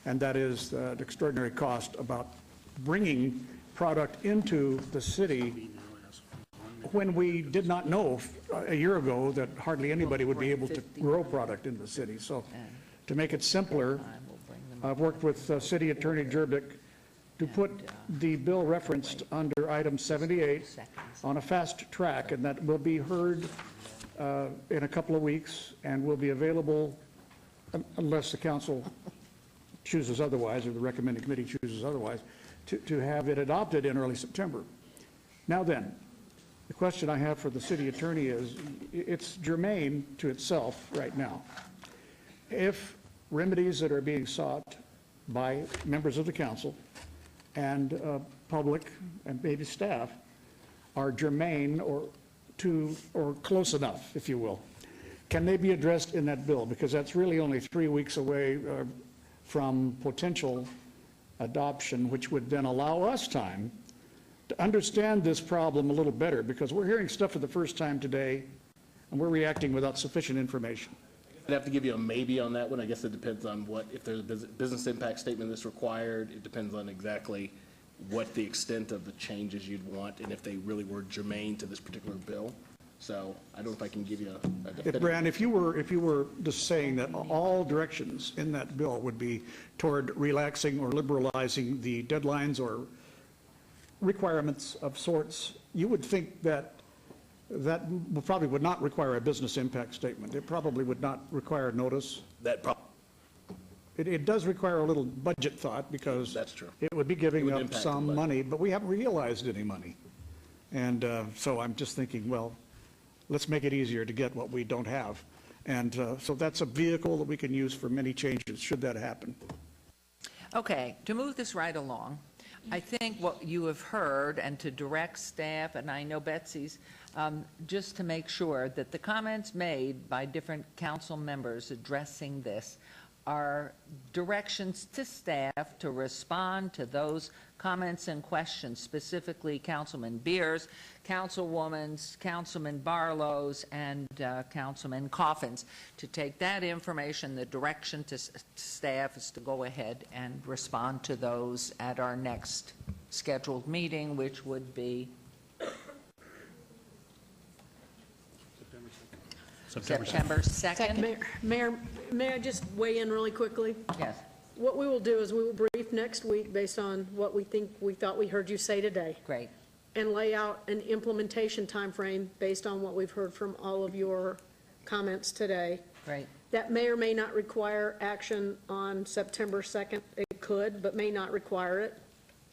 Speaker 16: and that is the extraordinary cost about bringing product into the city. when we did not know a year ago that hardly anybody would be able to grow product in the city. So to make it simpler, I've worked with City Attorney Jerbick to put the bill referenced under item 78 on a fast track, and that will be heard in a couple of weeks and will be available unless the council chooses otherwise, or the recommending committee chooses otherwise, to have it adopted in early September. Now then, the question I have for the city attorney is, it's germane to itself right now. If remedies that are being sought by members of the council and public and maybe staff are germane or close enough, if you will, can they be addressed in that bill? Because that's really only 3 weeks away from potential adoption, which would then allow us time to understand this problem a little better, because we're hearing stuff for the first time today and we're reacting without sufficient information.
Speaker 17: I'd have to give you a maybe on that one. I guess it depends on if there's a business impact statement that's required. It depends on exactly what the extent of the changes you'd want and if they really were germane to this particular bill. So I don't know if I can give you a definitive.
Speaker 16: Brand, if you were just saying that all directions in that bill would be toward relaxing or liberalizing the deadlines or requirements of sorts, you would think that probably would not require a business impact statement. It probably would not require notice. It does require a little budget thought, because
Speaker 17: that's true.
Speaker 16: It would be giving up some money, but we haven't realized any money. And so I'm just thinking, well, let's make it easier to get what we don't have. And so that's a vehicle that we can use for many changes, should that happen.
Speaker 1: Okay, to move this right along, I think what you have heard, and to direct staff, and I know Betsy's, just to make sure that the comments made by different council members addressing this are directions to staff to respond to those comments and questions, specifically Councilman Beers, Councilwoman's, Councilman Barlow's, and Councilman Coffin's. To take that information, the direction to staff is to go ahead and respond to those at our next scheduled meeting, which would be September 2nd.
Speaker 24: Mayor, may I just weigh in really quickly?
Speaker 1: Yes.
Speaker 24: What we will do is we will brief next week based on what we thought we heard you say today.
Speaker 1: Great.
Speaker 24: And lay out an implementation timeframe based on what we've heard from all of your comments today.
Speaker 1: Right.
Speaker 24: That may or may not require action on September 2nd. It could, but may not require it.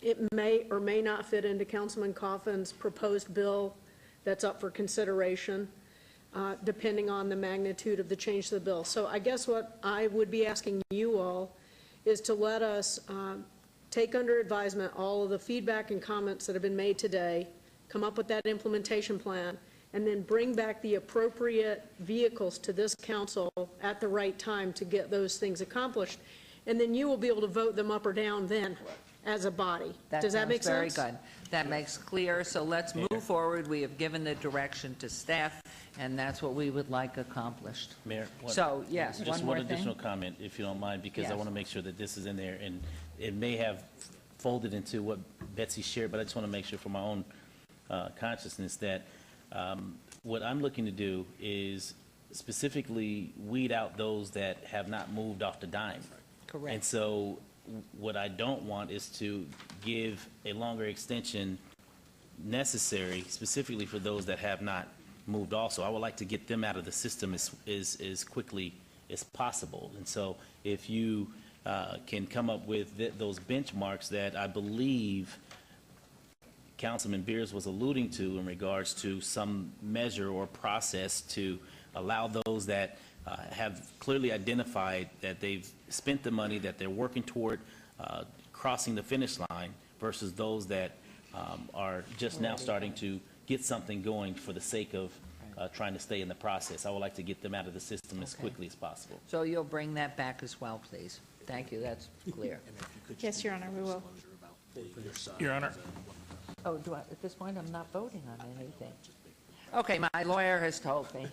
Speaker 24: It may or may not fit into Councilman Coffin's proposed bill that's up for consideration, depending on the magnitude of the change to the bill. So I guess what I would be asking you all is to let us take under advisement all of the feedback and comments that have been made today, come up with that implementation plan, and then bring back the appropriate vehicles to this council at the right time to get those things accomplished. And then you will be able to vote them up or down then as a body. Does that make sense?
Speaker 1: Very good. That makes clear. So let's move forward. We have given the direction to staff, and that's what we would like accomplished.
Speaker 18: Mayor,
Speaker 1: so yes,
Speaker 18: just
Speaker 1: one
Speaker 18: one
Speaker 1: more
Speaker 18: additional
Speaker 1: thing?
Speaker 18: comment, if you don't mind, because I
Speaker 1: Yes.
Speaker 18: want to make sure that this is in there, and it may have folded into what Betsy shared, but I just want to make sure for my own consciousness that what I'm looking to do is specifically weed out those that have not moved off the dime.
Speaker 1: Correct.
Speaker 18: And so what I don't want is to give a longer extension necessary specifically for those that have not moved also. I would like to get them out of the system as quickly as possible. And so if you can come up with those benchmarks that I believe Councilman Beers was alluding to in regards to some measure or process to allow those that have clearly identified that they've spent the money, that they're working toward crossing the finish line, versus those that are just now starting to get something going for the sake of trying to stay in the process. I would like to get them out of the system as quickly as possible.
Speaker 1: So you'll bring that back as well, please. Thank you. That's clear.
Speaker 10: Yes, Your Honor, we will.
Speaker 2: Your Honor.
Speaker 1: Oh, at this point, I'm not voting on anything. Okay, my lawyer has told me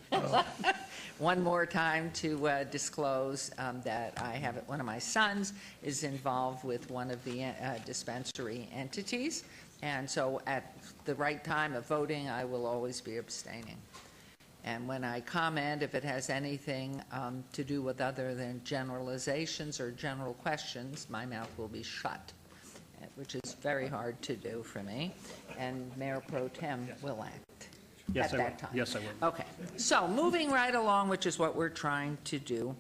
Speaker 1: one more time to disclose that I have one of my sons is involved with one of the dispensary entities And so at the right time of voting, I will always be abstaining. And when I comment, if it has anything to do with other than generalizations or general questions, my mouth will be shut, which is very hard to do for me. And Mayor Pro Tem will act
Speaker 6: Yes,
Speaker 1: at
Speaker 6: I
Speaker 1: that
Speaker 6: will.
Speaker 1: time.
Speaker 6: Yes, I will.
Speaker 1: Okay. So moving right along, which is what we're trying to do,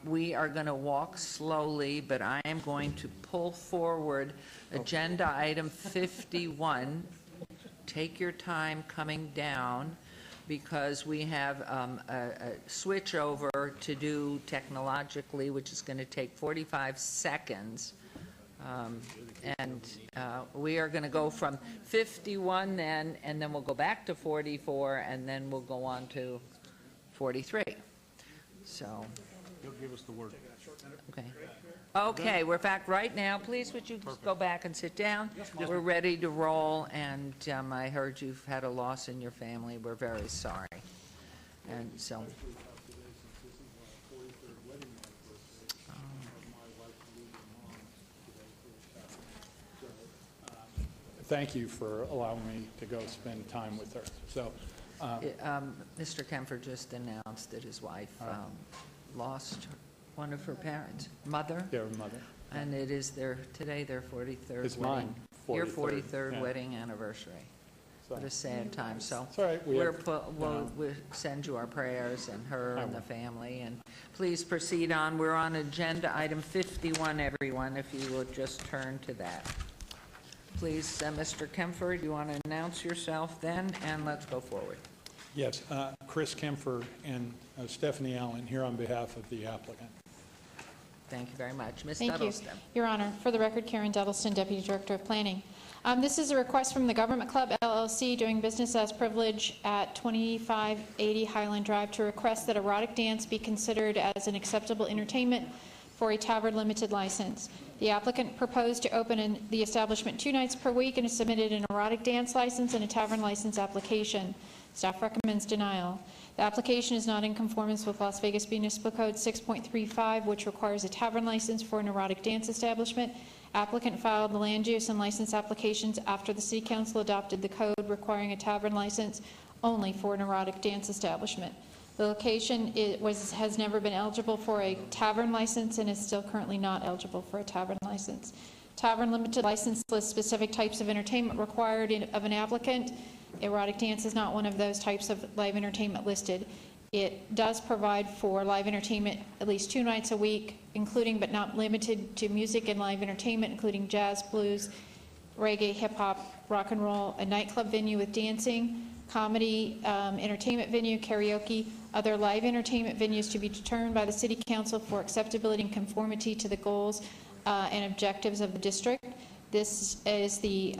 Speaker 1: we are going to walk slowly, but I am going to pull forward agenda item 51. Take your time coming down, because we have a switch over to do technologically, which is going to take 45 seconds. We are going to go from 51 then, and then we'll go back to 44, and then we'll go on to 43. So,
Speaker 2: You'll give us the word.
Speaker 1: okay. Okay, we're back right now. Please, would you just go back and sit down? We're ready to roll, and I heard you've had a loss in your family. We're very sorry. And so...
Speaker 16: Thank you for allowing me to go spend time with her. So,
Speaker 1: Mr. Kemfer just announced that his wife lost one of her parents, mother.
Speaker 16: their mother.
Speaker 1: And it is today their 43rd
Speaker 16: It's
Speaker 1: wedding.
Speaker 16: mine,
Speaker 1: Your
Speaker 16: 43rd,
Speaker 1: 43rd
Speaker 16: yeah.
Speaker 1: wedding anniversary. What a sad time. So
Speaker 16: It's all right.
Speaker 1: we'll send you our prayers, and her and the family. And please proceed on. We're on agenda item 51, everyone, if you will just turn to that. Please, Mr. Kemfer, do you want to announce yourself then? And let's go forward.
Speaker 16: Yes, Chris Kemfer and Stephanie Allen here on behalf of the applicant.
Speaker 1: Thank you very much. Ms.
Speaker 10: Thank you,
Speaker 1: Duddleston.
Speaker 10: Your Honor. For the record, Karen Duddleston, Deputy Director of Planning. This is a request from the Government Club, LLC, doing business as Privilege at 2580 Highland Drive, to request that erotic dance be considered as an acceptable entertainment for a tavern limited license. The applicant proposed to open the establishment 2 nights per week and has submitted an erotic dance license and a tavern license application. Staff recommends denial. The application is not in conformance with Las Vegas Municipal Code 6.35, which requires a tavern license for an erotic dance establishment. Applicant filed the land use and license applications after the City Council adopted the code requiring a tavern license only for an erotic dance establishment. The location has never been eligible for a tavern license and is still currently not eligible for a tavern license. Tavern limited license lists specific types of entertainment required of an applicant. Erotic dance is not one of those types of live entertainment listed. It does provide for live entertainment at least 2 nights a week, including but not limited to music and live entertainment, including jazz, blues, reggae, hip-hop, rock and roll, a nightclub venue with dancing, comedy, entertainment venue, karaoke, other live entertainment venues to be determined by the City Council for acceptability and conformity to the goals and objectives of the district. This is the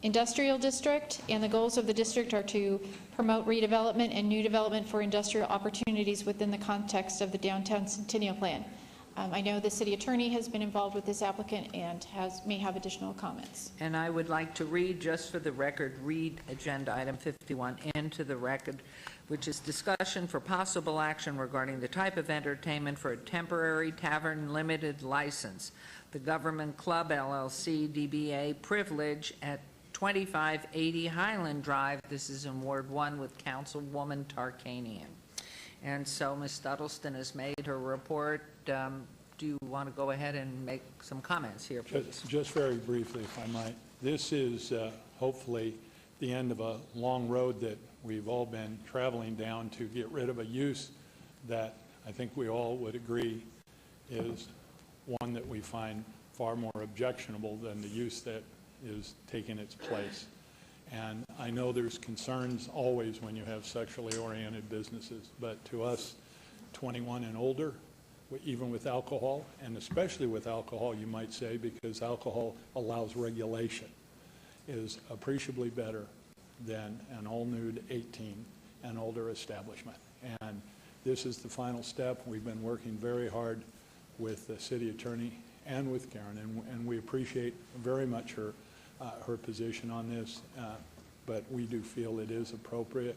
Speaker 10: industrial district, and the goals of the district are to promote redevelopment and new development for industrial opportunities within the context of the Downtown Centennial Plan. I know the city attorney has been involved with this applicant and may have additional comments.
Speaker 1: And I would like to read, just for the record, agenda item 51 into the record, which is discussion for possible action regarding the type of entertainment for a temporary tavern limited license. The Government Club, LLC, DBA Privilege at 2580 Highland Drive. This is in Ward 1 with Councilwoman Tarkanian. And so Ms. Duddleston has made her report. Do you want to go ahead and make some comments here, please?
Speaker 16: Just very briefly, if I might. This is hopefully the end of a long road that we've all been traveling down to get rid of a use that I think we all would agree is one that we find far more objectionable than the use that is taking its place. And I know there's concerns always when you have sexually oriented businesses, but to us, 21 and older, even with alcohol, and especially with alcohol, you might say, because alcohol allows regulation, is appreciably better than an all-nude 18 and older establishment. And this is the final step. We've been working very hard with the city attorney and with Karen, and we appreciate very much her position on this, but we do feel it is appropriate.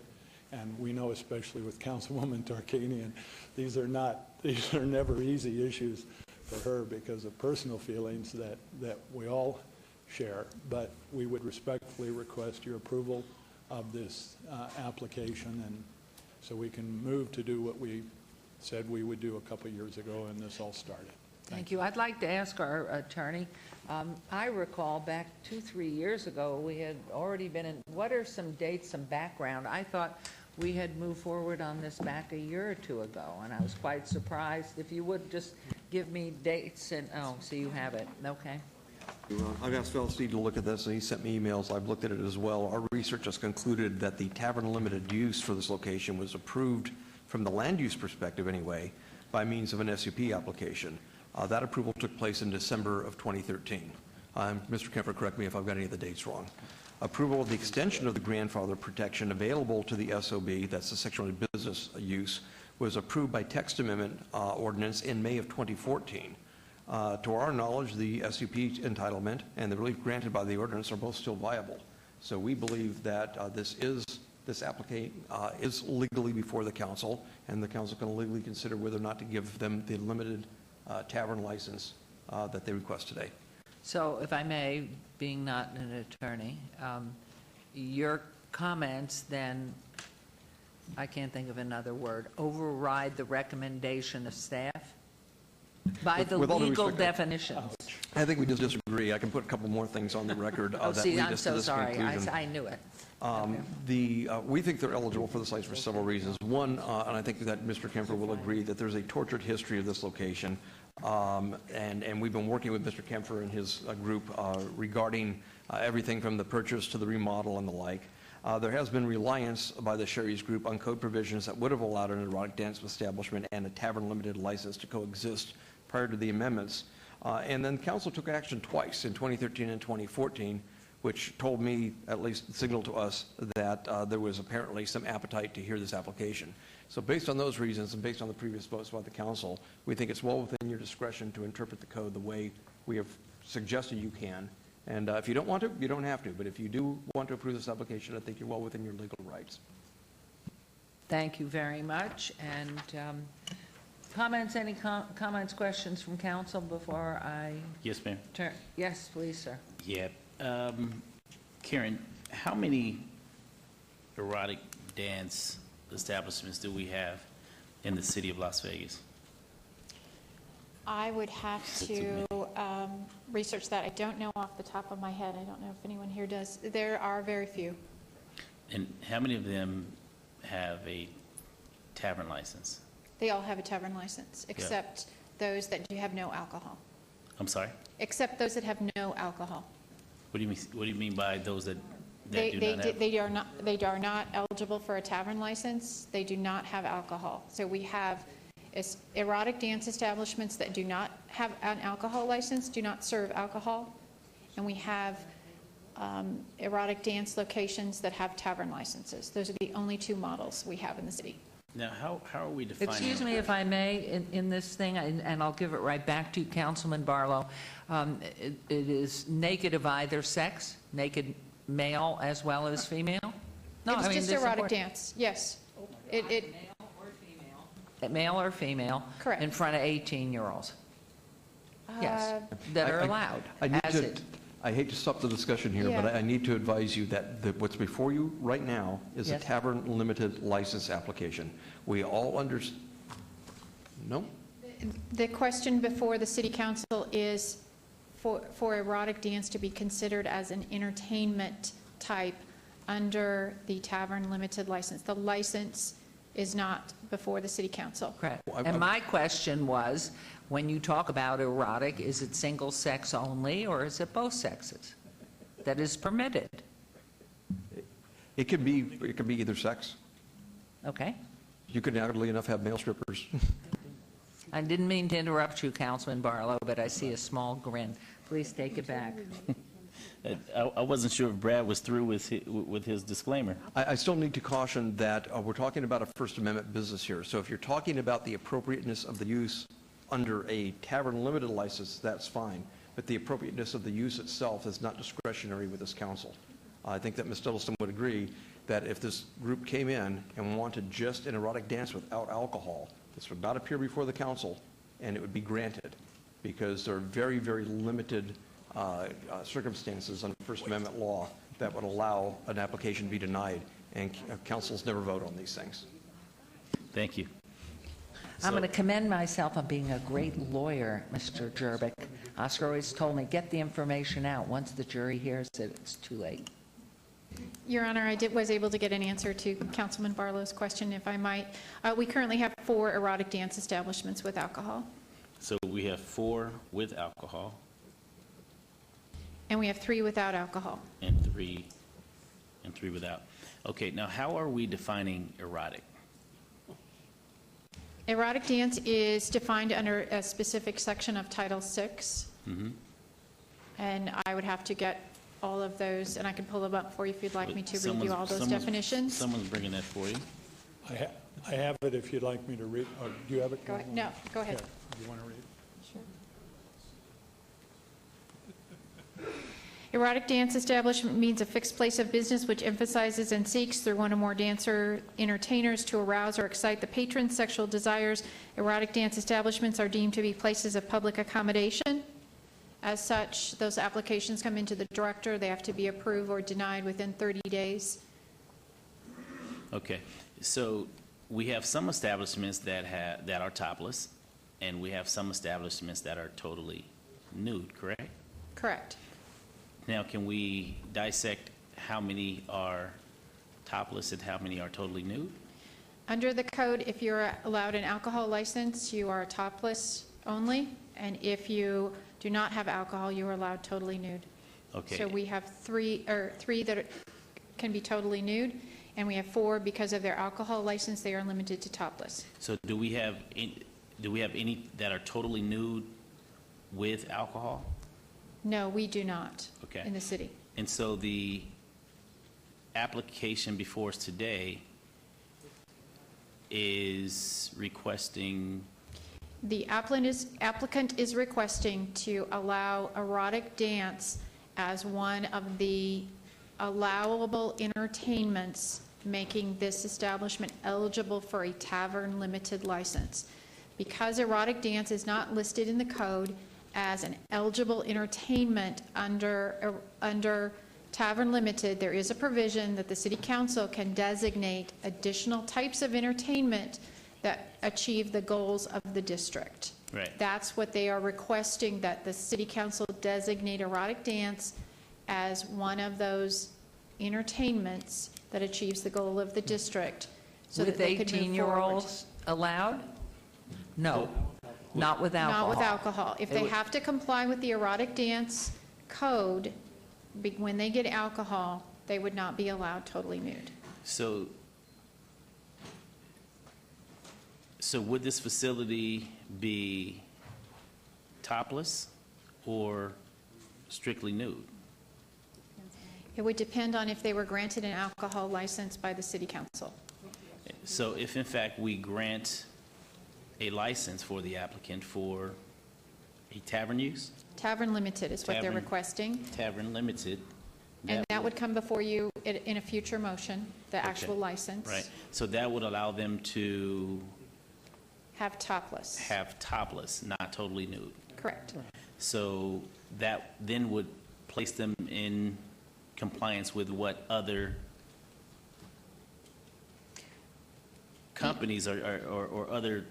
Speaker 16: And we know, especially with Councilwoman Tarkanian, these are never easy issues for her because of personal feelings that we all share, but we would respectfully request your approval of this application, and so we can move to do what we said we would do a couple years ago, and this all started.
Speaker 1: Thank you. I'd like to ask our attorney, I recall back 2-3 years ago, we had already been in, what are some dates, some background? I thought we had moved forward on this back a year or two ago, and I was quite surprised. If you would just give me dates and, oh, so you have it, okay.
Speaker 7: I've asked Phil Steve to look at this, and he sent me emails. I've looked at it as well. Our research has concluded that the tavern limited use for this location was approved, from the land use perspective anyway, by means of an SUP application. That approval took place in December of 2013. Mr. Kemper, correct me if I've got any of the dates wrong. Approval of the extension of the grandfather protection available to the SOB, that's the sexual business use, was approved by text amendment ordinance in May of 2014. To our knowledge, the SUP entitlement and the relief granted by the ordinance are both still viable. So we believe that this application is legally before the council, and the council can legally consider whether or not to give them the limited tavern license that they request today.
Speaker 1: So if I may, being not an attorney, your comments then, I can't think of another word, override the recommendation of staff by the legal definitions.
Speaker 7: I think we just disagree. I can put a couple more things on the record
Speaker 1: Oh,
Speaker 7: that
Speaker 1: see,
Speaker 7: lead
Speaker 1: I'm
Speaker 7: us to
Speaker 1: so
Speaker 7: this
Speaker 1: sorry.
Speaker 7: conclusion.
Speaker 1: I knew it.
Speaker 7: We think they're eligible for the sites for several reasons. One, and I think that Mr. Kemper will agree, that there's a tortured history of this location. And we've been working with Mr. Kemper and his group regarding everything from the purchase to the remodel and the like. There has been reliance by the Sherry's group on code provisions that would have allowed an erotic dance establishment and a tavern limited license to coexist prior to the amendments. And then council took action twice, in 2013 and 2014, which told me, at least signaled to us, that there was apparently some appetite to hear this application. So based on those reasons and based on the previous votes by the council, we think it's well within your discretion to interpret the code the way we have suggested you can. And if you don't want to, you don't have to. But if you do want to approve this application, I think you're well within your legal rights.
Speaker 1: Thank you very much. And comments, any comments, questions from council before I
Speaker 18: Yes, ma'am.
Speaker 1: turn? Yes, please, sir.
Speaker 18: Yeah. Karen, how many erotic dance establishments do we have in the city of Las Vegas?
Speaker 10: I would have to research that. I don't know off the top of my head. I don't know if anyone here does. There are very few.
Speaker 18: And how many of them have a tavern license?
Speaker 10: They all have a tavern license, except those that do have no alcohol.
Speaker 18: I'm sorry?
Speaker 10: Except those that have no alcohol.
Speaker 18: What do you mean? What do you mean by those that do not have?
Speaker 10: They are not eligible for a tavern license. They do not have alcohol. So we have erotic dance establishments that do not have an alcohol license, do not serve alcohol, and we have erotic dance locations that have tavern licenses. Those are the only two models we have in the city.
Speaker 18: Now, how are we defining?
Speaker 1: Excuse me if I may, in this thing, and I'll give it right back to you, Councilman Barlow. It is naked of either sex, naked male as well as female? No,
Speaker 10: It's
Speaker 1: I mean,
Speaker 10: just
Speaker 1: this
Speaker 10: erotic
Speaker 1: important-
Speaker 10: dance, yes.
Speaker 1: Male or female?
Speaker 10: Correct.
Speaker 1: In front of 18-year-olds? Yes, that are allowed.
Speaker 7: I hate to stop the discussion here, but
Speaker 10: Yeah.
Speaker 7: I need to advise you that what's before you right now is a
Speaker 1: Yes.
Speaker 7: tavern limited license application. We all No?
Speaker 10: The question before the city council is for erotic dance to be considered as an entertainment type under the tavern limited license. The license is not before the city council.
Speaker 1: Correct. And my question was, when you talk about erotic, is it single sex only, or is it both sexes that is permitted?
Speaker 7: It could be either sex.
Speaker 1: Okay.
Speaker 7: You could, oddly enough, have male strippers.
Speaker 1: I didn't mean to interrupt you, Councilman Barlow, but I see a small grin. Please take it back.
Speaker 18: I wasn't sure if Brad was through with his disclaimer.
Speaker 7: I still need to caution that we're talking about a First Amendment business here. So if you're talking about the appropriateness of the use under a tavern limited license, that's fine. But the appropriateness of the use itself is not discretionary with this council. I think that Ms. Diddleston would agree that if this group came in and wanted just an erotic dance without alcohol, this would not appear before the council, and it would be granted, because there are very, very limited circumstances under First Amendment law that would allow an application to be denied, and councils never vote on these things.
Speaker 18: Thank you.
Speaker 1: I'm going to commend myself on being a great lawyer, Mr. Jerbick. Oscar always told me, get the information out. Once the jury hears it, it's too late.
Speaker 10: Your Honor, I was able to get an answer to Councilman Barlow's question, if I might. We currently have 4 erotic dance establishments with alcohol,
Speaker 18: So we have 4 with alcohol
Speaker 10: and we have 3 without alcohol.
Speaker 18: and 3 without. Okay, now how are we defining erotic?
Speaker 10: Erotic dance is defined under a specific section of Title VI, and I would have to get all of those, and I can pull them up for you if you'd like me to read you all those definitions.
Speaker 18: Someone's bringing that for you.
Speaker 19: I have it if you'd like me to read, or do you have it?
Speaker 10: Go ahead. No, go ahead.
Speaker 19: Yeah. Do you want to read it?
Speaker 10: Erotic dance establishment means a fixed place of business which emphasizes and seeks through one or more dancer entertainers to arouse or excite the patron's sexual desires. Erotic dance establishments are deemed to be places of public accommodation. As such, those applications come into the director. They have to be approved or denied within 30 days.
Speaker 18: Okay, so we have some establishments that are topless, and we have some establishments that are totally nude, correct?
Speaker 10: Correct.
Speaker 18: Now, can we dissect how many are topless and how many are totally nude?
Speaker 10: Under the code, if you're allowed an alcohol license, you are topless only, and if you do not have alcohol, you are allowed totally nude.
Speaker 18: Okay.
Speaker 10: So we have three that can be totally nude, and we have 4 because of their alcohol license. They are limited to topless.
Speaker 18: So do we have any that are totally nude with alcohol?
Speaker 10: No, we do not.
Speaker 18: Okay.
Speaker 10: In the city.
Speaker 18: And so the application before us today is requesting.
Speaker 10: The applicant is requesting to allow erotic dance as one of the allowable entertainments, making this establishment eligible for a tavern limited license. Because erotic dance is not listed in the code as an eligible entertainment under Tavern Limited, there is a provision that the City Council can designate additional types of entertainment that achieve the goals of the district.
Speaker 18: Right.
Speaker 10: That's what they are requesting, that the City Council designate erotic dance as one of those entertainments that achieves the goal of the district, so that
Speaker 1: With
Speaker 10: they could move forward.
Speaker 1: 18-year-olds allowed? No, not with alcohol.
Speaker 10: Not with alcohol. If they have to comply with the erotic dance code, when they get alcohol, they would not be allowed totally nude.
Speaker 18: So would this facility be topless or strictly nude?
Speaker 10: It would depend on if they were granted an alcohol license by the City Council.
Speaker 18: So if in fact we grant a license for the applicant for a tavern use?
Speaker 10: Tavern Limited is what they're
Speaker 18: Tavern.
Speaker 10: requesting.
Speaker 18: Tavern limited.
Speaker 10: And that would come before you in a future motion, the actual license.
Speaker 18: Right, so that would allow them to
Speaker 10: Have topless.
Speaker 18: have topless, not totally nude.
Speaker 10: Correct.
Speaker 18: So that then would place them in compliance with what other companies or other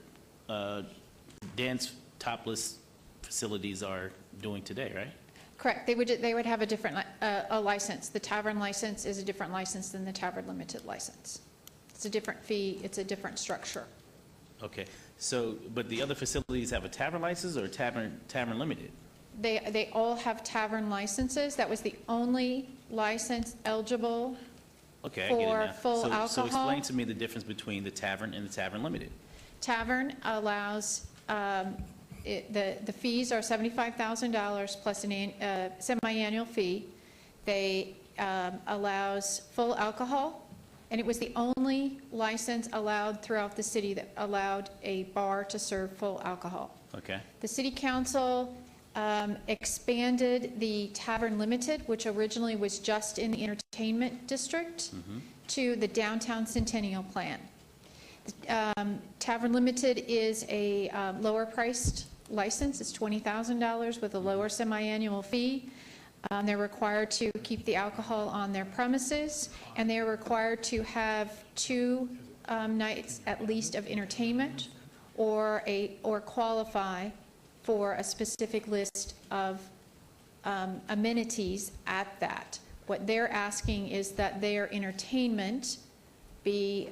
Speaker 18: dance topless facilities are doing today, right?
Speaker 10: Correct. They would have a different a license. The tavern license is a different license than the Tavern Limited license. It's a different fee. It's a different structure.
Speaker 18: Okay, so, but the other facilities have a tavern license or tavern limited?
Speaker 10: They all have tavern licenses. That was the only license eligible
Speaker 18: Okay, I get it
Speaker 10: for
Speaker 18: now.
Speaker 10: full
Speaker 18: So
Speaker 10: alcohol.
Speaker 18: explain to me the difference between the tavern and the tavern limited.
Speaker 10: Tavern allows, the fees are $75,000 plus a semi-annual fee. They allows full alcohol, and it was the only license allowed throughout the city that allowed a bar to serve full alcohol.
Speaker 18: Okay,
Speaker 10: The City Council expanded the Tavern Limited, which originally was just in the entertainment district, to the Downtown Centennial Plan. Tavern Limited is a lower priced license. It's $20,000 with a lower semi-annual fee. They're required to keep the alcohol on their premises, and they're required to have 2 nights at least of entertainment or qualify for a specific list of amenities at that. What they're asking is that their entertainment be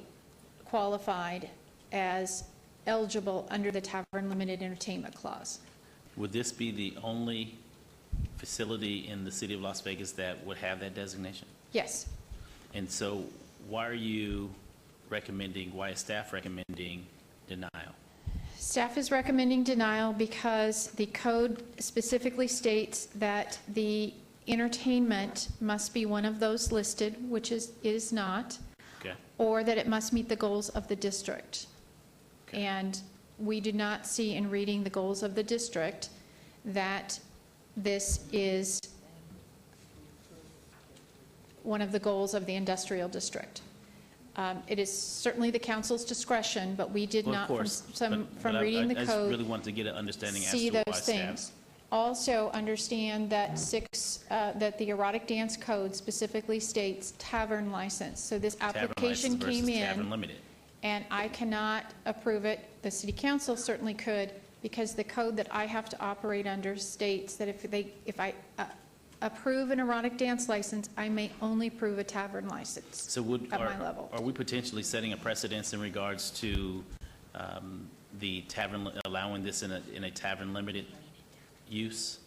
Speaker 10: qualified as eligible under the Tavern Limited Entertainment Clause.
Speaker 18: Would this be the only facility in the city of Las Vegas that would have that designation?
Speaker 10: Yes.
Speaker 18: And so why is staff recommending denial?
Speaker 10: Staff is recommending denial because the code specifically states that the entertainment must be one of those listed, which is not,
Speaker 18: Okay.
Speaker 10: or that it must meet the goals of the district.
Speaker 18: Okay.
Speaker 10: And we do not see in reading the goals of the district that this is one of the goals of the industrial district. It is certainly the council's discretion, but we did
Speaker 18: Well,
Speaker 10: not,
Speaker 18: of course,
Speaker 10: from
Speaker 18: but
Speaker 10: reading the
Speaker 18: I just
Speaker 10: code,
Speaker 18: really wanted to get an understanding as
Speaker 10: see
Speaker 18: to why
Speaker 10: those
Speaker 18: staff.
Speaker 10: things. Also understand that that the erotic dance code specifically states tavern license. So this application
Speaker 18: Tavern license
Speaker 10: came
Speaker 18: versus Tavern
Speaker 10: in,
Speaker 18: Limited.
Speaker 10: and I cannot approve it. The city council certainly could, because the code that I have to operate under states that if I approve an erotic dance license, I may only approve a tavern license
Speaker 18: So
Speaker 10: at my level.
Speaker 18: are we potentially setting a precedence in regards to the tavern, allowing this in a tavern limited use?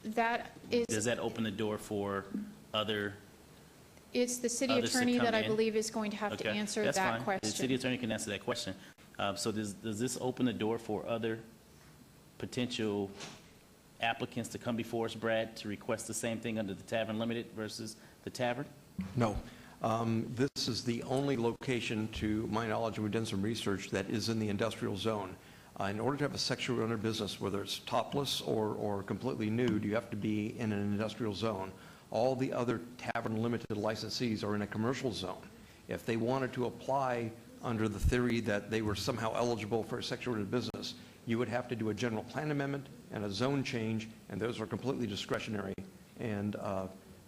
Speaker 10: That is,
Speaker 18: Does that open the door for other?
Speaker 10: it's the city
Speaker 18: others to
Speaker 10: attorney
Speaker 18: come
Speaker 10: that I
Speaker 18: in?
Speaker 10: believe is going to have to
Speaker 18: Okay,
Speaker 10: answer
Speaker 18: that's
Speaker 10: that
Speaker 18: fine.
Speaker 10: question.
Speaker 18: The city attorney can answer that question. So does this open the door for other potential applicants to come before us, Brad, to request the same thing under the tavern limited versus the tavern?
Speaker 7: No. This is the only location, to my knowledge, and we've done some research, that is in the industrial zone. In order to have a sexually oriented business, whether it's topless or completely nude, you have to be in an industrial zone. All the other tavern limited licensees are in a commercial zone. If they wanted to apply under the theory that they were somehow eligible for a sexually oriented business, you would have to do a general plan amendment and a zone change, and those are completely discretionary. And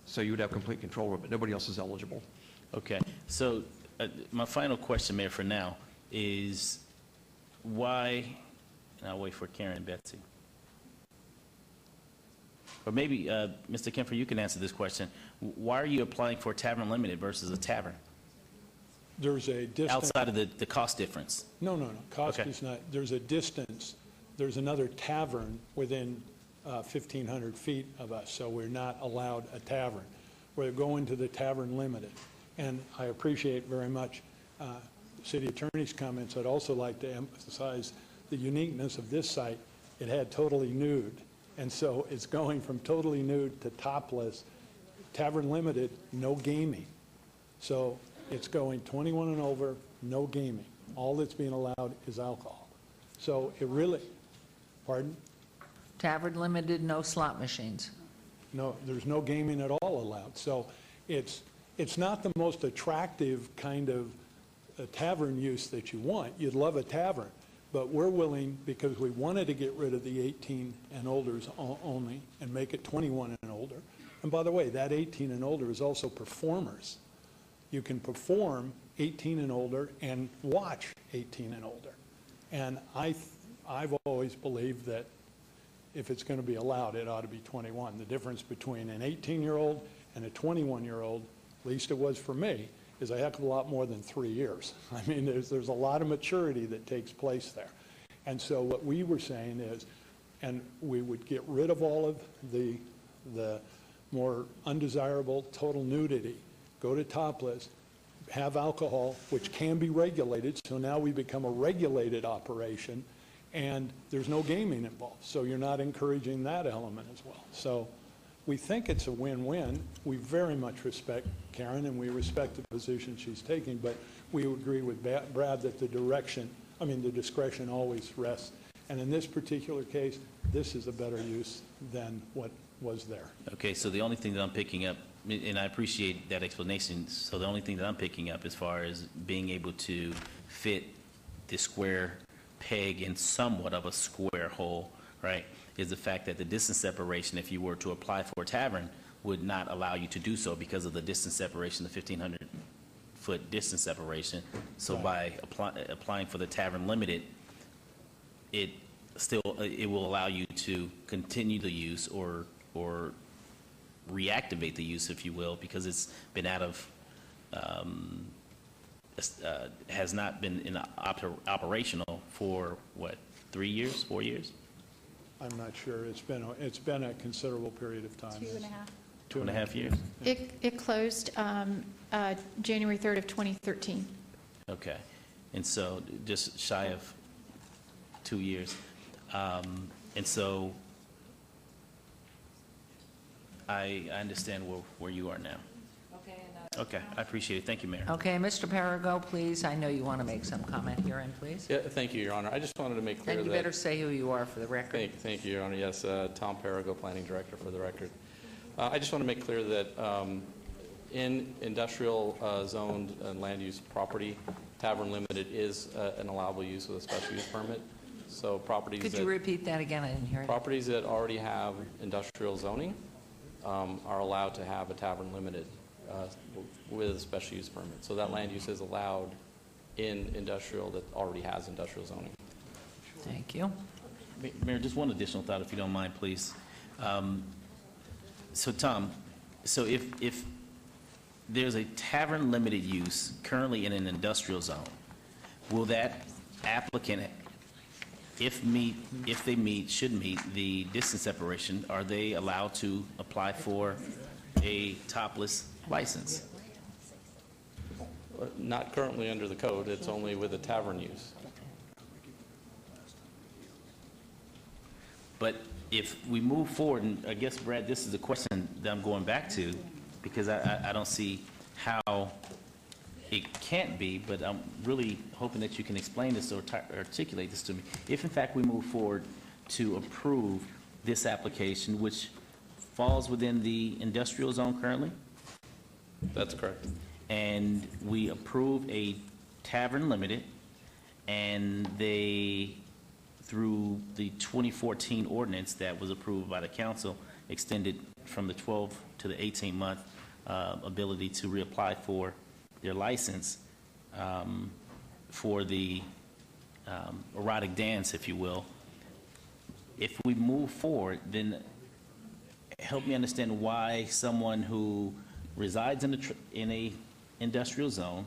Speaker 7: so you would have complete control over it, but nobody else is eligible.
Speaker 18: Okay, so my final question, Mayor, for now, is why, and I'll wait for Karen and Betsy. Or maybe, Mr. Kemper, you can answer this question. Why are you applying for a tavern limited versus a tavern?
Speaker 19: There's a distance.
Speaker 18: Outside of the cost difference?
Speaker 19: No. Cost
Speaker 18: Okay.
Speaker 19: is not, there's a distance. There's another tavern within 1,500 feet of us, so we're not allowed a tavern. We're going to the tavern limited. And I appreciate very much city attorney's comments. I'd also like to emphasize the uniqueness of this site. It had totally nude. And so it's going from totally nude to topless. Tavern limited, no gaming. So it's going 21 and over, no gaming. All that's being allowed is alcohol. So it really, pardon?
Speaker 1: Tavern limited, no slot machines.
Speaker 19: No, there's no gaming at all allowed. So it's not the most attractive kind of tavern use that you want. You'd love a tavern, but we're willing, because we wanted to get rid of the 18 and olders only and make it 21 and older. And by the way, that 18 and older is also performers. You can perform 18 and older and watch 18 and older. And I've always believed that if it's going to be allowed, it ought to be 21. The difference between an 18-year-old and a 21-year-old, at least it was for me, is a heck of a lot more than 3 years. I mean, there's a lot of maturity that takes place there. And so what we were saying is, and we would get rid of all of the more undesirable total nudity, go to topless, have alcohol, which can be regulated, so now we become a regulated operation, and there's no gaming involved, so you're not encouraging that element as well. So we think it's a win-win. We very much respect Karen, and we respect the position she's taking, but we agree with Brad that the discretion always rests. And in this particular case, this is a better use than what was there.
Speaker 18: Okay, so the only thing that I'm picking up, and I appreciate that explanation, so the only thing that I'm picking up as far as being able to fit the square peg in somewhat of a square hole, right, is the fact that the distance separation, if you were to apply for a tavern, would not allow you to do so because of the distance separation, the 1,500-foot distance separation. So by applying for the tavern limited, it will allow you to continue the use or reactivate the use, if you will, because it's been out of, has not been operational for, what, 3 years, 4 years?
Speaker 19: I'm not sure. It's been a considerable period of time.
Speaker 14: 2.5.
Speaker 18: 2.5 years?
Speaker 10: It closed January 3rd of 2013.
Speaker 18: Okay. And so just shy of 2 years. And so I understand where you are now. Okay, I appreciate it. Thank you, Mayor.
Speaker 1: Okay, Mr. Perigo, please, I know you want to make some comment herein, please.
Speaker 20: Yeah, thank you, Your Honor. I just wanted to make clear
Speaker 1: And you
Speaker 20: that...
Speaker 1: better say who you are for the record.
Speaker 20: Thank you, Your Honor. Yes, Tom Perigo, Planning Director, for the record. I just want to make clear that in industrial zoned land use property, tavern limited is an allowable use with a special use permit. So properties
Speaker 1: Could you repeat that again? I didn't hear it.
Speaker 20: Properties that already have industrial zoning are allowed to have a tavern limited with a special use permit. So that land use is allowed in industrial that already has industrial zoning.
Speaker 1: Thank you.
Speaker 18: Mayor, just one additional thought, if you don't mind, please. So, Tom, so if there's a tavern limited use currently in an industrial zone, will that applicant, if they should meet the distance separation, are they allowed to apply for a topless license?
Speaker 20: Not currently under the code. It's only with a tavern use.
Speaker 18: But if we move forward, and I guess, Brad, this is the question that I'm going back to, because I don't see how it can't be, but I'm really hoping that you can explain this or articulate this to me. If, in fact, we move forward to approve this application, which falls within the industrial zone currently?
Speaker 20: That's correct.
Speaker 18: And we approve a tavern limited, and they, through the 2014 ordinance that was approved by the council, extended from the 12 to the 18-month ability to reapply for their license for the erotic dance, if you will. If we move forward, then help me understand why someone who resides in a industrial zone,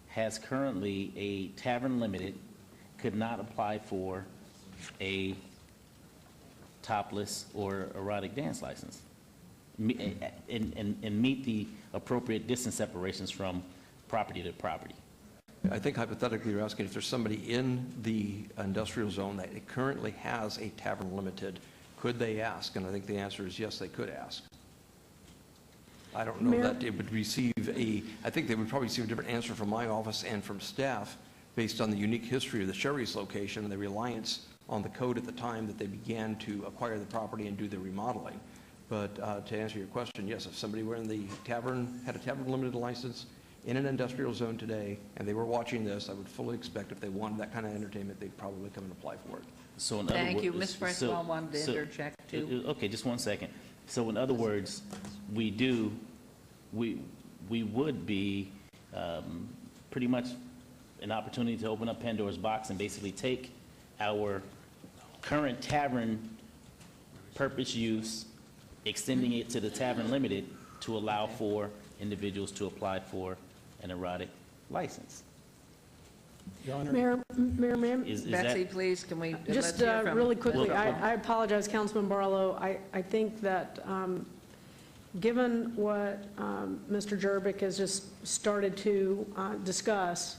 Speaker 18: has currently a tavern limited, could not apply for a topless or erotic dance license and meet the appropriate distance separations from property to property.
Speaker 7: I think hypothetically you're asking if there's somebody in the industrial zone that currently has a tavern limited, could they ask? And I think the answer is yes, they could ask. I don't know that it would receive I think they would probably receive a different answer from my office and from staff based on the unique history of the Sherry's location and the reliance on the code at the time that they began to acquire the property and do the remodeling. But to answer your question, yes, if somebody were in the tavern, had a tavern limited license in an industrial zone today, and they were watching this, I would fully expect if they wanted that kind of entertainment, they'd probably come and apply for it.
Speaker 18: So in
Speaker 1: Thank
Speaker 18: other
Speaker 1: you.
Speaker 18: words,
Speaker 1: Ms. Francois wanted to interject too.
Speaker 18: Okay, just one second. So in other words, we would be pretty much an opportunity to open up Pandora's box and basically take our current tavern purpose use, extending it to the tavern limited to allow for individuals to apply for an erotic license.
Speaker 19: Your Honor.
Speaker 24: Mayor, ma'am?
Speaker 1: Betsy, please, can we?
Speaker 24: Just
Speaker 1: let's hear from-
Speaker 24: really quickly, I apologize, Councilman Barlow. I think that given what Mr. Jerbick has just started to discuss,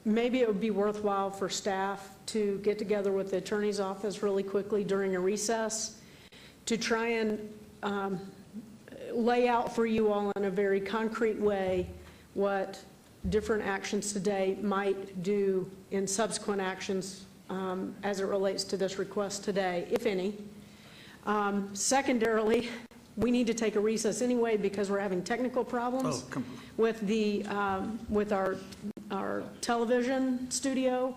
Speaker 24: maybe it would be worthwhile for staff to get together with the attorney's office really quickly during a recess to try and lay out for you all in a very concrete way what different actions today might do in subsequent actions as it relates to this request today, if any. Secondarily, we need to take a recess anyway because we're having technical problems with the with our our television studio,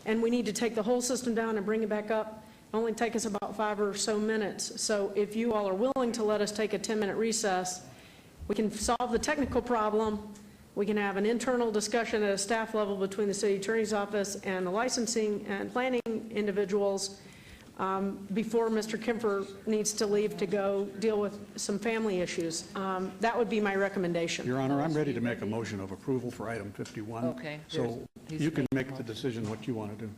Speaker 24: and we need to take the whole system down and bring it back up. Only take us about 5 or so minutes. So if you all are willing to let us take a 10-minute recess, we can solve the technical problem. We can have an internal discussion at a staff level between the city attorney's office and the licensing and planning individuals before Mr. Kemfer needs to leave to go deal with some family issues. That would be my recommendation.
Speaker 16: Your Honor, I'm ready to make a motion of approval for item 51.
Speaker 1: Okay.
Speaker 16: So you can make the decision what you want to do.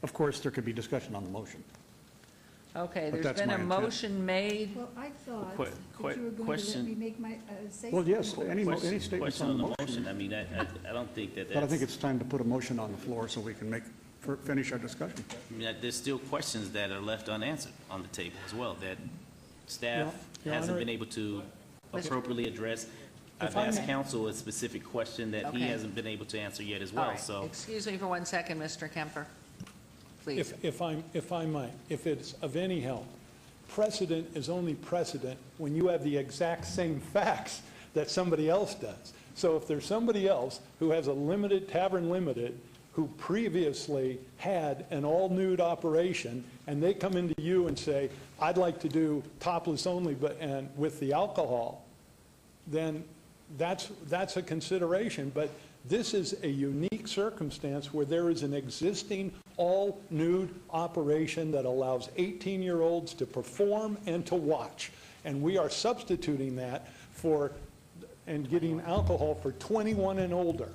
Speaker 16: Of course, there could be discussion on the motion.
Speaker 1: Okay,
Speaker 16: But
Speaker 1: there's
Speaker 16: that's
Speaker 1: been a
Speaker 16: my intent.
Speaker 1: motion made.
Speaker 8: Well, I thought
Speaker 18: Quick-
Speaker 8: that
Speaker 18: quick
Speaker 8: you were going to let
Speaker 18: question.
Speaker 8: me make my, say
Speaker 16: Well, yes,
Speaker 8: something.
Speaker 16: any statements
Speaker 18: Question
Speaker 16: on the motion.
Speaker 18: I mean, I don't think that
Speaker 16: But I think
Speaker 18: that's,
Speaker 16: it's time to put a motion on the floor so we can finish our discussion.
Speaker 18: I mean, there's still questions that are left unanswered on the table as well, that staff
Speaker 19: Your
Speaker 18: hasn't
Speaker 19: Honor-
Speaker 18: been able to appropriately address. I've
Speaker 19: If I
Speaker 18: asked
Speaker 19: may-
Speaker 18: counsel a specific question that he
Speaker 1: Okay.
Speaker 18: hasn't been able to answer yet as
Speaker 1: All
Speaker 18: well,
Speaker 1: right.
Speaker 18: so.
Speaker 1: Excuse me for 1 second, Mr. Kemfer. Please.
Speaker 19: If I might, if it's of any help, precedent is only precedent when you have the exact same facts that somebody else does. So if there's somebody else who has a limited, Tavern Limited, who previously had an all-nude operation, and they come into you and say, I'd like to do topless only, and with the alcohol, then that's a consideration. But this is a unique circumstance where there is an existing all-nude operation that allows 18-year-olds to perform and to watch. And we are substituting that and getting alcohol for 21 and older.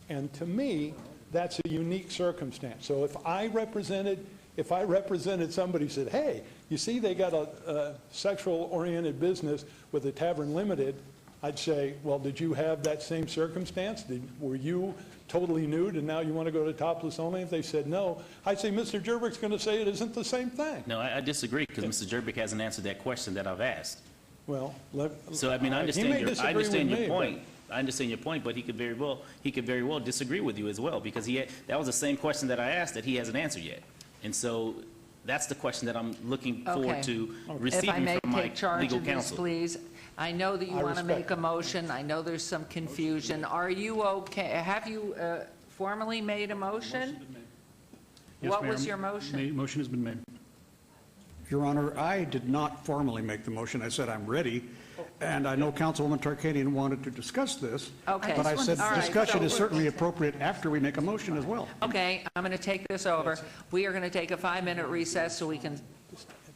Speaker 19: And to me, that's a unique circumstance. So if I represented somebody who said, hey, you see they got a sexual-oriented business with a Tavern Limited, I'd say, well, did you have that same circumstance? Were you totally nude and now you want to go to topless only? If they said no, I'd say Mr. Jerbick's going to say it isn't the same thing.
Speaker 18: No, I disagree, because Mr. Jerbick hasn't answered that question that I've asked.
Speaker 19: Well,
Speaker 18: So, I mean, I
Speaker 19: he may
Speaker 18: understand
Speaker 19: disagree with
Speaker 18: your
Speaker 19: me,
Speaker 18: point. I understand your point, but he could very well disagree with you as well, because that was the same question that I asked that he hasn't answered yet. And so that's the question that I'm looking
Speaker 1: Okay.
Speaker 18: forward to
Speaker 1: If I
Speaker 18: receiving
Speaker 1: may
Speaker 18: from my
Speaker 1: take charge
Speaker 18: legal
Speaker 1: of this,
Speaker 18: counsel.
Speaker 1: please. I know that you
Speaker 19: I
Speaker 1: want to
Speaker 19: respect
Speaker 1: make a motion. I know there's some confusion. Are you okay? Have you formally made a motion?
Speaker 16: Yes,
Speaker 1: What
Speaker 16: ma'am.
Speaker 1: was your motion?
Speaker 16: Motion has been made. Your Honor, I did not formally make the motion. I said I'm ready, and I know Councilwoman Tarkanian wanted to discuss this.
Speaker 1: Okay.
Speaker 16: But I said
Speaker 1: All right,
Speaker 16: discussion
Speaker 1: so-
Speaker 16: is certainly appropriate after we make a motion as well.
Speaker 1: Okay, I'm going to take this over. We are going to take a 5-minute recess so we can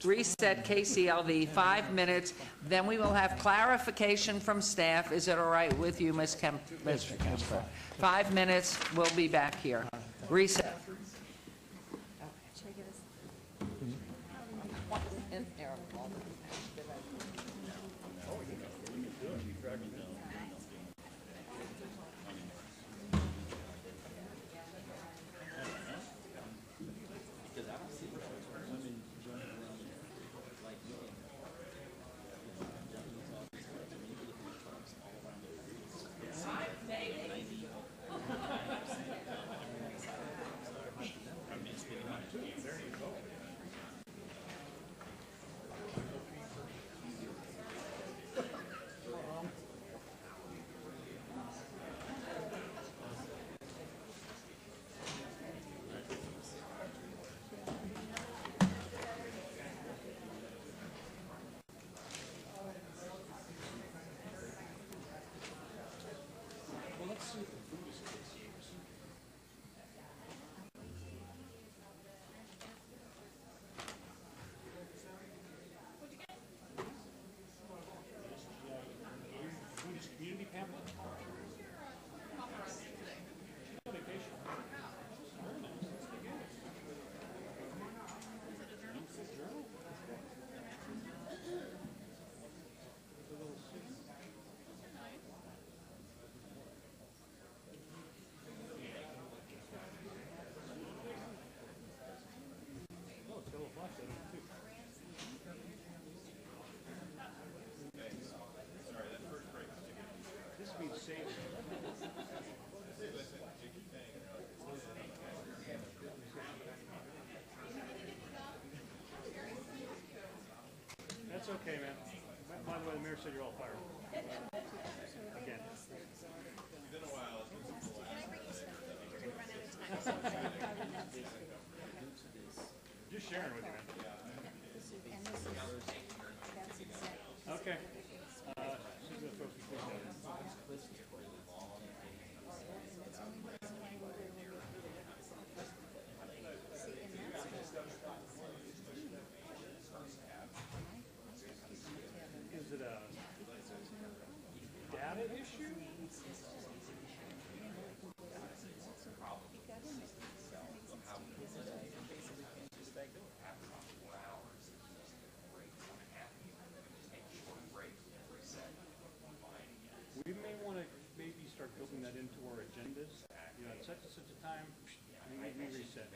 Speaker 1: reset KCLV, 5 minutes. Then we will have clarification from staff. Is it all right with you, Mr. Kemper? 5 minutes, we'll be back here. Reset.
Speaker 6: That's okay, man. By the way, the mayor said you're all fired. Again.
Speaker 14: Can I bring you some
Speaker 6: just sharing with you. Okay. She's gonna throw some things in. Is it a data issue? We may want to maybe start building that into our agendas. You know, at such and such a time, we reset.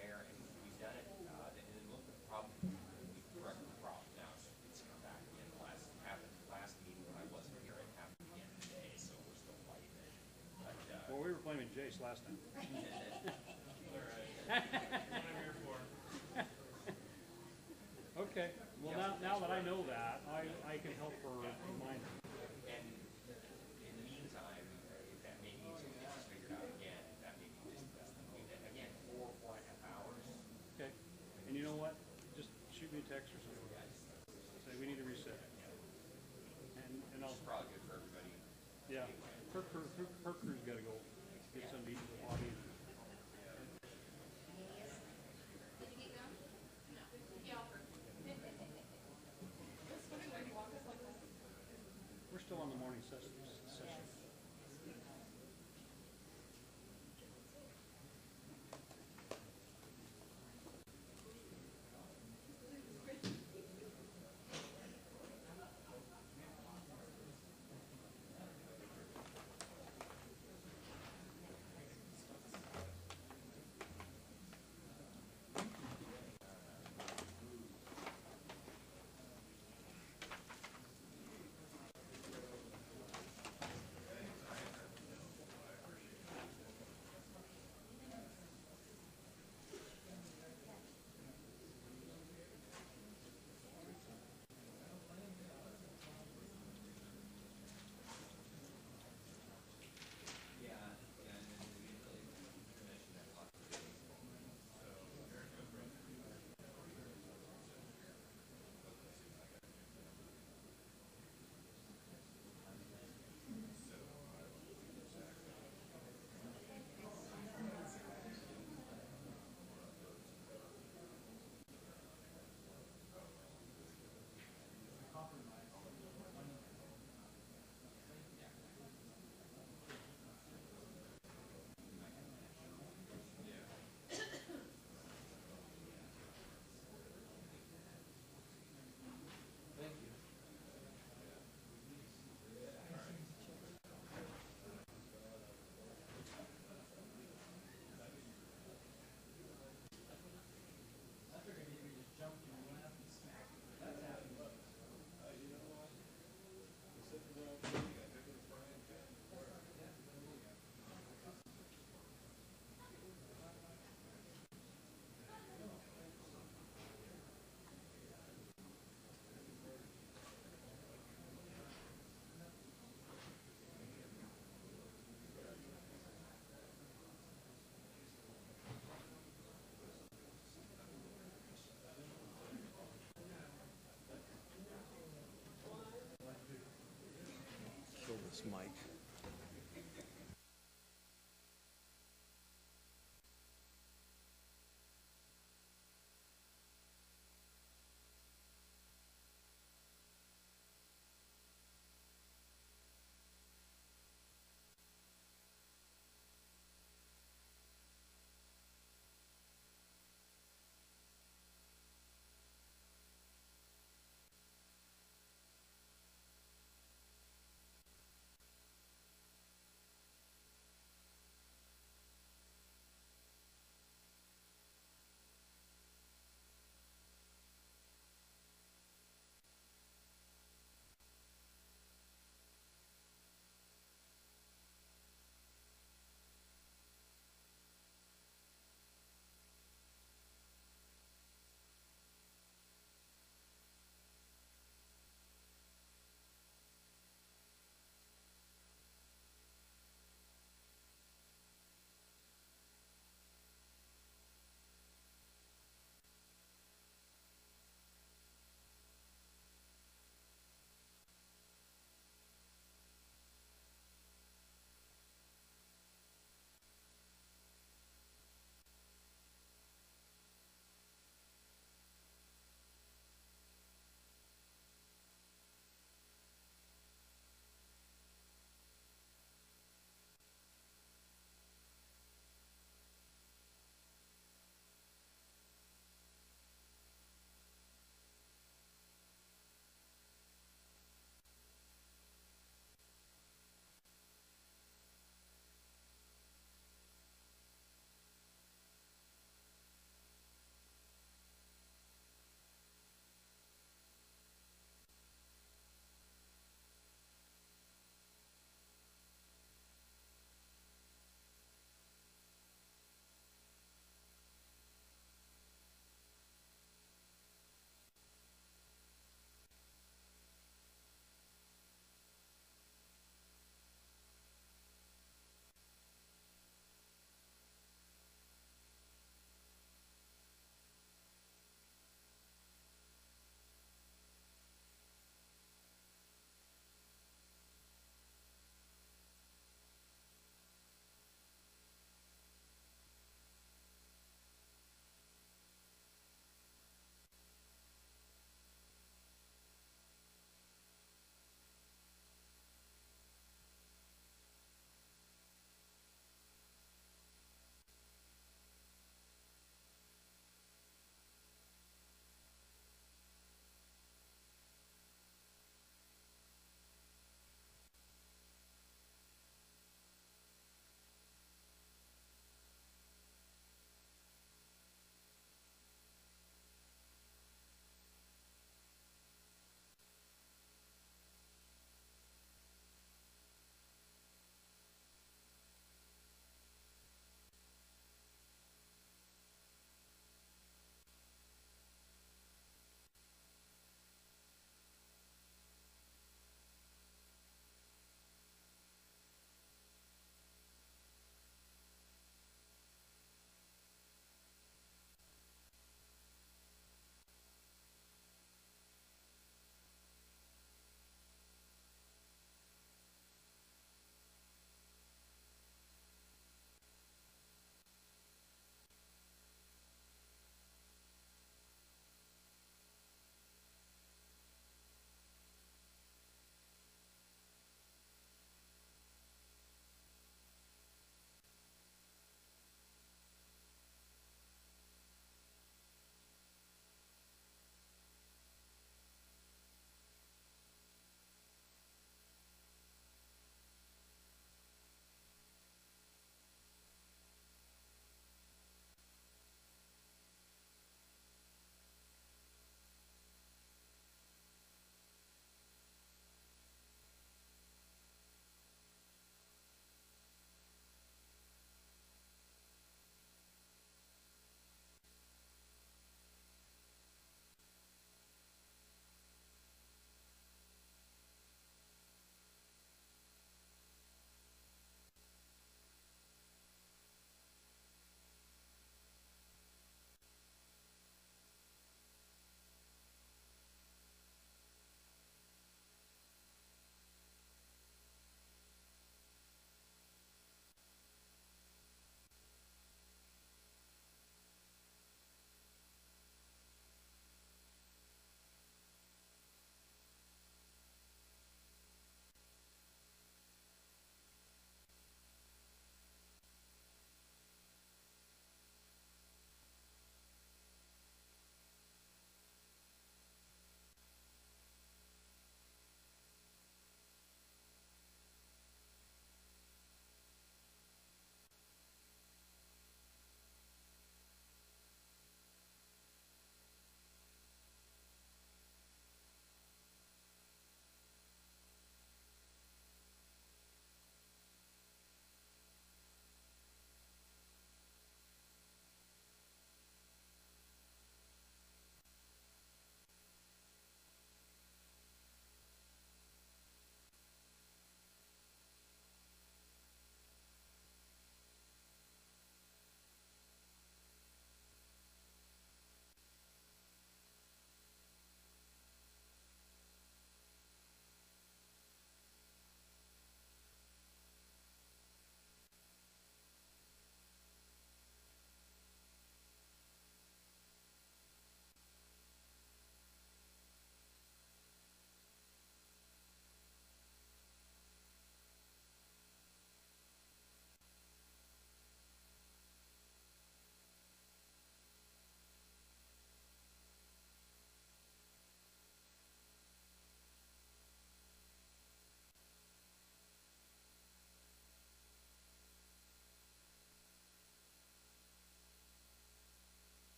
Speaker 6: Well, we were blaming Jace last time. Okay, well, now that I know that, I can help her remind her. Okay, and you know what? Just shoot me a text or something. Say we need to reset. And I'll. It's probably good for everybody. Yeah, Perker's got to go get some to eat with Bobby. We're still on the morning session.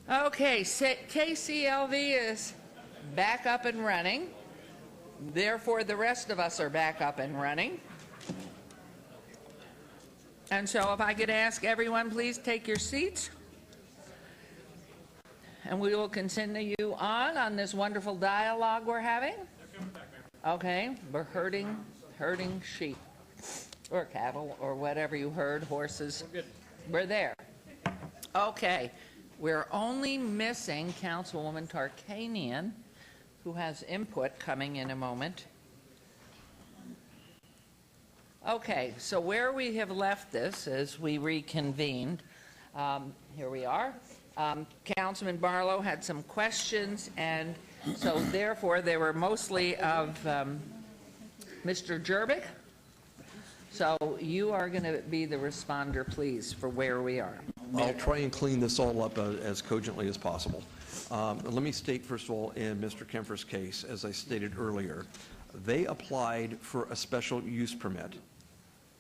Speaker 1: Okay, KCLV is back up and running. Therefore, the rest of us are back up and running. And so if I could ask everyone, please take your seats. And we will continue on this wonderful dialogue we're having. Okay, we're herding sheep or cattle or whatever you heard, horses. We're there. Okay, we're only missing Councilwoman Tarkanian, who has input coming in a moment. Okay, so where we have left this is we reconvened. Here we are. Councilman Barlow had some questions, and so therefore they were mostly of Mr. Jerbick. So you are going to be the responder, please, for where we are.
Speaker 7: I'll try and clean this all up as cogently as possible. Let me state, first of all, in Mr. Kemfer's case, as I stated earlier, they applied for a special use permit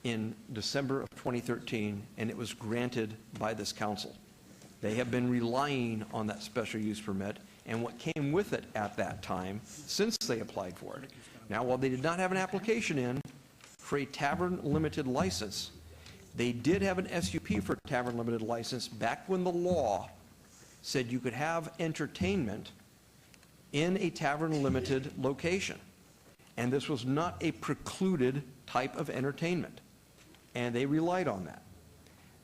Speaker 7: in December of 2013, and it was granted by this council. They have been relying on that special use permit and what came with it at that time since they applied for it. Now, while they did not have an application in for a tavern limited license, they did have an SUP for a tavern limited license back when the law said you could have entertainment in a tavern limited location. And this was not a precluded type of entertainment. And they relied on that.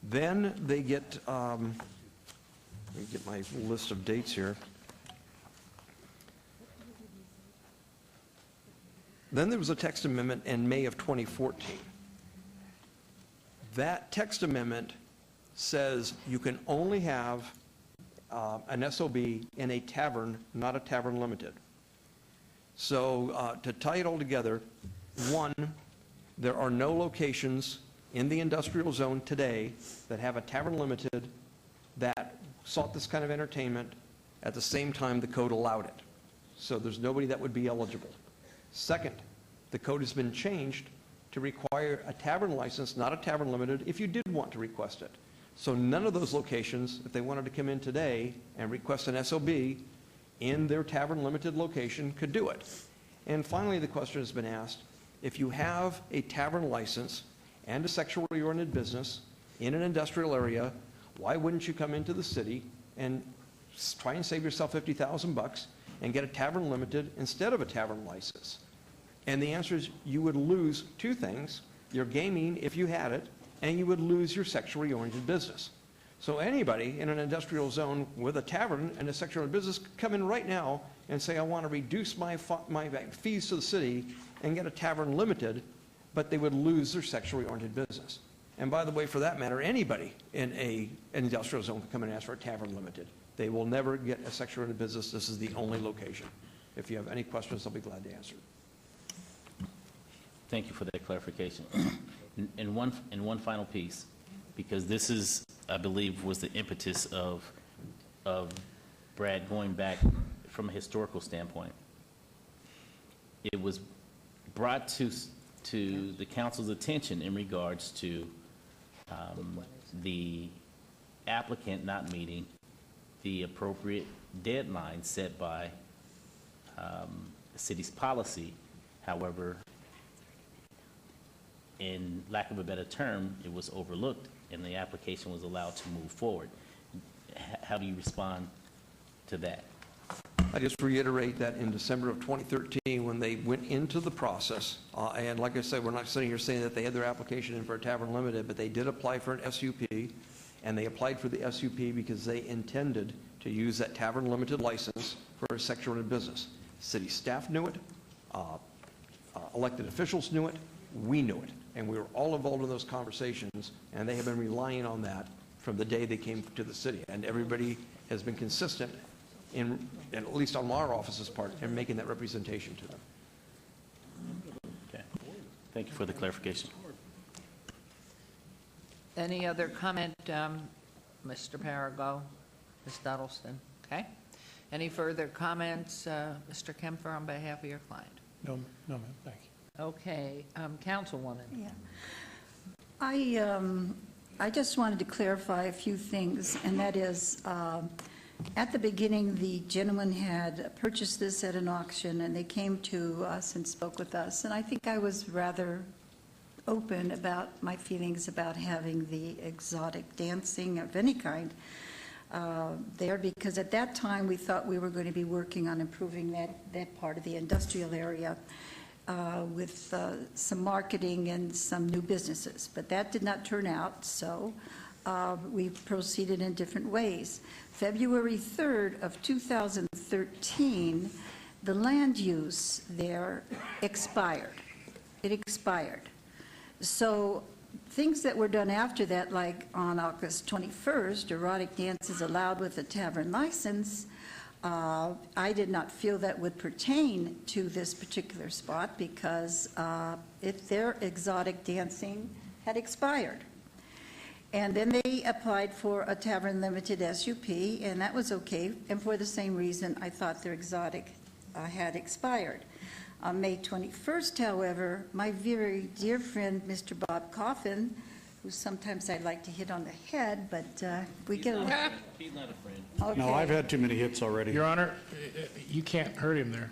Speaker 7: Then they get, let me get my list of dates here. Then there was a text amendment in May of 2014. That text amendment says you can only have an SOB in a tavern, not a tavern limited. So to tie it all together, one, there are no locations in the industrial zone today that have a tavern limited that sought this kind of entertainment at the same time the code allowed it. So there's nobody that would be eligible. Second, the code has been changed to require a tavern license, not a tavern limited, if you did want to request it. So none of those locations, if they wanted to come in today and request an SOB in their tavern limited location, could do it. And finally, the question has been asked, if you have a tavern license and a sexually oriented business in an industrial area, why wouldn't you come into the city and try and save yourself $50,000 and get a tavern limited instead of a tavern license? And the answer is you would lose two things: your gaming, if you had it, and you would lose your sexually oriented business. So anybody in an industrial zone with a tavern and a sexual business could come in right now and say, I want to reduce my fees to the city and get a tavern limited, but they would lose their sexually oriented business. And by the way, for that matter, anybody in an industrial zone can come in and ask for a tavern limited. They will never get a sexually oriented business. This is the only location. If you have any questions, I'll be glad to answer.
Speaker 18: Thank you for that clarification. And one final piece, because this is, I believe, was the impetus of Brad going back from a historical standpoint. It was brought to the council's attention in regards to the applicant not meeting the appropriate deadline set by the city's policy. However, in lack of a better term, it was overlooked and the application was allowed to move forward. How do you respond to that?
Speaker 7: I just reiterate that in December of 2013, when they went into the process, and like I said, we're not sitting here saying that they had their application in for a tavern limited, but they did apply for an SUP, and they applied for the SUP because they intended to use that tavern limited license for a sexual business. City staff knew it, elected officials knew it, we knew it, and we were all involved in those conversations, and they have been relying on that from the day they came to the city, and everybody has been consistent in, at least on our office's part, in making that representation to them.
Speaker 18: Okay. Thank you for the clarification.
Speaker 1: Any other comment, Mr. Parago, Ms. Duddleston? Okay. Any further comments, Mr. Kemfer, on behalf of your client?
Speaker 19: No, ma'am, thank you.
Speaker 1: Okay, Councilwoman.
Speaker 8: Yeah. I just wanted to clarify a few things, and that is, At the beginning, the gentleman had purchased this at an auction, and they came to us and spoke with us, and I think I was rather open about my feelings about having the exotic dancing of any kind there, because at that time, we thought we were going to be working on improving that part of the industrial area with some marketing and some new businesses. But that did not turn out, so we proceeded in different ways. February 3rd of 2013, the land use there expired. It expired. So things that were done after that, like on August 21st, erotic dances allowed with a tavern license, I did not feel that would pertain to this particular spot because if their exotic dancing had expired. And then they applied for a tavern limited SUP, and that was okay. And for the same reason, I thought their exotic had expired. On May 21st, however, my very dear friend, Mr. Bob Coffin, who sometimes I'd like to hit on the head, but we get a...
Speaker 18: He's not a friend.
Speaker 8: Okay.
Speaker 16: No, I've had too many hits already.
Speaker 2: Your Honor, you can't hurt him there.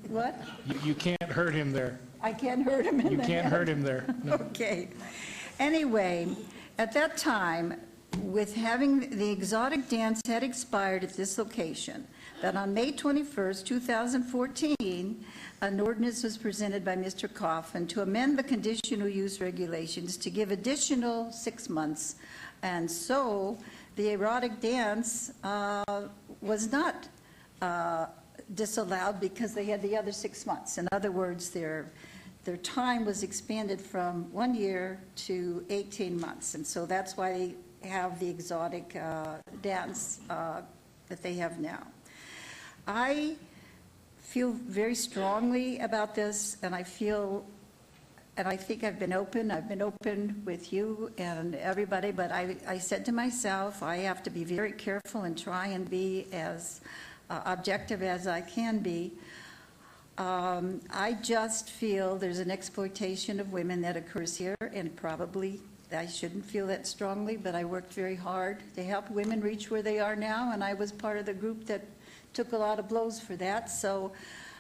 Speaker 8: What?
Speaker 2: You can't hurt him there.
Speaker 8: I can't hurt him in the
Speaker 2: You can't
Speaker 8: head.
Speaker 2: hurt him there. No.
Speaker 8: Okay. Anyway, at that time, with having the exotic dance had expired at this location, that on May 21st, 2014, an ordinance was presented by Mr. Coffin to amend the conditional use regulations to give additional 6 months. And so the erotic dance was not disallowed because they had the other 6 months. In other words, their time was expanded from 1 year to 18 months. And so that's why they have the exotic dance that they have now. I feel very strongly about this, and I think I've been open with you and everybody, but I said to myself, I have to be very careful and try and be as objective as I can be. I just feel there's an exploitation of women that occurs here, and probably I shouldn't feel that strongly, but I worked very hard to help women reach where they are now, and I was part of the group that took a lot of blows for that, so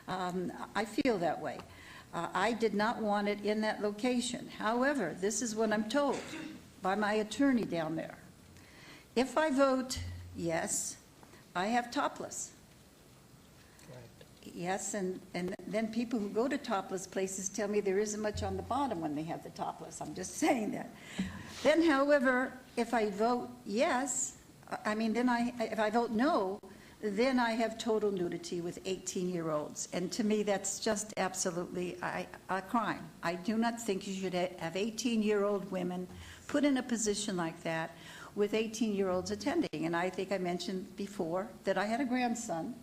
Speaker 8: I feel that way. I did not want it in that location. However, this is what I'm told by my attorney down there. If I vote yes, I have topless. Yes, and then people who go to topless places tell me there isn't much on the bottom when they have the topless. I'm just saying that. Then, however, if I vote yes, if I vote no, then I have total nudity with 18-year-olds. And to me, that's just absolutely a crime. I do not think you should have 18-year-old women put in a position like that with 18-year-olds attending. And I think I mentioned before that I had a grandson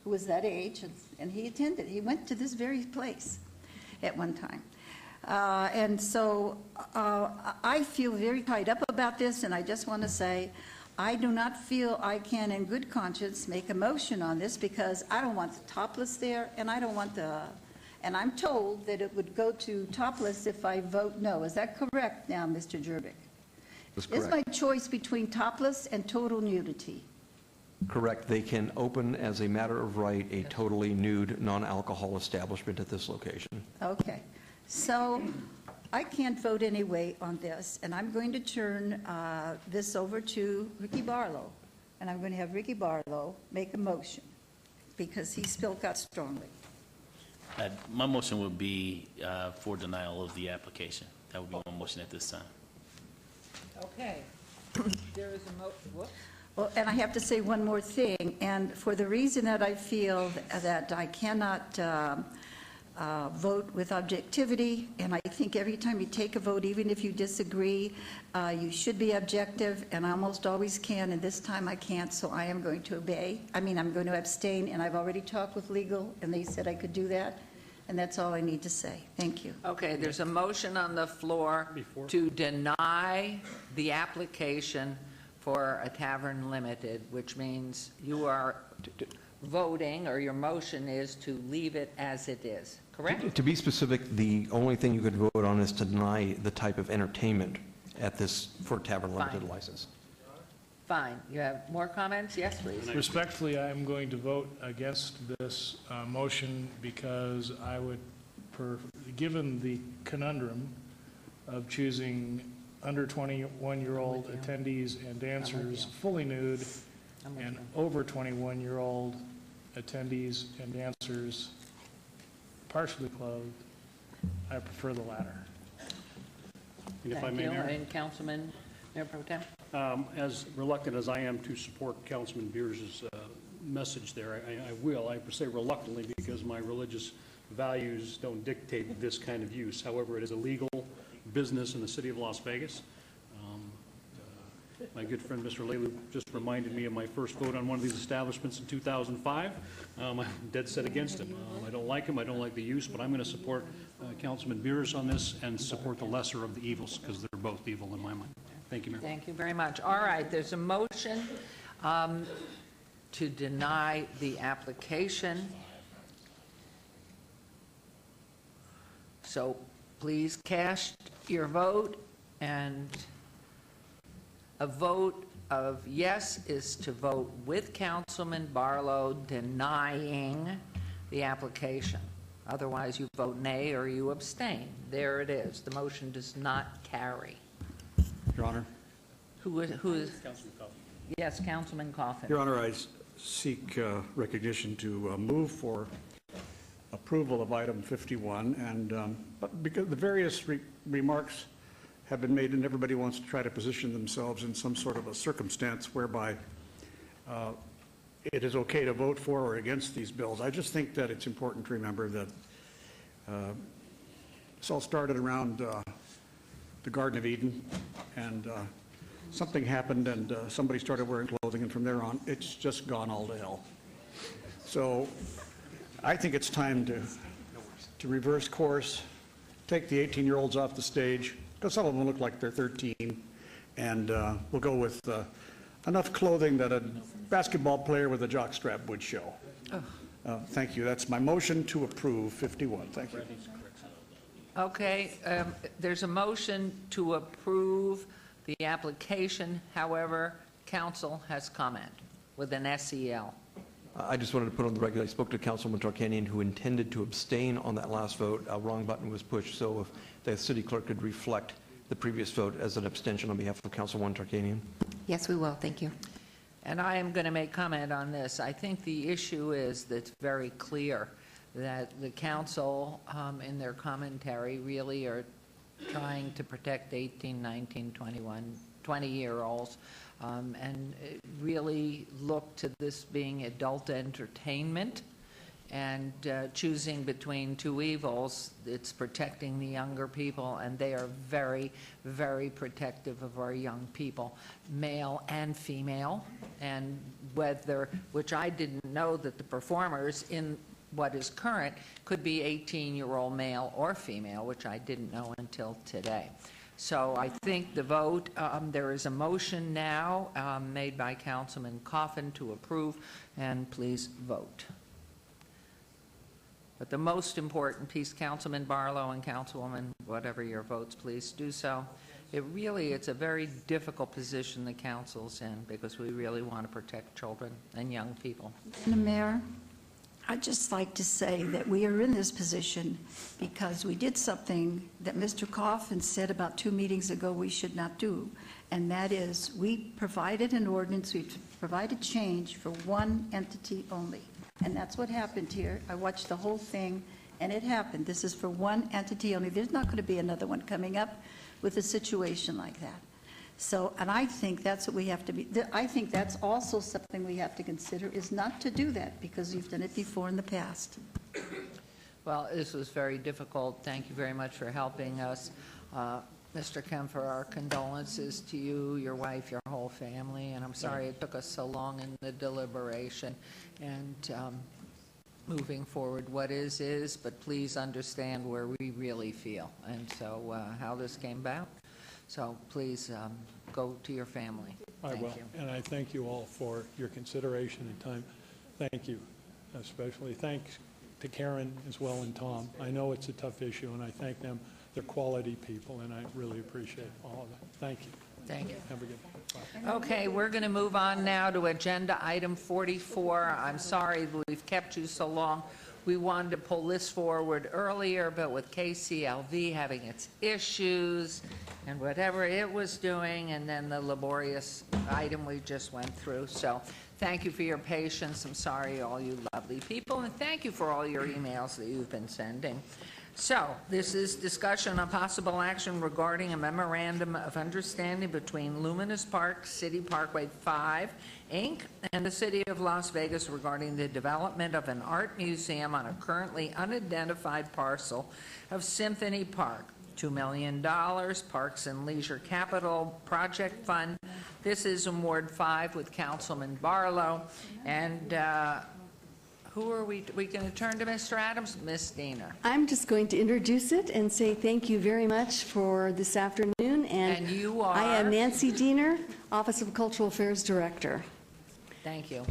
Speaker 8: who was that age, and he attended. He went to this very place at one time. And so I feel very tied up about this, and I just want to say I do not feel I can, in good conscience, make a motion on this because I don't want the topless there, and I don't want and I'm told that it would go to topless if I vote no. Is that correct now, Mr. Jervik?
Speaker 7: That's correct.
Speaker 8: Is my choice between topless and total nudity?
Speaker 7: Correct. They can open as a matter of right a totally nude, non-alcohol establishment at this location.
Speaker 8: Okay. So I can't vote anyway on this, and I'm going to turn this over to Ricky Barlow, and I'm going to have Ricky Barlow make a motion because he spoke out strongly.
Speaker 18: My motion would be for denial of the application. That would be my motion at this time.
Speaker 1: Okay. There is a motion.
Speaker 8: Well, and I have to say one more thing, and for the reason that I feel that I cannot vote with objectivity, and I think every time you take a vote, even if you disagree, you should be objective, and I almost always can, and this time I can't, so I am going to I'm going to abstain, and I've already talked with legal, and they said I could do that, and that's all I need to say. Thank you.
Speaker 1: Okay, there's a motion on the floor to deny the application for a tavern limited, which means you are voting, or your motion is to leave it as it is, correct?
Speaker 7: To be specific, the only thing you could vote on is to deny the type of entertainment at this for tavern limited license.
Speaker 1: Fine. You have more comments? Yes, please.
Speaker 2: Respectfully, I'm going to vote against this motion because I would, given the conundrum of choosing under 21-year-old attendees and dancers fully nude and over 21-year-old attendees and dancers partially clothed, I prefer the latter.
Speaker 6: If I
Speaker 1: Thank
Speaker 6: may,
Speaker 1: you.
Speaker 6: Mayor?
Speaker 1: And Councilman Mayor Pro Tem?
Speaker 6: As reluctant as I am to support Councilman Beers' message there, I say reluctantly because my religious values don't dictate this kind of use. However, it is a legal business in the city of Las Vegas. My good friend Mr. Lelu just reminded me of my first vote on one of these establishments in 2005. I'm dead set against him. I don't like him. I don't like the use, but I'm going to support Councilman Beers on this and support the lesser of the evils because they're both evil in my mind. Thank you, Mayor.
Speaker 1: Thank you very much. All right, there's a motion to deny the application. So please cast your vote, and a vote of yes is to vote with Councilman Barlow denying the application. Otherwise, you vote nay or you abstain. There it is. The motion does not carry.
Speaker 16: Your Honor.
Speaker 1: Who is?
Speaker 6: Councilman Coffin.
Speaker 1: Yes, Councilman Coffin.
Speaker 16: Your Honor, I seek recognition to move for approval of item 51, and but because the various remarks have been made and everybody wants to try to position themselves in some sort of a circumstance whereby it is okay to vote for or against these bills. I just think that it's important to remember that this all started around the Garden of Eden, and something happened and somebody started wearing clothing, and from there on it's just gone all to hell. So I think it's time to reverse course, take the 18-year-olds off the stage, because some of them look like they're 13, and we'll go with enough clothing that a basketball player with a jockstrap would show. Thank you. That's my motion to approve 51. Thank you.
Speaker 1: Okay, there's a motion to approve the application. However, council has comment with an SEL.
Speaker 7: I just wanted to put on the record, I spoke to Councilman Tarkanian, who intended to abstain on that last vote. A wrong button was pushed, so if the city clerk could reflect the previous vote as an abstention on behalf of Councilwoman Tarkanian.
Speaker 5: Yes, we will. Thank you.
Speaker 1: And I am going to make comment on this. I think the issue is that it's very clear that the council, in their commentary, really are trying to protect 18, 19, 21, 20-year-olds, and really look to this being adult entertainment, and choosing between two evils. It's protecting the younger people, and they are very, very protective of our young people, male and female, and whether, which I didn't know that the performers in what is current could be 18-year-old male or female, which I didn't know until today. So I think the vote, there is a motion now made by Councilman Coffin to approve, and please vote. But the most important piece, Councilman Barlow and Councilwoman, whatever your votes, please do so. It's a very difficult position the council's in, because we really want to protect children and young people.
Speaker 8: Mayor, I'd just like to say that we are in this position because we did something that Mr. Coffin said about 2 meetings ago we should not do, and that is we provided an ordinance, we provided change for one entity only. And that's what happened here. I watched the whole thing, and it happened. This is for one entity only. There's not going to be another one coming up with a situation like that. So, and I think that's what we have to be, I think that's also something we have to consider, is not to do that, because we've done it before in the past.
Speaker 1: Well, this was very difficult. Thank you very much for helping us. Mr. Kempfer, our condolences to you, your wife, your whole family, and I'm sorry it took us so long in the deliberation. And moving forward, what is, but please understand where we really feel, and so how this came about. So please go to your family.
Speaker 19: I will, and I thank you all for your consideration and time. Thank you, especially thanks to Karen as well and Tom. I know it's a tough issue, and I thank them. They're quality people, and I really appreciate all of that. Thank you.
Speaker 1: Thank you.
Speaker 19: Have a good
Speaker 1: Okay, we're going to move on now to agenda item 44. I'm sorry we've kept you so long. We wanted to pull this forward earlier, but with KCLV having its issues and whatever it was doing, and then the laborious item we just went through. So thank you for your patience. I'm sorry, all you lovely people, and thank you for all your emails that you've been sending. So, this is discussion on possible action regarding a memorandum of understanding between Luminous Park City Parkway 5, Inc., and the City of Las Vegas regarding the development of an art museum on a currently unidentified parcel of Symphony Park. $2 million, Parks and Leisure Capital Project Fund. This is in Ward 5 with Councilman Barlow. And who are we going to turn to, Mr. Adams? Ms. Diener.
Speaker 12: I'm just going to introduce it and say thank you very much for this afternoon.
Speaker 1: And you are?
Speaker 12: I am Nancy Diener, Office of Cultural Affairs Director.
Speaker 1: Thank you.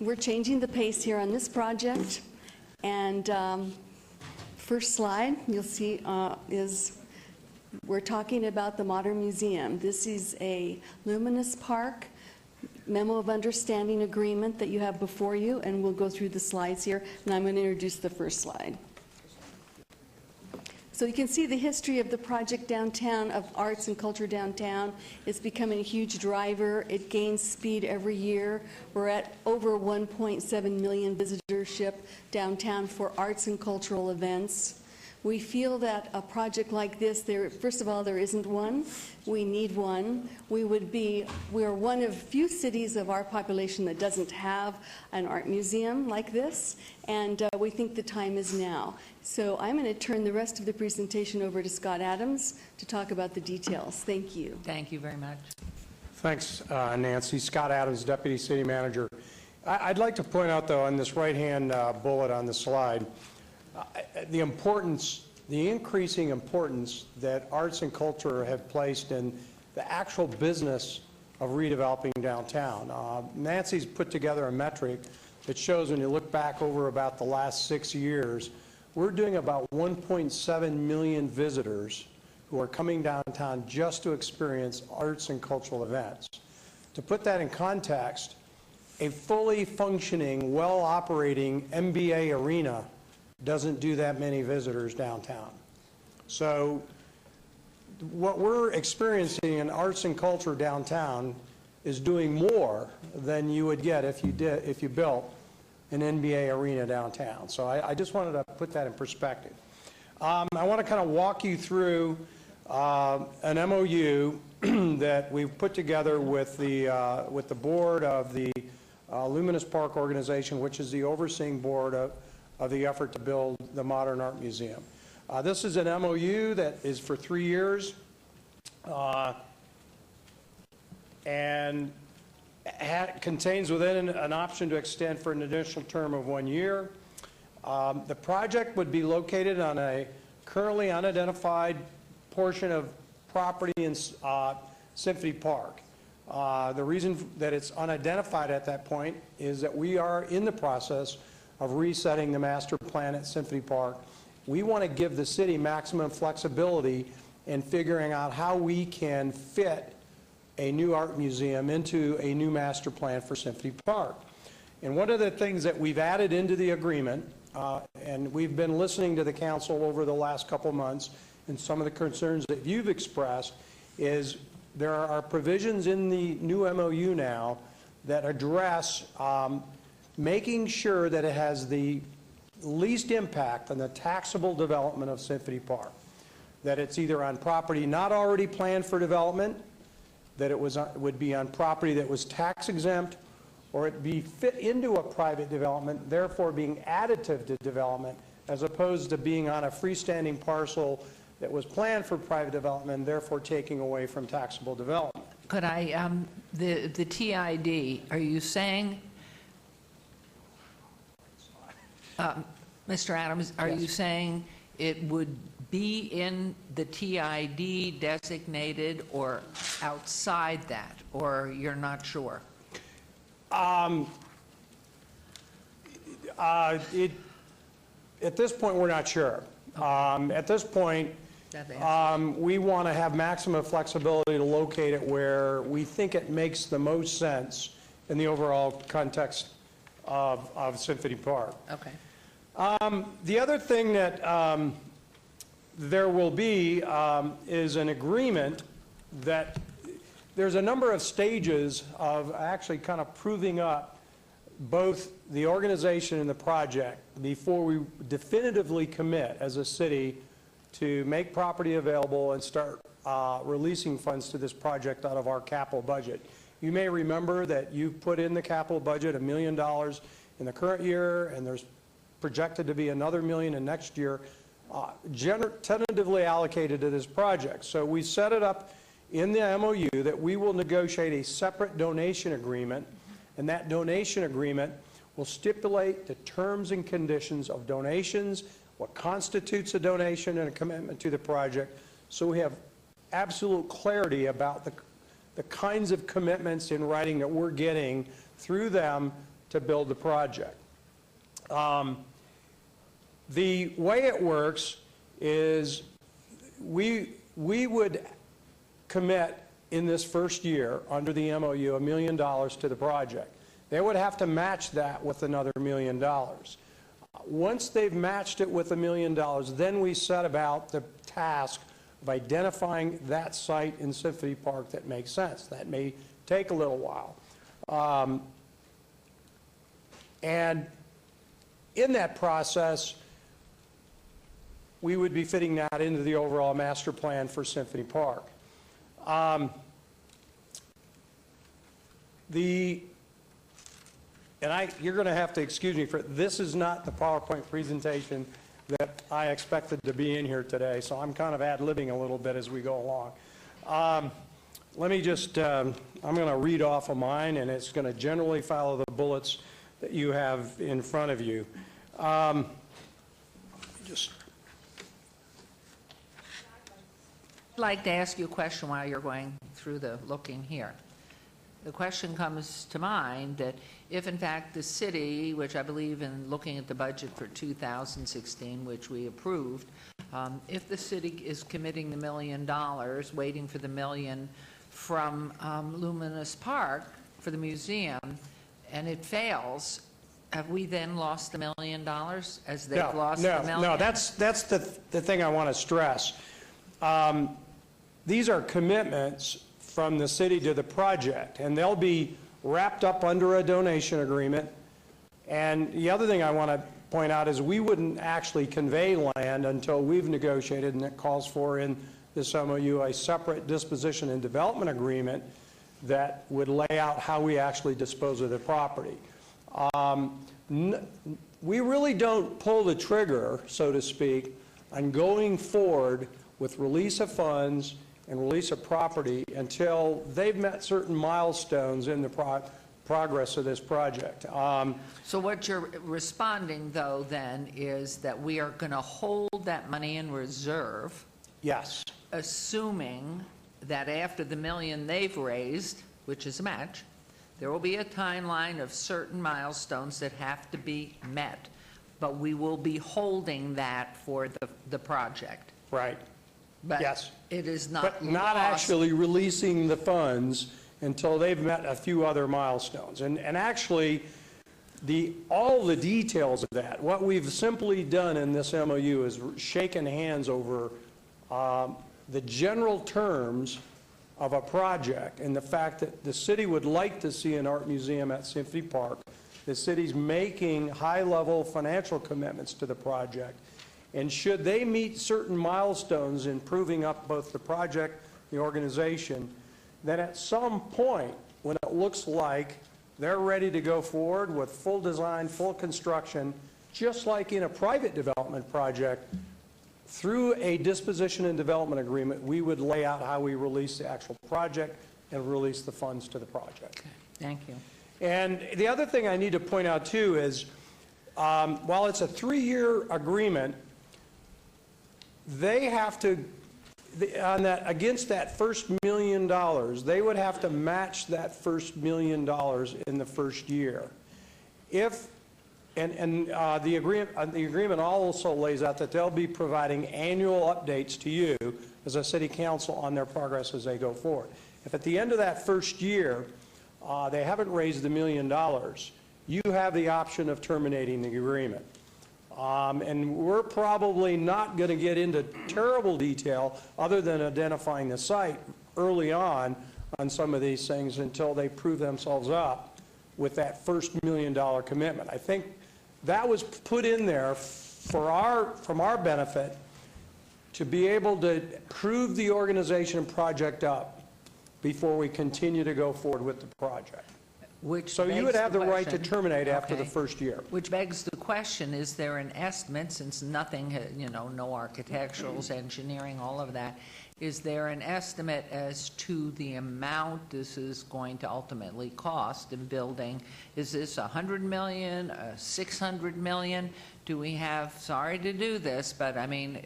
Speaker 12: We're changing the pace here on this project. And first slide you'll see is we're talking about the Modern Museum. This is a Luminous Park Memo of Understanding Agreement that you have before you, and we'll go through the slides here, and I'm going to introduce the first slide. So you can see the history of the project downtown, of arts and culture downtown. It's becoming a huge driver. It gains speed every year. We're at over 1.7 million visitorship downtown for arts and cultural events. We feel that a project like this, first of all, there isn't one. We need one. We are one of few cities of our population that doesn't have an art museum like this, and we think the time is now. So I'm going to turn the rest of the presentation over to Scott Adams to talk about the details. Thank you.
Speaker 1: Thank you very much.
Speaker 9: Thanks, Nancy. Scott Adams, Deputy City Manager. I'd like to point out, though, on this right-hand bullet on the slide, the increasing importance that arts and culture have placed in the actual business of redeveloping downtown. Nancy's put together a metric that shows when you look back over about the last 6 years, we're doing about 1.7 million visitors who are coming downtown just to experience arts and cultural events. To put that in context, a fully functioning, well-operating NBA arena doesn't do that many visitors downtown. So what we're experiencing in arts and culture downtown is doing more than you would get if you built an NBA arena downtown. So I just wanted to put that in perspective. I want to kind of walk you through an MOU that we've put together with the board of the Luminous Park organization, which is the overseeing board of the effort to build the Modern Art Museum. This is an MOU that is for 3 years and contains within an option to extend for an additional term of 1 year. The project would be located on a currently unidentified portion of property in Symphony Park. The reason that it's unidentified at that point is that we are in the process of resetting the master plan at Symphony Park. We want to give the city maximum flexibility in figuring out how we can fit a new art museum into a new master plan for Symphony Park. And one of the things that we've added into the agreement, and we've been listening to the council over the last couple months, and some of the concerns that you've expressed, is there are provisions in the new MOU now that address making sure that it has the least impact on the taxable development of Symphony Park. That it's either on property not already planned for development, that it would be on property that was tax exempt, or it be fit into a private development, therefore being additive to development, as opposed to being on a freestanding parcel that was planned for private development, therefore taking away from taxable development.
Speaker 1: Could I, the TID, are you saying, Mr. Adams, are you saying it would be in the TID designated or outside that, or you're not sure?
Speaker 9: At this point, we're not sure. At this point, We want to have maximum flexibility to locate it where we think it makes the most sense in the overall context of Symphony Park.
Speaker 1: Okay.
Speaker 9: The other thing that there will be is an agreement that there's a number of stages of actually kind of proving up both the organization and the project before we definitively commit as a city to make property available and start releasing funds to this project out of our capital budget. You may remember that you put in the capital budget $1 million in the current year, and there's projected to be another $1 million in next year, tentatively allocated to this project. So we set it up in the MOU that we will negotiate a separate donation agreement, and that donation agreement will stipulate the terms and conditions of donations, what constitutes a donation and a commitment to the project, so we have absolute clarity about the kinds of commitments in writing that we're getting through them to build the project. The way it works is we would commit in this first year under the MOU $1 million to the project. They would have to match that with another $1 million. Once they've matched it with $1 million, then we set about the task of identifying that site in Symphony Park that makes sense. That may take a little while. And in that process, we would be fitting that into the overall master plan for Symphony Park. You're going to have to excuse me for this is not the PowerPoint presentation that I expected to be in here today, so I'm kind of ad-libbing a little bit as we go along. Let me just, I'm going to read off of mine, and it's going to generally follow the bullets that you have in front of you. Just.
Speaker 1: I'd like to ask you a question while you're going through the looking here. The question comes to mind that if in fact the city, which I believe in looking at the budget for 2016, which we approved, if the city is committing the $1 million, waiting for the $1 million from Luminous Park for the museum, and it fails, have we then lost $1 million as they've lost the $1 million?
Speaker 9: No, that's the thing I want to stress. These are commitments from the city to the project, and they'll be wrapped up under a donation agreement. And the other thing I want to point out is we wouldn't actually convey land until we've negotiated, and it calls for in this MOU a separate disposition and development agreement that would lay out how we actually dispose of the property. We really don't pull the trigger, so to speak, on going forward with release of funds and release of property until they've met certain milestones in the progress of this project.
Speaker 1: So what you're responding, though, then, is that we are going to hold that money in reserve.
Speaker 9: Yes.
Speaker 1: Assuming that after the $1 million they've raised, which is a match, there will be a timeline of certain milestones that have to be met, but we will be holding that for the project.
Speaker 9: Right.
Speaker 1: But
Speaker 9: yes.
Speaker 1: It is not
Speaker 9: But not
Speaker 1: lost.
Speaker 9: actually releasing the funds until they've met a few other milestones. And actually, all the details of that, what we've simply done in this MOU is shaken hands over the general terms of a project and the fact that the city would like to see an art museum at Symphony Park. The city's making high-level financial commitments to the project. And should they meet certain milestones in proving up both the project, the organization, then at some point, when it looks like they're ready to go forward with full design, full construction, just like in a private development project, through a disposition and development agreement, we would lay out how we release the actual project and release the funds to the project.
Speaker 1: Okay. Thank you.
Speaker 9: And the other thing I need to point out, too, is while it's a 3-year agreement, they have to, against that first $1 million, they would have to match that first $1 million in the first year. If And the agreement also lays out that they'll be providing annual updates to you as a city council on their progress as they go forward. If at the end of that first year, they haven't raised the $1 million, you have the option of terminating the agreement. And we're probably not going to get into terrible detail other than identifying the site early on some of these things until they prove themselves up with that first $1 million commitment. I think that was put in there from our benefit to be able to prove the organization and project up before we continue to go forward with the project. So you would have the right to terminate after the first year.
Speaker 1: Which begs the question, is there an estimate, since nothing, no architecturals, engineering, all of that, is there an estimate as to the amount this is going to ultimately cost in building? Is this $100 million, $600 million? Do we have, sorry to do this, but I mean,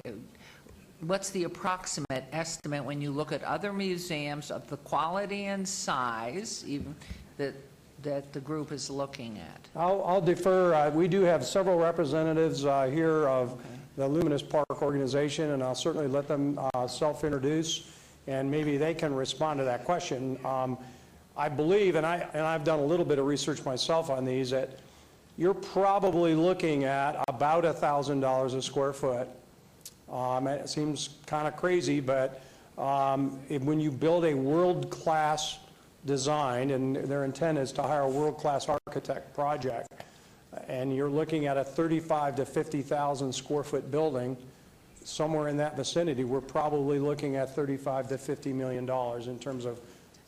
Speaker 1: what's the approximate estimate when you look at other museums of the quality and size, even that the group is looking at?
Speaker 9: I'll defer. We do have several representatives here of the Luminous Park organization, and I'll certainly let them self-introduce, and maybe they can respond to that question. I believe, and I've done a little bit of research myself on these, that you're probably looking at about $1,000 a square foot. It seems kind of crazy, but when you build a world-class design, and their intent is to hire a world-class architect project, and you're looking at a 35 to 50,000 square foot building, somewhere in that vicinity, we're probably looking at $35 to $50 million in terms of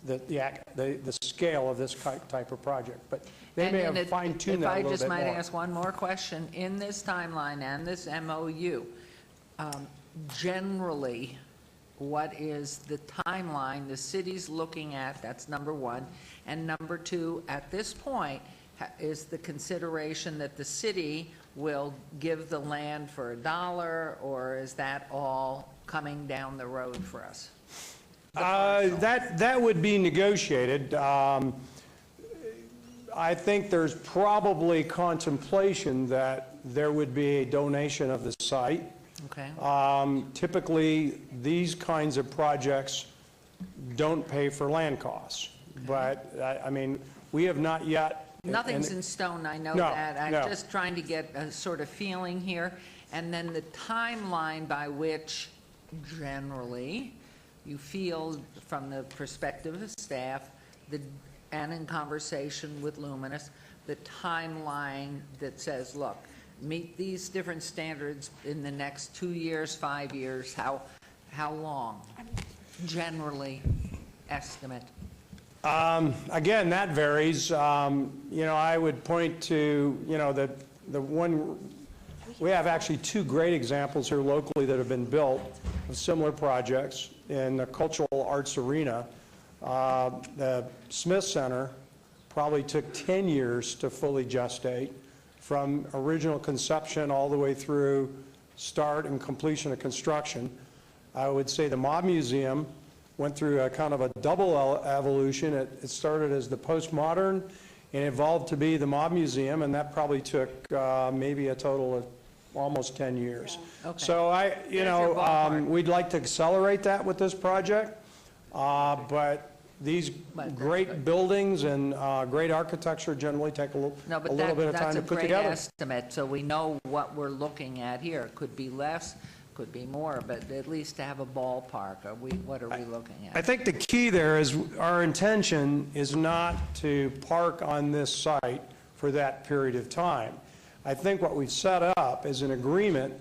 Speaker 9: the scale of this type of project. But they may have fine-tuned that a little bit more.
Speaker 1: If I just might ask one more question, in this timeline and this MOU, generally, what is the timeline the city's looking at? That's number one. And number two, at this point, is the consideration that the city will give the land for $1, or is that all coming down the road for us?
Speaker 9: That would be negotiated. I think there's probably contemplation that there would be a donation of the site.
Speaker 1: Okay.
Speaker 9: Typically, these kinds of projects don't pay for land costs. But, I mean, we have not yet.
Speaker 1: Nothing's in stone, I know that. I'm just trying to get a sort of feeling here. And then the timeline by which, generally, you feel, from the perspective of staff, and in conversation with Luminous, the timeline that says, look, meet these different standards in the next 2 years, 5 years, how long, generally, estimate?
Speaker 9: Again, that varies. I would point to, the one, we have actually 2 great examples here locally that have been built of similar projects in the cultural arts arena. The Smith Center probably took 10 years to fully gestate, from original conception all the way through start and completion of construction. I would say the Mob Museum went through a kind of a double evolution. It started as the postmodern and evolved to be the Mob Museum, and that probably took maybe a total of almost 10 years. Okay. So we'd like to accelerate that with this project, but these great buildings and great architecture generally take a little bit of time to put together.
Speaker 1: That's a great estimate, so we know what we're looking at here. It could be less, could be more, but at least to have a ballpark. What are we looking at?
Speaker 9: I think the key there is our intention is not to park on this site for that period of time. I think what we've set up is an agreement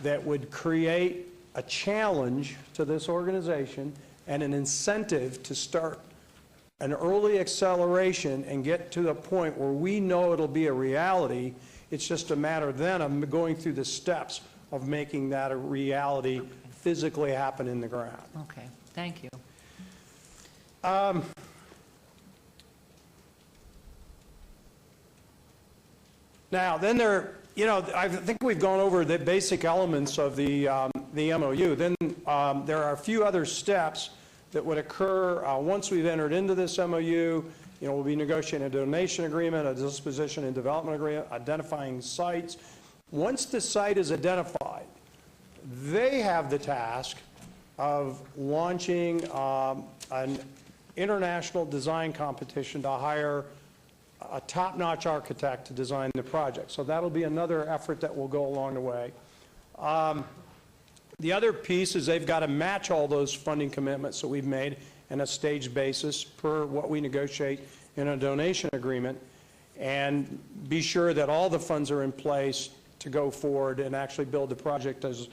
Speaker 9: that would create a challenge to this organization and an incentive to start an early acceleration and get to the point where we know it'll be a reality. It's just a matter then of going through the steps of making that a reality physically happen in the ground.
Speaker 1: Okay, thank you.
Speaker 9: Now, then I think we've gone over the basic elements of the MOU. Then there are a few other steps that would occur once we've entered into this MOU we'll be negotiating a donation agreement, a disposition and development agreement, identifying sites. Once the site is identified, they have the task of launching an international design competition to hire a top-notch architect to design the project. So that'll be another effort that will go along the way. The other piece is they've got to match all those funding commitments that we've made in a staged basis per what we negotiate in a donation agreement, and be sure that all the funds are in place to go forward and actually build the project as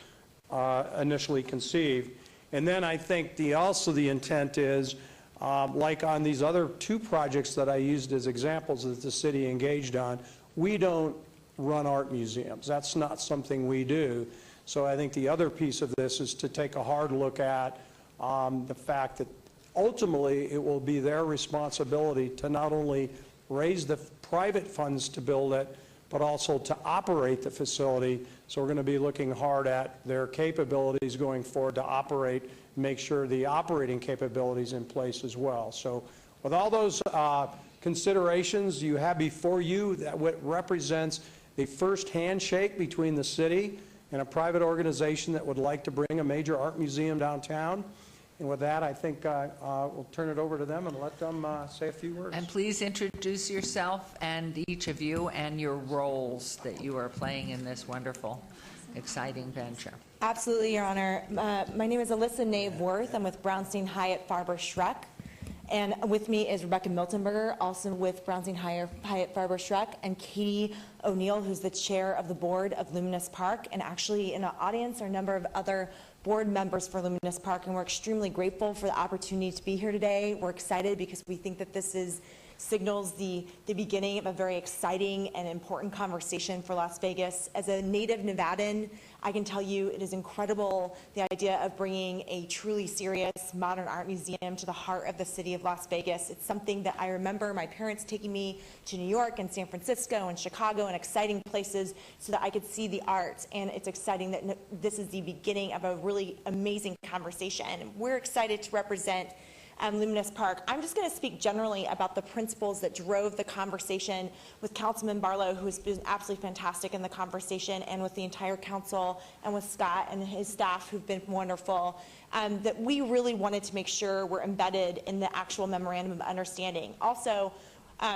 Speaker 9: initially conceived. And then I think also the intent is, like on these other two projects that I used as examples that the city engaged on, we don't run art museums. That's not something we do. So I think the other piece of this is to take a hard look at the fact that ultimately it will be their responsibility to not only raise the private funds to build it, but also to operate the facility. So we're going to be looking hard at their capabilities going forward to operate, make sure the operating capabilities in place as well. So with all those considerations, you have before you that what represents the first handshake between the city and a private organization that would like to bring a major art museum downtown. And with that, I think we'll turn it over to them and let them say a few words.
Speaker 1: And please introduce yourself and each of you and your roles that you are playing in this wonderful, exciting venture.
Speaker 11: Absolutely, Your Honor. My name is Alyssa Nave Worth. I'm with Brownstein Hyatt Farber Schreck. And with me is Rebecca Miltenberger, also with Brownstein Hyatt Farber Schreck, and Katie O'Neill, who's the chair of the board of Luminous Park. And actually in the audience are a number of other board members for Luminous Park, and we're extremely grateful for the opportunity to be here today. We're excited because we think that this signals the beginning of a very exciting and important conversation for Las Vegas. As a native Nevadan, I can tell you it is incredible, the idea of bringing a truly serious modern art museum to the heart of the city of Las Vegas. It's something that I remember my parents taking me to New York and San Francisco and Chicago and exciting places so that I could see the art. And it's exciting that this is the beginning of a really amazing conversation. We're excited to represent Luminous Park. I'm just going to speak generally about the principles that drove the conversation with Councilman Barlow, who has been absolutely fantastic in the conversation, and with the entire council, and with Scott and his staff, who've been wonderful, that we really wanted to make sure we're embedded in the actual memorandum of understanding. Also,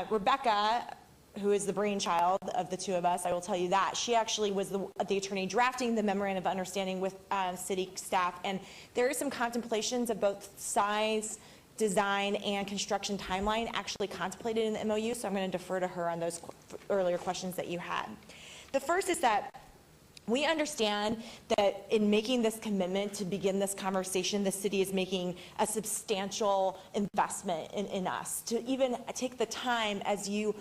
Speaker 11: Rebecca, who is the brainchild of the two of us, I will tell you that. She actually was the attorney drafting the memorandum of understanding with city staff, and there are some contemplations of both size, design, and construction timeline actually contemplated in the MOU, so I'm going to defer to her on those earlier questions that you had. The first is that we understand that in making this commitment to begin this conversation, the city is making a substantial investment in us to even take the time as you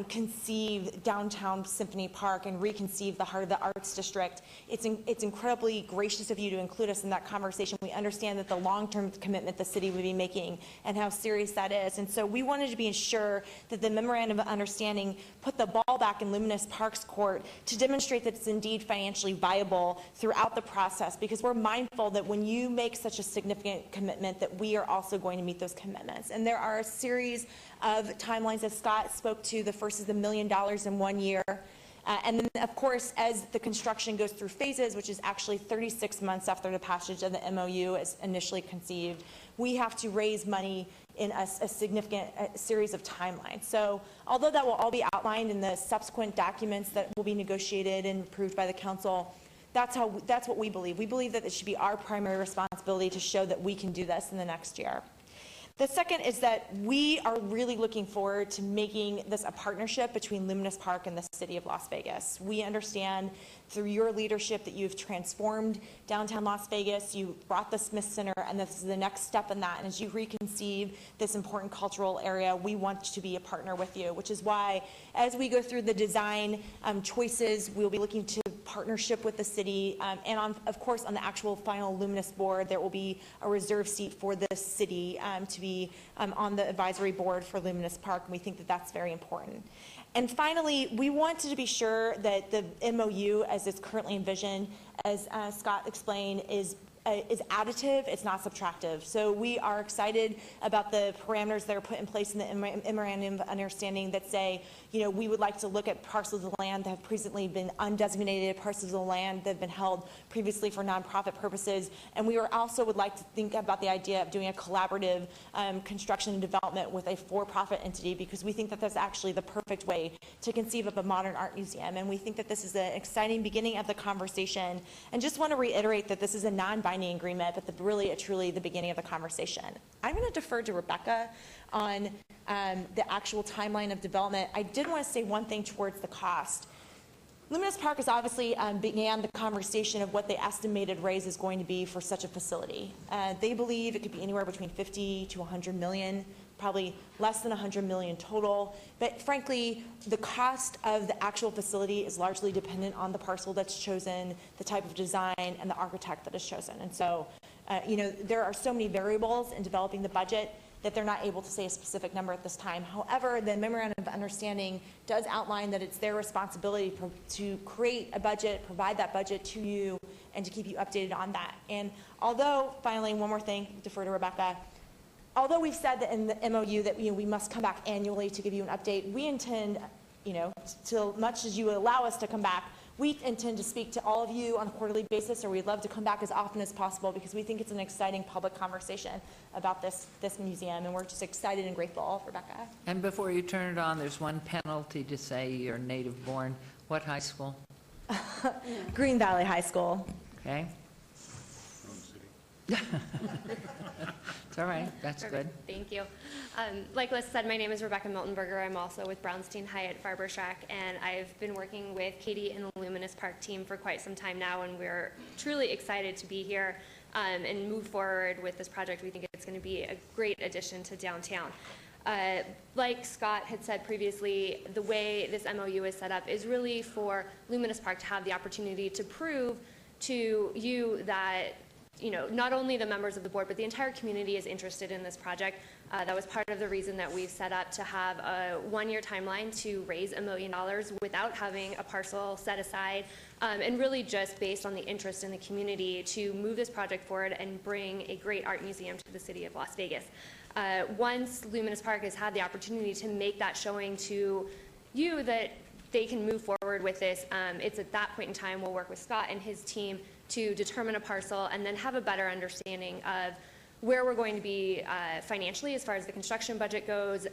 Speaker 11: conceive downtown Symphony Park and reconceive the heart of the Arts District. It's incredibly gracious of you to include us in that conversation. We understand that the long-term commitment the city would be making and how serious that is. And so we wanted to be sure that the memorandum of understanding put the ball back in Luminous Park's court to demonstrate that it's indeed financially viable throughout the process, because we're mindful that when you make such a significant commitment that we are also going to meet those commitments. And there are a series of timelines that Scott spoke to. The first is $1 million in 1 year. And then, of course, as the construction goes through phases, which is actually 36 months after the passage of the MOU as initially conceived, we have to raise money in a significant series of timelines. So although that will all be outlined in the subsequent documents that will be negotiated and approved by the council, that's what we believe. We believe that it should be our primary responsibility to show that we can do this in the next year. The second is that we are really looking forward to making this a partnership between Luminous Park and the city of Las Vegas. We understand through your leadership that you've transformed downtown Las Vegas, you brought the Smith Center, and this is the next step in that. And as you reconceive this important cultural area, we want to be a partner with you, which is why as we go through the design choices, we'll be looking to partnership with the city, and of course on the actual final Luminous board there will be a reserve seat for the city to be on the advisory board for Luminous Park, and we think that that's very important. And finally, we wanted to be sure that the MOU as it's currently envisioned, as Scott explained, is additive, it's not subtractive. So we are excited about the parameters that are put in place in the memorandum of understanding that say, you know, we would like to look at parcels of land that have previously been undesignated parcels of land that have been held previously for nonprofit purposes. And we also would like to think about the idea of doing a collaborative construction and development with a for-profit entity, because we think that that's actually the perfect way to conceive of a modern art museum. And we think that this is an exciting beginning of the conversation. And just want to reiterate that this is a non-binding agreement, but really, truly the beginning of the conversation. I'm going to defer to Rebecca on the actual timeline of development. I did want to say one thing towards the cost. Luminous Park has obviously began the conversation of what the estimated raise is going to be for such a facility. They believe it could be anywhere between 50 to 100 million, probably less than 100 million total. But frankly, the cost of the actual facility is largely dependent on the parcel that's chosen, the type of design, and the architect that is chosen. And so, you know, there are so many variables in developing the budget that they're not able to say a specific number at this time. However, the memorandum of understanding does outline that it's their responsibility to create a budget, provide that budget to you, and to keep you updated on that. And although, finally, one more thing, defer to Rebecca, although we've said that in the MOU that, you know, we must come back annually to give you an update, we intend, you know, till much as you allow us to come back, we intend to speak to all of you on a quarterly basis, or we'd love to come back as often as possible, because we think it's an exciting public conversation about this museum, and we're just excited and grateful. Rebecca?
Speaker 1: And before you turn it on, there's one penalty to say you're native born. What high school?
Speaker 11: Green Valley High School.
Speaker 1: Okay. It's all right. That's good.
Speaker 4: Thank you. Like Liz said, my name is Rebecca Miltenberger. I'm also with Brownstein Hyatt Farber Schreck, and I've been working with Katie and the Luminous Park team for quite some time now, and we're truly excited to be here and move forward with this project. We think it's going to be a great addition to downtown. Like Scott had said previously, the way this MOU is set up is really for Luminous Park to have the opportunity to prove to you that, you know, not only the members of the board, but the entire community is interested in this project. That was part of the reason that we've set up to have a one-year timeline to raise $1 million without having a parcel set aside, and really just based on the interest in the community to move this project forward and bring a great art museum to the city of Las Vegas. Once Luminous Park has had the opportunity to make that showing to you that they can move forward with this, it's at that point in time we'll work with Scott and his team to determine a parcel and then have a better understanding of where we're going to be financially as far as the construction budget goes,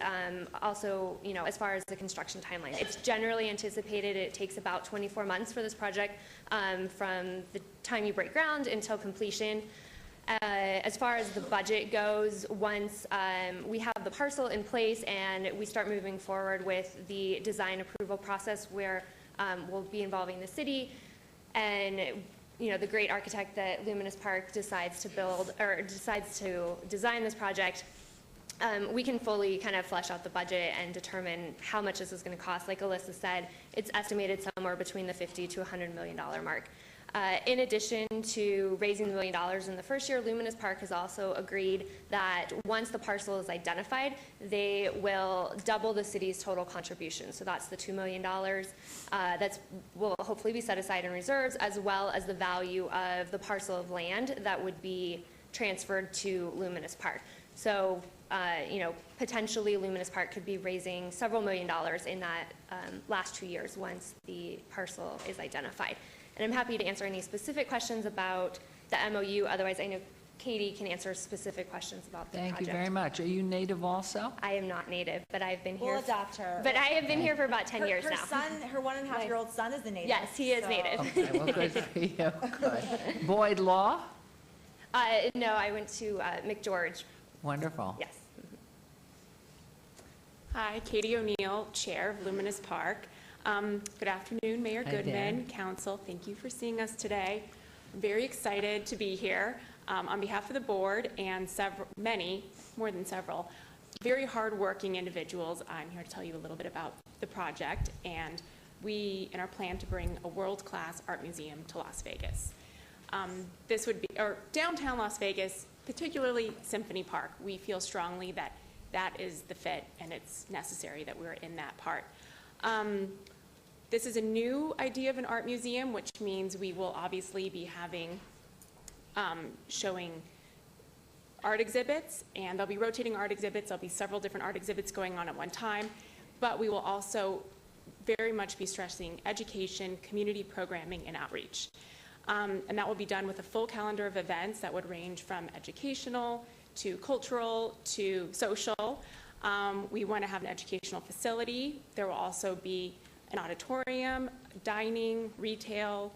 Speaker 4: also, you know, as far as the construction timeline. It's generally anticipated it takes about 24 months for this project from the time you break ground until completion. As far as the budget goes, once we have the parcel in place and we start moving forward with the design approval process where we'll be involving the city and, you know, the great architect that Luminous Park decides to build or decides to design this project, we can fully kind of flesh out the budget and determine how much this is going to cost. Like Alyssa said, it's estimated somewhere between the $50 to $100 million mark. In addition to raising the $1 million in the first year, Luminous Park has also agreed that once the parcel is identified, they will double the city's total contribution. So that's the $2 million that will hopefully be set aside in reserves, as well as the value of the parcel of land that would be transferred to Luminous Park. So, you know, potentially Luminous Park could be raising several $1 million in that last 2 years once the parcel is identified. And I'm happy to answer any specific questions about the MOU. Otherwise, I know Katie can answer specific questions about the project.
Speaker 1: Thank you very much. Are you native also?
Speaker 4: I am not native, but I've been here.
Speaker 11: We'll adopt her.
Speaker 4: But I have been here for about 10 years now.
Speaker 11: Her son, her 1.5-year-old son is the native.
Speaker 4: Yes, he is native.
Speaker 1: Okay, well, good for you. Good. Boyd Law?
Speaker 4: No, I went to McGeorge.
Speaker 1: Wonderful.
Speaker 4: Yes.
Speaker 21: Hi, Katie O'Neill, Chair of Luminous Park. Good afternoon, Mayor
Speaker 1: Hi,
Speaker 21: Goodman, Council. Thank you for seeing us today. I'm very excited to be here on behalf of the board and many, more than several, very hardworking individuals. I'm here to tell you a little bit about the project and our plan to bring a world-class art museum to Las Vegas. This would be, or downtown Las Vegas, particularly Symphony Park. We feel strongly that that is the fit and it's necessary that we're in that part. This is a new idea of an art museum, which means we will obviously be having showing art exhibits, and there'll be rotating art exhibits. There'll be several different art exhibits going on at one time, but we will also very much be stressing education, community programming, and outreach. And that will be done with a full calendar of events that would range from educational to cultural to social. We want to have an educational facility. There will also be an auditorium, dining, retail,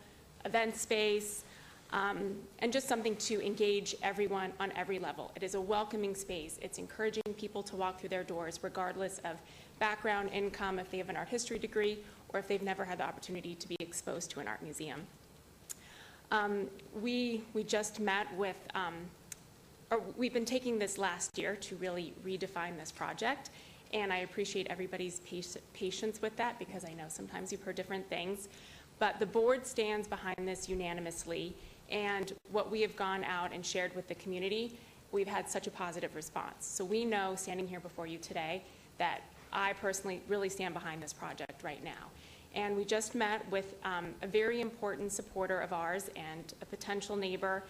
Speaker 21: event space, and just something to engage everyone on every level. It is a welcoming space. It's encouraging people to walk through their doors regardless of background, income, if they have an art history degree, or if they've never had the opportunity to be exposed to an art museum. We just met with, or we've been taking this last year to really redefine this project, and I appreciate everybody's patience with that because I know sometimes you've heard different things, but the board stands behind this unanimously, and what we have gone out and shared with the community, we've had such a positive response. So we know, standing here before you today, that I personally really stand behind this project right now. And we just met with a very important supporter of ours and a potential neighbor,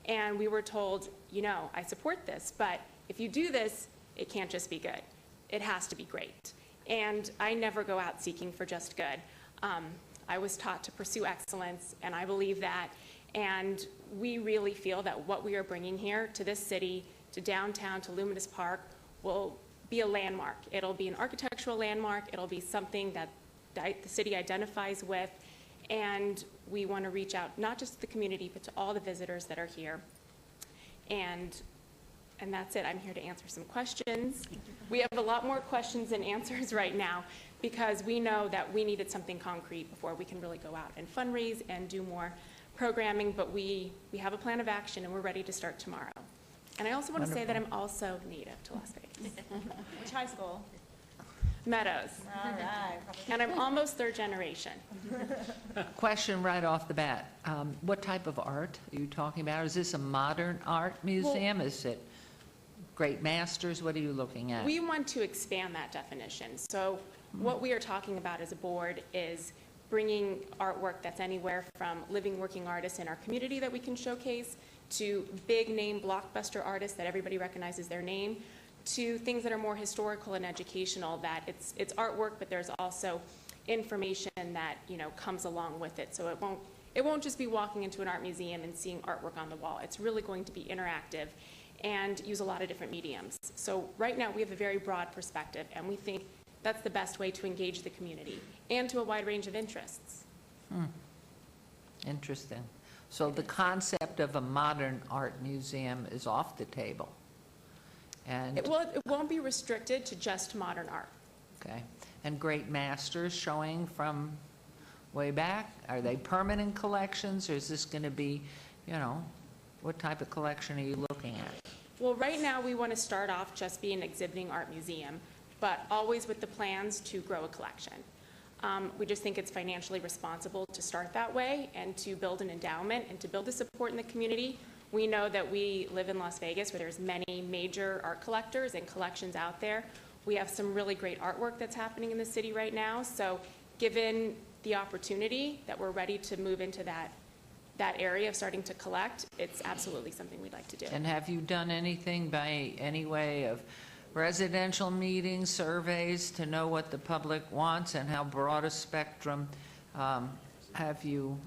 Speaker 21: and we were told, you know, I support this, but if you do this, it can't just be good. It has to be great. And I never go out seeking for just good. I was taught to pursue excellence, and I believe that. And we really feel that what we are bringing here to this city, to downtown, to Luminous Park, will be a landmark. It'll be an architectural landmark. It'll be something that the city identifies with, and we want to reach out not just to the community, but to all the visitors that are here. And that's it. I'm here to answer some questions. We have a lot more questions than answers right now because we know that we needed something concrete before we can really go out and fundraise and do more programming, but we have a plan of action and we're ready to start tomorrow. And I also want to say that I'm also native to Las Vegas.
Speaker 11: Which high school?
Speaker 21: Meadows.
Speaker 11: All right.
Speaker 21: And I'm almost third generation.
Speaker 1: Question right off the bat. What type of art are you talking about? Is this a modern art museum? Is it great masters? What are you looking at?
Speaker 21: We want to expand that definition. So what we are talking about as a board is bringing artwork that's anywhere from living working artists in our community that we can showcase to big name blockbuster artists that everybody recognizes their name, to things that are more historical and educational, that it's artwork, but there's also information that, you know, comes along with it. So it won't just be walking into an art museum and seeing artwork on the wall. It's really going to be interactive and use a lot of different mediums. So right now we have a very broad perspective, and we think that's the best way to engage the community and to a wide range of interests.
Speaker 1: Interesting. So the concept of a modern art museum is off the table. And
Speaker 21: It won't be restricted to just modern art.
Speaker 1: okay. And great masters showing from way back? Are they permanent collections, or is this going to be, you know, what type of collection are you looking at?
Speaker 21: Well, right now we want to start off just being an exhibiting art museum, but always with the plans to grow a collection. We just think it's financially responsible to start that way and to build an endowment and to build the support in the community. We know that we live in Las Vegas where there's many major art collectors and collections out there. We have some really great artwork that's happening in the city right now. So given the opportunity that we're ready to move into that area of starting to collect, it's absolutely something we'd like to do.
Speaker 1: And have you done anything by any way of residential meetings, surveys, to know what the public wants and how broad a spectrum have you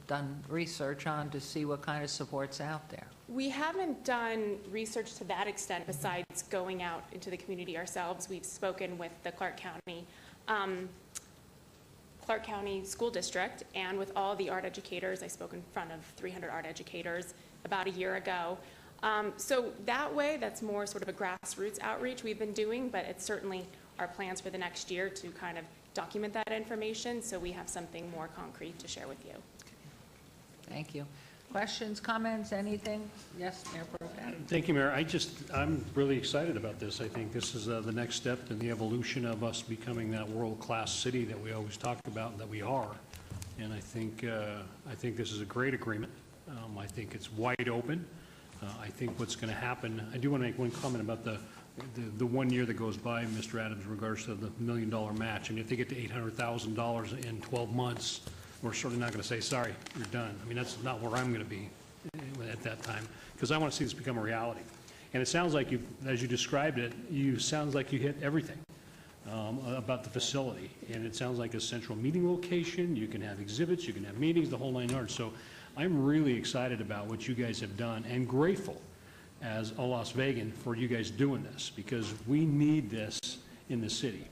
Speaker 1: done research on to see what kind of support's out there?
Speaker 21: We haven't done research to that extent besides going out into the community ourselves. We've spoken with the Clark County School District and with all the art educators. I spoke in front of 300 art educators about a year ago. So that way, that's more sort of a grassroots outreach we've been doing, but it's certainly our plans for the next year to kind of document that information so we have something more concrete to share with you.
Speaker 1: Thank you. Questions, comments, anything? Yes, Mayor Pro Tem.
Speaker 6: Thank you, Mayor. I'm really excited about this. I think this is the next step in the evolution of us becoming that world-class city that we always talk about and that we are. And I think this is a great agreement. I think it's wide open. I think what's going to happen, I do want to make one comment about the 1 year that goes by, Mr. Adams, in regards to the $1 million match. I mean, if they get to $800,000 in 12 months, we're certainly not going to say, sorry, you're done. I mean, that's not where I'm going to be at that time, because I want to see this become a reality. And it sounds like you, as you described it, sounds like you hit everything about the facility. And it sounds like a central meeting location. You can have exhibits, you can have meetings, the whole 9 yards. So I'm really excited about what you guys have done and grateful as a Las Vegan for you guys doing this, because we need this in the city.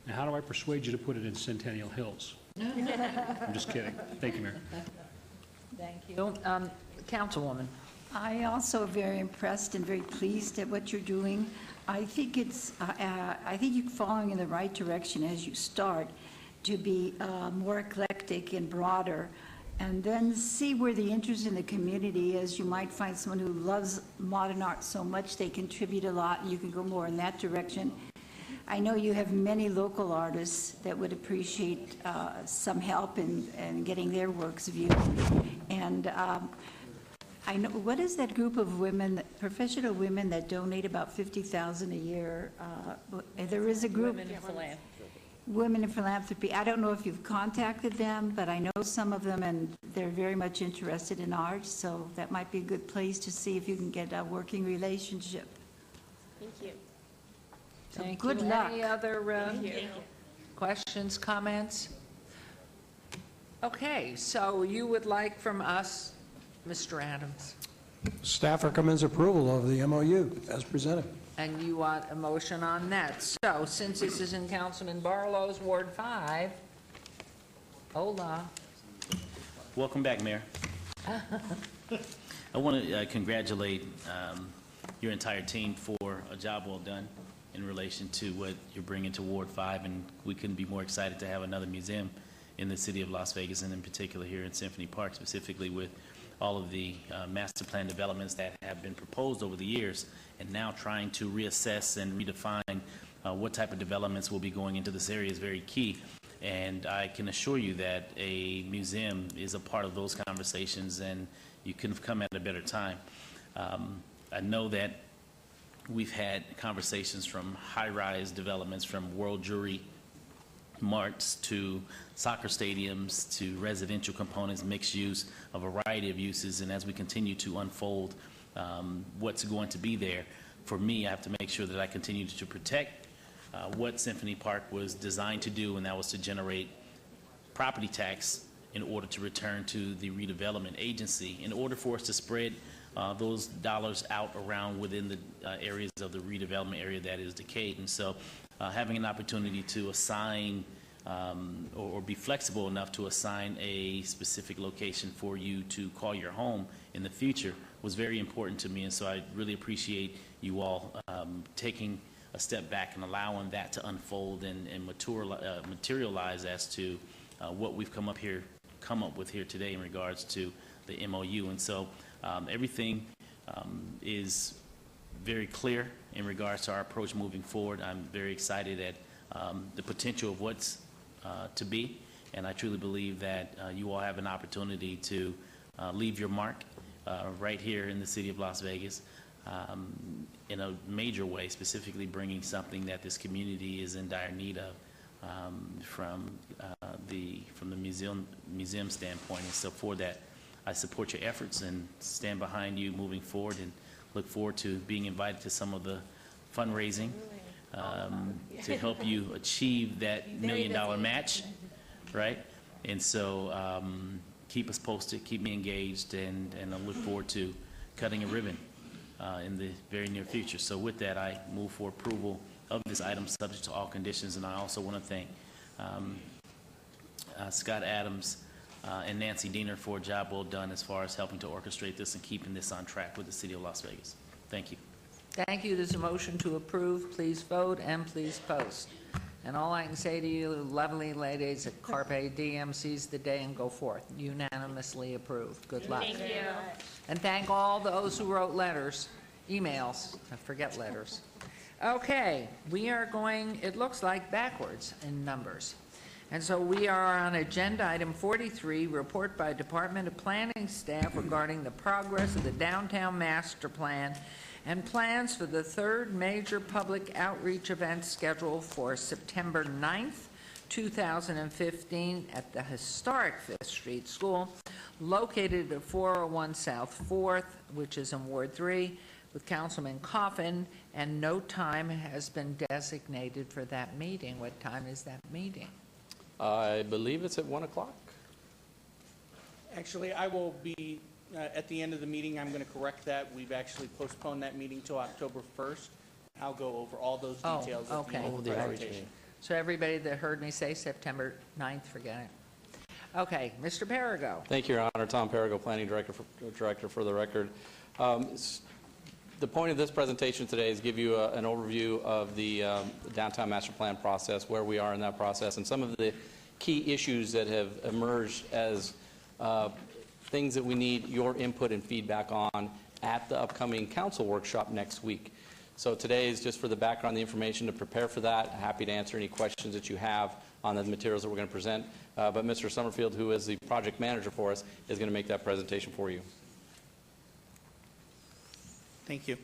Speaker 6: Now, how do I persuade you to put it in Centennial Hills? I'm just kidding. Thank you, Mayor.
Speaker 1: Thank you. Councilwoman.
Speaker 8: I also am very impressed and very pleased at what you're doing. I think you're following in the right direction as you start to be more eclectic and broader, and then see where the interest in the community is. You might find someone who loves modern art so much they contribute a lot, and you can go more in that direction. I know you have many local artists that would appreciate some help in getting their works viewed. And I know, what is that group of women, professional women that donate about $50,000 a year? There is a group.
Speaker 1: Women in Philanthropy.
Speaker 8: Women in Philanthropy. I don't know if you've contacted them, but I know some of them, and they're very much interested in art, so that might be a good place to see if you can get a working relationship.
Speaker 21: Thank you.
Speaker 8: So
Speaker 1: Thank
Speaker 8: good
Speaker 1: you.
Speaker 8: luck.
Speaker 1: Any other
Speaker 21: Thank you.
Speaker 1: questions, comments? Okay, so you would like from us, Mr. Adams,
Speaker 9: Staff recommends approval of the MOU as presented.
Speaker 1: and you want a motion on that. So since this is in Councilman Barlow's Ward 5, hola.
Speaker 18: Welcome back, Mayor. I want to congratulate your entire team for a job well done in relation to what you're bringing to Ward 5, and we couldn't be more excited to have another museum in the city of Las Vegas, and in particular here in Symphony Park, specifically with all of the master plan developments that have been proposed over the years, and now trying to reassess and redefine what type of developments will be going into this area is very key. And I can assure you that a museum is a part of those conversations, and you couldn't have come at a better time. I know that we've had conversations from high-rise developments, from World Jewelry marts to soccer stadiums to residential components, mixed use, a variety of uses. And as we continue to unfold what's going to be there, for me, I have to make sure that I continue to protect what Symphony Park was designed to do, and that was to generate property tax in order to return to the redevelopment agency, in order for us to spread those dollars out around within the areas of the redevelopment area that is decayed. And so having an opportunity to assign or be flexible enough to assign a specific location for you to call your home in the future was very important to me. And so I really appreciate you all taking a step back and allowing that to unfold and materialize as to what we've come up with here today in regards to the MOU. And so everything is very clear in regards to our approach moving forward. I'm very excited at the potential of what's to be, and I truly believe that you all have an opportunity to leave your mark right here in the city of Las Vegas in a major way, specifically bringing something that this community is in dire need of from the museum standpoint. And so for that, I support your efforts and stand behind you moving forward, and look forward to being invited to some of the fundraising to help you achieve that $1 million match, right? And so keep us posted, keep me engaged, and I look forward to cutting a ribbon in the very near future. So with that, I move for approval of this item subject to all conditions, and I also want to thank Scott Adams and Nancy Diener for a job well done as far as helping to orchestrate this and keeping this on track with the city of Las Vegas. Thank you.
Speaker 1: Thank you. There's a motion to approve. Please vote and please post. And all I can say to you, lovely ladies at Carpe Diem, seize the day and go forth. Unanimously approved. Good luck.
Speaker 21: Thank you.
Speaker 1: And thank all those who wrote letters, emails. I forget letters. Okay, we are going, it looks like, backwards in numbers. And so we are on agenda item 43, report by Department of Planning staff regarding the progress of the downtown master plan and plans for the third major public outreach event scheduled for September 9th, 2015 at the historic Fifth Street School, located at 401 South 4th, which is in Ward 3, with Councilman Coffin, and no time has been designated for that meeting. What time is that meeting?
Speaker 20: I believe it's at 1 o'clock.
Speaker 3: Actually, I will be, at the end of the meeting, I'm going to correct that. We've actually postponed that meeting till October 1st. I'll go over all those details at the end of the presentation.
Speaker 1: So everybody that heard me say September 9th, forget it. Okay, Mr. Perigo.
Speaker 20: Thank you, Your Honor. Tom Perigo, Planning Director for the record. The point of this presentation today is give you an overview of the downtown master plan process, where we are in that process, and some of the key issues that have emerged as things that we need your input and feedback on at the upcoming council workshop next week. So today is just for the background, the information to prepare for that. Happy to answer any questions that you have on the materials that we're going to present. But Mr. Summerfield, who is the project manager for us, is going to make that presentation for you.
Speaker 3: Thank you.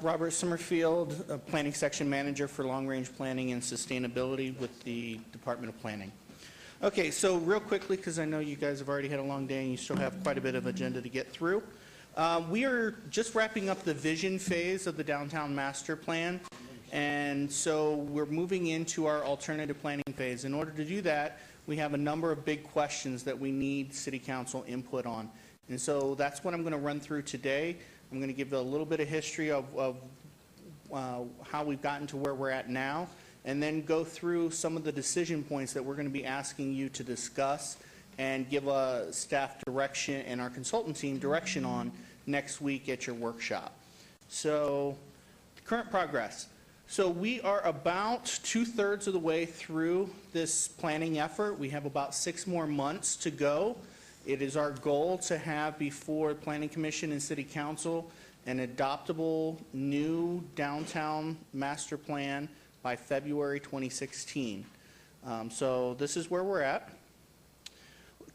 Speaker 3: Robert Summerfield, Planning Section Manager for Long Range Planning and Sustainability with the Department of Planning. Okay, so real quickly, because I know you guys have already had a long day and you still have quite a bit of agenda to get through. We are just wrapping up the vision phase of the downtown master plan, and so we're moving into our alternative planning phase. In order to do that, we have a number of big questions that we need City Council input on, and so that's what I'm going to run through today. I'm going to give a little bit of history of how we've gotten to where we're at now, and then go through some of the decision points that we're going to be asking you to discuss and give a staff direction and our consultant team direction on next week at your workshop. So, current progress. So we are about 2/3 of the way through this planning effort. We have about 6 more months to go. It is our goal to have before Planning Commission and City Council an adoptable new downtown master plan by February 2016. So this is where we're at.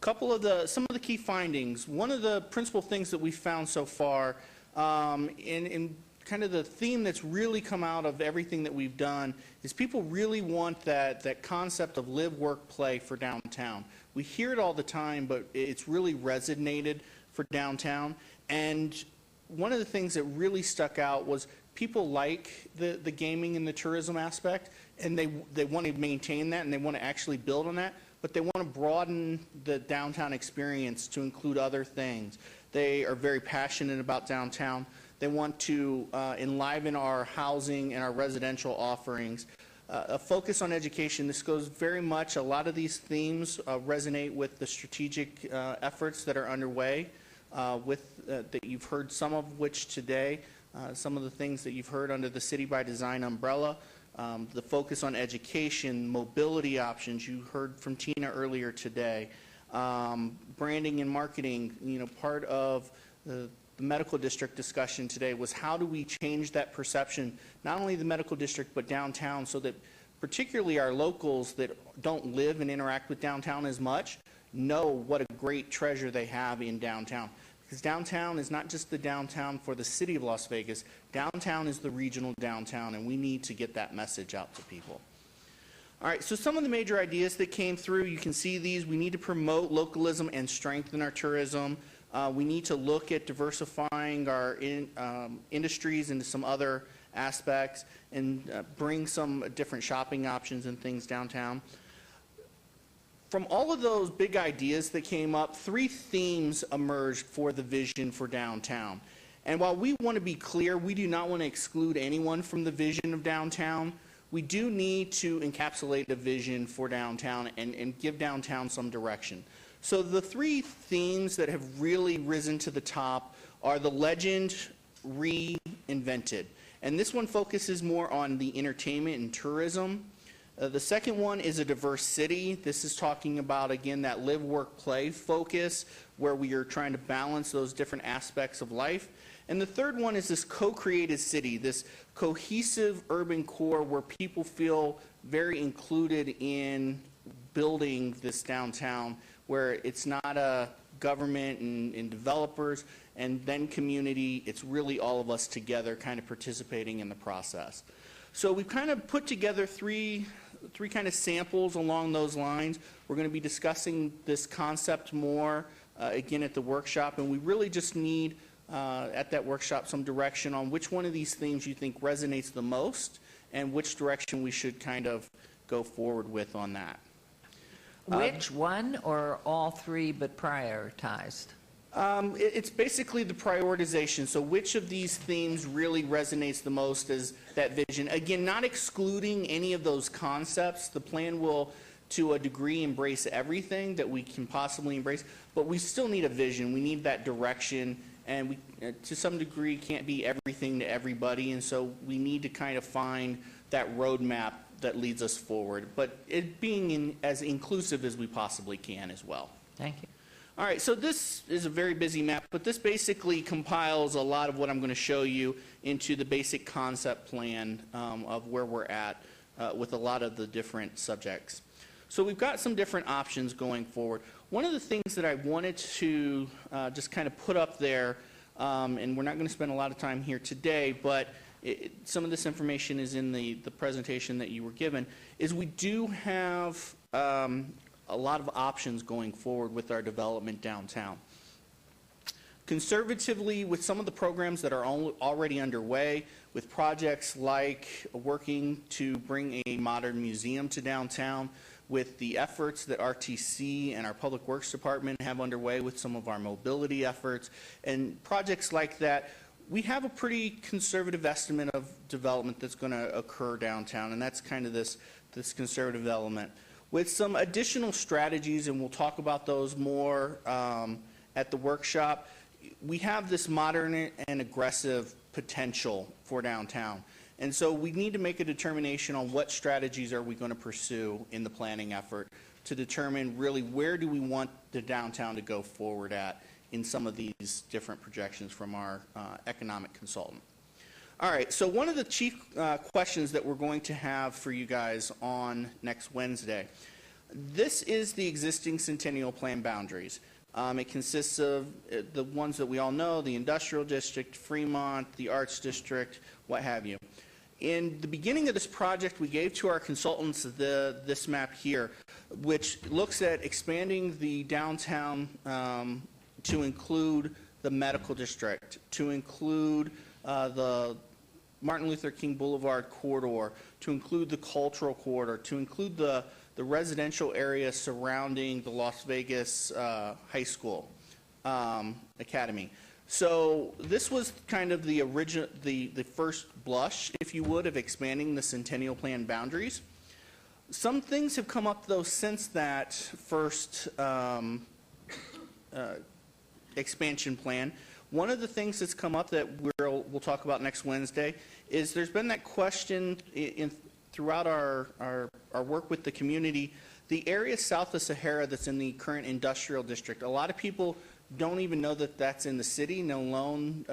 Speaker 3: Some of the key findings. One of the principal things that we've found so far, in kind of the theme that's really come out of everything that we've done, is people really want that concept of live, work, play for downtown. We hear it all the time, but it's really resonated for downtown. And one of the things that really stuck out was people like the gaming and the tourism aspect, and they want to maintain that and they want to actually build on that. But they want to broaden the downtown experience to include other things. They are very passionate about downtown. They want to enliven our housing and our residential offerings. A focus on education. This goes very much, a lot of these themes resonate with the strategic efforts that are underway, that you've heard some of which today, some of the things that you've heard under the City by Design umbrella. The focus on education, mobility options, you heard from Tina earlier today. Branding and marketing, part of the medical district discussion today was how do we change that perception, not only the medical district but downtown, so that particularly our locals that don't live and interact with downtown as much know what a great treasure they have in downtown. Because downtown is not just the downtown for the city of Las Vegas. Downtown is the regional downtown, and we need to get that message out to people. All right, so some of the major ideas that came through, you can see these. We need to promote localism and strengthen our tourism. We need to look at diversifying our industries into some other aspects and bring some different shopping options and things downtown. From all of those big ideas that came up, 3 themes emerged for the vision for downtown. And while we want to be clear, we do not want to exclude anyone from the vision of downtown. We do need to encapsulate a vision for downtown and give downtown some direction. So the 3 themes that have really risen to the top are the legend reinvented. And this one focuses more on the entertainment and tourism. The second one is a diverse city. This is talking about, again, that live, work, play focus, where we are trying to balance those different aspects of life. And the third one is this co-created city, this cohesive urban core where people feel very included in building this downtown, where it's not a government and developers and then community. It's really all of us together kind of participating in the process. So we've kind of put together three kind of samples along those lines. We're going to be discussing this concept more again at the workshop, and we really just need at that workshop some direction on which one of these themes you think resonates the most and which direction we should kind of go forward with on that.
Speaker 1: Which one, or all three but prioritized?
Speaker 3: It's basically the prioritization. So which of these themes really resonates the most as that vision? Again, not excluding any of those concepts. The plan will, to a degree, embrace everything that we can possibly embrace, but we still need a vision. We need that direction, and we, to some degree, can't be everything to everybody, and so we need to kind of find that roadmap that leads us forward, but it being as inclusive as we possibly can as well.
Speaker 1: Thank you.
Speaker 3: All right, so this is a very busy map, but this basically compiles a lot of what I'm going to show you into the basic concept plan of where we're at with a lot of the different subjects. So we've got some different options going forward. One of the things that I wanted to just kind of put up there, and we're not going to spend a lot of time here today, but some of this information is in the presentation that you were given, is we do have a lot of options going forward with our development downtown. Conservatively, with some of the programs that are already underway, with projects like working to bring a modern museum to downtown, with the efforts that RTC and our Public Works Department have underway with some of our mobility efforts, and projects like that, we have a pretty conservative estimate of development that's going to occur downtown, and that's kind of this conservative element. With some additional strategies, and we'll talk about those more at the workshop, we have this modern and aggressive potential for downtown. And so we need to make a determination on what strategies are we going to pursue in the planning effort to determine really where do we want the downtown to go forward at in some of these different projections from our economic consultant. All right, so one of the chief questions that we're going to have for you guys on next Wednesday, this is the existing Centennial Plan boundaries. It consists of the ones that we all know, the Industrial District, Fremont, the Arts District, what have you. In the beginning of this project, we gave to our consultants this map here, which looks at expanding the downtown to include the medical district, to include the Martin Luther King Boulevard corridor, to include the cultural corridor, to include the residential area surrounding the Las Vegas High School Academy. So this was kind of the original, the first blush, if you would, of expanding the Centennial Plan boundaries. Some things have come up, though, since that first expansion plan. One of the things that's come up that we'll talk about next Wednesday is there's been that question throughout our work with the community, the area south of Sahara that's in the current industrial district. A lot of people don't even know that that's in the city, no alone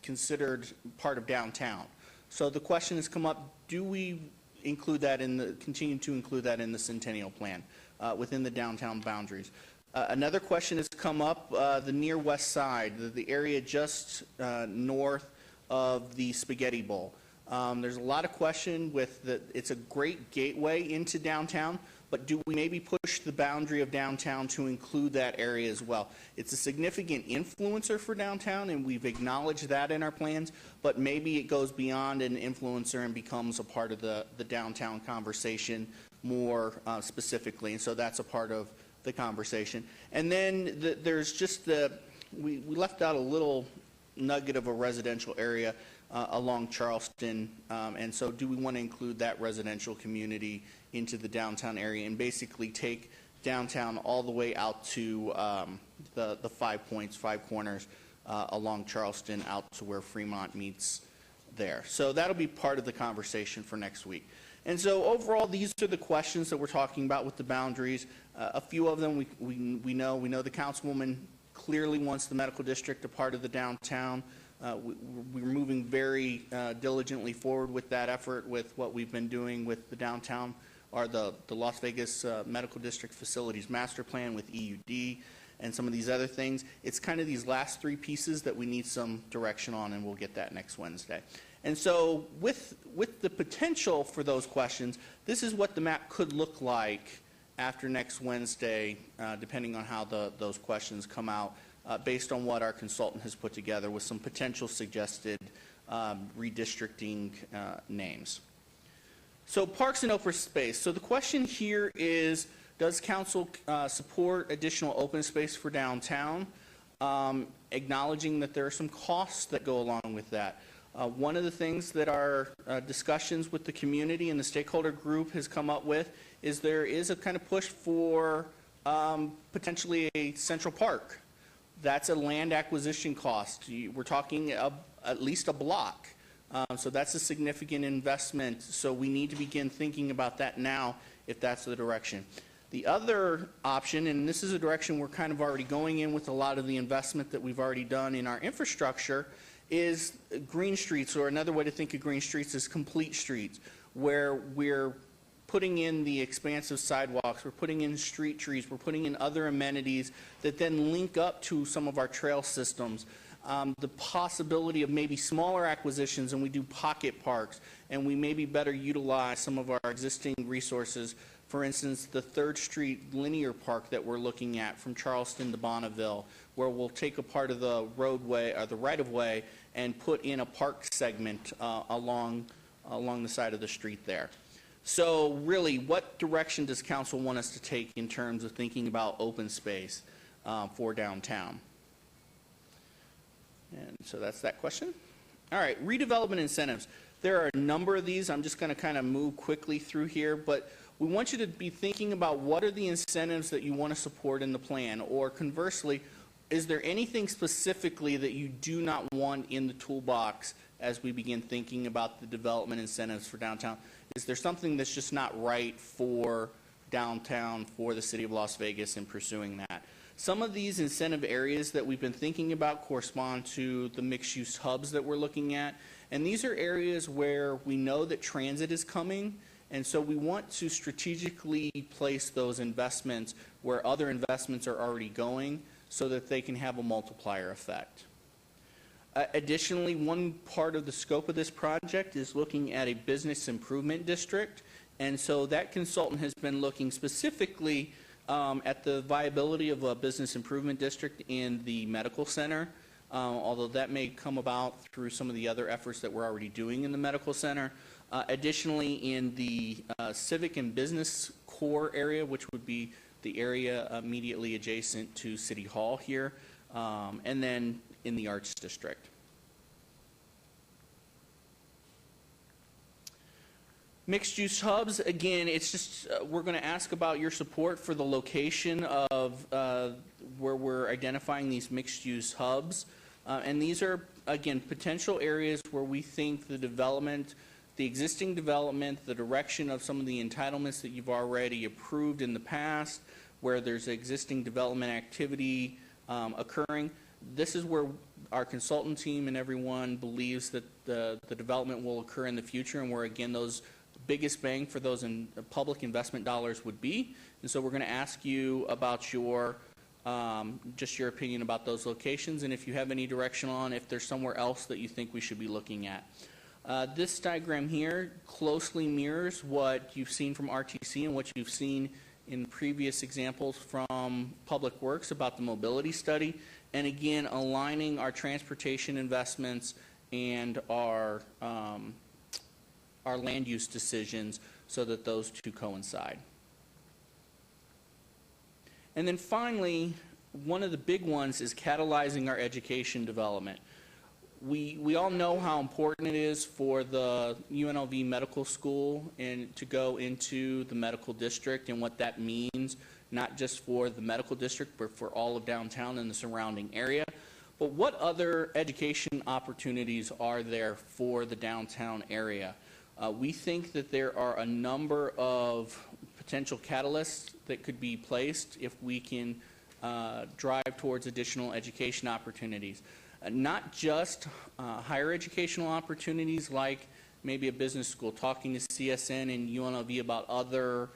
Speaker 3: considered part of downtown. So the question has come up, do we include that continue to include that in the Centennial Plan within the downtown boundaries? Another question has come up, the near west side, the area just north of the Spaghetti Bowl. There's a lot of question with that. It's a great gateway into downtown, but do we maybe push the boundary of downtown to include that area as well? It's a significant influencer for downtown, and we've acknowledged that in our plans, but maybe it goes beyond an influencer and becomes a part of the downtown conversation more specifically, and so that's a part of the conversation. And then there's just we left out a little nugget of a residential area along Charleston, and so do we want to include that residential community into the downtown area and basically take downtown all the way out to the 5 points, 5 corners along Charleston out to where Fremont meets there. So that'll be part of the conversation for next week. And so overall, these are the questions that we're talking about with the boundaries. A few of them we know. We know the councilwoman clearly wants the medical district a part of the downtown. We're moving very diligently forward with that effort with what we've been doing with the downtown, or the Las Vegas Medical District Facilities Master Plan with EUD and some of these other things. It's kind of these last 3 pieces that we need some direction on, and we'll get that next Wednesday. And so with the potential for those questions, this is what the map could look like after next Wednesday, depending on how those questions come out, based on what our consultant has put together with some potential suggested redistricting names. So parks and open space. So the question here is, does council support additional open space for downtown? Acknowledging that there are some costs that go along with that. One of the things that our discussions with the community and the stakeholder group has come up with is there is a kind of push for potentially a central park. That's a land acquisition cost. We're talking at least a block. So that's a significant investment. So we need to begin thinking about that now if that's the direction. The other option, and this is a direction we're kind of already going in with a lot of the investment that we've already done in our infrastructure, is green streets, or another way to think of green streets is complete streets, where we're putting in the expansive sidewalks, we're putting in street trees, we're putting in other amenities that then link up to some of our trail systems. The possibility of maybe smaller acquisitions, and we do pocket parks, and we maybe better utilize some of our existing resources. For instance, the 3rd Street linear park that we're looking at from Charleston to Bonneville, where we'll take a part of the roadway or the right-of-way and put in a park segment along the side of the street there. So really, what direction does council want us to take in terms of thinking about open space for downtown? And so that's that question. All right, redevelopment incentives. There are a number of these. I'm just going to kind of move quickly through here, but we want you to be thinking about what are the incentives that you want to support in the plan, or conversely, is there anything specifically that you do not want in the toolbox as we begin thinking about the development incentives for downtown? Is there something that's just not right for downtown, for the city of Las Vegas in pursuing that? Some of these incentive areas that we've been thinking about correspond to the mixed-use hubs that we're looking at, and these are areas where we know that transit is coming, and so we want to strategically place those investments where other investments are already going so that they can have a multiplier effect. Additionally, one part of the scope of this project is looking at a business improvement district, and so that consultant has been looking specifically at the viability of a business improvement district in the medical center, although that may come about through some of the other efforts that we're already doing in the medical center. Additionally, in the civic and business core area, which would be the area immediately adjacent to City Hall here, and then in the Arts District. Mixed-use hubs, again, it's just, we're going to ask about your support for the location of where we're identifying these mixed-use hubs. And these are, again, potential areas where we think the development, the existing development, the direction of some of the entitlements that you've already approved in the past, where there's existing development activity occurring. This is where our consultant team and everyone believes that the development will occur in the future, and where, again, those biggest bang for those public investment dollars would be. And so we're going to ask you about your just your opinion about those locations, and if you have any direction on if there's somewhere else that you think we should be looking at. This diagram here closely mirrors what you've seen from RTC and what you've seen in previous examples from Public Works about the mobility study, and again aligning our transportation investments and our land use decisions so that those two coincide. And then finally, one of the big ones is catalyzing our education development. We all know how important it is for the UNLV Medical School and to go into the medical district, and what that means, not just for the medical district, but for all of downtown and the surrounding area. But what other education opportunities are there for the downtown area? We think that there are a number of potential catalysts that could be placed if we can drive towards additional education opportunities. Not just higher educational opportunities like maybe a business school, talking to CSN and UNLV about other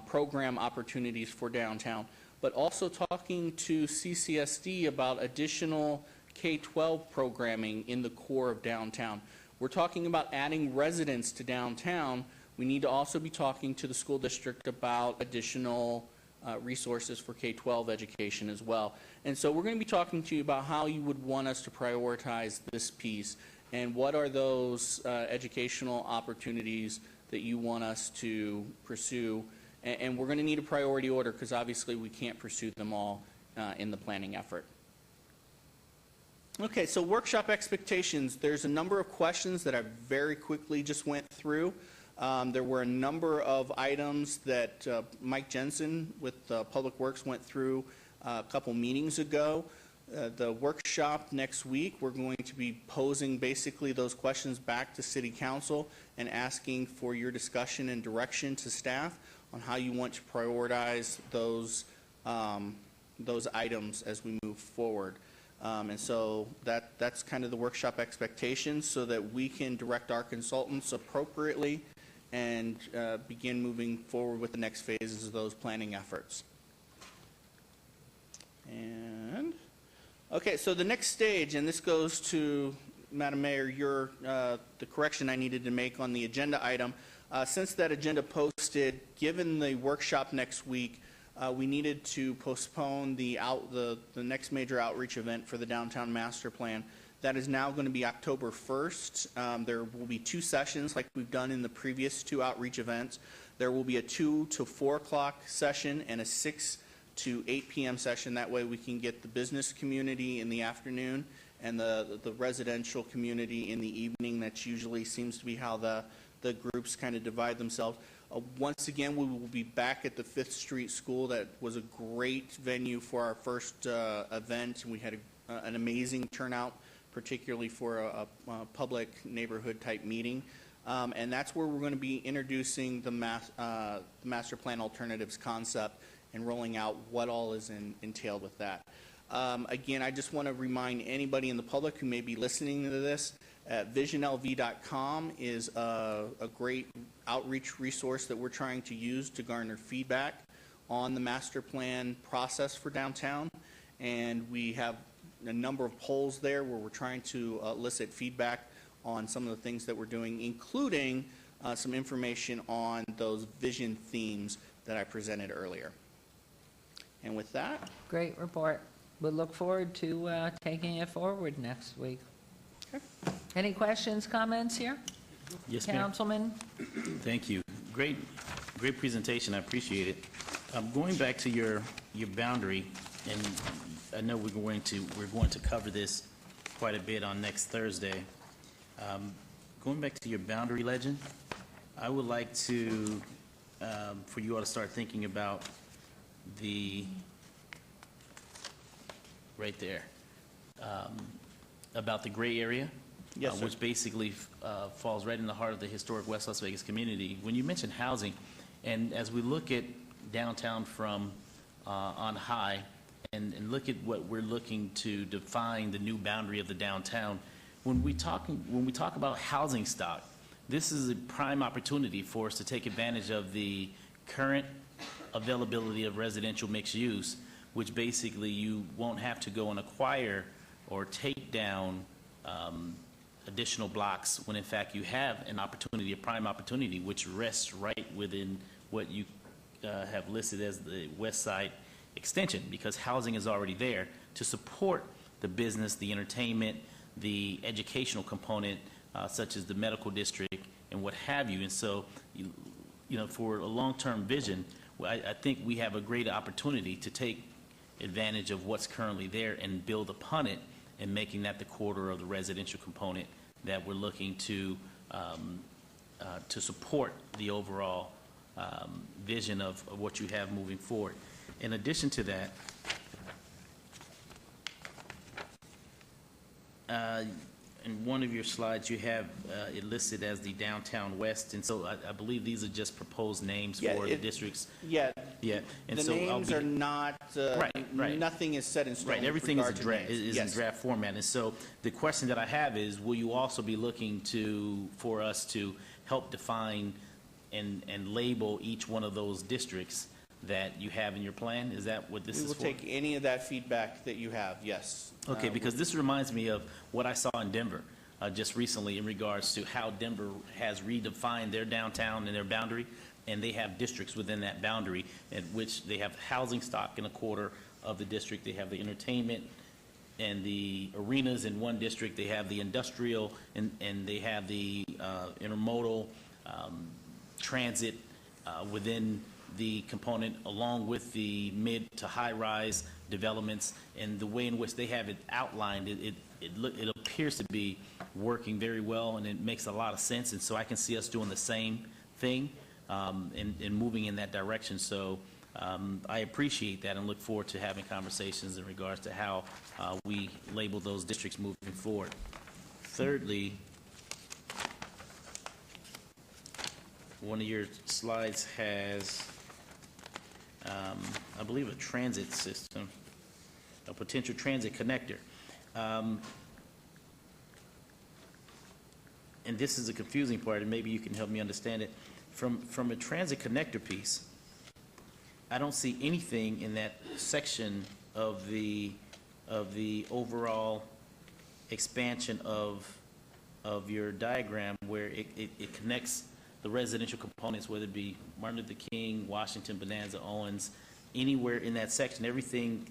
Speaker 3: program opportunities for downtown, but also talking to CCSD about additional K-12 programming in the core of downtown. We're talking about adding residents to downtown We need to also be talking to the school district about additional resources for K-12 education as well. And so we're going to be talking to you about how you would want us to prioritize this piece and what are those educational opportunities that you want us to pursue. And we're going to need a priority order because obviously we can't pursue them all in the planning effort. Okay, so workshop expectations. There's a number of questions that I very quickly just went through. There were a number of items that Mike Jensen with Public Works went through a couple meetings ago. The workshop next week, we're going to be posing basically those questions back to City Council and asking for your discussion and direction to staff on how you want to prioritize those items as we move forward. And so that's kind of the workshop expectations so that we can direct our consultants appropriately and begin moving forward with the next phases of those planning efforts. And, okay, so the next stage, and this goes to, Madam Mayor, the correction I needed to make on the agenda item. Since that agenda posted, given the workshop next week, we needed to postpone the next major outreach event for the Downtown Master Plan. That is now going to be October 1st. There will be 2 sessions like we've done in the previous 2 outreach events. There will be a 2 to 4 o'clock session and a 6 to 8 p.m. session. That way we can get the business community in the afternoon and the residential community in the evening. That usually seems to be how the groups kind of divide themselves. Once again, we will be back at the 5th Street School. That was a great venue for our first event, and we had an amazing turnout, particularly for a public neighborhood type meeting. And that's where we're going to be introducing the Master Plan Alternatives concept and rolling out what all is entailed with that. Again, I just want to remind anybody in the public who may be listening to this, visionlv.com is a great outreach resource that we're trying to use to garner feedback on the master plan process for downtown. And we have a number of polls there where we're trying to elicit feedback on some of the things that we're doing, including some information on those vision themes that I presented earlier. And with that,
Speaker 1: Great report. We'll look forward to taking it forward next week.
Speaker 3: Okay.
Speaker 1: Any questions, comments here?
Speaker 18: Yes, ma'am.
Speaker 1: Councilman?
Speaker 18: Thank you. Great presentation. I appreciate it. Going back to your boundary, and I know we're going to cover this quite a bit on next Thursday. Going back to your boundary legend, I would like to for you all to start thinking about right there, about the gray area.
Speaker 3: Yes, sir.
Speaker 18: Which basically falls right in the heart of the historic West Las Vegas community. When you mention housing, and as we look at downtown from on high, and look at what we're looking to define the new boundary of the downtown, when we talk about housing stock, this is a prime opportunity for us to take advantage of the current availability of residential mixed use, which basically you won't have to go and acquire or take down additional blocks when in fact you have an opportunity, a prime opportunity, which rests right within what you have listed as the West Side extension, because housing is already there to support the business, the entertainment, the educational component, such as the medical district and what have you. And so, you know, for a long-term vision, I think we have a great opportunity to take advantage of what's currently there and build upon it, and making that the quarter of the residential component that we're looking to support the overall vision of what you have moving forward. In addition to that, in one of your slides, you have it listed as the Downtown West, and so I believe these are just proposed names for the districts.
Speaker 3: Yeah.
Speaker 18: Yeah. And
Speaker 3: the
Speaker 18: so
Speaker 3: names are not,
Speaker 18: right.
Speaker 3: Nothing is set in stone.
Speaker 18: Right, everything is,
Speaker 3: Yes.
Speaker 18: in draft format. And so the question that I have is, will you also be looking for us to help define and label each one of those districts that you have in your plan? Is that what this is for?
Speaker 3: We will take any of that feedback that you have, yes.
Speaker 18: Okay, because this reminds me of what I saw in Denver. just recently in regards to how Denver has redefined their downtown and their boundary, and they have districts within that boundary in which they have housing stock in a quarter of the district. They have the entertainment and the arenas in one district. They have the industrial and they have the intermodal transit within the component, along with the mid to high-rise developments. And the way in which they have it outlined, it appears to be working very well, and it makes a lot of sense. And so I can see us doing the same thing and moving in that direction. So I appreciate that and look forward to having conversations in regards to how we label those districts moving forward. Thirdly, one of your slides has, I believe, a transit system, a potential transit connector. And this is a confusing part, and maybe you can help me understand it. From a transit connector piece, I don't see anything in that section of the overall expansion of your diagram where it connects the residential components, whether it be Martin Luther King, Washington, Bonanza, Owens, anywhere in that section. Everything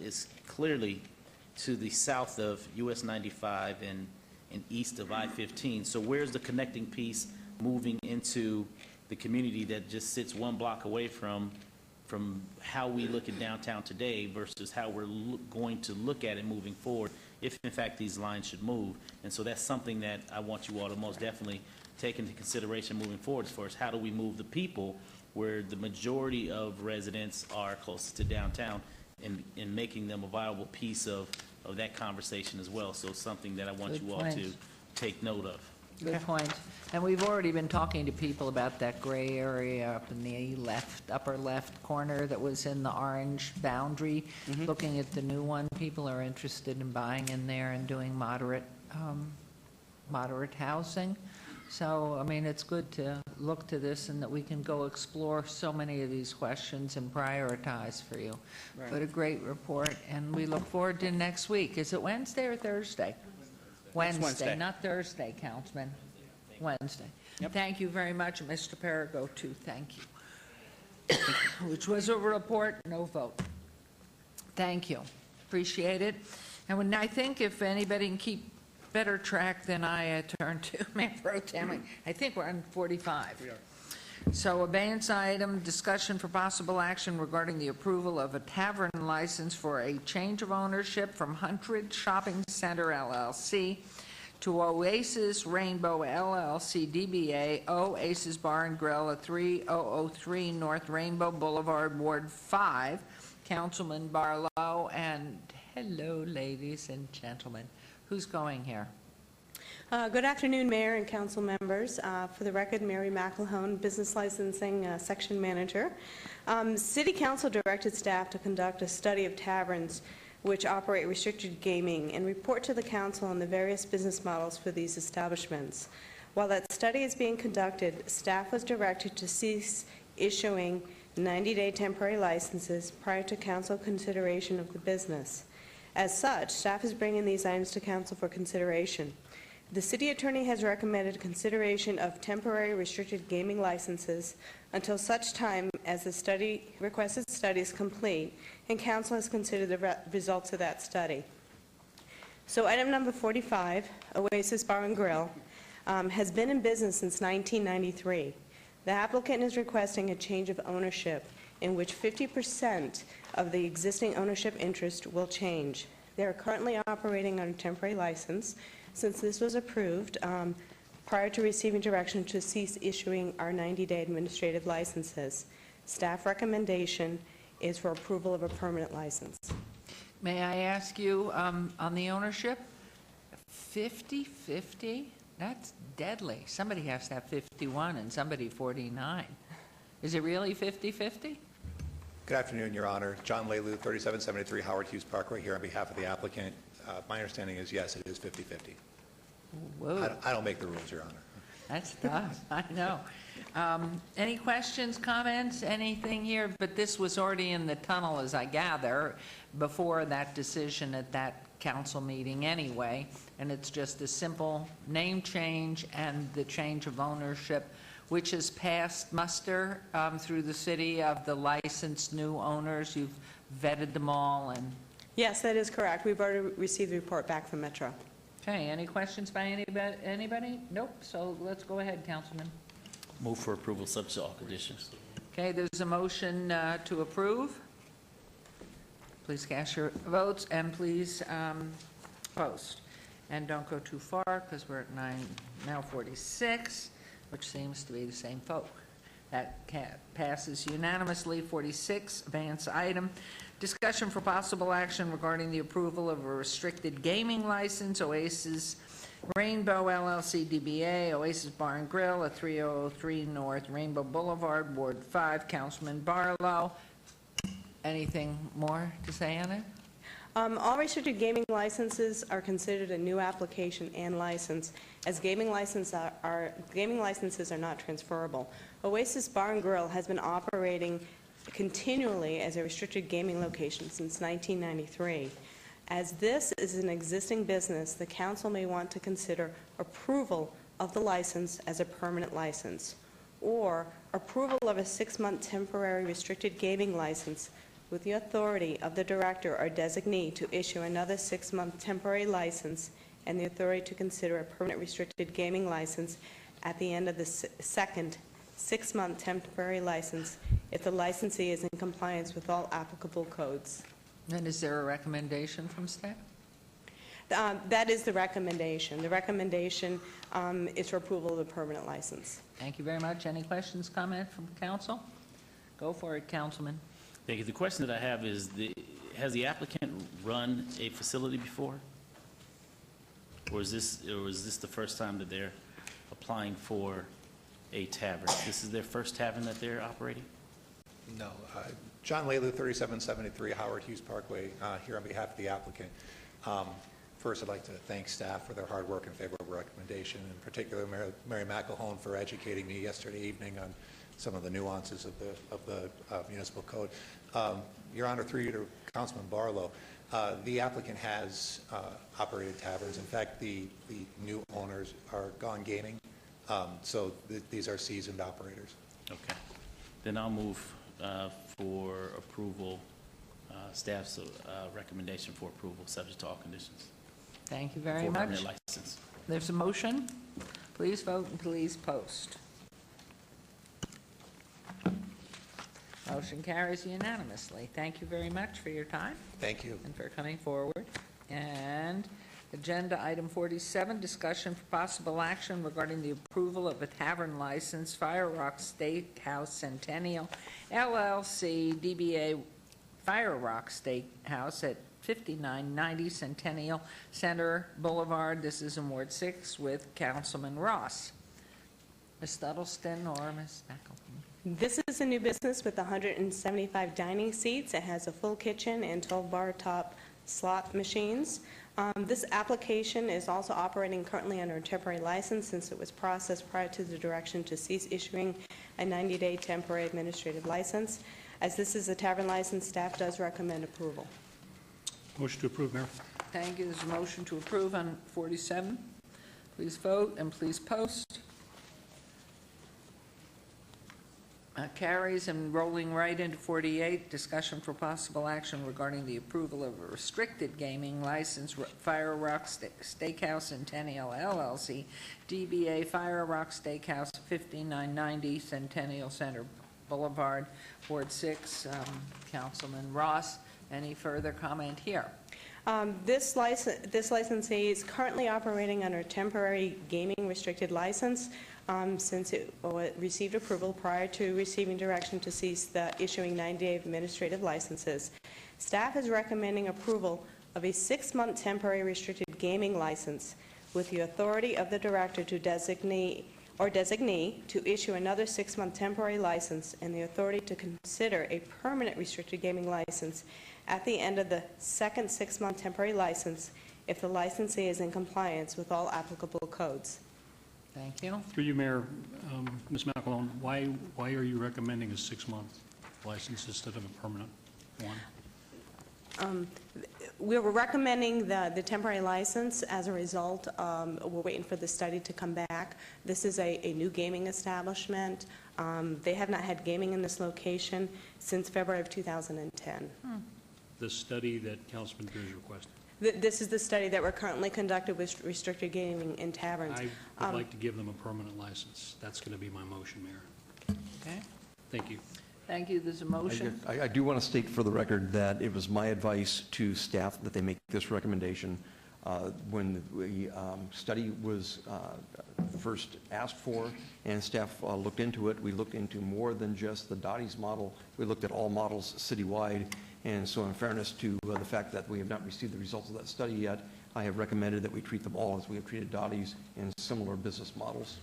Speaker 18: is clearly to the south of US 95 and east of I-15. So where's the connecting piece moving into the community that just sits one block away from how we look at downtown today versus how we're going to look at it moving forward, if in fact these lines should move? And so that's something that I want you all to most definitely take into consideration moving forward, as far as how do we move the people where the majority of residents are closest to downtown, and making them a viable piece of that conversation as well. So it's something that I want you all to take note of.
Speaker 1: Good point. And we've already been talking to people about that gray area up in the upper left corner that was in the orange boundary. Looking at the new one, people are interested in buying in there and doing moderate housing. So, I mean, it's good to look to this and that we can go explore so many of these questions and prioritize for you.
Speaker 3: Right.
Speaker 1: But a great report, and we look forward to next week. Is it Wednesday or Thursday? Wednesday, not Thursday, Councilman. Wednesday.
Speaker 3: Yep.
Speaker 1: Thank you very much, Mr. Perigo, too. Thank you. Which was a report, no vote. Thank you. Appreciate it. And when I think if anybody can keep better track than I turn to Mayor Pro Tem, I think we're on 45.
Speaker 3: We are.
Speaker 1: So abeyance item, discussion for possible action regarding the approval of a tavern license for a change of ownership from Huntridge Shopping Center LLC to Oasis Rainbow LLC DBA Oasis Bar and Grill at 3003 North Rainbow Boulevard, Ward 5. Councilman Barlow, and hello, ladies and gentlemen. Who's going here?
Speaker 13: Good afternoon, Mayor and council members. For the record, Mary McElhone, Business Licensing Section Manager. City Council directed staff to conduct a study of taverns which operate restricted gaming and report to the council on the various business models for these establishments. While that study is being conducted, staff was directed to cease issuing 90-day temporary licenses prior to council consideration of the business. As such, staff is bringing these items to council for consideration. The city attorney has recommended consideration of temporary restricted gaming licenses until such time as the requested study is complete and council has considered the results of that study. So item number 45, Oasis Bar and Grill, has been in business since 1993. The applicant is requesting a change of ownership in which 50% of the existing ownership interest will change. They are currently operating on a temporary license. Since this was approved prior to receiving direction to cease issuing our 90-day administrative licenses, staff recommendation is for approval of a permanent license.
Speaker 1: May I ask you, on the ownership, 50-50? That's deadly. Somebody has to have 51 and somebody 49. Is it really 50-50?
Speaker 15: Good afternoon, Your Honor. John Lelu, 3773 Howard Hughes Parkway, here on behalf of the applicant. My understanding is, yes, it is 50-50.
Speaker 1: Whoa.
Speaker 15: I don't make the rules, Your Honor.
Speaker 1: That's tough, I know. Any questions, comments, anything here? But this was already in the tunnel, as I gather, before that decision at that council meeting anyway, and it's just a simple name change and the change of ownership, which has passed muster through the city of the licensed new owners. You've vetted them all, and...
Speaker 13: Yes, that is correct. We've already received the report back from Metro.
Speaker 1: Okay, any questions by anybody? Nope, so let's go ahead, Councilman.
Speaker 18: Move for approval subject to all conditions.
Speaker 1: Okay, there's a motion to approve. Please cast your votes and please post. And don't go too far because we're at 9:46, which seems to be the same folk. That passes unanimously. 46, advance item. Discussion for possible action regarding the approval of a restricted gaming license, Oasis Rainbow LLC DBA, Oasis Bar and Grill at 3003 North Rainbow Boulevard, Ward 5. Councilman Barlow. Anything more to say on it?
Speaker 13: All restricted gaming licenses are considered a new application and license, as gaming licenses are not transferable. Oasis Bar and Grill has been operating continually as a restricted gaming location since 1993. As this is an existing business, the council may want to consider approval of the license as a permanent license, or approval of a 6-month temporary restricted gaming license with the authority of the director or designee to issue another 6-month temporary license and the authority to consider a permanent restricted gaming license at the end of the second 6-month temporary license if the licensee is in compliance with all applicable codes.
Speaker 1: And is there a recommendation from staff?
Speaker 13: That is the recommendation. The recommendation is for approval of the permanent license.
Speaker 1: Thank you very much. Any questions, comment from council? Go for it, Councilman.
Speaker 18: Thank you. The question that I have is, has the applicant run a facility before? Or is this the first time that they're applying for a tavern? This is their first tavern that they're operating?
Speaker 15: No. John Laylew, 3773 Howard Hughes Parkway, here on behalf of the applicant. First, I'd like to thank staff for their hard work and favorable recommendation, in particular Mary McElhone for educating me yesterday evening on some of the nuances of the municipal code. Your Honor, through you to Councilman Barlow, the applicant has operated taverns. In fact, the new owners are Gone Gaming, so these are seasoned operators.
Speaker 18: Okay. Then I'll move for approval, staff's recommendation for approval, subject to all conditions.
Speaker 1: Thank you very
Speaker 18: For
Speaker 1: much.
Speaker 18: permanent license.
Speaker 1: There's a motion. Please vote and please post. Motion carries unanimously. Thank you very much for your time.
Speaker 15: Thank you.
Speaker 1: And for coming forward. And agenda item 47, discussion for possible action regarding the approval of a tavern license, Fire Rock Steakhouse Centennial LLC, DBA Fire Rock Steakhouse at 5990 Centennial Center Boulevard. This is in Ward 6 with Councilman Ross. Ms. Duddleston or Ms. McElhone?
Speaker 13: This is a new business with 175 dining seats. It has a full kitchen and 12 bar top slot machines. This application is also operating currently under a temporary license since it was processed prior to the direction to cease issuing a 90-day temporary administrative license. As this is a tavern license, staff does recommend approval.
Speaker 6: Motion to approve, Mayor.
Speaker 1: Thank you. There's a motion to approve on 47. Please vote and please post. Carries, and rolling right into 48, discussion for possible action regarding the approval of a restricted gaming license, Fire Rock Steakhouse Centennial LLC, DBA Fire Rock Steakhouse, 5990 Centennial Center Boulevard, Ward 6. Councilman Ross, any further comment here?
Speaker 13: This licensee is currently operating under a temporary gaming restricted license since it received approval prior to receiving direction to cease the issuing 90-day administrative licenses. Staff is recommending approval of a 6-month temporary restricted gaming license with the authority of the director to designate or designee to issue another 6-month temporary license and the authority to consider a permanent restricted gaming license at the end of the second 6-month temporary license if the licensee is in compliance with all applicable codes.
Speaker 1: Thank you.
Speaker 6: Through you, Mayor, Ms. McElhone, why are you recommending a 6-month license instead of a permanent one?
Speaker 13: We were recommending the temporary license as a result. We're waiting for the study to come back. This is a new gaming establishment. They have not had gaming in this location since February of 2010.
Speaker 6: The study that Councilman Beers requested.
Speaker 13: This is the study that we're currently conducting with restricted gaming in taverns.
Speaker 6: I would like to give them a permanent license. That's going to be my motion, Mayor.
Speaker 1: Okay.
Speaker 6: Thank you.
Speaker 1: Thank you. There's a motion.
Speaker 7: I do want to state for the record that it was my advice to staff that they make this recommendation. When the study was first asked for and staff looked into it, we looked into more than just the Dottie's model. We looked at all models citywide. And so in fairness to the fact that we have not received the results of that study yet, I have recommended that we treat them all as we have treated Dottie's and similar business models.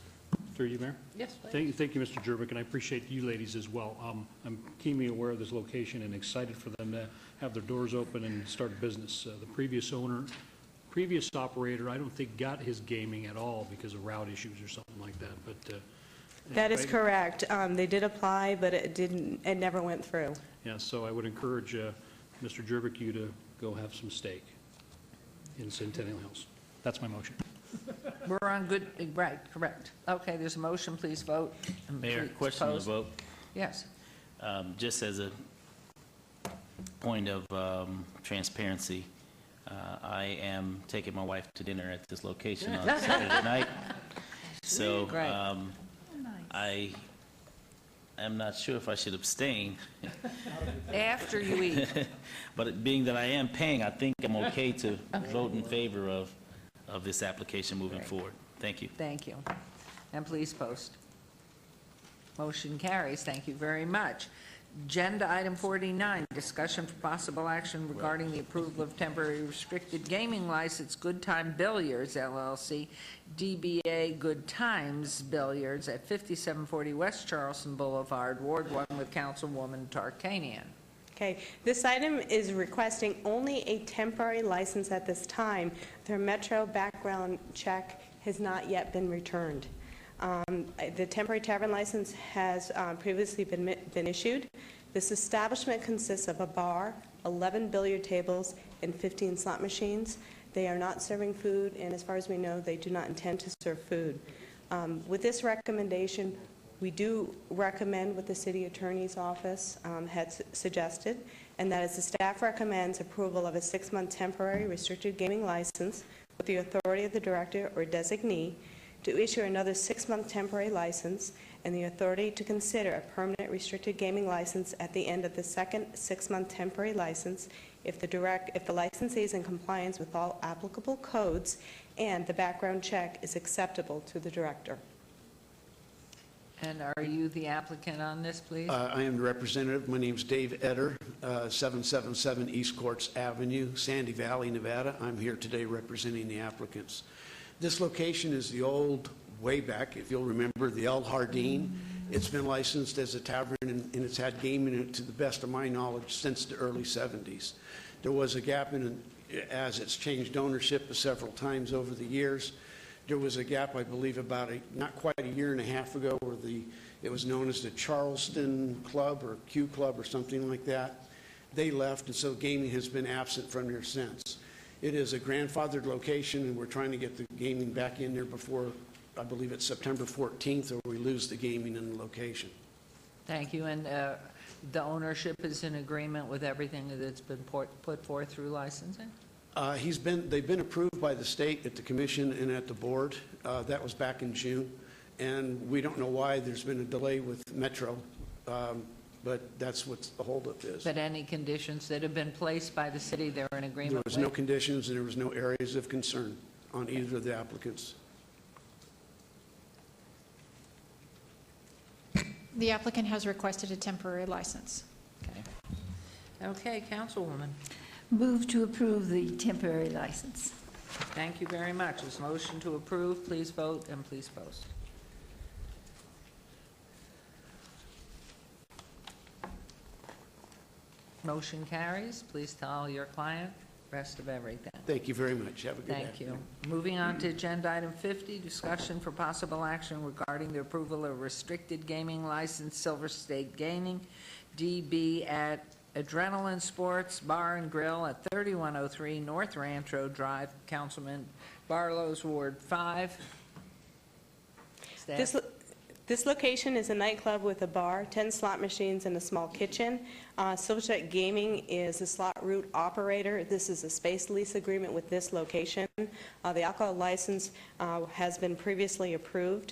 Speaker 6: Through you, Mayor?
Speaker 1: Yes, please.
Speaker 6: Thank you, Mr. Jervik, and I appreciate you ladies as well. I'm keenly aware of this location and excited for them to have their doors open and start business. The previous operator, I don't think got his gaming at all because of route issues or something like that. But
Speaker 13: That is correct. They did apply, but it never went through.
Speaker 6: yeah, so I would encourage Mr. Jervik, you to go have some steak in Centennial Hills. That's my motion.
Speaker 1: We're on good, right, correct. Okay, there's a motion, please vote. And
Speaker 18: Mayor,
Speaker 1: please
Speaker 18: question on the
Speaker 1: pose.
Speaker 18: vote.
Speaker 1: Yes.
Speaker 18: Just as a point of transparency, I am taking my wife to dinner at this location on Saturday night. So
Speaker 1: Great.
Speaker 18: I am not sure if I should abstain.
Speaker 1: After you eat.
Speaker 18: But being that I am paying, I think I'm okay to vote in favor of this application moving forward. Thank you.
Speaker 1: Thank you. And please post. Motion carries. Thank you very much. Agenda item 49, discussion for possible action regarding the approval of temporary restricted gaming license Good Time Billiards LLC, DBA Good Times Billiards at 5740 West Charleston Boulevard, Ward 1, with Councilwoman Tarkanian.
Speaker 13: Okay, this item is requesting only a temporary license at this time. Their Metro background check has not yet been returned. The temporary tavern license has previously been issued. This establishment consists of a bar, 11 billiard tables, and 15 slot machines. They are not serving food, and as far as we know, they do not intend to serve food. With this recommendation, we do recommend what the city attorney's office had suggested, and that is the staff recommends approval of a 6-month temporary restricted gaming license with the authority of the director or designee to issue another 6-month temporary license and the authority to consider a permanent restricted gaming license at the end of the second 6-month temporary license if the licensee is in compliance with all applicable codes and the background check is acceptable to the director.
Speaker 1: And are you the applicant on this, please?
Speaker 10: I am the representative. My name is Dave Etter, 777 East Courts Avenue, Sandy Valley, Nevada. I'm here today representing the applicants. This location is the old, way back, if you'll remember, the El Jardín. It's been licensed as a tavern, and it's had gaming in it, to the best of my knowledge, since the early 70s. There was a gap in as it's changed ownership several times over the years. There was a gap, I believe, about not quite a year and a half ago, where it was known as the Charleston Club or Q Club or something like that. They left, and so gaming has been absent from there since. It is a grandfathered location, and we're trying to get the gaming back in there before, I believe it's September 14th, or we lose the gaming in the location.
Speaker 1: Thank you. And the ownership is in agreement with everything that's been put forth through licensing?
Speaker 10: They've been approved by the state at the commission and at the board. That was back in June. And we don't know why there's been a delay with Metro, but that's what the holdup is.
Speaker 1: But any conditions that have been placed by the city, they're in agreement
Speaker 10: There
Speaker 1: with?
Speaker 10: was no conditions, and there was no areas of concern on either of the applicants.
Speaker 17: The applicant has requested a temporary license.
Speaker 1: Okay, Councilwoman.
Speaker 8: Move to approve the temporary license.
Speaker 1: Thank you very much. There's a motion to approve. Please vote and please post. Motion carries. Please tell your client. rest of everything.
Speaker 10: Thank you very much. Have a good
Speaker 1: Thank you.
Speaker 10: afternoon.
Speaker 1: Moving on to agenda item 50, discussion for possible action regarding the approval of restricted gaming license Silver State Gaming, DB at Adrenaline Sports Bar and Grill at 3103 North Rancho Drive. Councilman Barlow's Ward 5. Staff.
Speaker 13: This location is a nightclub with a bar, 10 slot machines, and a small kitchen. Silver State Gaming is a slot route operator. This is a space lease agreement with this location. The alcohol license has been previously approved.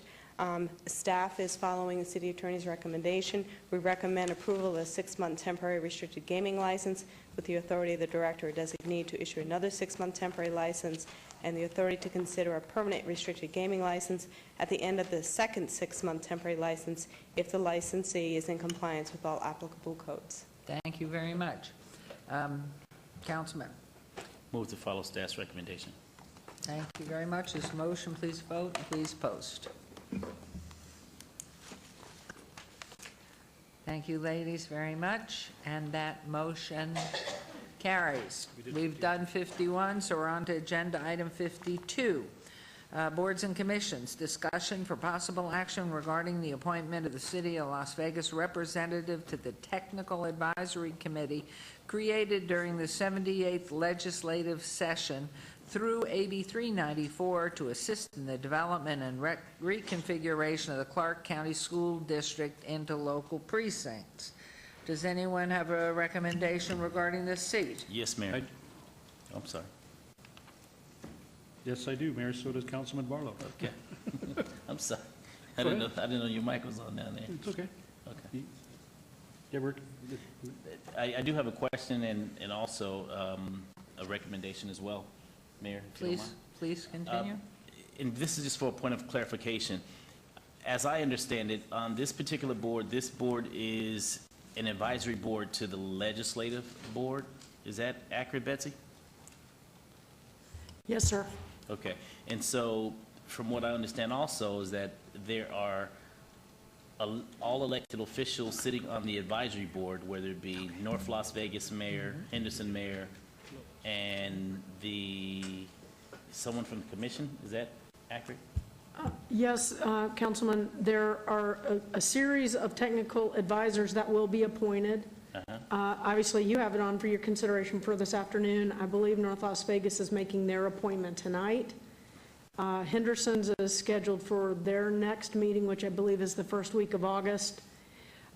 Speaker 13: Staff is following the city attorney's recommendation. We recommend approval of a 6-month temporary restricted gaming license with the authority of the director or designee to issue another 6-month temporary license and the authority to consider a permanent restricted gaming license at the end of the second 6-month temporary license if the licensee is in compliance with all applicable codes.
Speaker 1: Thank you very much. Councilman.
Speaker 18: Move to follow staff's recommendation.
Speaker 1: Thank you very much. This motion, please vote and please post. Thank you, ladies, very much. And that motion carries. We've done 51, so we're on to agenda item 52. Boards and commissions, discussion for possible action regarding the appointment of the City of Las Vegas representative to the Technical Advisory Committee created during the 78th legislative session through AB 394 to assist in the development and reconfiguration of the Clark County School District into local precincts. Does anyone have a recommendation regarding this seat?
Speaker 18: Yes, Mayor. I'm sorry.
Speaker 6: Yes, I do, Mayor, so does Councilman Barlow.
Speaker 18: Okay. I'm sorry. I didn't know your mic was on down there.
Speaker 6: It's okay.
Speaker 18: Okay.
Speaker 6: Yeah,
Speaker 18: I do have a question and also a recommendation as well, Mayor, if you don't mind.
Speaker 1: Please continue.
Speaker 18: And this is just for a point of clarification. As I understand it, on this particular board, this board is an advisory board to the legislative board. Is that accurate, Betsy?
Speaker 14: Yes, sir.
Speaker 18: Okay. And so from what I understand also is that there are all elected officials sitting on the advisory board, whether it be North Las Vegas mayor, Henderson mayor, and someone from the commission. Is that accurate?
Speaker 14: Yes, Councilman, there are a series of technical advisors that will be appointed. Obviously, you have it on for your consideration for this afternoon. I believe North Las Vegas is making their appointment tonight. Henderson's is scheduled for their next meeting, which I believe is the first week of August.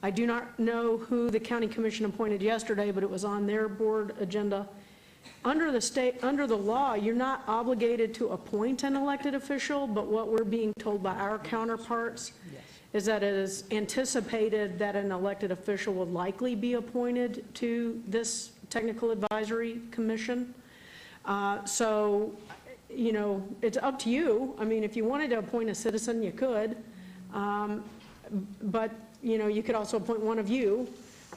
Speaker 14: I do not know who the county commission appointed yesterday, but it was on their board agenda. Under the law, you're not obligated to appoint an elected official, but what we're being told by our counterparts is that it is anticipated that an elected official will likely be appointed to this technical advisory commission. So, you know, it's up to you. I mean, if you wanted to appoint a citizen, you could. But, you know, you could also appoint one of you.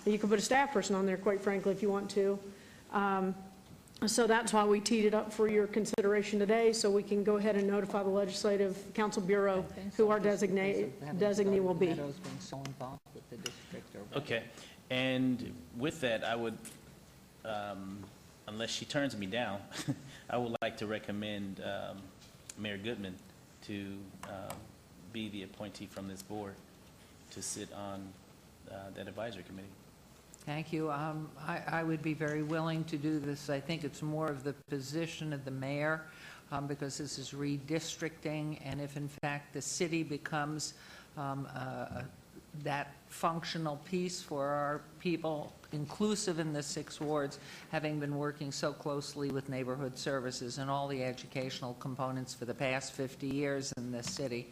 Speaker 14: You could put a staff person on there, quite frankly, if you want to. So that's why we teed it up for your consideration today, so we can go ahead and notify the Legislative Council Bureau who our designee will be.
Speaker 1: Meadows being so involved with the district.
Speaker 18: Okay. And with that, I would, unless she turns me down, I would like to recommend Mayor Goodman to be the appointee from this board to sit on that advisory committee.
Speaker 1: Thank you. I would be very willing to do this. I think it's more of the position of the mayor because this is redistricting, and if in fact the city becomes that functional piece for our people, inclusive in the 6 wards, having been working so closely with neighborhood services and all the educational components for the past 50 years in this city,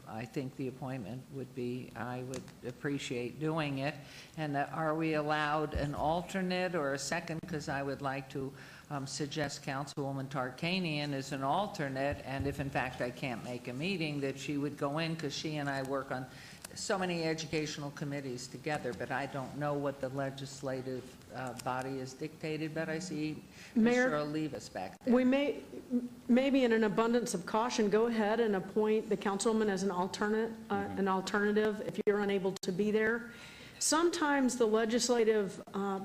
Speaker 1: I think the appointment would be, I would appreciate doing it. And are we allowed an alternate or a second? Because I would like to suggest Councilwoman Tarkanian as an alternate, and if in fact I can't make a meeting, that she would go in, because she and I work on so many educational committees together, but I don't know what the legislative body is dictated, but I see
Speaker 14: Mayor,
Speaker 1: Mr. Olivas back there.
Speaker 14: We may, maybe in an abundance of caution, go ahead and appoint the councilman as an alternative if you're unable to be there. sometimes the legislative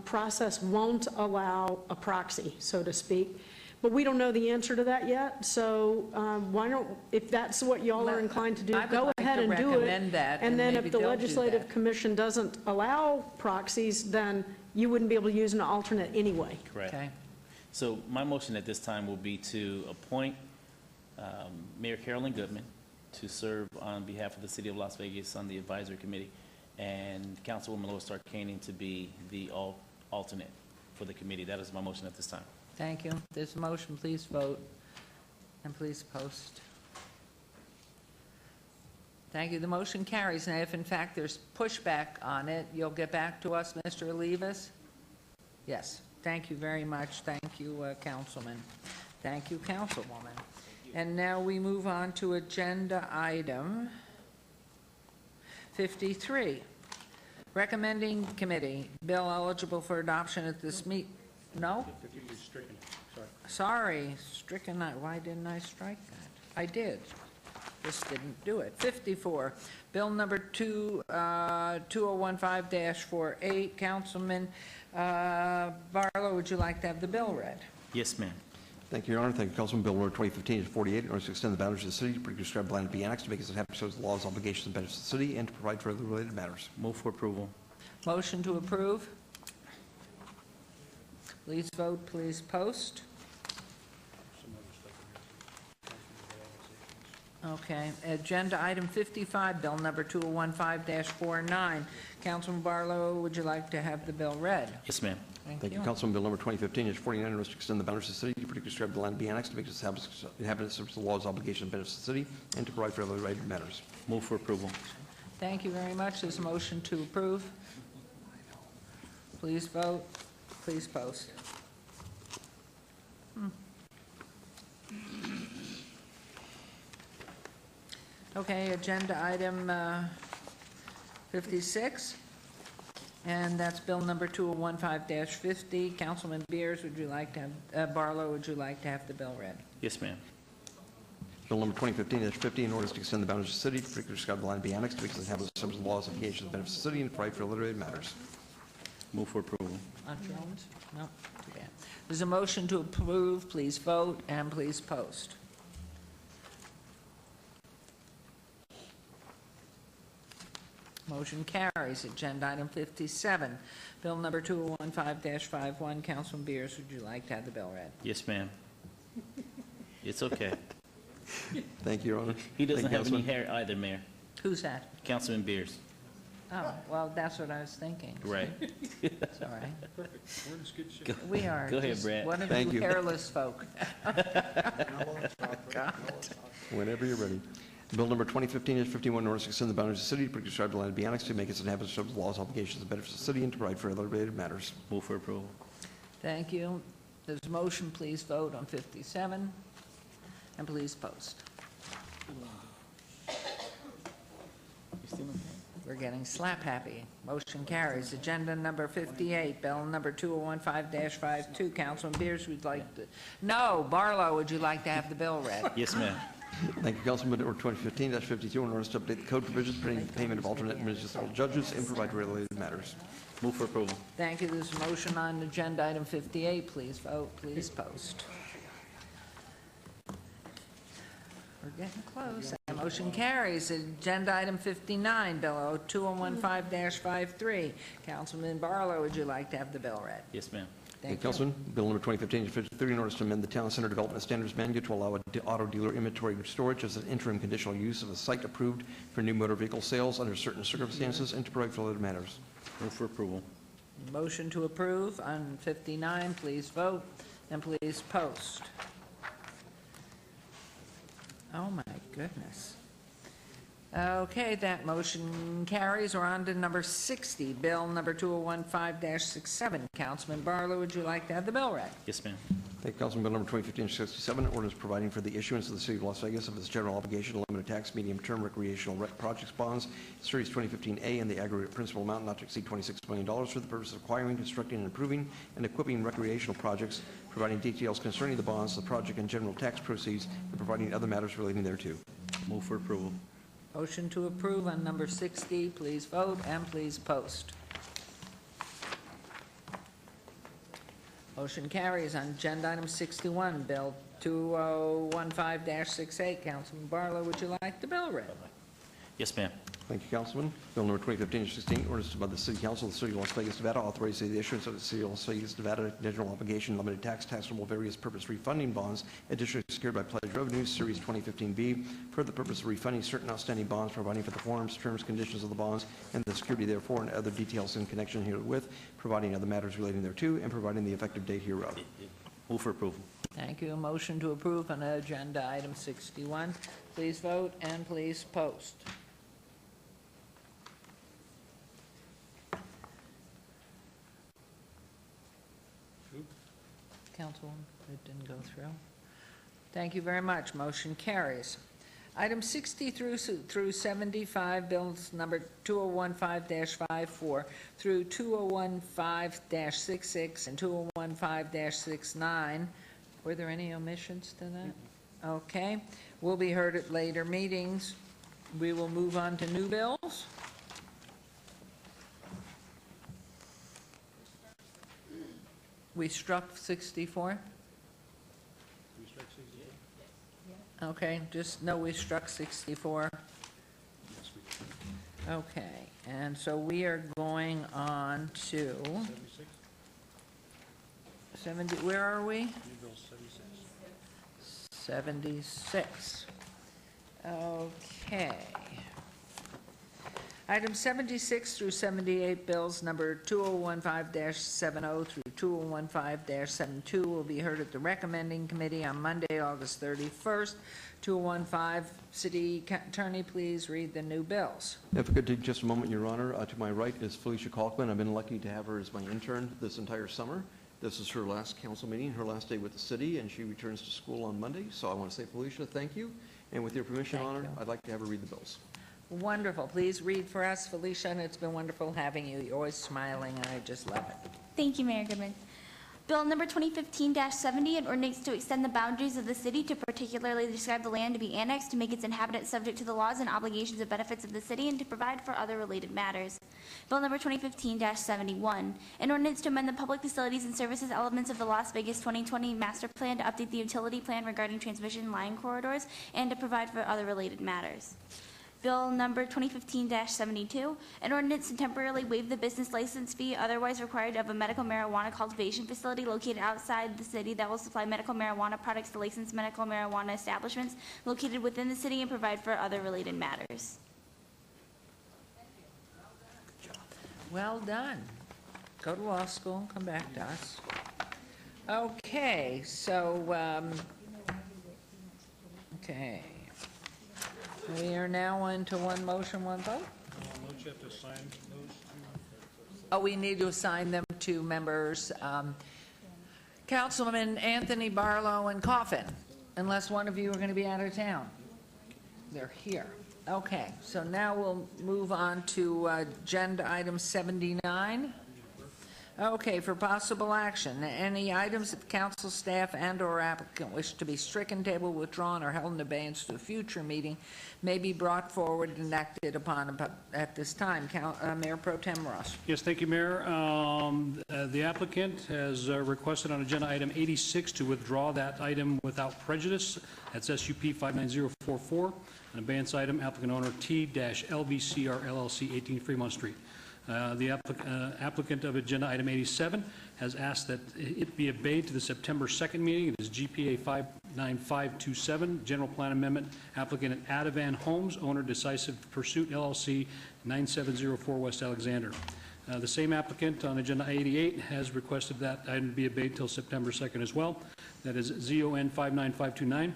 Speaker 14: process won't allow a proxy, so to speak, but we don't know the answer to that yet, so why don't, if that's what y'all are inclined to do,
Speaker 1: I would
Speaker 14: go
Speaker 1: like
Speaker 14: ahead
Speaker 1: to
Speaker 14: and do it.
Speaker 1: recommend that, and
Speaker 14: And then
Speaker 1: maybe
Speaker 14: if the
Speaker 1: they'll do
Speaker 14: legislative
Speaker 1: that.
Speaker 14: commission doesn't allow proxies, then you wouldn't be able to use an alternate anyway.
Speaker 18: Correct. So my motion at this time will be to appoint Mayor Carolyn Goodman to serve on behalf of the City of Las Vegas on the advisory committee, and Councilwoman Lois Stark Koenig to be the alternate for the committee. That is my motion at this time.
Speaker 1: Thank you. There's a motion, please vote, and please post. Thank you. The motion carries. Now, if in fact there's pushback on it, you'll get back to us, Mr. Olivas? Yes. Thank you very much. Thank you, Councilman. Thank you, Councilwoman. And now we move on to agenda item 53. Recommending committee, bill eligible for adoption at this no? Sorry, stricken. Why didn't I strike that? I did. This didn't do it. 54, bill number 2015-48. Councilman Barlow, would you like to have the bill read?
Speaker 18: Yes, ma'am.
Speaker 7: Thank you, Your Honor. Thank you, Councilman. Bill number 2015-48, in order to extend the boundaries of the city, to prescribe land be annexed, to make it so happy so as the laws, obligations, and benefits of the city, and to provide for other related matters.
Speaker 18: Move for approval.
Speaker 1: Motion to approve. Please vote, please post. Okay, agenda item 55, bill number 2015-49. Councilman Barlow, would you like to have the bill read?
Speaker 18: Yes, ma'am.
Speaker 7: Thank you, Councilman. Bill number 2015-49, in order to extend the boundaries of the city, to prescribe the land be annexed, to make it so inhabitants of the laws, obligations, and benefits of the city, and to provide for other related matters.
Speaker 18: Move for approval.
Speaker 1: Thank you very much. There's a motion to approve. Please vote. Please post. Okay, agenda item 56, and that's bill number 2015-50. Councilman Beers, would you like to have, Barlow, would you like to have the bill read?
Speaker 18: Yes, ma'am.
Speaker 7: Bill number 2015-50, in order to extend the boundaries of the city, to prescribe the land be annexed, to make it so inhabitants of the laws, obligations, and benefits of the city, and to provide for other related matters.
Speaker 18: Move for approval.
Speaker 1: On Jones? No, too bad. There's a motion to approve. Please vote and please post. Motion carries. Agenda item 57, bill number 2015-51. Councilman Beers, would you like to have the bill read?
Speaker 18: Yes, ma'am. It's okay.
Speaker 7: Thank you, Your Honor.
Speaker 18: He doesn't
Speaker 7: Thank you,
Speaker 18: have any
Speaker 7: Councilman.
Speaker 18: hair either, Mayor.
Speaker 1: Who's that?
Speaker 18: Councilman Beers.
Speaker 1: Oh, well, that's what I was thinking.
Speaker 18: Right.
Speaker 1: It's all right.
Speaker 6: Perfect. We're in this good shape.
Speaker 1: We are
Speaker 18: Go ahead,
Speaker 1: just
Speaker 18: Brad.
Speaker 1: one of
Speaker 7: Thank
Speaker 1: you
Speaker 7: you.
Speaker 1: hairless folk.
Speaker 7: Whenever you're ready. Bill number 2015-51, in order to extend the boundaries of the city, to prescribe the land be annexed, to make it so inhabitants of the laws, obligations, and benefits of the city, and to provide for other related matters.
Speaker 18: Move for approval.
Speaker 1: Thank you. There's a motion. Please vote on 57, and please post. We're getting slap happy. Motion carries. Agenda number 58, bill number 2015-52. Councilman Beers, would like to, no, Barlow, would you like to have the bill read?
Speaker 18: Yes, ma'am.
Speaker 7: Thank you, Councilman. Bill number 2015-52, in order to update the code provisions pertaining to the payment of alternate municipal judges and provide related matters.
Speaker 18: Move for approval.
Speaker 1: Thank you. There's a motion on agenda item 58. Please vote, please post. We're getting close. The motion carries. Agenda item 59, bill 2015-53. Councilman Barlow, would you like to have the bill read?
Speaker 18: Yes, ma'am.
Speaker 7: Thank you, Councilman. Bill number 2015-53, in order to amend the Town Center Development Standards Manual to allow auto dealer inventory storage as an interim conditional use of a site approved for new motor vehicle sales under certain circumstances, and to provide for related matters.
Speaker 18: Move for approval.
Speaker 1: Motion to approve on 59. Please vote and please post. Oh, my goodness. Okay, that motion carries. We're on to number 60, bill number 2015-67. Councilman Barlow, would you like to have the bill read?
Speaker 18: Yes, ma'am.
Speaker 7: Thank you, Councilman. Bill number 2015-67, ordinance providing for the issuance of the City of Las Vegas of its general obligation to limited tax medium-term recreational projects bonds, Series 2015A, and the aggregate principal amount not to exceed $26 million for the purpose of acquiring, constructing, and improving and equipping recreational projects, providing details concerning the bonds, the project, and general tax proceeds, and providing other matters relating thereto.
Speaker 18: Move for approval.
Speaker 1: Motion to approve on number 60. Please vote and please post. Motion carries. On agenda item 61, Bill 2015-68. Councilman Barlow, would you like the bill read?
Speaker 18: Yes, ma'am.
Speaker 7: Thank you, Councilman. Bill number 2015-16, ordinance by the City Council of the City of Las Vegas, Nevada, authorizing the issuance of the City of Las Vegas, Nevada general obligation limited tax taxable various purpose refunding bonds, additionally secured by pledged revenues, Series 2015B, for the purpose of refunding certain outstanding bonds, providing for the forms, terms, conditions of the bonds, and the security therefore, and other details in connection herewith, providing other matters relating thereto, and providing the effective date hereof.
Speaker 18: Move for approval.
Speaker 1: Thank you. A motion to approve on agenda item 61. Please vote and please post. Council, it didn't go through. Thank you very much. Motion carries. Item 60 through 75, bills number 2015-54 through 2015-66 and 2015-69. Were there any omissions to that? Okay. Will be heard at later meetings. We will move on to new bills. We struck 64? Okay, just know we struck 64. Okay, and so we are going on to 70, where are we? 76. Okay. Items 76 through 78, bills number 2015-70 through 2015-72 will be heard at the recommending committee on Monday, August 31st. 2015, City Attorney, please read the new bills.
Speaker 7: If I could take just a moment, Your Honor. To my right is Felicia Kalkman. I've been lucky to have her as my intern this entire summer. This is her last council meeting, her last day with the city, and she returns to school on Monday. So I want to say, Felicia, thank you. And with your permission, Your Honor, I'd like to have her read the bills.
Speaker 1: Wonderful. Please read for us, Felicia, and it's been wonderful having you. You're always smiling, and I just love it.
Speaker 2: Thank you, Mayor Goodman. Bill number 2015-70, an ordinance to extend the boundaries of the city to particularly describe the land to be annexed, to make its inhabitants subject to the laws and obligations and benefits of the city, and to provide for other related matters. Bill number 2015-71, an ordinance to amend the public facilities and services elements of the Las Vegas 2020 master plan to update the utility plan regarding transmission line corridors, and to provide for other related matters. Bill number 2015-72, an ordinance to temporarily waive the business license fee otherwise required of a medical marijuana cultivation facility located outside the city that will supply medical marijuana products to licensed medical marijuana establishments located within the city, and provide for other related matters.
Speaker 1: Well done. Go to law school, come back to us. Okay, so, okay. We are now on to one motion, one vote.
Speaker 6: Don't you have to assign those to?
Speaker 1: Oh, we need to assign them to members, Councilman Anthony Barlow and Coffin, unless one of you are going to be out of town. They're here. Okay, so now we'll move on to agenda item 79. Okay, for possible action, any items that the council staff and/or applicant wish to be stricken, tabled, withdrawn, or held in abeyance to a future meeting may be brought forward and acted upon at this time. Mayor Pro Tem Ross.
Speaker 6: Yes, thank you, Mayor. The applicant has requested on agenda item 86 to withdraw that item without prejudice. That's SUP 59044, an abeyance item, applicant owner T-LVCR LLC, 18 Fremont Street. The applicant of agenda item 87 has asked that it be obeyed to the September 2nd meeting. It is GPA 59527, General Plan Amendment, applicant at Adavan Homes, owner Decisive Pursuit LLC, 9704 West Alexander. The same applicant on agenda 88 has requested that item be obeyed till September 2nd as well. That is ZON 59529.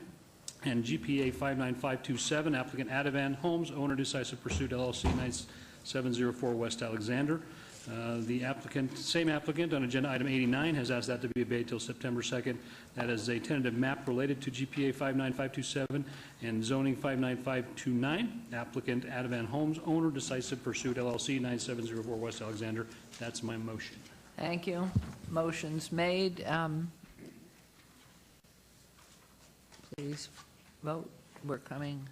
Speaker 6: And GPA 59527, applicant Adavan Homes, owner Decisive Pursuit LLC, 9704 West Alexander. The same applicant on agenda item 89 has asked that to be obeyed till September 2nd. That is a tentative map related to GPA 59527 and zoning 59529. Applicant Adavan Homes, owner Decisive Pursuit LLC, 9704 West Alexander. That's my motion.
Speaker 1: Thank you. Motion's made. Please vote. We're coming.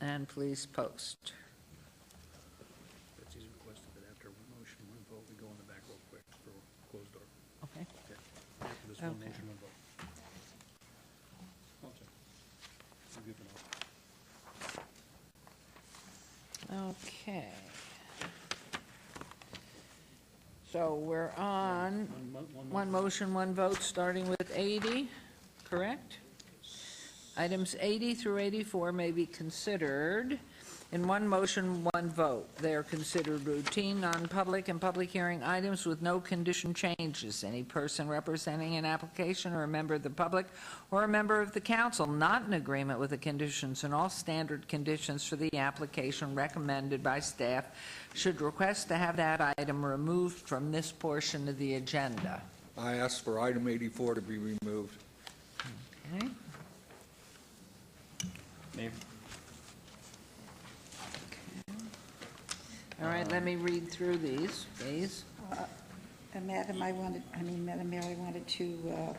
Speaker 1: And please post.
Speaker 6: Betsy's requested that after one motion, one vote, we go in the back real quick for closed One
Speaker 1: Okay.
Speaker 6: motion, one vote. Okay. I'll give it all.
Speaker 1: Okay. So we're on one motion, one vote, starting with 80, correct? Items 80 through 84 may be considered in one motion, one vote. They are considered routine, non-public, and public hearing items with no condition changes. Any person representing an application or a member of the public or a member of the council not in agreement with the conditions and all standard conditions for the application recommended by staff should request to have that item removed from this portion of the agenda.
Speaker 16: I ask for item 84 to be removed.
Speaker 1: Okay?
Speaker 18: Mayor?
Speaker 1: All right, let me read through these, please.
Speaker 8: Madam Mayor, I wanted to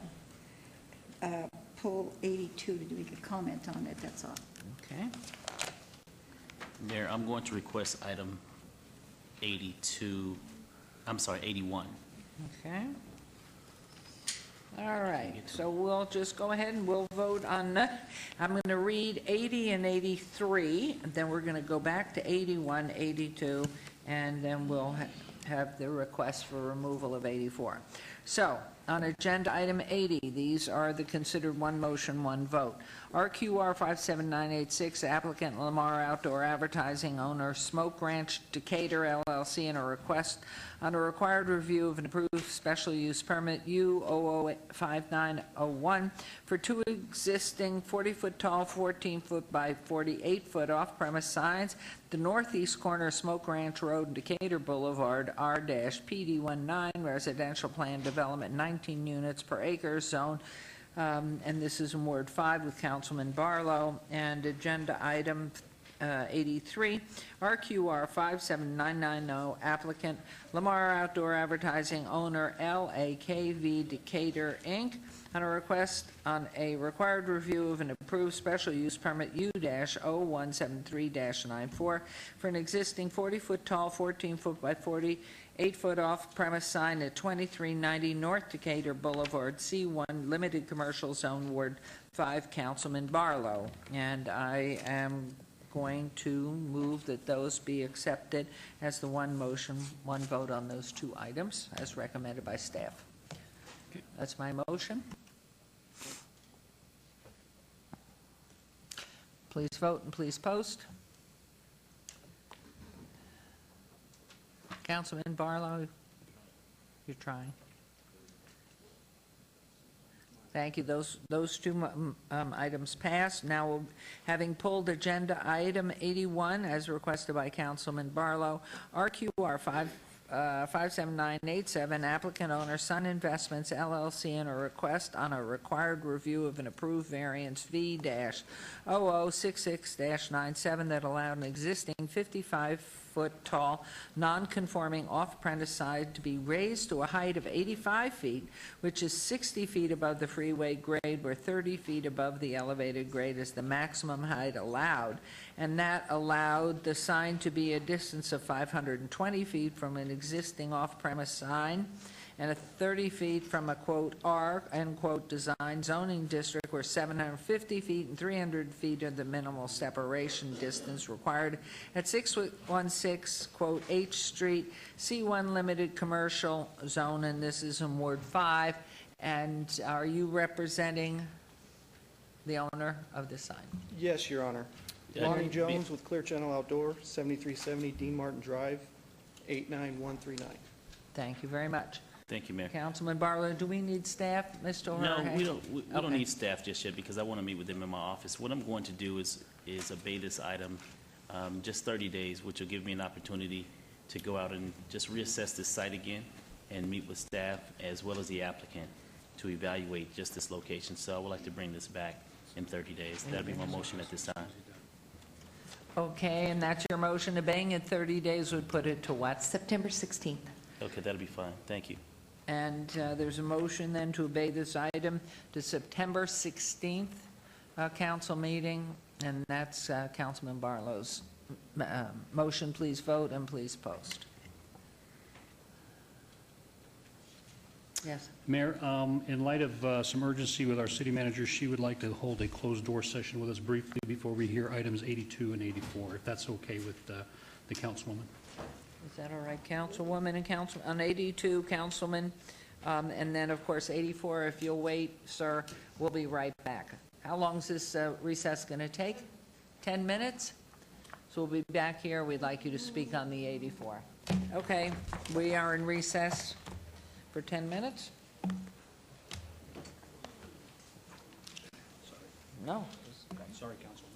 Speaker 8: pull 82 to make a comment on it, that's all.
Speaker 1: Okay.
Speaker 18: Mayor, I'm going to request item 81.
Speaker 1: Okay. All right, so we'll just go ahead and we'll vote on, I'm going to read 80 and 83, and then we're going to go back to 81, 82, and then we'll have the request for removal of 84. So, on agenda item 80, these are the considered one motion, one vote. RQR 57986, applicant Lamar Outdoor Advertising, owner Smoke Ranch Decatur LLC, and a request on a required review of an approved special use permit U005901 for two existing 40-foot tall, 14-foot by 48-foot off-premise signs, the northeast corner of Smoke Ranch Road and Decatur Boulevard, R-PD19, residential plan development, 19 units per acre zone. And this is in Ward 5 with Councilman Barlow. And agenda item 83, RQR 57990, applicant Lamar Outdoor Advertising, owner LAKV Decatur, Inc., on a request on a required review of an approved special use permit U-0173-94 for an existing 40-foot tall, 14-foot by 48-foot off-premise sign at 2390 North Decatur Boulevard, C1 Limited Commercial Zone, Ward 5, Councilman Barlow. And I am going to move that those be accepted as the one motion, one vote on those two items as recommended by staff. That's my motion. Please vote and please post. Councilman Barlow, you're trying. Thank you. Those two items passed. Now, having pulled agenda item 81 as requested by Councilman Barlow, RQR 57987, applicant owner Sun Investments LLC, and a request on a required review of an approved variance V-0066-97 that allowed an existing 55-foot tall, non-conforming off-premise sign to be raised to a height of 85 feet, which is 60 feet above the freeway grade, where 30 feet above the elevated grade is the maximum height allowed. And that allowed the sign to be a distance of 520 feet from an existing off-premise sign and a 30 feet from a, quote, R, end quote, design zoning district where 750 feet and 300 feet are the minimal separation distance required at 616, quote, H Street, C1 Limited Commercial Zone, and this is in Ward 5. And are you representing the owner of the sign?
Speaker 22: Yes, Your Honor. Lonnie Jones with Clear Channel Outdoor, 7370 Dean Martin Drive, 89139.
Speaker 1: Thank you very much.
Speaker 18: Thank you, Mayor.
Speaker 1: Councilman Barlow, do we need staff, Mr. O'Hara?
Speaker 18: No, we don't
Speaker 1: Okay.
Speaker 18: need staff just yet because I want to meet with them in my office. What I'm going to do is obey this item just 30 days, which will give me an opportunity to go out and just reassess this site again and meet with staff as well as the applicant to evaluate just this location. So I would like to bring this back in 30 days. That'll be my motion at this time.
Speaker 1: Okay, and that's your motion. Obeying in 30 days would put it to what?
Speaker 5: September 16th.
Speaker 18: Okay, that'll be fine. Thank you.
Speaker 1: And there's a motion then to obey this item to September 16th council meeting, and that's Councilman Barlow's motion. Please vote and please post. Yes.
Speaker 6: Mayor, in light of some urgency with our city manager, she would like to hold a closed-door session with us briefly before we hear items 82 and 84, if that's okay with the councilwoman.
Speaker 1: Is that all right, Councilwoman and Council, on 82, Councilman, and then, of course, 84, if you'll wait, sir, we'll be right back. How long is this recess going to take? 10 minutes? So we'll be back here. We'd like you to speak on the 84. Okay, we are in recess for 10 minutes? No.
Speaker 6: Sorry, Councilwoman.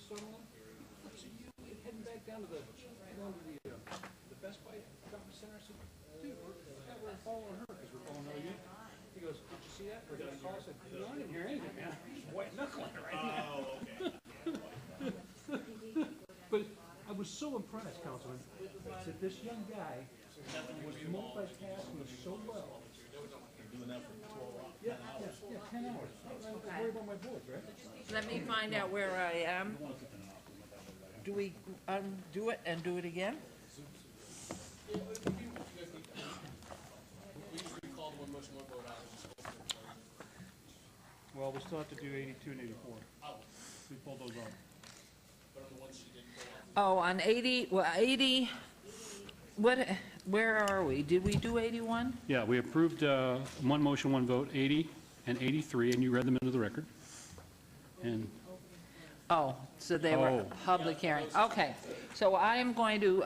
Speaker 6: Sutherland? I said, you heading back down to the Best Buy shopping center? I said, dude, we're following her because we're following you. He goes, did you see that? Or did I call? I said, no, I didn't hear anything, man. He's white knuckling right now. Oh, okay. But I was so impressed, Councilman, that this young guy was multitasking so well. Doing that for 12 hours. Yeah, 10 hours. I worry about my boys, right?
Speaker 1: Let me find out where I am. Do we undo it and do it again?
Speaker 6: Well, we still have to do 82 and 84. We pulled those off.
Speaker 1: Oh, on 80, well, 80, where are we? Did we do 81?
Speaker 6: Yeah, we approved one motion, one vote, 80 and 83, and you read them into the record. And
Speaker 1: Oh, so they were
Speaker 6: Oh.
Speaker 1: public hearing. Okay, so I am going to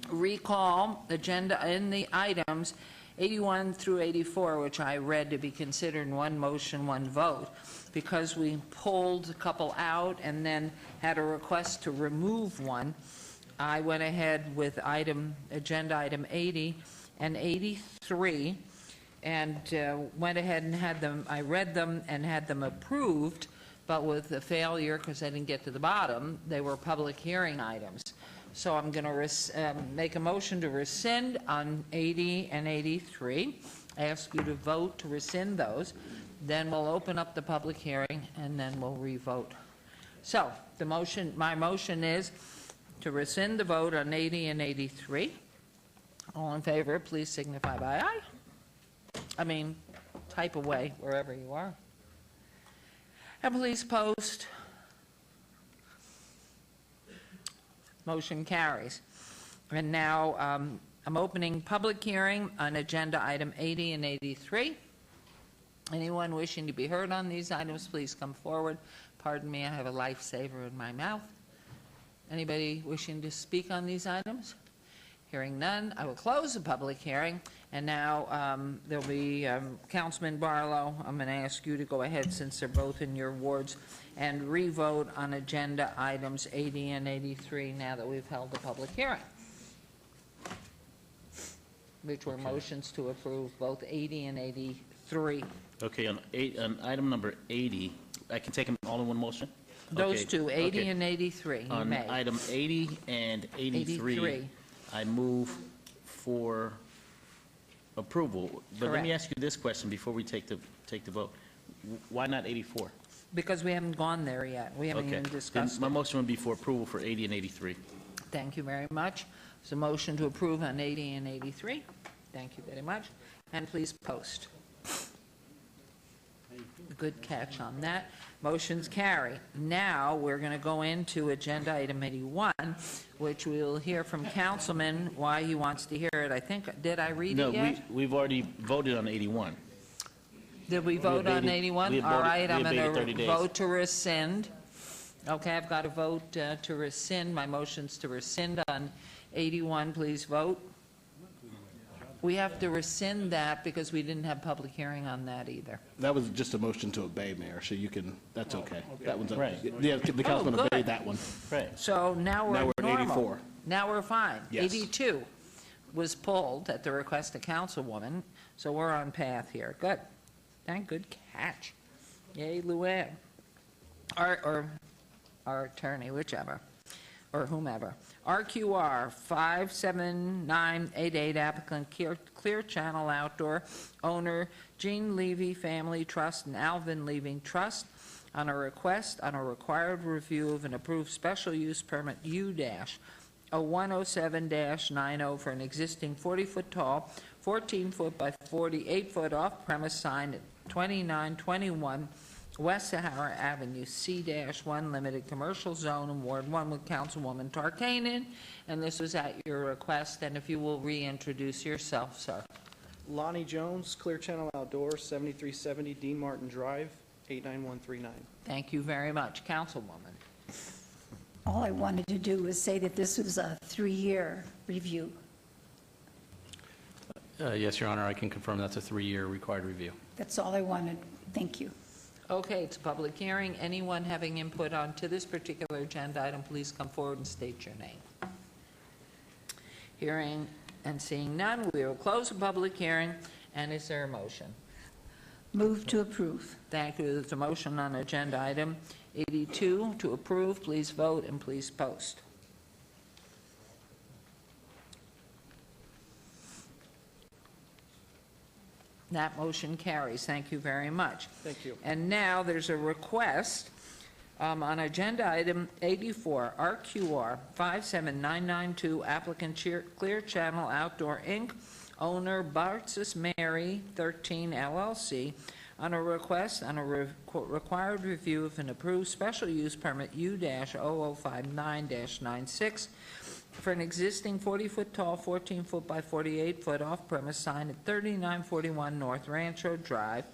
Speaker 1: recall agenda in the items 81 through 84, which I read to be considered one motion, one vote, because we pulled a couple out and then had a request to remove one. I went ahead with agenda item 80 and 83, and went ahead and had them, I read them and had them approved, but with the failure, because I didn't get to the bottom, they were public hearing items. So I'm going to make a motion to rescind on 80 and 83. I ask you to vote to rescind those. Then we'll open up the public hearing, and then we'll re-vote. So my motion is to rescind the vote on 80 and 83. All in favor, please signify by aye. I mean, type away wherever you are. And please post. Motion carries. And now I'm opening public hearing on agenda item 80 and 83. Anyone wishing to be heard on these items, please come forward. Pardon me, I have a lifesaver in my mouth. Anybody wishing to speak on these items? Hearing none, I will close the public hearing. And now there'll be Councilman Barlow. I'm going to ask you to go ahead, since they're both in your wards, and re-vote on agenda items 80 and 83 now that we've held the public hearing, which were motions to approve both 80 and 83.
Speaker 18: Okay, on item number 80, I can take them all in one motion?
Speaker 1: Those
Speaker 18: Okay,
Speaker 1: two, 80
Speaker 18: okay.
Speaker 1: and 83, you
Speaker 18: On
Speaker 1: may.
Speaker 18: item 80 and 83,
Speaker 1: 83.
Speaker 18: I move for approval. But let me
Speaker 1: Correct.
Speaker 18: ask you this question before we take the vote. Why not 84?
Speaker 1: Because we haven't gone there yet. We haven't
Speaker 18: Okay.
Speaker 1: even
Speaker 18: Then
Speaker 1: discussed
Speaker 18: my
Speaker 1: it.
Speaker 18: motion would be for approval for 80 and 83.
Speaker 1: Thank you very much. There's a motion to approve on 80 and 83. Thank you very much. And please post. Good catch on that. Motions carry. Now, we're going to go into agenda item 81, which we'll hear from Councilman why he wants to hear it. I think, did I read
Speaker 18: No,
Speaker 1: it yet?
Speaker 18: we've already voted on 81.
Speaker 1: Did we vote on
Speaker 18: abated-
Speaker 1: 81?
Speaker 18: we
Speaker 1: All
Speaker 18: abated-
Speaker 1: right,
Speaker 18: we
Speaker 1: I'm
Speaker 18: abated
Speaker 1: going
Speaker 18: 30
Speaker 1: to
Speaker 18: days.
Speaker 1: vote to rescind. Okay, I've got to vote to rescind. My motion's to rescind on 81. Please vote. We have to rescind that because we didn't have public hearing on that either.
Speaker 12: That was just a motion to obey, Mayor, so you can, that's okay. That one's,
Speaker 18: Right.
Speaker 12: yeah, the councilman
Speaker 1: good.
Speaker 12: obeyed that one.
Speaker 18: Right.
Speaker 1: So now
Speaker 12: Now
Speaker 1: we're
Speaker 12: we're at
Speaker 1: normal.
Speaker 12: 84.
Speaker 1: Now we're fine.
Speaker 12: Yes.
Speaker 1: 82 was pulled at the request of Councilwoman, so we're on path here. Good. Thank good catch. Yay, Luann. Or our attorney, whichever, or whomever. RQR 57988, applicant Clear Channel Outdoor, owner Jean Levy Family Trust and Alvin Levy Trust, on a request on a required review of an approved special use permit U-0107-90 for an existing 40-foot tall, 14-foot by 48-foot off-premise sign at 2921 West Sahara Avenue, C-1 Limited Commercial Zone in Ward 1 with Councilwoman Tarkanen. And this was at your request, and if you will reintroduce yourself, sir.
Speaker 22: Lonnie Jones, Clear Channel Outdoors, 7370 Dean Martin Drive, 89139.
Speaker 1: Thank you very much. Councilwoman.
Speaker 8: All I wanted to do was say that this was a 3-year review.
Speaker 19: Yes, Your Honor, I can confirm that's a 3-year required review.
Speaker 8: That's all I wanted. Thank you.
Speaker 1: Okay, it's a public hearing. Anyone having input onto this particular agenda item, please come forward and state your name. Hearing and seeing none, we will close the public hearing. And is there a motion?
Speaker 8: Move to approve.
Speaker 1: Thank you. There's a motion on agenda item 82 to approve. Please vote and please post. That motion carries. Thank you very much.
Speaker 22: Thank you.
Speaker 1: And now there's a request on agenda item 84, RQR 57992, applicant Clear Channel Outdoor Inc., owner Bartzis Mary 13 LLC, on a request on a required review of an approved special use permit U-0059-96 for an existing 40-foot tall, 14-foot by 48-foot off-premise sign at 3941 North Rancho Drive,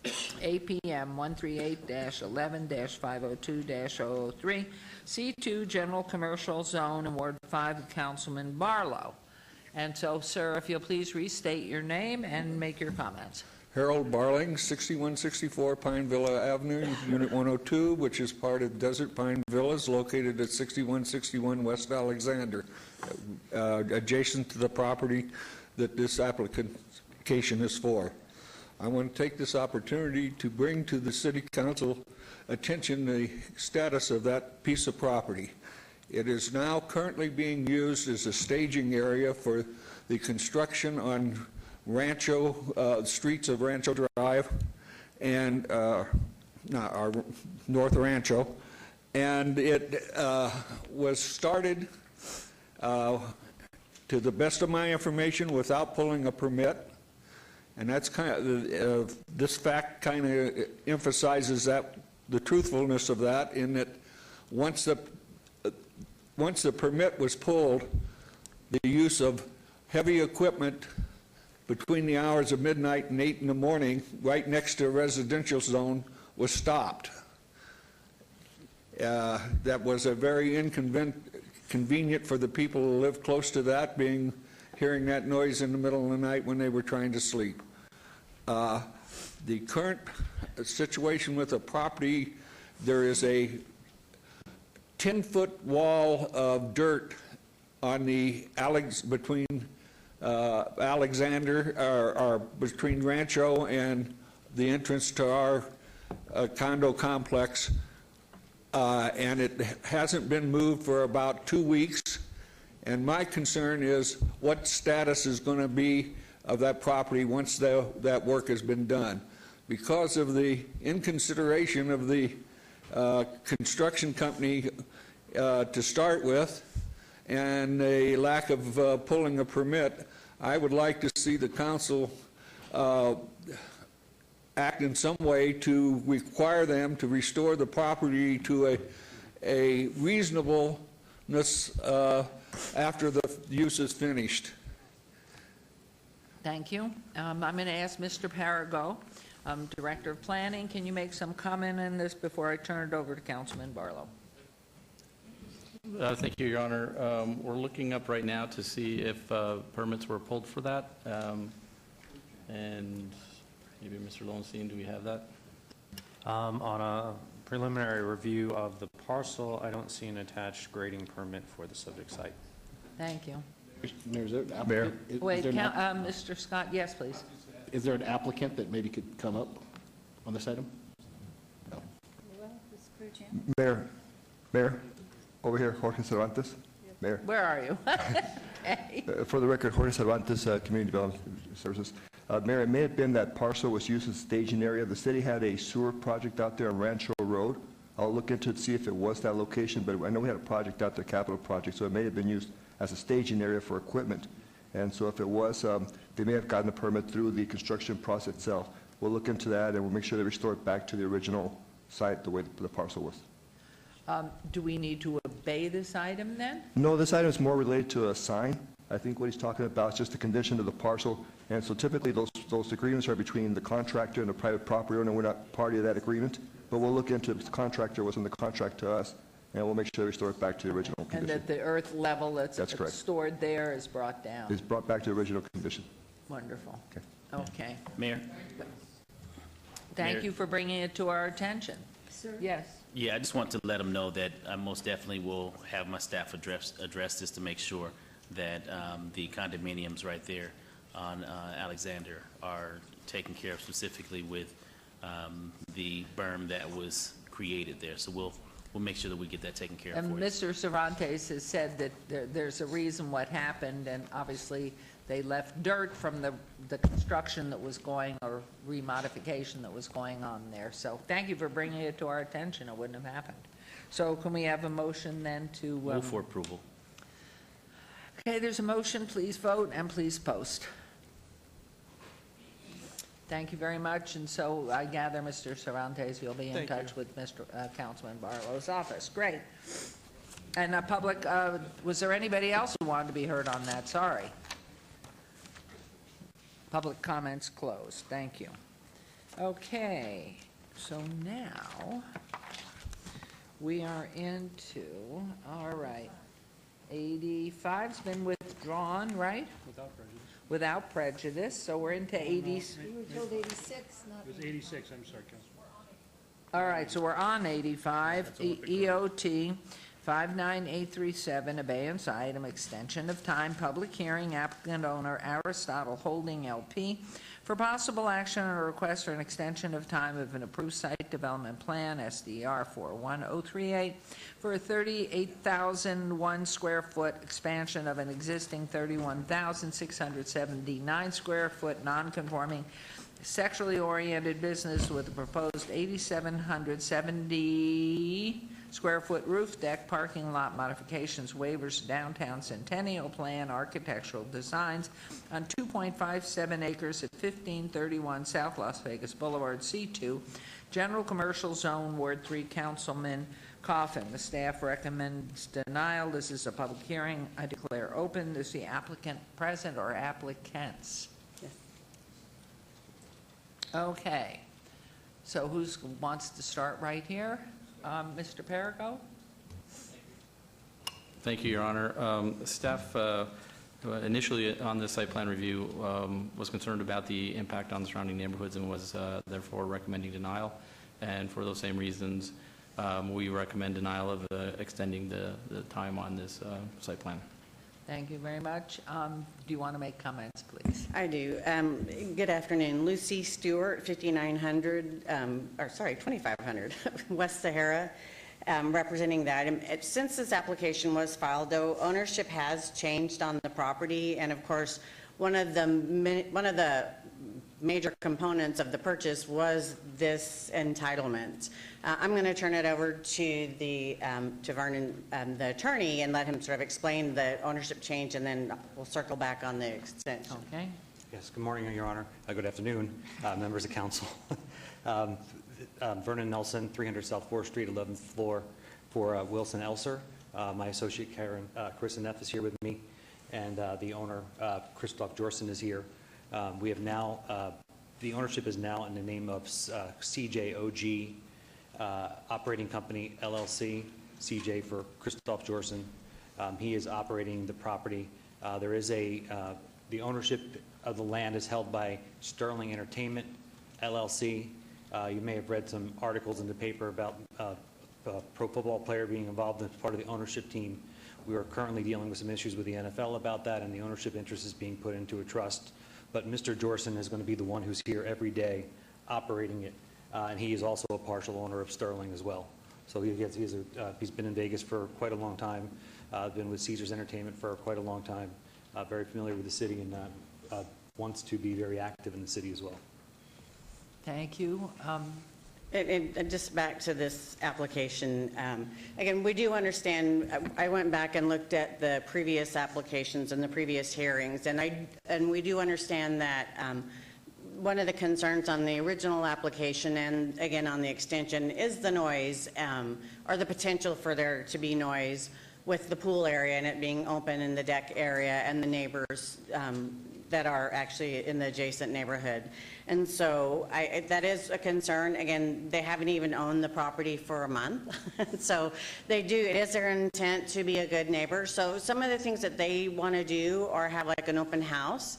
Speaker 1: APM 138-11-502-003, C2 General Commercial Zone, in Ward 5 of Councilman Barlow. And so, sir, if you'll please restate your name and make your comments.
Speaker 16: Harold Barling, 6164 Pine Villa Avenue, Unit 102, which is part of Desert Pine Villas, located at 6161 West Alexander, adjacent to the property that this application is for. I want to take this opportunity to bring to the City Council attention the status of that piece of property. It is now currently being used as a staging area for the construction on Rancho, streets of Rancho Drive and North Rancho. And it was started, to the best of my information, without pulling a permit. And that's kind of, this fact kind of emphasizes that, the truthfulness of that, in that once the permit was pulled, the use of heavy equipment between the hours of midnight and 8 in the morning, right next to a residential zone, was stopped. That was a very inconvenient for the people who live close to that, hearing that noise in the middle of the night when they were trying to sleep. The current situation with the property, there is a 10-foot wall of dirt on the between Alexander, or between Rancho and the entrance to our condo complex, and it hasn't been moved for about 2 weeks. And my concern is what status is going to be of that property once that work has been done. Because of the inconsideration of the construction company to start with, and a lack of pulling a permit, I would like to see the council act in some way to require them to restore the property to a reasonableness after the use is finished.
Speaker 1: Thank you. I'm going to ask Mr. Parago, Director of Planning, can you make some comment on this before I turn it over to Councilman Barlow?
Speaker 20: Thank you, Your Honor. We're looking up right now to see if permits were pulled for that. And maybe Mr. Lowenstein, do we have that?
Speaker 4: On a preliminary review of the parcel, I don't see an attached grading permit for the subject site.
Speaker 1: Thank you.
Speaker 12: Mayor.
Speaker 1: Wait, Mr. Scott, yes, please.
Speaker 12: Is there an applicant that maybe could come up on this item? No.
Speaker 19: Mayor, over here, Jorge Cervantes. Mayor.
Speaker 1: Where are you? Okay.
Speaker 19: For the record, Jorge Cervantes, Community Development Services. Mayor, it may have been that parcel was used as a staging area. The city had a sewer project out there on Rancho Road. I'll look into it to see if it was that location, but I know we had a project out there, capital project, so it may have been used as a staging area for equipment. And so if it was, they may have gotten a permit through the construction process itself. We'll look into that, and we'll make sure they restore it back to the original site the way the parcel was.
Speaker 1: Do we need to obey this item then?
Speaker 19: No, this item is more related to a sign. I think what he's talking about is just a condition of the parcel. And so typically those agreements are between the contractor and the private property owner. We're not party to that agreement. But we'll look into if the contractor was in the contract to us, and we'll make sure they restore it back to the original condition.
Speaker 1: And that the earth level that's
Speaker 19: correct.
Speaker 1: Stored there is brought down.
Speaker 19: It's brought back to the original condition.
Speaker 1: Wonderful.
Speaker 19: Okay.
Speaker 1: Okay.
Speaker 18: Mayor?
Speaker 1: thank
Speaker 18: Mayor-
Speaker 1: you for bringing it to our attention.
Speaker 8: Sir?
Speaker 1: Yes.
Speaker 18: Yeah, I just want to let them know that I most definitely will have my staff address this to make sure that the condominiums right there on Alexander are taken care of specifically with the berm that was created there. So we'll make sure that we get that taken care of
Speaker 1: And
Speaker 18: for you.
Speaker 1: Mr. Cervantes has said that there's a reason what happened, and obviously they left dirt from the construction that was going, or remodification that was going on there. So thank you for bringing it to our attention. It wouldn't have happened. So can we have a motion then to?
Speaker 18: Move for approval.
Speaker 1: Okay, there's a motion. Please vote and please post. Thank you very much. And so I gather, Mr. Cervantes, you'll be in touch with Mr. Councilman Barlow's office. Great. And public, was there anybody else who wanted to be heard on that? Sorry. Public comments closed. Thank you. Okay, so now we are into, all right, 85's been withdrawn, right?
Speaker 6: Without prejudice.
Speaker 1: Without prejudice, so we're into 80s.
Speaker 8: We were told 86, not...
Speaker 6: It was 86, I'm sorry, Councilman.
Speaker 1: All right, so we're on 85, EOT 59837, abeyance item, extension of time, public hearing, applicant owner Aristotle Holding LP, for possible action on a request for an extension of time of an approved site development plan, SDR 41038, for a 38,001 square foot expansion of an existing 31,679 square foot non-conforming sexually oriented business with a proposed 8,770 square foot roof deck, parking lot modifications, waivers, downtown Centennial Plan, architectural designs on 2.57 acres at 1531 South Las Vegas Boulevard, C2, General Commercial Zone, Ward 3, Councilman Coffin. The staff recommends denial. This is a public hearing. I declare open. Is the applicant present or applicants?
Speaker 8: Yes.
Speaker 1: Okay. So who wants to start right here? Mr. Perigo?
Speaker 20: Thank you, Your Honor. Staff initially on this site plan review was concerned about the impact on the surrounding neighborhoods and was therefore recommending denial. And for those same reasons, we recommend denial of extending the time on this site plan.
Speaker 1: Thank you very much. Do you want to make comments, please?
Speaker 9: I do. Good afternoon. Lucy Stewart, 2500 West Sahara, representing the item. Since this application was filed, though, ownership has changed on the property, and of course, one of the major components of the purchase was this entitlement. I'm going to turn it over to Vernon, the attorney, and let him sort of explain the ownership change, and then we'll circle back on the extension.
Speaker 1: Okay.
Speaker 11: Yes, good morning, Your Honor. Good afternoon, members of council. Vernon Nelson, 300 South 4th Street, 11th floor, for Wilson Elser. My associate, Chris Neff, is here with me, and the owner, Christoph Jorsen, is here. We have now, the ownership is now in the name of CJOG Operating Company, LLC, CJ for Christoph Jorsen. He is operating the property. There is the ownership of the land is held by Sterling Entertainment, LLC. You may have read some articles in the paper about a pro football player being involved as part of the ownership team. We are currently dealing with some issues with the NFL about that, and the ownership interest is being put into a trust. But Mr. Jorsen is going to be the one who's here every day operating it, and he is also a partial owner of Sterling as well. So he's been in Vegas for quite a long time, been with Caesars Entertainment for quite a long time, very familiar with the city, and wants to be very active in the city as well.
Speaker 1: Thank you.
Speaker 9: And just back to this application, again, we do understand, I went back and looked at the previous applications and the previous hearings, and we do understand that one of the concerns on the original application and again on the extension is the noise, or the potential for there to be noise with the pool area and it being open in the deck area and the neighbors that are actually in the adjacent neighborhood. And so that is a concern. Again, they haven't even owned the property for a month. So it is their intent to be a good neighbor. So some of the things that they want to do are have like an open house.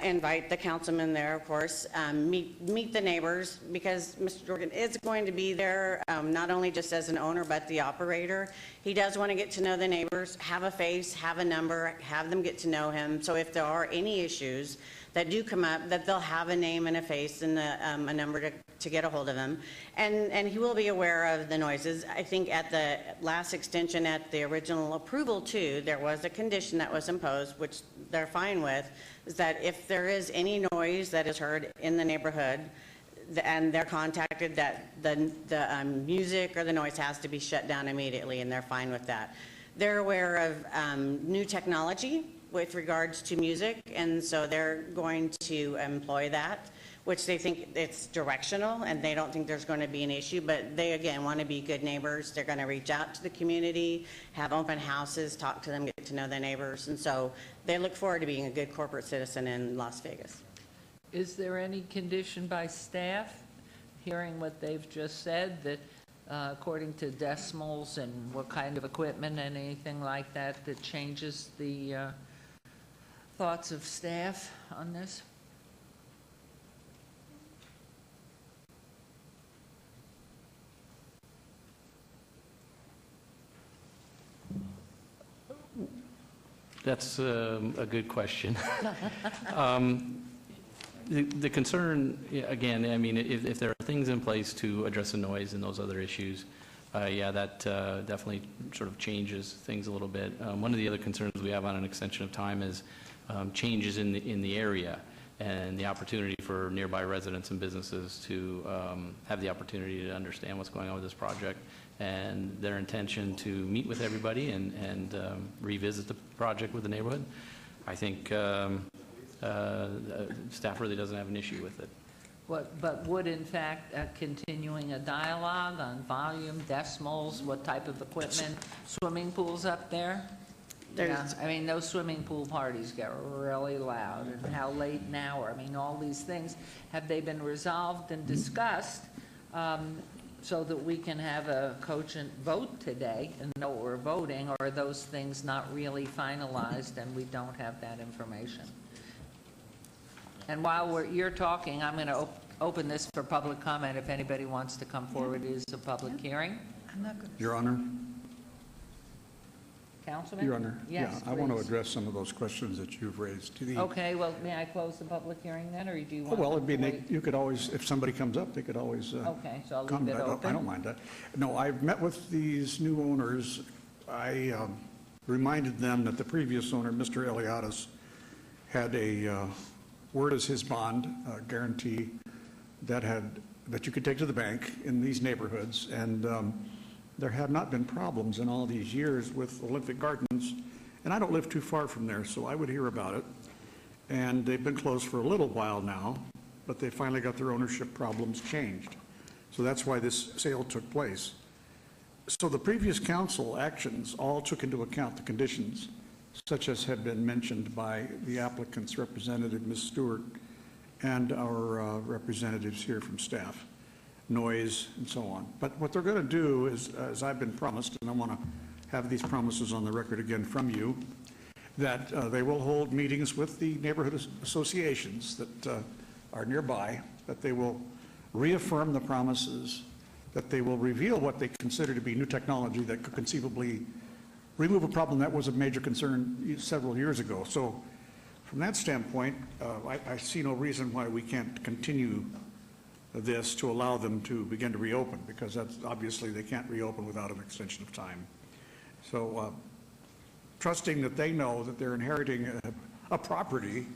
Speaker 9: invite the councilman there, of course, meet the neighbors, because Mr. Jorgen is going to be there, not only just as an owner, but the operator. He does want to get to know the neighbors, have a face, have a number, have them get to know him. So if there are any issues that do come up, that they'll have a name and a face and a number to get a hold of him. And he will be aware of the noises. I think at the last extension, at the original approval too, there was a condition that was imposed, which they're fine with, is that if there is any noise that is heard in the neighborhood, and they're contacted, that the music or the noise has to be shut down immediately, and they're fine with that. They're aware of new technology with regards to music, and so they're going to employ that, which they think it's directional, and they don't think there's going to be an issue, but they, again, want to be good neighbors. They're going to reach out to the community, have open houses, talk to them, get to know their neighbors, and so they look forward to being a good corporate citizen in Las Vegas.
Speaker 1: Is there any condition by staff, hearing what they've just said, that according to decimals and what kind of equipment and anything like that, that changes the thoughts of staff on this?
Speaker 20: That's a good question. The concern, again, I mean, if there are things in place to address the noise and those other issues, yeah, that definitely sort of changes things a little bit. One of the other concerns we have on an extension of time is changes in the area and the opportunity for nearby residents and businesses to have the opportunity to understand what's going on with this project, and their intention to meet with everybody and revisit the project with the neighborhood. I think staff really doesn't have an issue with it.
Speaker 1: But would, in fact, continuing a dialogue on volume, decimals, what type of equipment, swimming pools up there? Yeah, I mean, those swimming pool parties get really loud, and how late an hour? I mean, all these things, have they been resolved and discussed so that we can have a cogent vote today and know what we're voting, or are those things not really finalized and we don't have that information? And while you're talking, I'm going to open this for public comment. If anybody wants to come forward, it is a public hearing.
Speaker 3: Your Honor.
Speaker 1: Councilman?
Speaker 3: Your Honor.
Speaker 1: Yes,
Speaker 3: I want to
Speaker 1: please.
Speaker 3: address some of those questions that you've raised.
Speaker 1: Okay, well, may I close the public hearing then, or do you want
Speaker 3: Well,
Speaker 1: to
Speaker 3: it'd be,
Speaker 1: wait?
Speaker 3: you could always, if somebody comes up, they could always
Speaker 1: Okay, so I'll leave
Speaker 3: comment.
Speaker 1: it open.
Speaker 3: I don't mind that. No, I've met with these new owners. I reminded them that the previous owner, Mr. Eliadis, had a word as his bond guarantee that you could take to the bank in these neighborhoods, and there have not been problems in all these years with Olympic Gardens, and I don't live too far from there, so I would hear about it. And they've been closed for a little while now, but they finally got their ownership problems changed. So that's why this sale took place. So the previous council actions all took into account the conditions, such as have been mentioned by the applicant's representative, Ms. Stewart, and our representatives here from staff, noise and so on. But what they're going to do is, as I've been promised, and I want to have these promises on the record again from you, that they will hold meetings with the neighborhood associations that are nearby, that they will reaffirm the promises, that they will reveal what they consider to be new technology that could conceivably remove a problem that was a major concern several years ago. So from that standpoint, I see no reason why we can't continue this to allow them to begin to reopen, because that's obviously they can't reopen without an extension of time. So trusting that they know that they're inheriting a property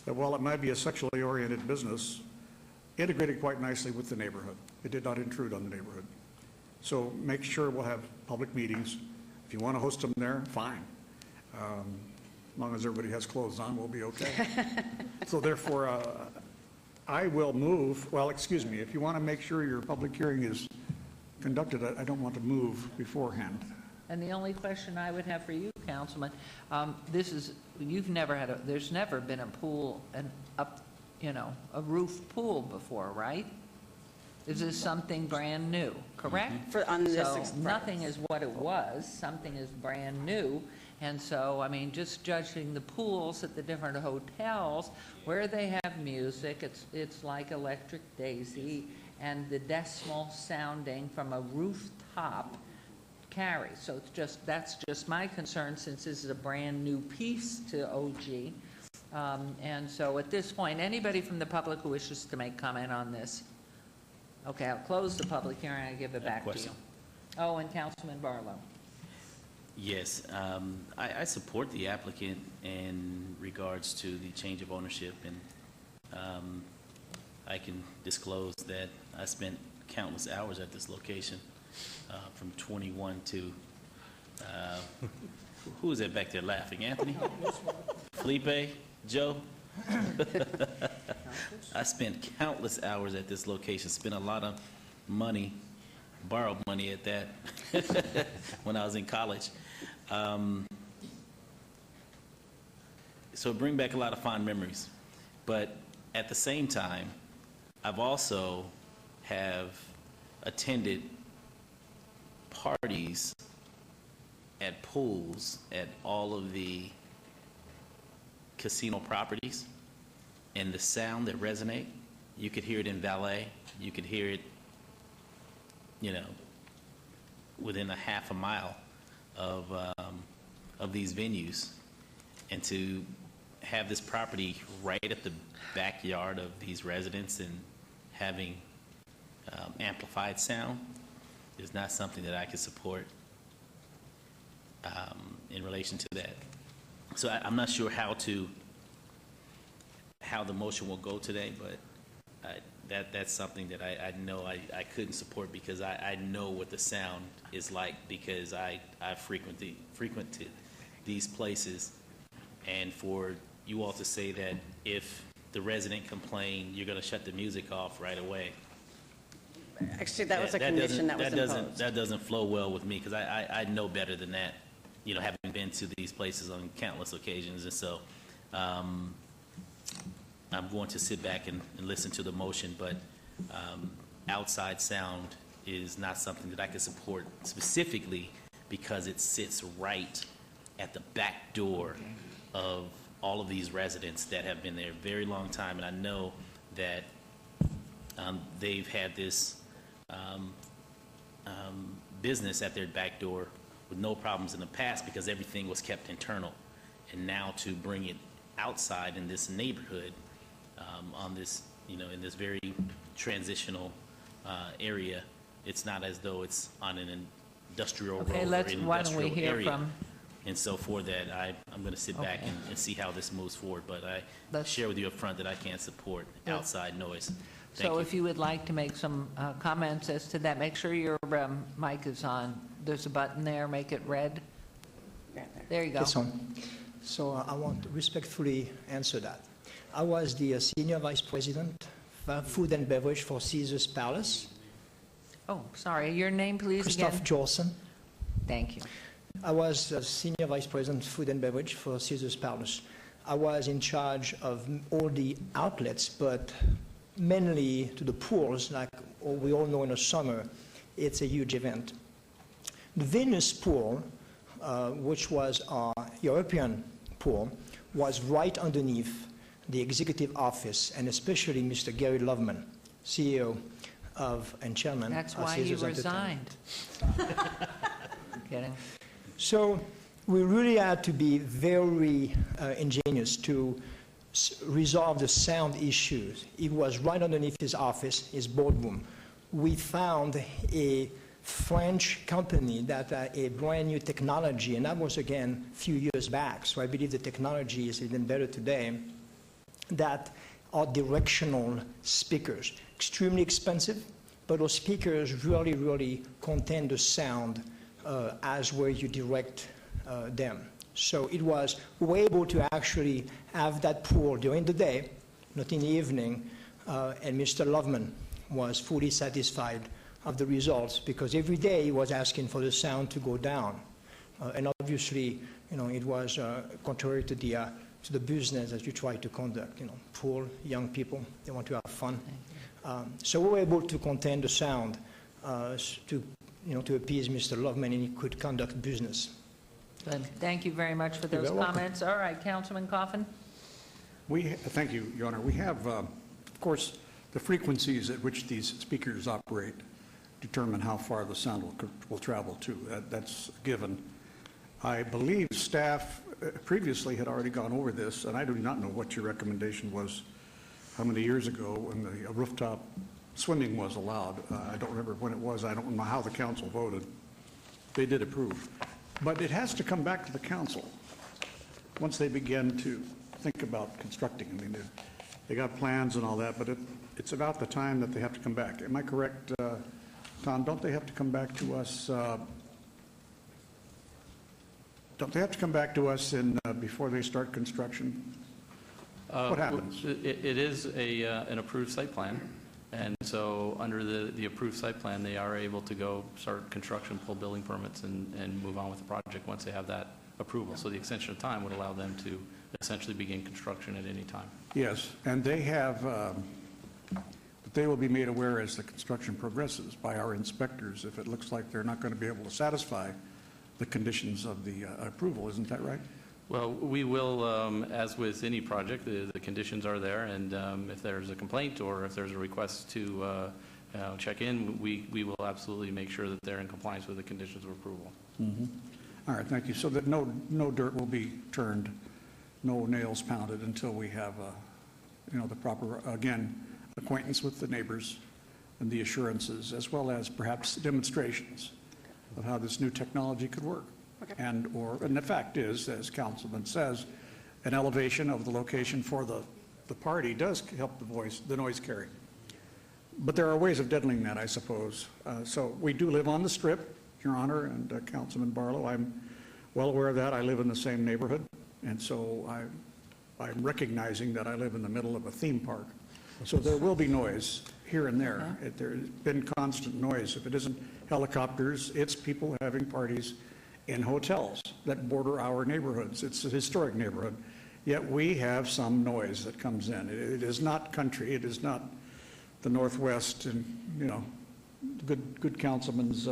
Speaker 3: that, while it might be a sexually oriented business, integrated quite nicely with the neighborhood. It did not intrude on the neighborhood. So make sure we'll have public meetings. If you want to host them there, fine. As long as everybody has clothes on, we'll be okay. So therefore, I will move, well, excuse me, if you want to make sure your public hearing is conducted, I don't want to move beforehand.
Speaker 1: And the only question I would have for you, Councilman, you've never had there's never been a pool, a roof pool before, right? This is something brand new, correct?
Speaker 9: On this
Speaker 1: So
Speaker 9: right.
Speaker 1: nothing is what it was, something is brand new. And so, I mean, just judging the pools at the different hotels, where they have music, it's like Electric Daisy, and the decimal sounding from a rooftop carries. So that's just my concern, since this is a brand-new piece to OG. And so at this point, anybody from the public who wishes to make comment on this? Okay, I'll close the public hearing and give it back to you.
Speaker 18: Question.
Speaker 1: Oh, and Councilman Barlow.
Speaker 18: Yes, I support the applicant in regards to the change of ownership, and I can disclose that I spent countless hours at this location, from 21 to, who is that back there laughing? Anthony? Felipe? Joe? I spent countless hours at this location, spent a lot of money, borrowed money at that, when I was in college. So it bring back a lot of fond memories. But at the same time, I've also have attended parties at pools at all of the casino properties, and the sound that resonate, you could hear it in Valet, you could hear it, you know, within a half a mile of these venues. And to have this property right at the backyard of these residents and having amplified sound is not something that I could support in relation to that. So I'm not sure how the motion will go today, but that's something that I know I couldn't support, because I know what the sound is like, because I frequented these places. And for you all to say that if the resident complained, you're going to shut the music off right away.
Speaker 9: Actually, that was a condition that was imposed.
Speaker 18: That doesn't flow well with me, because I know better than that, you know, having been to these places on countless occasions. And so I'm going to sit back and listen to the motion, but outside sound is not something that I can support, specifically because it sits right at the back door of all of these residents that have been there a very long time. And I know that they've had this business at their back door with no problems in the past, because everything was kept internal. And now to bring it outside in this neighborhood, on this, you know, in this very transitional area, it's not as though it's on an industrial road or an
Speaker 1: why don't we
Speaker 18: industrial
Speaker 1: hear
Speaker 18: area.
Speaker 1: from...
Speaker 18: And so for that, I'm going to sit back and see how this moves forward. But I share with you up front that I can't support outside noise. Thank
Speaker 1: So
Speaker 18: you.
Speaker 1: if you would like to make some comments as to that, make sure your mic is on. There's a button there, make it red. There you go.
Speaker 15: This one. So I want to respectfully answer that. I was the Senior Vice President, Food and Beverage for Caesars Palace.
Speaker 1: Oh, sorry, your name, please,
Speaker 15: Christoph
Speaker 1: again?
Speaker 15: Jolson.
Speaker 1: Thank you.
Speaker 15: I was Senior Vice President, Food and Beverage for Caesars Palace. I was in charge of all the outlets, but mainly to the pools. Like we all know, in the summer, it's a huge event. The Venus pool, which was our European pool, was right underneath the executive office, and especially Mr. Gary Loveman, CEO and chairman
Speaker 1: That's
Speaker 15: of
Speaker 1: why you
Speaker 15: Caesars Entertainment.
Speaker 1: resigned. Kidding.
Speaker 15: So we really had to be very ingenious to resolve the sound issues. It was right underneath his office, his boardroom. We found a French company that had a brand new technology, and that was, again, a few years back. So I believe the technology is even better today, that are directional speakers. Extremely expensive, but those speakers really, really contain the sound as where you direct them. So it was, we were able to actually have that pool during the day, not in the evening, and Mr. Loveman was fully satisfied of the results, because every day he was asking for the sound to go down. And obviously, you know, it was contrary to the business that you try to conduct. You know, pool, young people, they want to have fun. So we were able to contain the sound to appease Mr. Loveman, and he could conduct business.
Speaker 1: Good. Thank you very much for those
Speaker 15: very welcome.
Speaker 1: comments. All right, Councilman Coffin?
Speaker 3: Thank you, Your Honor. We have, of course, the frequencies at which these speakers operate determine how far the sound will travel to. That's a given. I believe staff previously had already gone over this, and I do not know what your recommendation was how many years ago when the rooftop swimming was allowed. I don't remember when it was. I don't know how the council voted. They did approve. But it has to come back to the council once they begin to think about constructing. I mean, they got plans and all that, but it's about the time that they have to come back. Am I correct, Tom? Don't they have to come back to us? Don't they have to come back to us before they start construction? What happens?
Speaker 20: It is an approved site plan, and so under the approved site plan, they are able to go start construction, pull building permits, and move on with the project once they have that approval. So the extension of time would allow them to essentially begin construction at any time.
Speaker 3: Yes, and they have, but they will be made aware as the construction progresses by our inspectors if it looks like they're not going to be able to satisfy the conditions of the approval. Isn't that right?
Speaker 20: Well, we will, as with any project, the conditions are there, and if there's a complaint or if there's a request to check in, we will absolutely make sure that they're in compliance with the conditions of approval.
Speaker 3: Mm-hmm. All right, thank you. So that no dirt will be turned, no nails pounded until we have, the proper, again, acquaintance with the neighbors and the assurances, as well as perhaps demonstrations of how this new technology could work. And the fact is, as Councilman says, an elevation of the location for the party does help the noise carry. But there are ways of deadening that, I suppose. So we do live on the Strip, Your Honor, and Councilman Barlow. I'm well aware of that. I live in the same neighborhood, and so I'm recognizing that I live in the middle of a theme park. So there will be noise here and there. There's been constant noise. If it isn't helicopters, it's people having parties in hotels that border our neighborhoods. It's a historic neighborhood, yet we have some noise that comes in. It is not country. It is not the Northwest and, good councilman's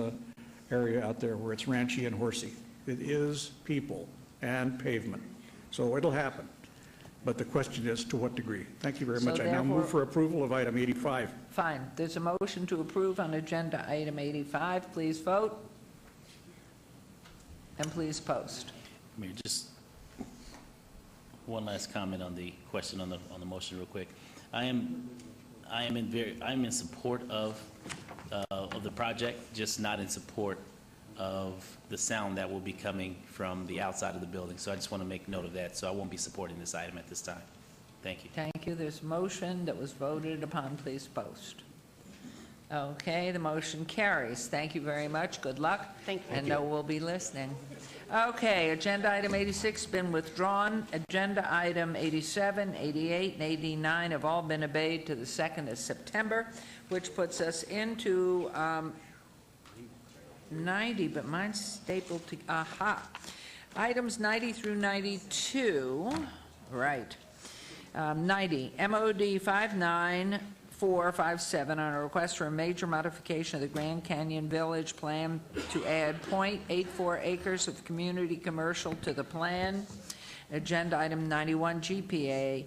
Speaker 3: area out there where it's ranchy and horsey. It is people and pavement. So it'll happen. But the question is, to what degree? Thank you very much. I now move for approval of item 85.
Speaker 1: Fine. There's a motion to approve on agenda item 85. Please vote. And please post.
Speaker 18: Mayor, just one last comment on the question on the motion real quick. I am in support of the project, just not in support of the sound that will be coming from the outside of the building. So I just want to make note of that. So I won't be supporting this item at this time. Thank you.
Speaker 1: Thank you. There's a motion that was voted upon. Please post. Okay, the motion carries. Thank you very much. Good luck.
Speaker 9: Thank you.
Speaker 1: And no, we'll be listening. Okay, agenda item 86 has been withdrawn. Agenda item 87, 88, and 89 have all been obeyed to the 2nd of September, which puts us into 90, but mine's stapled to, Items 90 through 92, right. 90, MOD 59457 on a request for a major modification of the Grand Canyon Village plan to add .84 acres of community commercial to the plan. Agenda item 91, GPA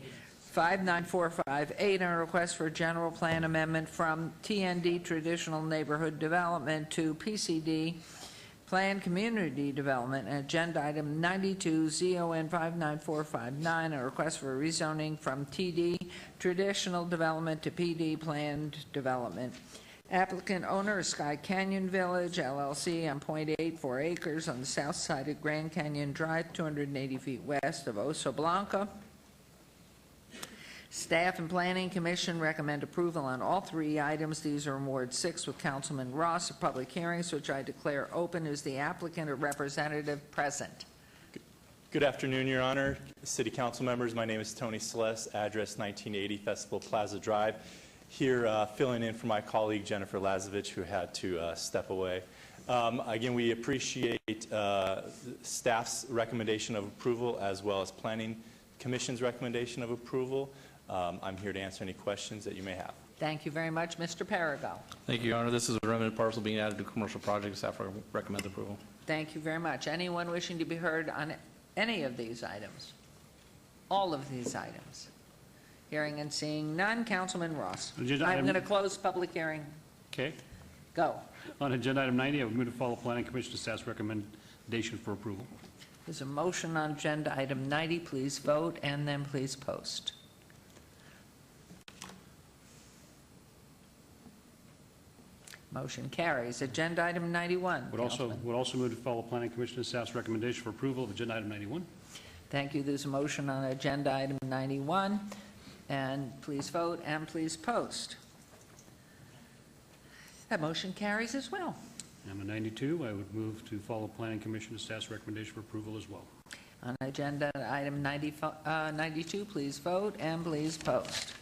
Speaker 1: 59458 on a request for a general plan amendment from TND Traditional Neighborhood Development to PCD Planned Community Development. And agenda item 92, ZON 59459, a request for rezoning from TD Traditional Development to PD Planned Development. Applicant owner is Sky Canyon Village, LLC, on .84 acres on the south side of Grand Canyon Drive, 280 feet west of Oso Blanco. Staff and Planning Commission recommend approval on all three items. These are in Ward 6 with Councilman Ross of public hearings, which I declare open. Is the applicant or representative present?
Speaker 17: Good afternoon, Your Honor. City Council members, my name is Tony Celeste, address 1980 Festival Plaza Drive. Here filling in for my colleague Jennifer Lazovich, who had to step away. Again, we appreciate staff's recommendation of approval as well as Planning Commission's recommendation of approval. I'm here to answer any questions that you may have.
Speaker 1: Thank you very much. Mr. Perigo.
Speaker 20: Thank you, Your Honor. This is a remnant parcel being added to commercial project. Staff recommends approval.
Speaker 1: Thank you very much. Anyone wishing to be heard on any of these items? All of these items? Hearing and seeing none. Councilman Ross.
Speaker 6: Agenda
Speaker 1: I'm
Speaker 6: item-
Speaker 1: going to close public hearing.
Speaker 6: Okay.
Speaker 1: Go.
Speaker 6: On agenda item 90, I would move to follow Planning Commission staff's recommendation for approval.
Speaker 1: There's a motion on agenda item 90. Please vote and then please post. Motion carries. Agenda item 91.
Speaker 6: Would also move to follow Planning Commission staff's recommendation for approval of agenda item 91.
Speaker 1: Thank you. There's a motion on agenda item 91. And please vote and please post. That motion carries as well.
Speaker 6: And on 92, I would move to follow Planning Commission staff's recommendation for approval as well.
Speaker 1: On agenda item 92, please vote and please post.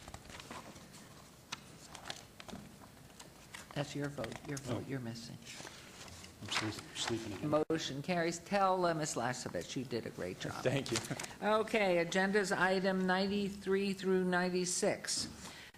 Speaker 1: That's your vote. Your vote you're missing.
Speaker 6: I'm sleeping again.
Speaker 1: Motion carries. Tell Ms. Lasovich you did a great job.
Speaker 17: Thank you.
Speaker 1: Okay, agenda's item 93 through 96.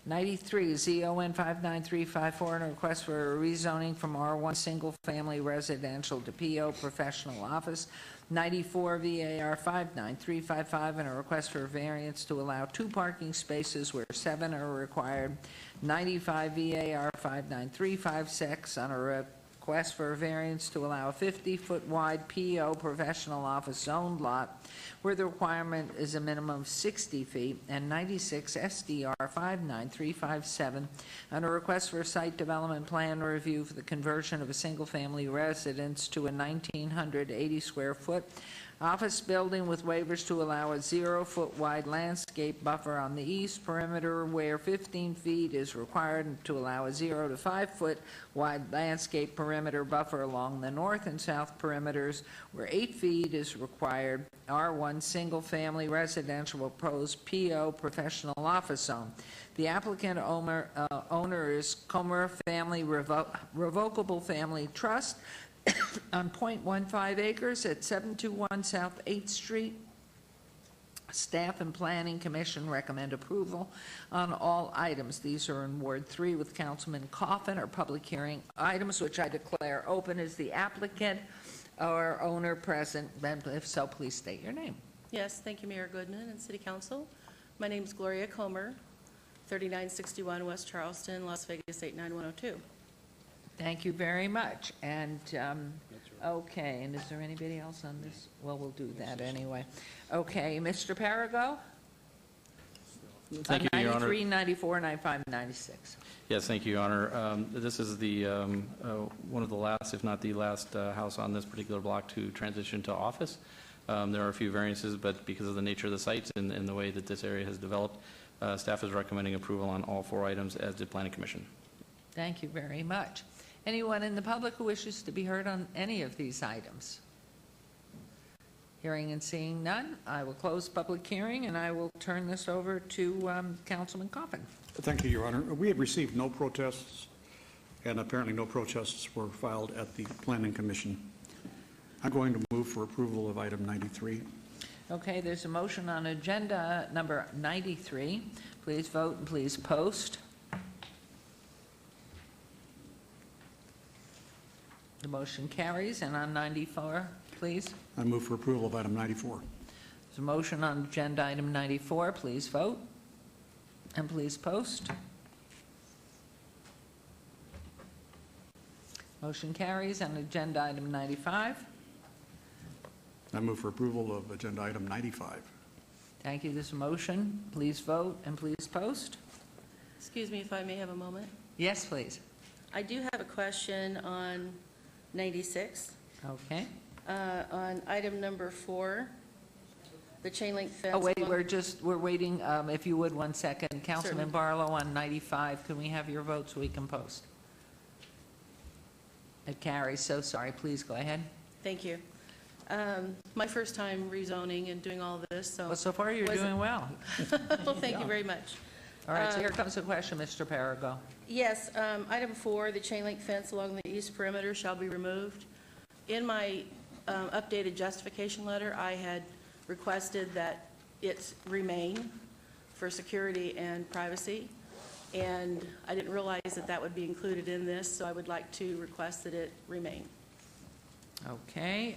Speaker 1: 93, ZON 59354, and a request for a rezoning from R1 Single Family Residential to PO Professional Office. 94, VAR 59355, and a request for a variance to allow 2 parking spaces where 7 are required. 95, VAR 59356, on a request for a variance to allow a 50-foot wide PO Professional Office owned lot where the requirement is a minimum of 60 feet, and 96 SDR 59357 on a request for a site development plan review for the conversion of a single-family residence to a 1,980 square foot office building with waivers to allow a 0-foot wide landscape buffer on the east perimeter where 15 feet is required, and to allow a 0 to 5 foot wide landscape perimeter buffer along the north and south perimeters where 8 feet is required. R1 Single Family Residential proposed PO Professional Office Zone. The applicant owner is Comer Family Revocable Family Trust on .15 acres at 721 South 8th Street. Staff and Planning Commission recommend approval on all items. These are in Ward 3 with Councilman Coffin, or public hearing items, which I declare open. Is the applicant or owner present? If so, please state your name.
Speaker 10: Yes, thank you, Mayor Goodman and City Council. My name is Gloria Comer, 3961 West Charleston, Las Vegas 89102.
Speaker 1: Thank you very much. And, okay, and is there anybody else on this? Well, we'll do that anyway. Okay, Mr. Perigo?
Speaker 20: Thank you, Your Honor.
Speaker 1: 93, 94, 95, 96.
Speaker 20: Yes, thank you, Your Honor. This is the one of the last, if not the last, house on this particular block to transition to office. There are a few variances, but because of the nature of the sites and the way that this area has developed, staff is recommending approval on all 4 items, as did Planning Commission.
Speaker 1: Thank you very much. Anyone in the public who wishes to be heard on any of these items? Hearing and seeing none, I will close public hearing, and I will turn this over to Councilman Coffin.
Speaker 3: Thank you, Your Honor. We have received no protests, and apparently no protests were filed at the Planning Commission. I'm going to move for approval of item 93.
Speaker 1: Okay, there's a motion on agenda number 93. Please vote and please post. The motion carries. And on 94, please.
Speaker 3: I move for approval of item 94.
Speaker 1: There's a motion on agenda item 94. Please vote and please post. Motion carries. On agenda item 95.
Speaker 3: I move for approval of agenda item 95.
Speaker 1: Thank you. There's a motion. Please vote and please post.
Speaker 10: Excuse me if I may have a moment.
Speaker 1: Yes, please.
Speaker 10: I do have a question on 96.
Speaker 1: Okay.
Speaker 10: On item number 4, the chain link fence.
Speaker 1: Oh, wait, we're waiting, if you would, 1 second. Councilman
Speaker 10: Certainly.
Speaker 1: Barlow on 95, can we have your vote so we can post? It carries, so sorry, please go ahead.
Speaker 10: Thank you. My first time rezoning and doing all this, so.
Speaker 1: Well, so far you're doing well.
Speaker 10: Well, thank you very much.
Speaker 1: All right, so here comes the question, Mr. Perigo.
Speaker 10: Yes, item 4, the chain link fence along the east perimeter shall be removed. In my updated justification letter, I had requested that it remain for security and privacy. and I didn't realize that that would be included in this, so I would like to request that it remain.
Speaker 1: Okay,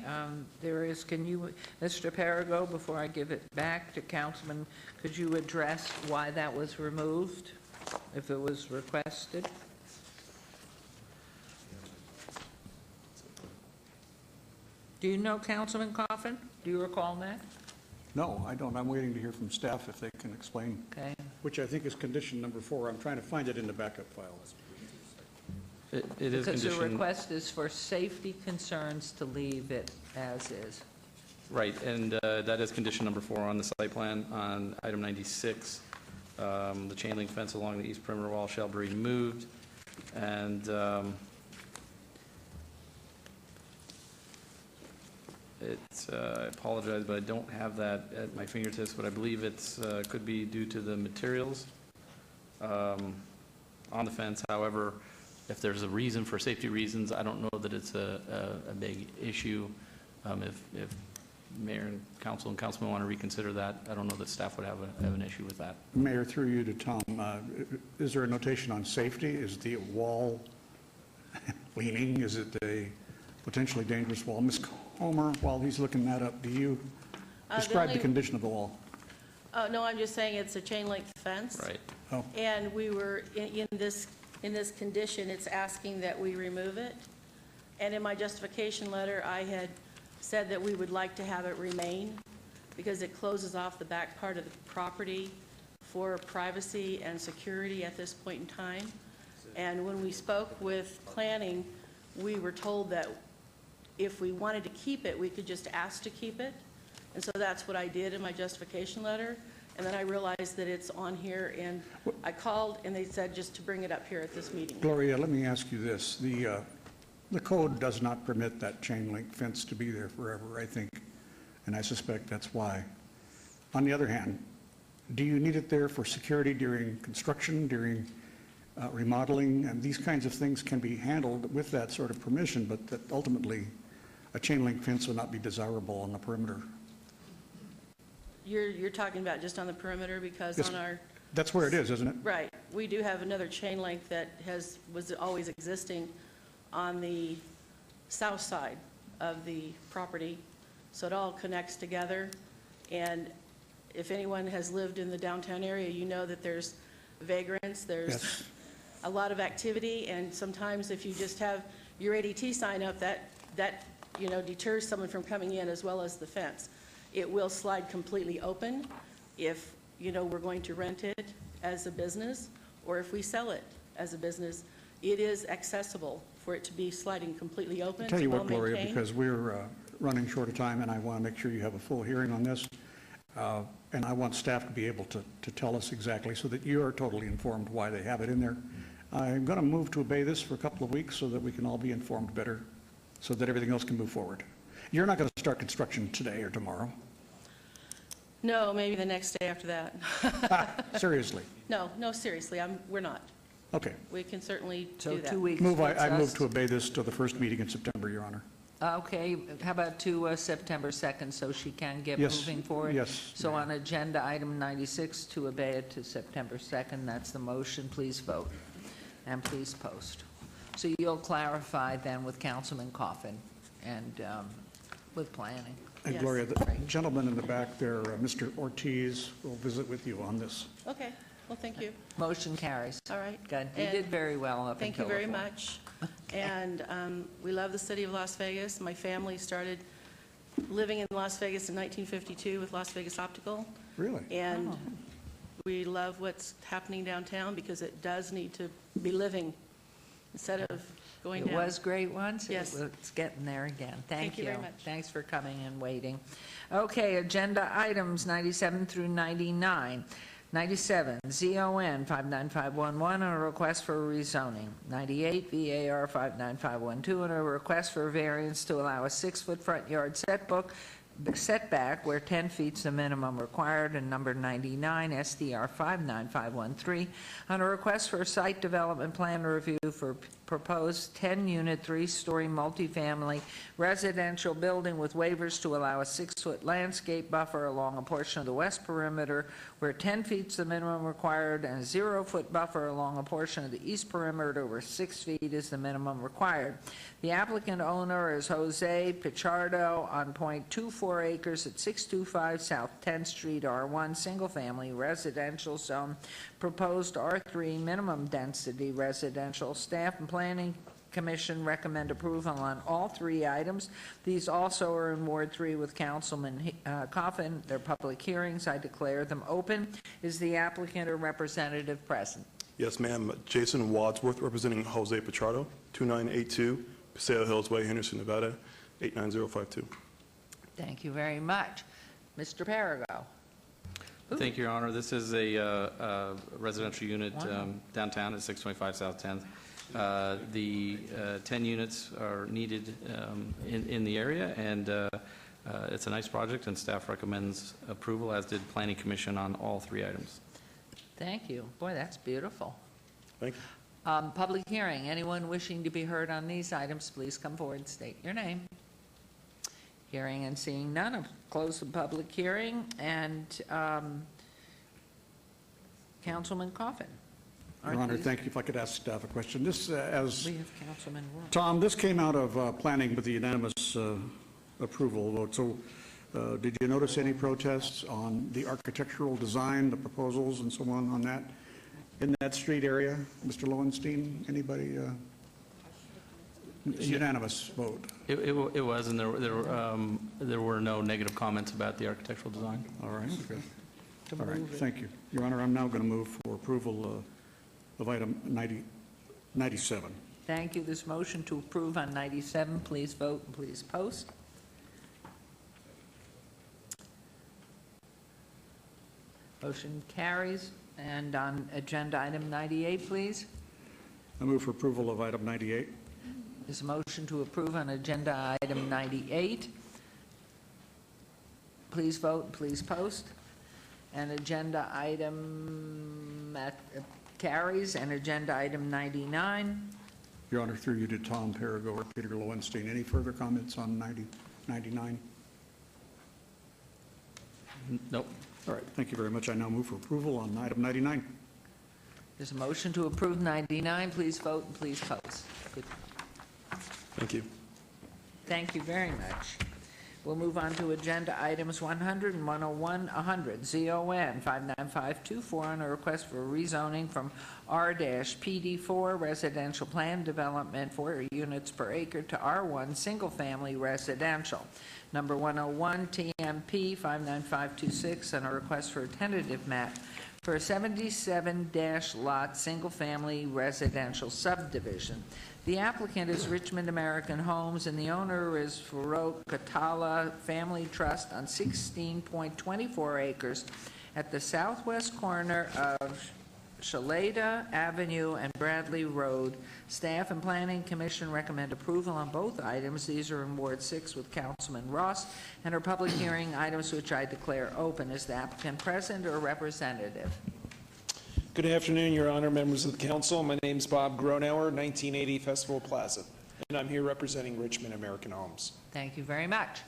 Speaker 1: there is, can you, Mr. Perigo, before I give it back to Councilman, could you address why that was removed, if it was requested? Do you know, Councilman Coffin? Do you recall that?
Speaker 3: No, I don't. I'm waiting to hear from staff if they can explain.
Speaker 1: Okay.
Speaker 3: Which I think is condition number 4. I'm trying to find it in the backup file.
Speaker 20: It is
Speaker 1: Because the
Speaker 20: condition,
Speaker 1: request is for safety concerns to leave it as is.
Speaker 20: right, and that is condition number 4 on the site plan. On item 96, the chain link fence along the east perimeter wall shall be removed, and I apologize, but I don't have that at my fingertips, but I believe it's, could be due to the materials on the fence. However, if there's a reason for safety reasons, I don't know that it's a big issue. If mayor and council and councilmen want to reconsider that, I don't know that staff would have an issue with that.
Speaker 3: Mayor, through you to Tom, is there a notation on safety? Is the wall leaning? Is it a potentially dangerous wall? Ms. Homer, while he's looking that up, do you describe the condition of the wall?
Speaker 10: No, I'm just saying it's a chain link fence.
Speaker 20: Right.
Speaker 3: Oh.
Speaker 10: And we were, in this condition, it's asking that we remove it. And in my justification letter, I had said that we would like to have it remain because it closes off the back part of the property for privacy and security at this point in time. And when we spoke with planning, we were told that if we wanted to keep it, we could just ask to keep it. And so that's what I did in my justification letter. And then I realized that it's on here, and I called, and they said just to bring it up here at this meeting.
Speaker 3: Gloria, let me ask you this. The code does not permit that chain link fence to be there forever, I think, and I suspect that's why. On the other hand, do you need it there for security during construction, during remodeling? And these kinds of things can be handled with that sort of permission, but that ultimately a chain link fence would not be desirable on the perimeter.
Speaker 10: You're talking about just on the perimeter, because
Speaker 3: Yes,
Speaker 10: on our...
Speaker 3: That's where it is, isn't it?
Speaker 10: Right. We do have another chain link that was always existing on the south side of the property. So it all connects together. And if anyone has lived in the downtown area, you know that there's vagrants, there's a lot of activity, and sometimes if you just have your ADT sign up, that deters someone from coming in, as well as the fence. It will slide completely open if, we're going to rent it as a business, or if we sell it as a business. It is accessible for it to be sliding completely open.
Speaker 3: I'll tell you
Speaker 10: It's
Speaker 3: what, Gloria,
Speaker 10: well-maintained.
Speaker 3: because we're running short of time, and I want to make sure you have a full hearing on this. And I want staff to be able to tell us exactly so that you are totally informed why they have it in there. I'm going to move to obey this for a couple of weeks so that we can all be informed better, so that everything else can move forward. You're not going to start construction today or tomorrow.
Speaker 10: No, maybe the next day after that.
Speaker 3: Seriously.
Speaker 10: No, seriously, we're not.
Speaker 3: Okay.
Speaker 10: We can certainly
Speaker 1: So
Speaker 10: do that.
Speaker 1: 2 weeks.
Speaker 3: I
Speaker 1: puts
Speaker 3: move
Speaker 1: us-
Speaker 3: to obey this till the first meeting in September, Your Honor.
Speaker 1: Okay, how about to September 2nd, so she can get
Speaker 3: Yes,
Speaker 1: moving forward?
Speaker 3: yes,
Speaker 1: So on agenda item 96, to obey it to September 2nd, that's the motion. Please vote, and please post. So you'll clarify then with Councilman Coffin and with planning.
Speaker 3: And
Speaker 10: Yes.
Speaker 3: Gloria, the gentleman in the back there, Mr. Ortiz, will visit with you on this.
Speaker 10: Okay, well, thank you.
Speaker 1: Motion carries.
Speaker 10: All right.
Speaker 1: Good. You
Speaker 10: And
Speaker 1: did very well up
Speaker 10: Thank you
Speaker 1: until
Speaker 10: very
Speaker 1: the
Speaker 10: much. And we love the city of Las Vegas. My family started living in Las Vegas in 1952 with Las Vegas Optical.
Speaker 3: Really?
Speaker 10: And we love what's happening downtown because it does need to be living instead of going
Speaker 1: It
Speaker 10: down.
Speaker 1: was great once.
Speaker 10: Yes.
Speaker 1: It's getting there again.
Speaker 10: Thank you very much.
Speaker 1: Thanks for coming and waiting. Okay, agenda items 97 through 99. 97, ZON 59511, and a request for rezoning. 98, VAR 59512, and a request for variance to allow a 6-foot front yard setback where 10 feet's the minimum required, and number 99, SDR 59513, on a request for a site development plan review for proposed 10-unit, 3-story multifamily residential building with waivers to allow a 6-foot landscape buffer along a portion of the west perimeter where 10 feet is the minimum required, and a 0-foot buffer along a portion of the east perimeter where 6 feet is the minimum required. The applicant owner is Jose Pichardo on .24 acres at 625 South 10th Street, R1, single-family residential zone, proposed R3 minimum density residential. Staff and Planning Commission recommend approval on all 3 items. These also are in Ward 3 with Councilman Coffin. They're public hearings. I declare them open. Is the applicant or representative present?
Speaker 13: Yes, ma'am. Jason Wadsworth, representing Jose Pichardo, 2982 Paseo Hills Way, Henderson, Nevada, 89052.
Speaker 1: Thank you very much. Mr. Parago.
Speaker 20: Thank you, Your Honor. This is a residential unit downtown at 625 South 10th. The 10 units are needed in the area, and it's a nice project, and staff recommends approval, as did Planning Commission, on all 3 items.
Speaker 1: Thank you. Boy, that's beautiful.
Speaker 13: Thank you.
Speaker 1: Public hearing. Anyone wishing to be heard on these items, please come forward and state your name. Hearing and seeing none, I'll close the public hearing. And Councilman Coffin.
Speaker 3: Your Honor, thank you. If I could ask staff a question. This, as
Speaker 1: We have Councilman Roy.
Speaker 3: Tom, this came out of planning with the unanimous approval vote. So did you notice any protests on the architectural design, the proposals and so on that? In that street area, Mr. Lowenstein, anybody? Unanimous vote.
Speaker 20: It was, and there were no negative comments about the architectural design.
Speaker 3: All right. Okay. All right. Thank you. Your Honor, I'm now going to move for approval of item 97.
Speaker 1: Thank you. This motion to approve on 97, please vote and please post. Motion carries. And on agenda item 98, please.
Speaker 3: I move for approval of item 98.
Speaker 1: There's a motion to approve on agenda item 98. Please vote, please post. And agenda item carries. And agenda item 99.
Speaker 3: Your Honor, through you to Tom Parago or Peter Lowenstein. Any further comments on 99?
Speaker 20: Nope.
Speaker 3: All right. Thank you very much. I now move for approval on item 99.
Speaker 1: There's a motion to approve 99. Please vote and please post. Good.
Speaker 13: Thank you.
Speaker 1: Thank you very much. We'll move on to agenda items 100 and 101, 100, ZON 59524 on a request for rezoning from R-PD4 residential plan development 4 units per acre to R1 single family residential. Number 101 TMP 59526 on a request for a tentative map for a 77-lot single family residential subdivision. The applicant is Richmond American Homes, and the owner is Farouk Katala Family Trust on 16.24 acres at the southwest corner of Shalada Avenue and Bradley Road. Staff and Planning Commission recommend approval on both items. These are in Ward 6 with Councilman Ross, and are public hearing items which I declare open. Is the applicant present or representative?
Speaker 21: Good afternoon, Your Honor, members of the council. My name is Bob Gronauer, 1980 Festival Plaza, and I'm here representing Richmond American Homes.
Speaker 1: Thank you very much.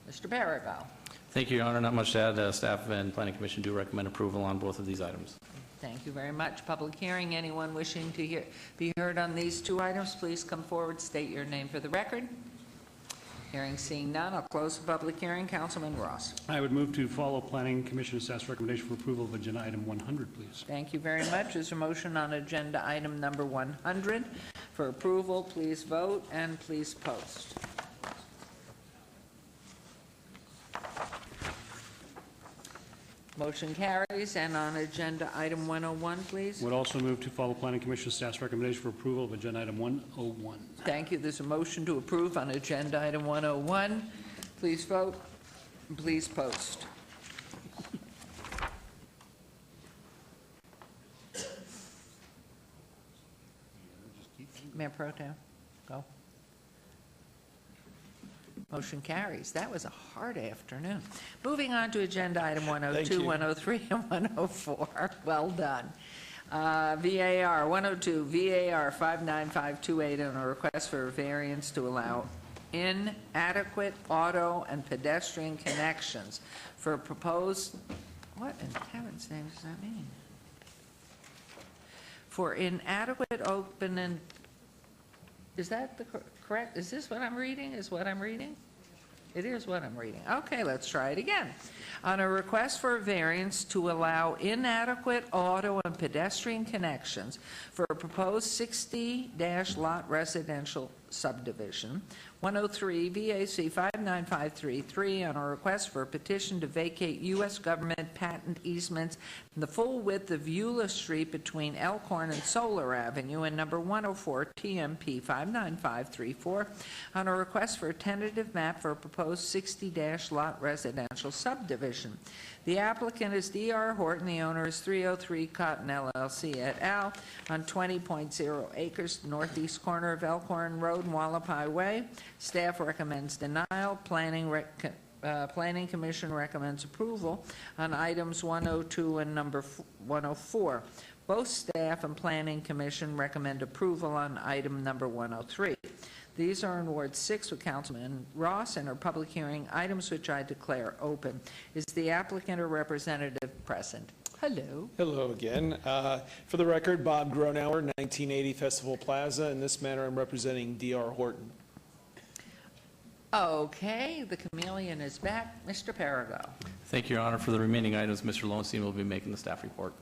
Speaker 1: Mr. Barrago.
Speaker 20: Thank you, Your Honor. Not much to add. Staff and Planning Commission do recommend approval on both of these items.
Speaker 1: Thank you very much. Public hearing. Anyone wishing to be heard on these 2 items, please come forward, state your name for the record. Hearing seeing none, I'll close the public hearing. Councilman Ross.
Speaker 6: I would move to follow Planning Commission staff's recommendation for approval of agenda item 100, please.
Speaker 1: Thank you very much. There's a motion on agenda item number 100 for approval. Please vote and please post. Motion carries. And on agenda item 101, please.
Speaker 6: Would also move to follow Planning Commission staff's recommendation for approval of agenda item 101.
Speaker 1: Thank you. There's a motion to approve on agenda item 101. Please vote. Please post. Mayor Pro Tem, go. Motion carries. That was a hard afternoon. Moving on to agenda item 102, 103, and 104. Well done. VAR 102, VAR 59528, on a request for a variance to allow inadequate auto and pedestrian connections for a proposed, what in heaven's name does that mean? For inadequate open and, is that the correct, is this what I'm reading? Is what I'm reading? It is what I'm reading. Okay, let's try it again. On a request for a variance to allow inadequate auto and pedestrian connections for a proposed 60-lot residential subdivision, 103 VAC 59533, on a request for a petition to vacate U.S. government patent easements in the full width of Eula Street between Elkhorn and Solar Avenue and number 104 TMP 59534, on a request for a tentative map for a proposed 60-lot residential subdivision. The applicant is D.R. Horton. The owner is 303 Cotton LLC et al. On 20.0 acres, northeast corner of Elkhorn Road and Wallapai Way. Staff recommends denial. Planning Commission recommends approval on items 102 and number 104. Both staff and Planning Commission recommend approval on item number 103. These are in Ward 6 with Councilman Ross and are public hearing items which I declare open. Is the applicant or representative present? Hello.
Speaker 21: Hello again. For the record, Bob Gronauer, 1980 Festival Plaza. In this matter, I'm representing D.R. Horton.
Speaker 1: Okay, the chameleon is back. Mr. Perigo.
Speaker 20: Thank you, Your Honor. For the remaining items, Mr. Lowenstein will be making the staff report.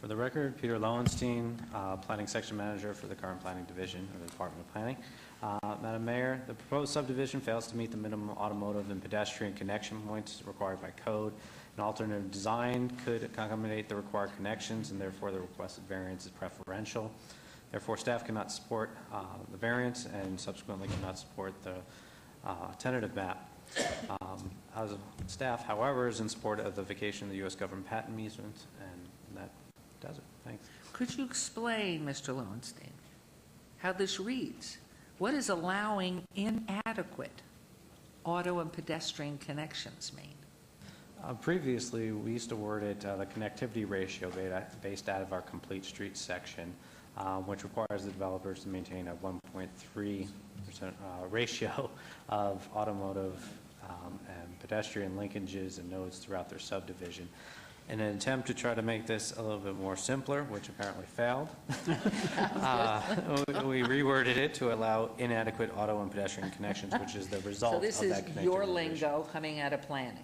Speaker 4: For the record, Peter Lowenstein, Planning Section Manager for the current Planning Division of the Department of Planning. Madam Mayor, the proposed subdivision fails to meet the minimum automotive and pedestrian connection points required by code. An alternative design could accommodate the required connections, and therefore the requested variance is preferential. Therefore, staff cannot support the variance and subsequently cannot support the tentative map. As staff, however, is in support of the vacation of the U.S. government patent easement, and that does it. Thanks.
Speaker 1: Could you explain, Mr. Lowenstein, how this reads? What does allowing inadequate auto and pedestrian connections mean?
Speaker 4: Previously, we used to word it the connectivity ratio based out of our complete streets section, which requires the developers to maintain a 1.3% ratio of automotive and pedestrian linkages and nodes throughout their subdivision. In an attempt to try to make this a little bit more simpler, which apparently failed, we reworded it to allow inadequate auto and pedestrian connections, which is the result of that connectivity.
Speaker 1: So this is your lingo coming out of planning?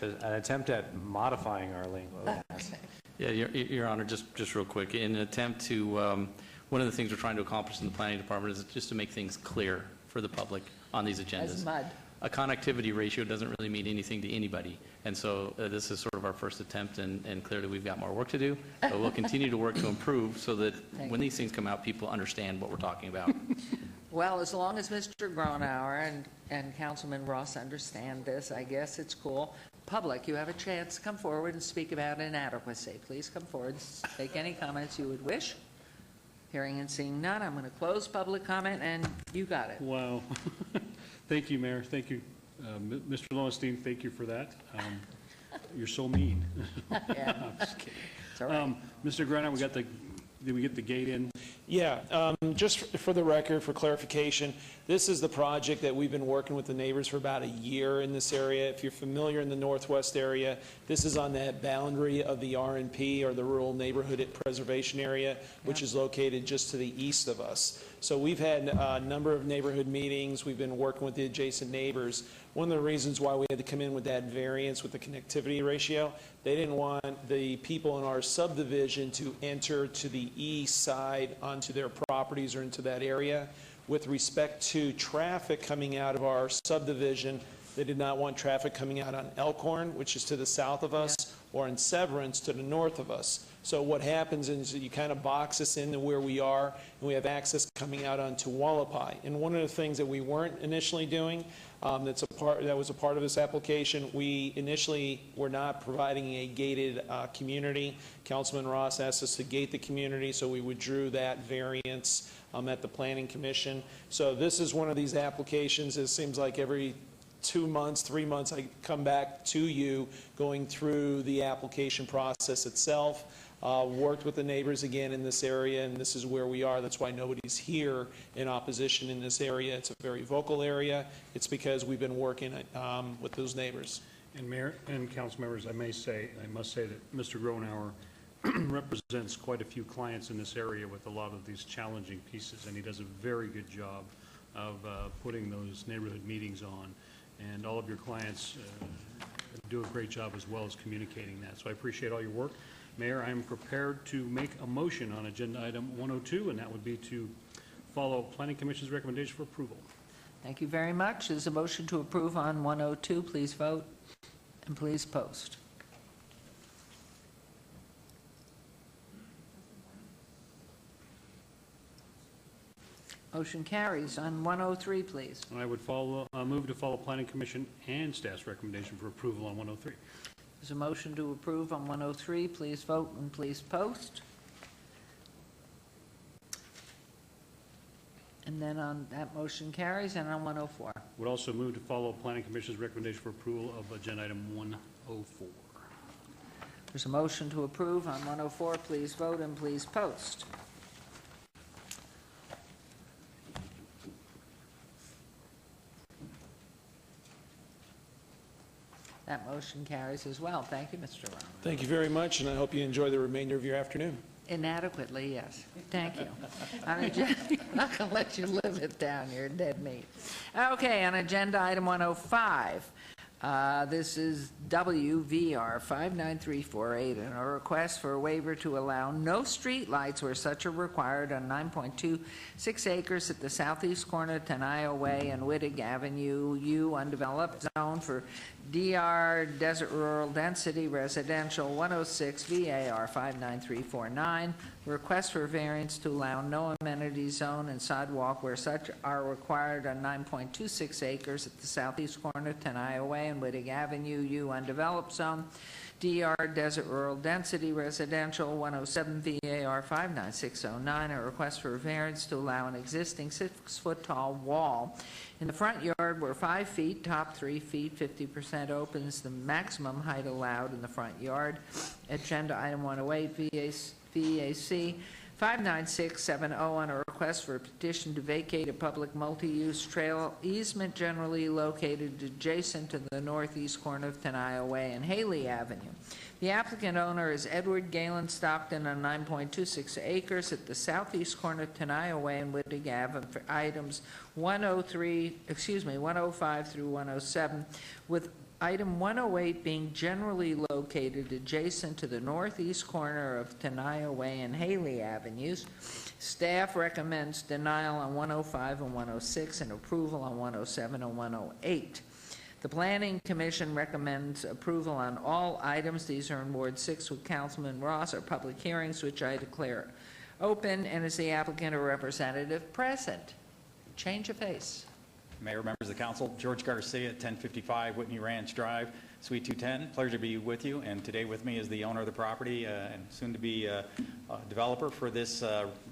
Speaker 4: An attempt at modifying our lingo. Yes.
Speaker 20: Yeah, Your Honor, just real quick, in an attempt to, one of the things we're trying to accomplish in the Planning Department is just to make things clear for the public on these agendas.
Speaker 1: As mud.
Speaker 20: A connectivity ratio doesn't really mean anything to anybody, and so this is sort of our first attempt, and clearly we've got more work to do, but we'll continue to work to improve so that when these things come out, people understand what we're talking about.
Speaker 1: Well, as long as Mr. Gronauer and Councilman Ross understand this, I guess it's cool. Public, you have a chance to come forward and speak about inadequacy. Please come forward, make any comments you would wish. Hearing and seeing none, I'm going to close public comment, and you got it.
Speaker 6: Wow. Thank you, Mayor. Thank you. Mr. Lowenstein, thank you for that. You're so mean.
Speaker 1: Yeah.
Speaker 6: I'm just kidding.
Speaker 1: It's all right.
Speaker 6: Mr. Gronauer, did we get the gate in?
Speaker 21: Yeah, just for the record, for clarification, this is the project that we've been working with the neighbors for about a year in this area. If you're familiar in the northwest area, this is on that boundary of the RNP, or the Rural Neighborhood Preservation Area, which is located just to the east of us. So we've had a number of neighborhood meetings. We've been working with the adjacent neighbors. One of the reasons why we had to come in with that variance with the connectivity ratio, they didn't want the people in our subdivision to enter to the east side onto their properties or into that area. With respect to traffic coming out of our subdivision, they did not want traffic coming out on Elkhorn, which is to the south of us, or in Severance to the north of us. So what happens is you kind of box us into where we are, and we have access coming out onto Wallapai. And one of the things that we weren't initially doing, that was a part of this application, we initially were not providing a gated community. Councilman Ross asked us to gate the community, so we withdrew that variance at the Planning Commission. So this is one of these applications. It seems like every 2 months, 3 months, I come back to you, going through the application process itself. Worked with the neighbors again in this area, and this is where we are. That's why nobody's here in opposition in this area. It's a very vocal area. It's because we've been working with those neighbors.
Speaker 6: And Mayor and council members, I must say that Mr. Gronauer represents quite a few clients in this area with a lot of these challenging pieces, and he does a very good job of putting those neighborhood meetings on. And all of your clients do a great job as well as communicating that. So I appreciate all your work. Mayor, I am prepared to make a motion on agenda item 102, and that would be to follow Planning Commission's recommendation for approval.
Speaker 1: Thank you very much. There's a motion to approve on 102. Please vote and please post. Motion carries. On 103, please.
Speaker 6: I would move to follow Planning Commission and staff's recommendation for approval on 103.
Speaker 1: There's a motion to approve on 103. Please vote and please post. And then on that motion carries, and on 104.
Speaker 6: Would also move to follow Planning Commission's recommendation for approval of agenda item 104.
Speaker 1: There's a motion to approve on 104. Please vote and please post. That motion carries as well. Thank you, Mr. Rowan.
Speaker 21: Thank you very much, and I hope you enjoy the remainder of your afternoon.
Speaker 1: Inadequately, yes. Thank you. I'm not going to let you live it down. You're dead meat. Okay, on agenda item 105. This is WVR 59348, and a request for a waiver to allow no street lights where such are required on 9.26 acres at the southeast corner of Tenaya Way and Wittig Avenue, U, undeveloped zone for DR Desert Rural Density Residential 106 VAR 59349. Request for variance to allow no amenity zone and sidewalk where such are required on 9.26 acres at the southeast corner of Tenaya Way and Wittig Avenue, U, undeveloped zone. DR Desert Rural Density Residential 107 VAR 59609, a request for a variance to allow an existing 6-foot-tall wall in the front yard where 5 feet, top 3 feet, 50% opens the maximum height allowed in the front yard. Agenda item 108 VAC 59670 on a request for a petition to vacate a public multi-use trail easement generally located adjacent to the northeast corner of Tenaya Way and Haley Avenue. The applicant owner is Edward Galen Stockton on 9.26 acres at the southeast corner of Tenaya Way and Wittig Avenue for items 105 through 107, with item 108 being generally located adjacent to the northeast corner of Tenaya Way and Haley Avenues. Staff recommends denial on 105 and 106 and approval on 107 and 108. The Planning Commission recommends approval on all items. These are in Ward 6 with Councilman Ross, are public hearings, which I declare open, and is the applicant or representative present? Change of face.
Speaker 7: Mayor, members of the council, George Garcia, 1055 Whitney Ranch Drive, Suite 210. Pleasure to be with you, and today with me is the owner of the property and soon to be developer for this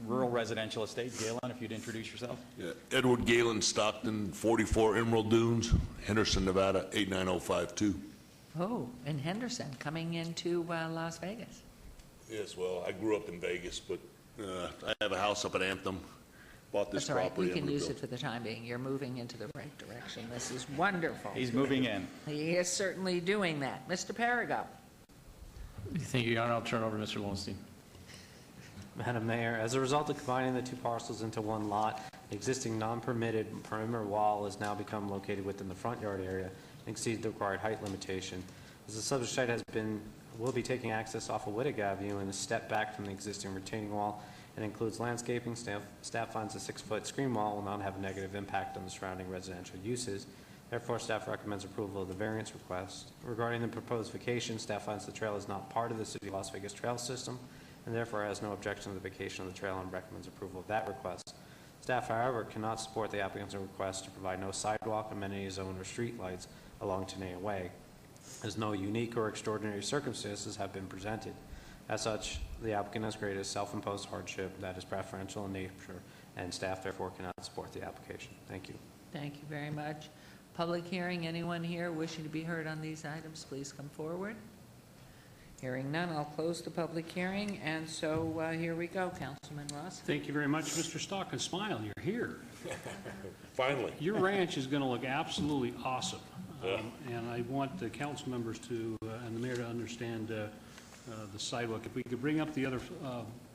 Speaker 7: rural residential estate. Galen, if you'd introduce yourself.
Speaker 14: Yeah. Edward Galen Stockton, 44 Emerald Dunes, Henderson, Nevada, 89052.
Speaker 1: Oh, in Henderson, coming into Las Vegas.
Speaker 14: Yes, well, I grew up in Vegas, but I have a house up at Anthem. Bought this
Speaker 1: That's all right.
Speaker 14: property.
Speaker 1: We can
Speaker 14: and
Speaker 1: use
Speaker 14: rebuilt.
Speaker 1: it for the time being. You're moving into the right direction. This is wonderful.
Speaker 7: He's moving in.
Speaker 1: He is certainly doing that. Mr. Parago.
Speaker 23: Thank you, Your Honor. I'll turn it over to Mr. Lowenstein.
Speaker 4: Madam Mayor, as a result of combining the two parcels into one lot, the existing non-permitted perimeter wall has now become located within the front yard area and exceeds the required height limitation. As the subject site will be taking access off of Wittig Avenue and a step back from the existing retaining wall and includes landscaping. Staff finds a 6-foot screen wall will not have a negative impact on the surrounding residential uses. Therefore, staff recommends approval of the variance request. Regarding the proposed vacation, staff finds the trail is not part of the City of Las Vegas trail system and therefore has no objection to the vacation of the trail and recommends approval of that request. Staff, however, cannot support the applicant's request to provide no sidewalk, amenity zone, or street lights along Tenaya Way, as no unique or extraordinary circumstances have been presented. As such, the applicant has created a self-imposed hardship that is preferential in nature, and staff therefore cannot support the application. Thank you.
Speaker 1: Thank you very much. Public hearing, anyone here wishing to be heard on these items, please come forward. Hearing none, I'll close the public hearing, and so here we go, Councilman Ross.
Speaker 6: Thank you very much, Mr. Stockton. Smile, you're here.
Speaker 14: Finally.
Speaker 6: Your ranch is going to look absolutely awesome. And I want the council members to, and the mayor to understand the sidewalk. If we could bring up the other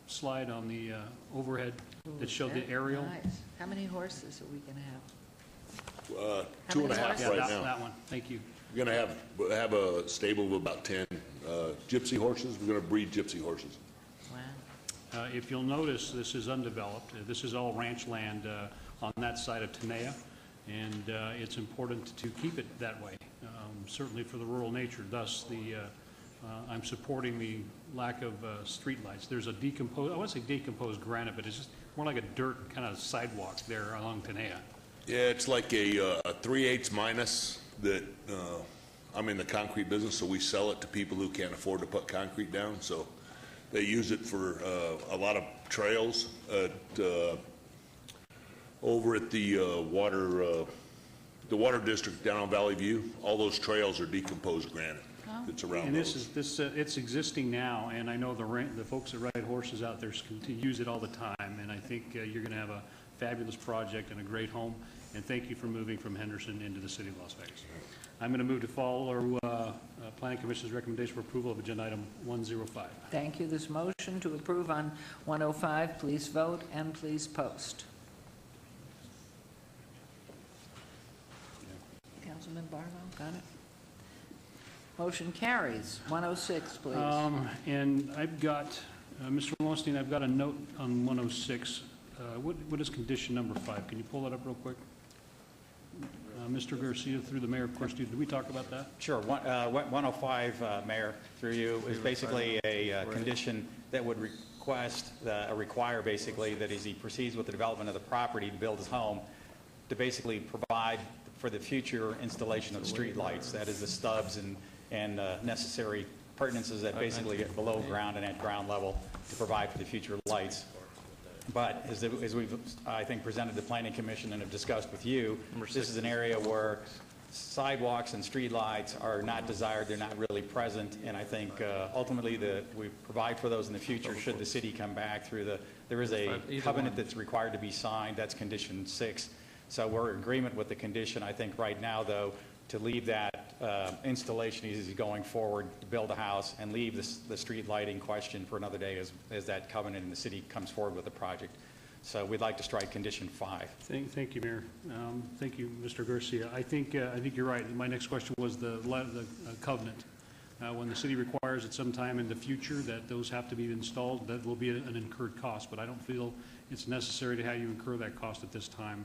Speaker 6: slide on the overhead that showed the aerial.
Speaker 1: Nice. How many horses are we going to have?
Speaker 14: 2.5
Speaker 6: Yeah,
Speaker 14: right
Speaker 6: that,
Speaker 14: now.
Speaker 6: that one. Thank you.
Speaker 14: We're going to have a stable of about 10 gypsy horses. We're going to breed gypsy horses.
Speaker 1: Wow.
Speaker 6: If you'll notice, this is undeveloped. This is all ranch land on that side of Tenaya, and it's important to keep it that way, certainly for the rural nature. Thus, I'm supporting the lack of streetlights. There's a decomposed, I want to say decomposed granite, but it's just more like a dirt kind of sidewalk there along Tenaya.
Speaker 14: Yeah, it's like a 3/8 minus that I'm in the concrete business, so we sell it to people who can't afford to put concrete down. So they use it for a lot of trails over at the water district down on Valley View. All those trails are decomposed granite. It's around
Speaker 6: And
Speaker 14: those.
Speaker 6: it's existing now, and I know the folks that ride horses out there use it all the time, and I think you're going to have a fabulous project and a great home, and thank you for moving from Henderson into the city of Las Vegas. I'm going to move to follow Planning Commission's recommendation for approval of agenda item 105.
Speaker 1: Thank you. This motion to approve on 105, please vote and please post. Councilman Barlow, got it? Motion carries. 106, please.
Speaker 6: And I've got, Mr. Lowenstein, I've got a note on 106. What is condition number 5? Can you pull that up real quick? Mr. Garcia, through the mayor, of course, did we talk about that?
Speaker 7: Sure. 105, Mayor, through you, is basically a condition that would require basically that as he proceeds with the development of the property to build his home, to basically provide for the future installation of streetlights. That is the stubs and necessary appurtenances that basically get below ground and at ground level to provide for the future lights. But as we've, I think, presented to the Planning Commission and have discussed with you, this is an area where sidewalks and streetlights are not desired, they're not really present, and I think ultimately we provide for those in the future should the city come back through there is a covenant that's required to be signed, that's condition 6. So we're in agreement with the condition, I think right now though, to leave that installation as he's going forward, to build a house, and leave the street lighting question for another day as that covenant and the city comes forward with the project. So we'd like to strike condition 5.
Speaker 6: Thank you, Mayor. Thank you, Mr. Garcia. I think you're right. My next question was the covenant. When the city requires at some time in the future that those have to be installed, that will be an incurred cost, but I don't feel it's necessary to have you incur that cost at this time,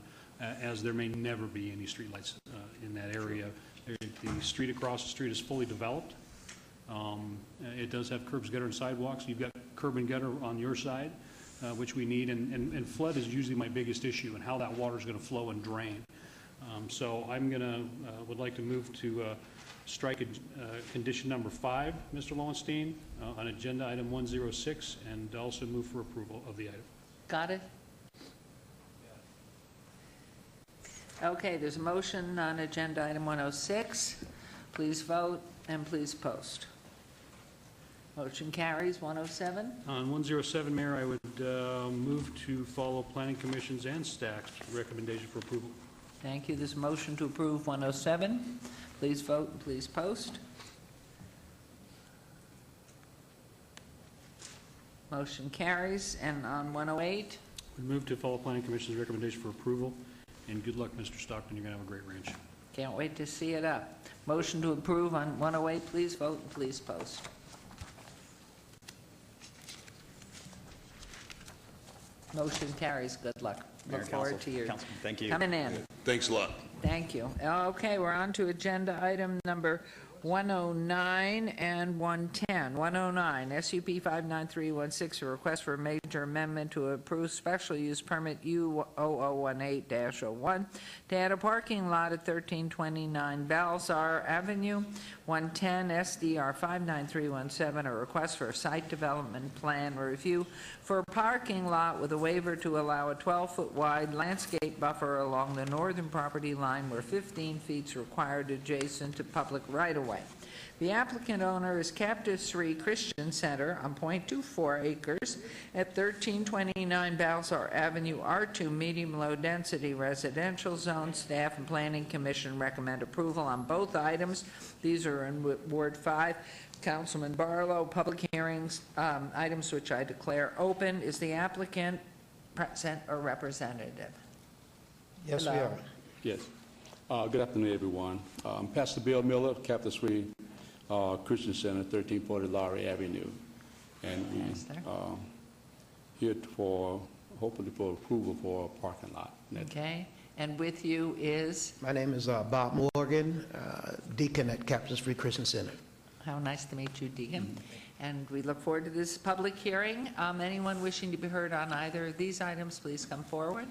Speaker 6: as there may never be any streetlights in that area. The street across the street is fully developed. It does have curbs, gutter, and sidewalks. You've got curb and gutter on your side, which we need, and flood is usually my biggest issue, and how that water is going to flow and drain. So I'm would like to move to strike condition number 5, Mr. Lowenstein, on agenda item 106, and also move for approval of the item.
Speaker 1: Got it? Okay, there's a motion on agenda item 106. Please vote and please post. Motion carries. 107.
Speaker 6: On 107, Mayor, I would move to follow Planning Commission's and staff's recommendation for approval.
Speaker 1: Thank you. This motion to approve 107. Please vote and please post. Motion carries. And on 108.
Speaker 6: We move to follow Planning Commission's recommendation for approval. And good luck, Mr. Stockton. You're going to have a great ranch.
Speaker 1: Can't wait to see it up. Motion to approve on 108. Please vote and please post. Motion carries. Good luck. Look forward to your
Speaker 7: thank you.
Speaker 1: coming in.
Speaker 14: Thanks a lot.
Speaker 1: Thank you. Okay, we're on to agenda item number 109 and 110. 109, SUP 59316, a request for a major amendment to approve special use permit U0018-01 to add a parking lot at 1329 Balzar Avenue. 110, SDR 59317, a request for a site development plan review for a parking lot with a waiver to allow a 12-foot wide landscape buffer along the northern property line where 15 feet is required adjacent to public right-of-way. The applicant owner is Captive 3 Christian Center on .24 acres at 1329 Balzar Avenue, R2 medium-low density residential zone. Staff and Planning Commission recommend approval on both items. These are in Ward 5. Councilman Barlow, public hearings, items which I declare open. Is the applicant present or representative?
Speaker 2: Yes, we
Speaker 1: Hello.
Speaker 2: are. Yes. Good afternoon, everyone. I'm Pastor Bill Miller, Captain 3 Christian Center, 1340 Lowry Avenue. And we here for, hopefully for approval for a parking lot.
Speaker 1: Okay. And with you is?
Speaker 2: My name is Bob Morgan, Deacon at Captain 3 Christian Center.
Speaker 1: How nice to meet you, Deacon. And we look forward to this public hearing. Anyone wishing to be heard on either of these items, please come forward.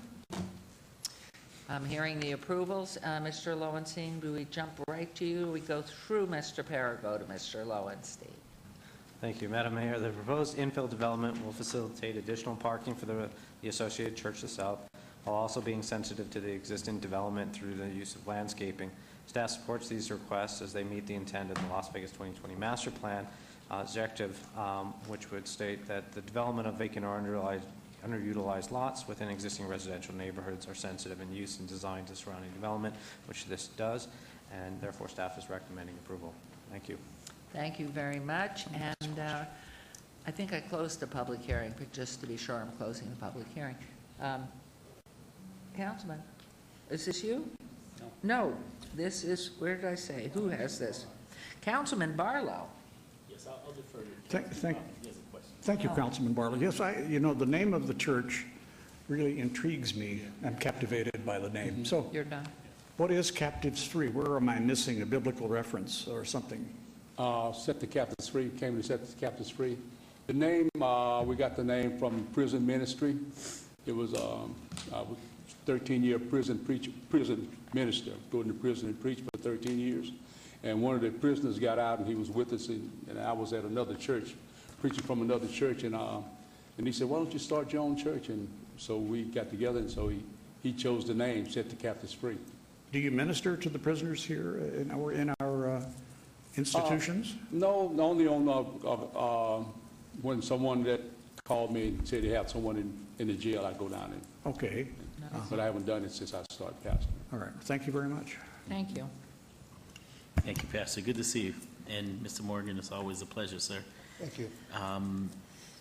Speaker 1: I'm hearing the approvals. Mr. Lowenstein, do we jump right to you? We go through Mr. Perigo to Mr. Lowenstein.
Speaker 4: Thank you, Madam Mayor. The proposed infill development will facilitate additional parking for the Associated Church of the South, while also being sensitive to the existing development through the use of landscaping. Staff supports these requests as they meet the intent of the Las Vegas 2020 Master Plan objective, which would state that the development of vacant or underutilized lots within existing residential neighborhoods are sensitive in use and design to surrounding development, which this does, and therefore staff is recommending approval. Thank you.
Speaker 1: Thank you very much. And I think I closed the public hearing, but just to be sure, I'm closing the public hearing. Councilman, is this you? No, this is, where did I say? Who has this? Councilman Barlow.
Speaker 23: Yes, I'll defer to
Speaker 3: Thank you, Councilman Barlow. Yes, the name of the church really intrigues me. I'm captivated by the name. So,
Speaker 1: you're done.
Speaker 3: What is Captives 3? Where am I missing a biblical reference or something?
Speaker 2: Set the Captives Free, came to set the Captives Free. The name, we got the name from prison ministry. It was a 13-year prison minister, going to prison and preached for 13 years. And one of the prisoners got out, and he was with us, and I was at another church, preaching from another church, and he said, why don't you start your own church? And so we got together, and so he chose the name, Set the Captives Free.
Speaker 3: Do you minister to the prisoners here in our institutions?
Speaker 2: No, only on when someone that called me and said they have someone in the jail, I go down and.
Speaker 3: Okay.
Speaker 2: But I haven't done it since I started pastoring.
Speaker 3: All right. Thank you very much.
Speaker 1: Thank you.
Speaker 18: Thank you, Pastor. Good to see you. And Mr. Morgan, it's always a pleasure, sir.
Speaker 2: Thank you.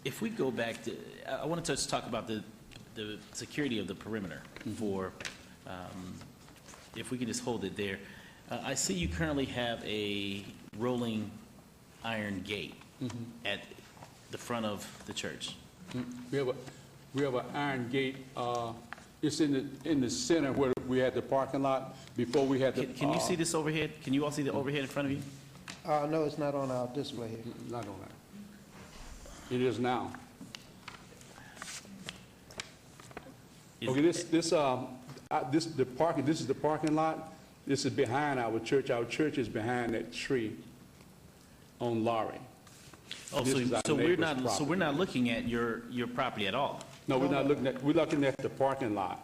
Speaker 18: If we go back to, I wanted to talk about the security of the perimeter for, if we could just hold it there. I see you currently have a rolling iron gate at the front of the church.
Speaker 2: We have an iron gate. It's in the center where we had the parking lot before we had the.
Speaker 18: Can you see this overhead? Can you all see the overhead in front of you?
Speaker 2: No, it's not on our display here. Not on that. It is now. Okay, this is the parking lot. This is behind our church. Our church is behind that tree on Lowry.
Speaker 18: Oh, so we're not looking at your property at all?
Speaker 2: No, we're not looking at, we're looking at the parking lot.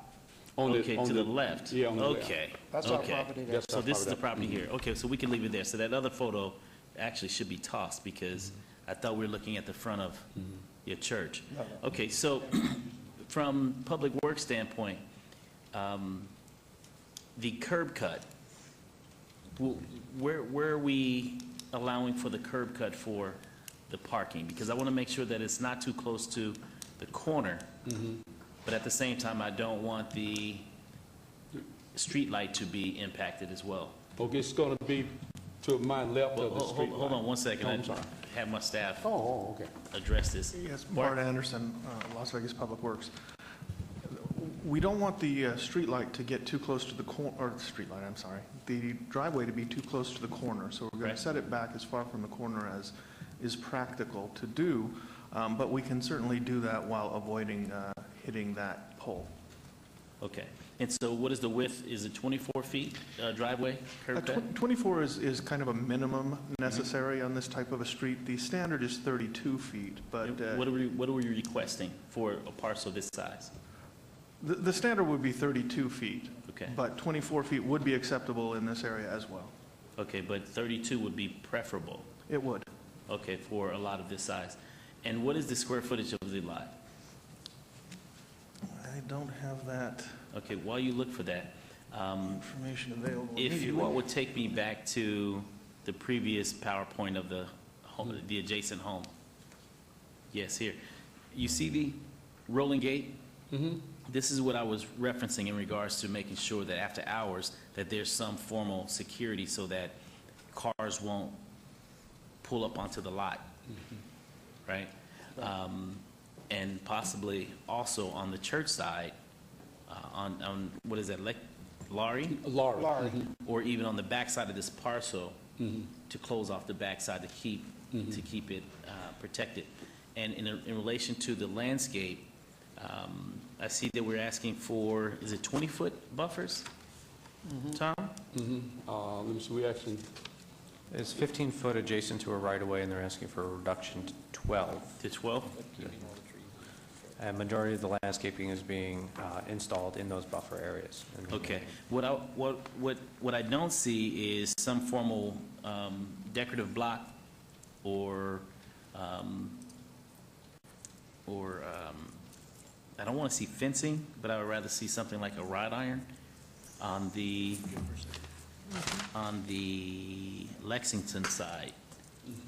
Speaker 18: Okay, to the left?
Speaker 2: Yeah, on the left.
Speaker 18: Okay.
Speaker 2: That's our
Speaker 18: okay.
Speaker 2: property there.
Speaker 18: So this is the property here. Okay, so we can leave it there. So that other photo actually should be tossed because I thought we were looking at the front of your church. Okay, so from Public Works standpoint, the curb cut, where are we allowing for the curb cut for the parking? Because I want to make sure that it's not too close to the corner, but at the same time, I don't want the street light to be impacted as well.
Speaker 2: Okay, it's going to be to my left of the street.
Speaker 18: Hold on one second.
Speaker 2: I'm sorry.
Speaker 18: I have my staff
Speaker 2: okay.
Speaker 18: address this.
Speaker 5: Yes, Bart Anderson, Las Vegas Public Works. We don't want the street light to get too close to the street light, I'm sorry, the driveway to be too close to the corner. So we're going to set it back as far from the corner as is practical to do, but we can certainly do that while avoiding hitting that pole.
Speaker 18: Okay. And so what is the width? Is it 24 feet driveway, curb cut?
Speaker 5: 24 is kind of a minimum necessary on this type of a street. The standard is 32 feet, but...
Speaker 18: What are we requesting for a parcel this size?
Speaker 5: The standard would be 32 feet.
Speaker 18: Okay.
Speaker 5: But 24 feet would be acceptable in this area as well.
Speaker 18: Okay, but 32 would be preferable.
Speaker 5: It would.
Speaker 18: Okay, for a lot of this size. And what is the square footage of the lot?
Speaker 5: I don't have that
Speaker 18: Okay, while you look for that,
Speaker 5: information available
Speaker 18: if you
Speaker 5: immediately.
Speaker 18: would take me back to the previous PowerPoint of the home, the adjacent home. Yes, here. You see the rolling gate? This is what I was referencing in regards to making sure that after hours that there's some formal security so that cars won't pull up onto the lot, right? And possibly also on the church side, on what is that, Laurie?
Speaker 2: Laurie.
Speaker 18: Or even on the backside of this parcel to close off the backside to keep it protected. And in relation to the landscape, I see that we're asking for, is it 20-foot buffers? Tom?
Speaker 2: Let me see, we actually,
Speaker 4: It's 15 foot adjacent to a right-of-way, and they're asking for a reduction to 12.
Speaker 18: To 12?
Speaker 4: And majority of the landscaping is being installed in those buffer areas.
Speaker 18: Okay. What I don't see is some formal decorative block or I don't want to see fencing, but I would rather see something like a wrought iron on the Lexington side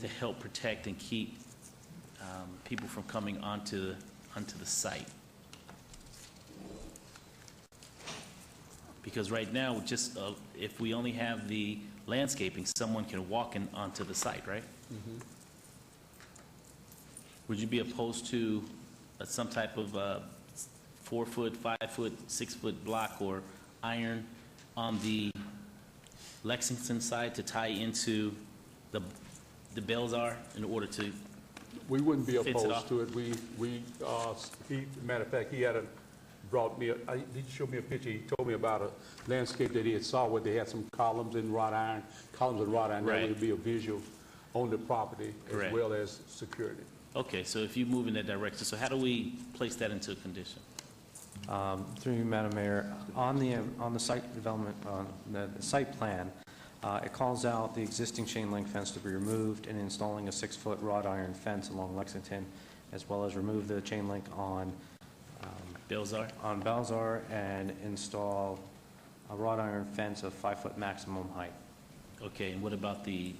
Speaker 18: to help protect and keep people from coming onto the site. Because right now, just if we only have the landscaping, someone can walk onto the site, right? Would you be opposed to some type of 4-foot, 5-foot, 6-foot block or iron on the Lexington side to tie into the Belzar in order to
Speaker 2: we wouldn't be
Speaker 18: fence it
Speaker 2: opposed
Speaker 18: off?
Speaker 2: to it. Matter of fact, he had brought me, he showed me a picture, he told me about a landscape that he had saw where they had some columns and wrought iron, that
Speaker 18: Right.
Speaker 2: would be a visual on the property
Speaker 18: Correct.
Speaker 2: as well as security.
Speaker 18: Okay, so if you move in that direction, so how do we place that into a condition?
Speaker 4: Through you, Madam Mayor, on the site development, the site plan, it calls out the existing chain link fence to be removed and installing a 6-foot wrought iron fence along Lexington, as well as remove the chain link on Belzar and install a wrought iron fence of 5-foot maximum height.
Speaker 18: Okay, and what about the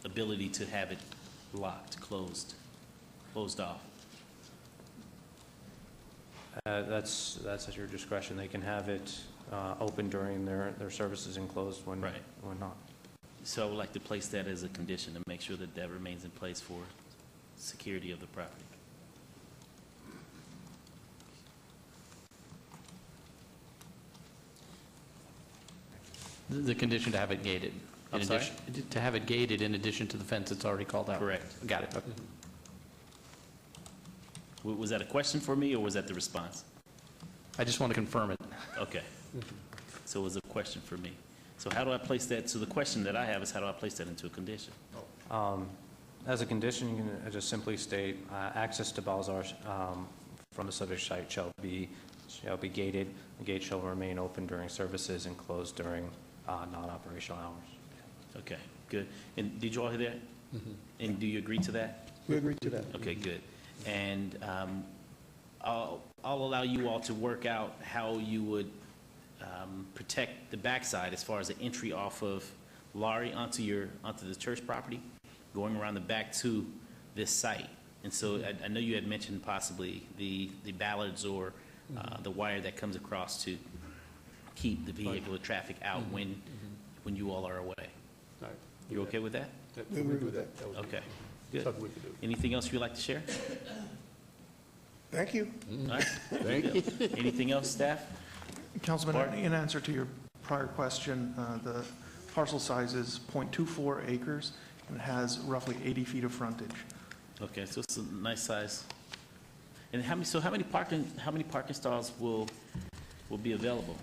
Speaker 18: ability to have it locked, closed off?
Speaker 4: That's at your discretion. They can have it open during their services and closed when not.
Speaker 18: So I would like to place that as a condition to make sure that that remains in place for security of the property.
Speaker 20: The condition to have it gated.
Speaker 18: I'm sorry?
Speaker 20: To have it gated in addition to the fence that's already called out.
Speaker 18: Correct.
Speaker 20: Got it. Okay.
Speaker 18: Was that a question for me, or was that the response?
Speaker 20: I just want to confirm it.
Speaker 18: Okay. So it was a question for me. So how do I place that? So the question that I have is, how do I place that into a condition?
Speaker 4: As a condition, you can just simply state, access to Balzar from the subject site shall be gated. The gate shall remain open during services and closed during non-operational hours.
Speaker 18: Okay, good. And did you all hear that? And do you agree to that?
Speaker 12: We agree to that.
Speaker 18: Okay, good. And I'll allow you all to work out how you would protect the backside as far as the entry off of Laurie onto the church property, going around the back to this site. And so I know you had mentioned possibly the ballards or the wire that comes across to keep the vehicular traffic out when you all are away.
Speaker 2: Right.
Speaker 18: You okay with that?
Speaker 12: We agree with that.
Speaker 18: Okay, good.
Speaker 2: Something we could do.
Speaker 18: Anything else you'd like to share?
Speaker 15: Thank you.
Speaker 18: All right.
Speaker 2: Thank you.
Speaker 18: Anything else, staff?
Speaker 5: Councilman, in answer to your prior question, the parcel size is .24 acres, and it has roughly 80 feet of frontage.
Speaker 18: Okay, so it's a nice size. And how many parking stalls will be available?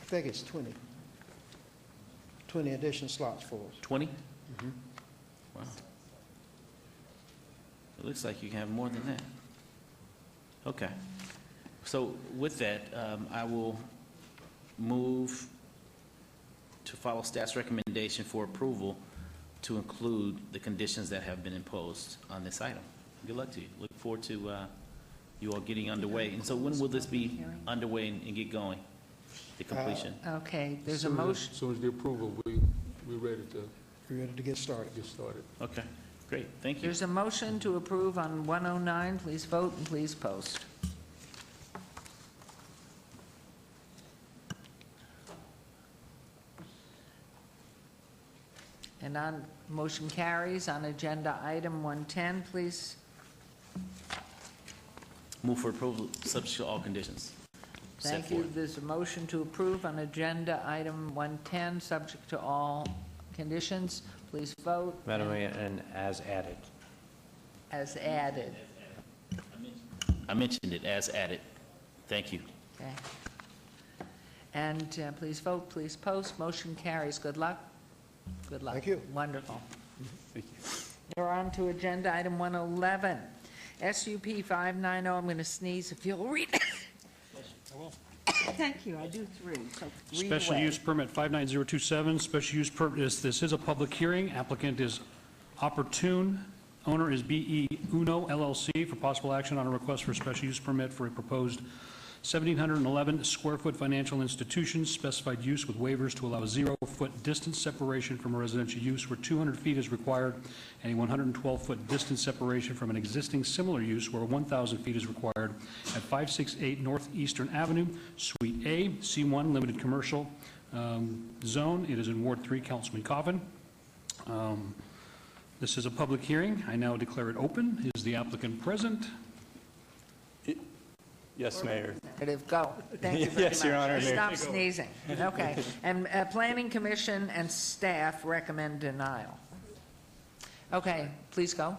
Speaker 16: I think it's 20. 20 additional slots for us.
Speaker 18: 20? Wow. It looks like you can have more than that. Okay. So with that, I will move to follow staff's recommendation for approval to include the conditions that have been imposed on this item. Good luck to you. Look forward to you all getting underway. And so when will this be underway and get going, the completion?
Speaker 1: Okay, there's a motion.
Speaker 2: As soon as the approval, we're ready to
Speaker 16: We're ready to get started.
Speaker 18: Okay, great, thank you.
Speaker 1: There's a motion to approve on 109. Please vote and please post. And on, motion carries on agenda item 110, please.
Speaker 18: Move for approval, subject to all conditions. set
Speaker 1: Thank you.
Speaker 18: forth.
Speaker 1: There's a motion to approve on agenda item 110, subject to all conditions. Please vote.
Speaker 4: Madam Mayor, and as added.
Speaker 1: As added.
Speaker 18: I mentioned it as added. Thank you.
Speaker 1: Okay. And please vote, please post. Motion carries. Good luck. Good luck.
Speaker 16: Thank you.
Speaker 1: Wonderful. We're on to agenda item 111. SUP 590. I'm going to sneeze if you'll read it. Thank you. I do three. So read
Speaker 6: Special
Speaker 1: away.
Speaker 6: use permit 59027, special use permit, this is a public hearing. Applicant is Opportune. Owner is BE Uno LLC for possible action on a request for special use permit for a proposed 1,711 square foot financial institution, specified use with waivers to allow 0-foot distance separation from a residential use where 200 feet is required, and a 112-foot distance separation from an existing similar use where 1,000 feet is required at 568 Northeastern Avenue, Suite A, C1 Limited Commercial Zone. It is in Ward 3, Councilman Coffin. This is a public hearing. I now declare it open. Is the applicant present?
Speaker 17: Yes, Mayor.
Speaker 1: Go. Thank you very
Speaker 17: Yes,
Speaker 1: much.
Speaker 17: Your Honor, Mayor.
Speaker 1: Stop sneezing. Okay. And Planning Commission and staff recommend denial. Okay, please go.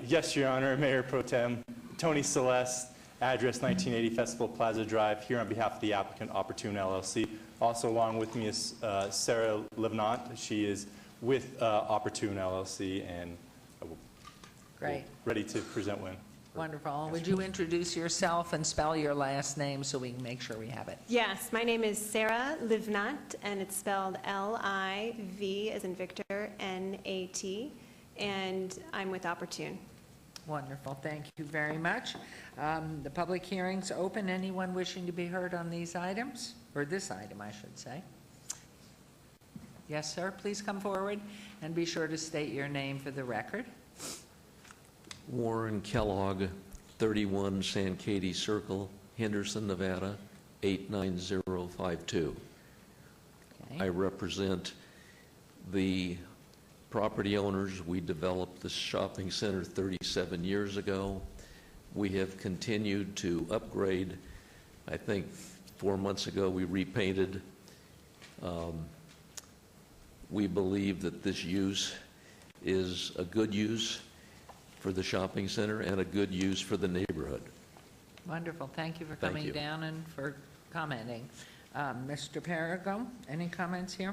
Speaker 17: Yes, Your Honor, Mayor Pro Tem. Tony Celeste, address 1980 Festival Plaza Drive, here on behalf of the applicant Opportune LLC. Also along with me is Sarah Livnant. She is with Opportune LLC and
Speaker 1: Great.
Speaker 17: ready to present when.
Speaker 1: Wonderful. Would you introduce yourself and spell your last name so we can make sure we have it?
Speaker 19: Yes, my name is Sarah Livnat, and it's spelled L-I-V as in Victor, N-A-T, and I'm with Opportune.
Speaker 1: Wonderful. Thank you very much. The public hearing's open. Anyone wishing to be heard on these items? Or this item, I should say. Yes, sir. Please come forward and be sure to state your name for the record.
Speaker 22: Warren Kellogg, 31 Sankaty Circle, Henderson, Nevada, 89052. I represent the property owners. We developed this shopping center 37 years ago. We have continued to upgrade. I think 4 months ago we repainted. We believe that this use is a good use for the shopping center and a good use for the neighborhood.
Speaker 1: Wonderful. Thank you for
Speaker 22: Thank
Speaker 1: coming
Speaker 22: you.
Speaker 1: down and for commenting. Mr. Parago, any comments here?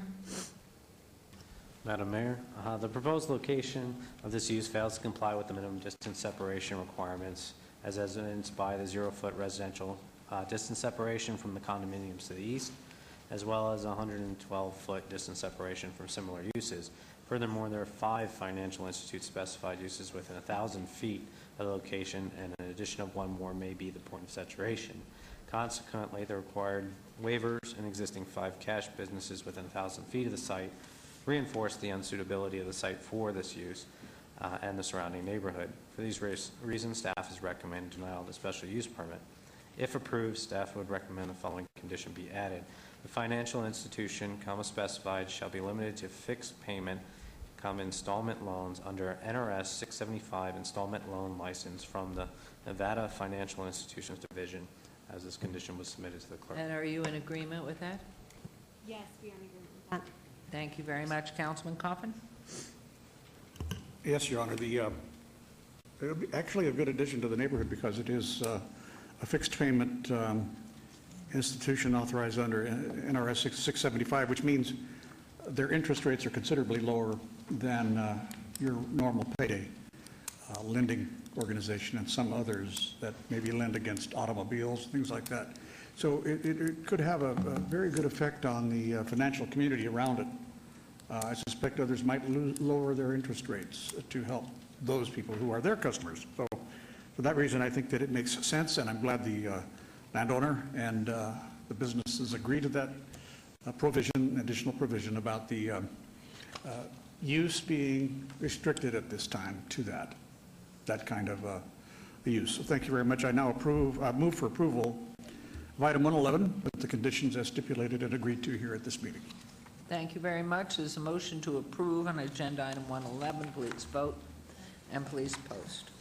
Speaker 4: Madam Mayor, the proposed location of this use fails to comply with the minimum distance separation requirements as evidenced by the 0-foot residential distance separation from the condominiums to the east, as well as a 112-foot distance separation from similar uses. Furthermore, there are 5 financial institute specified uses within 1,000 feet of the location, and an addition of 1 more may be the point of saturation. Consequently, the required waivers and existing 5 cash businesses within 1,000 feet of the site reinforce the unsuitability of the site for this use and the surrounding neighborhood. For these reasons, staff has recommended denial of the special use permit. If approved, staff would recommend the following condition be added. The financial institution, specified, shall be limited to fixed payment come installment loans under NRS 675 installment loan license from the Nevada Financial Institutions Division, as this condition was submitted to the clerk.
Speaker 1: And are you in agreement with that?
Speaker 19: Yes, we are in agreement with that.
Speaker 1: Thank you very much. Councilman Coffin?
Speaker 3: Yes, Your Honor. It'll be actually a good addition to the neighborhood because it is a fixed payment institution authorized under NRS 675, which means their interest rates are considerably lower than your normal payday lending organization and some others that maybe lend against automobiles, things like that. So it could have a very good effect on the financial community around it. I suspect others might lower their interest rates to help those people who are their customers. So for that reason, I think that it makes sense, and I'm glad the landowner and the businesses agree to that additional provision about the use being restricted at this time to that kind of use. So thank you very much. I now move for approval of item 111 with the conditions as stipulated and agreed to here at this meeting.
Speaker 1: Thank you very much. There's a motion to approve on agenda item 111. Please vote and please post.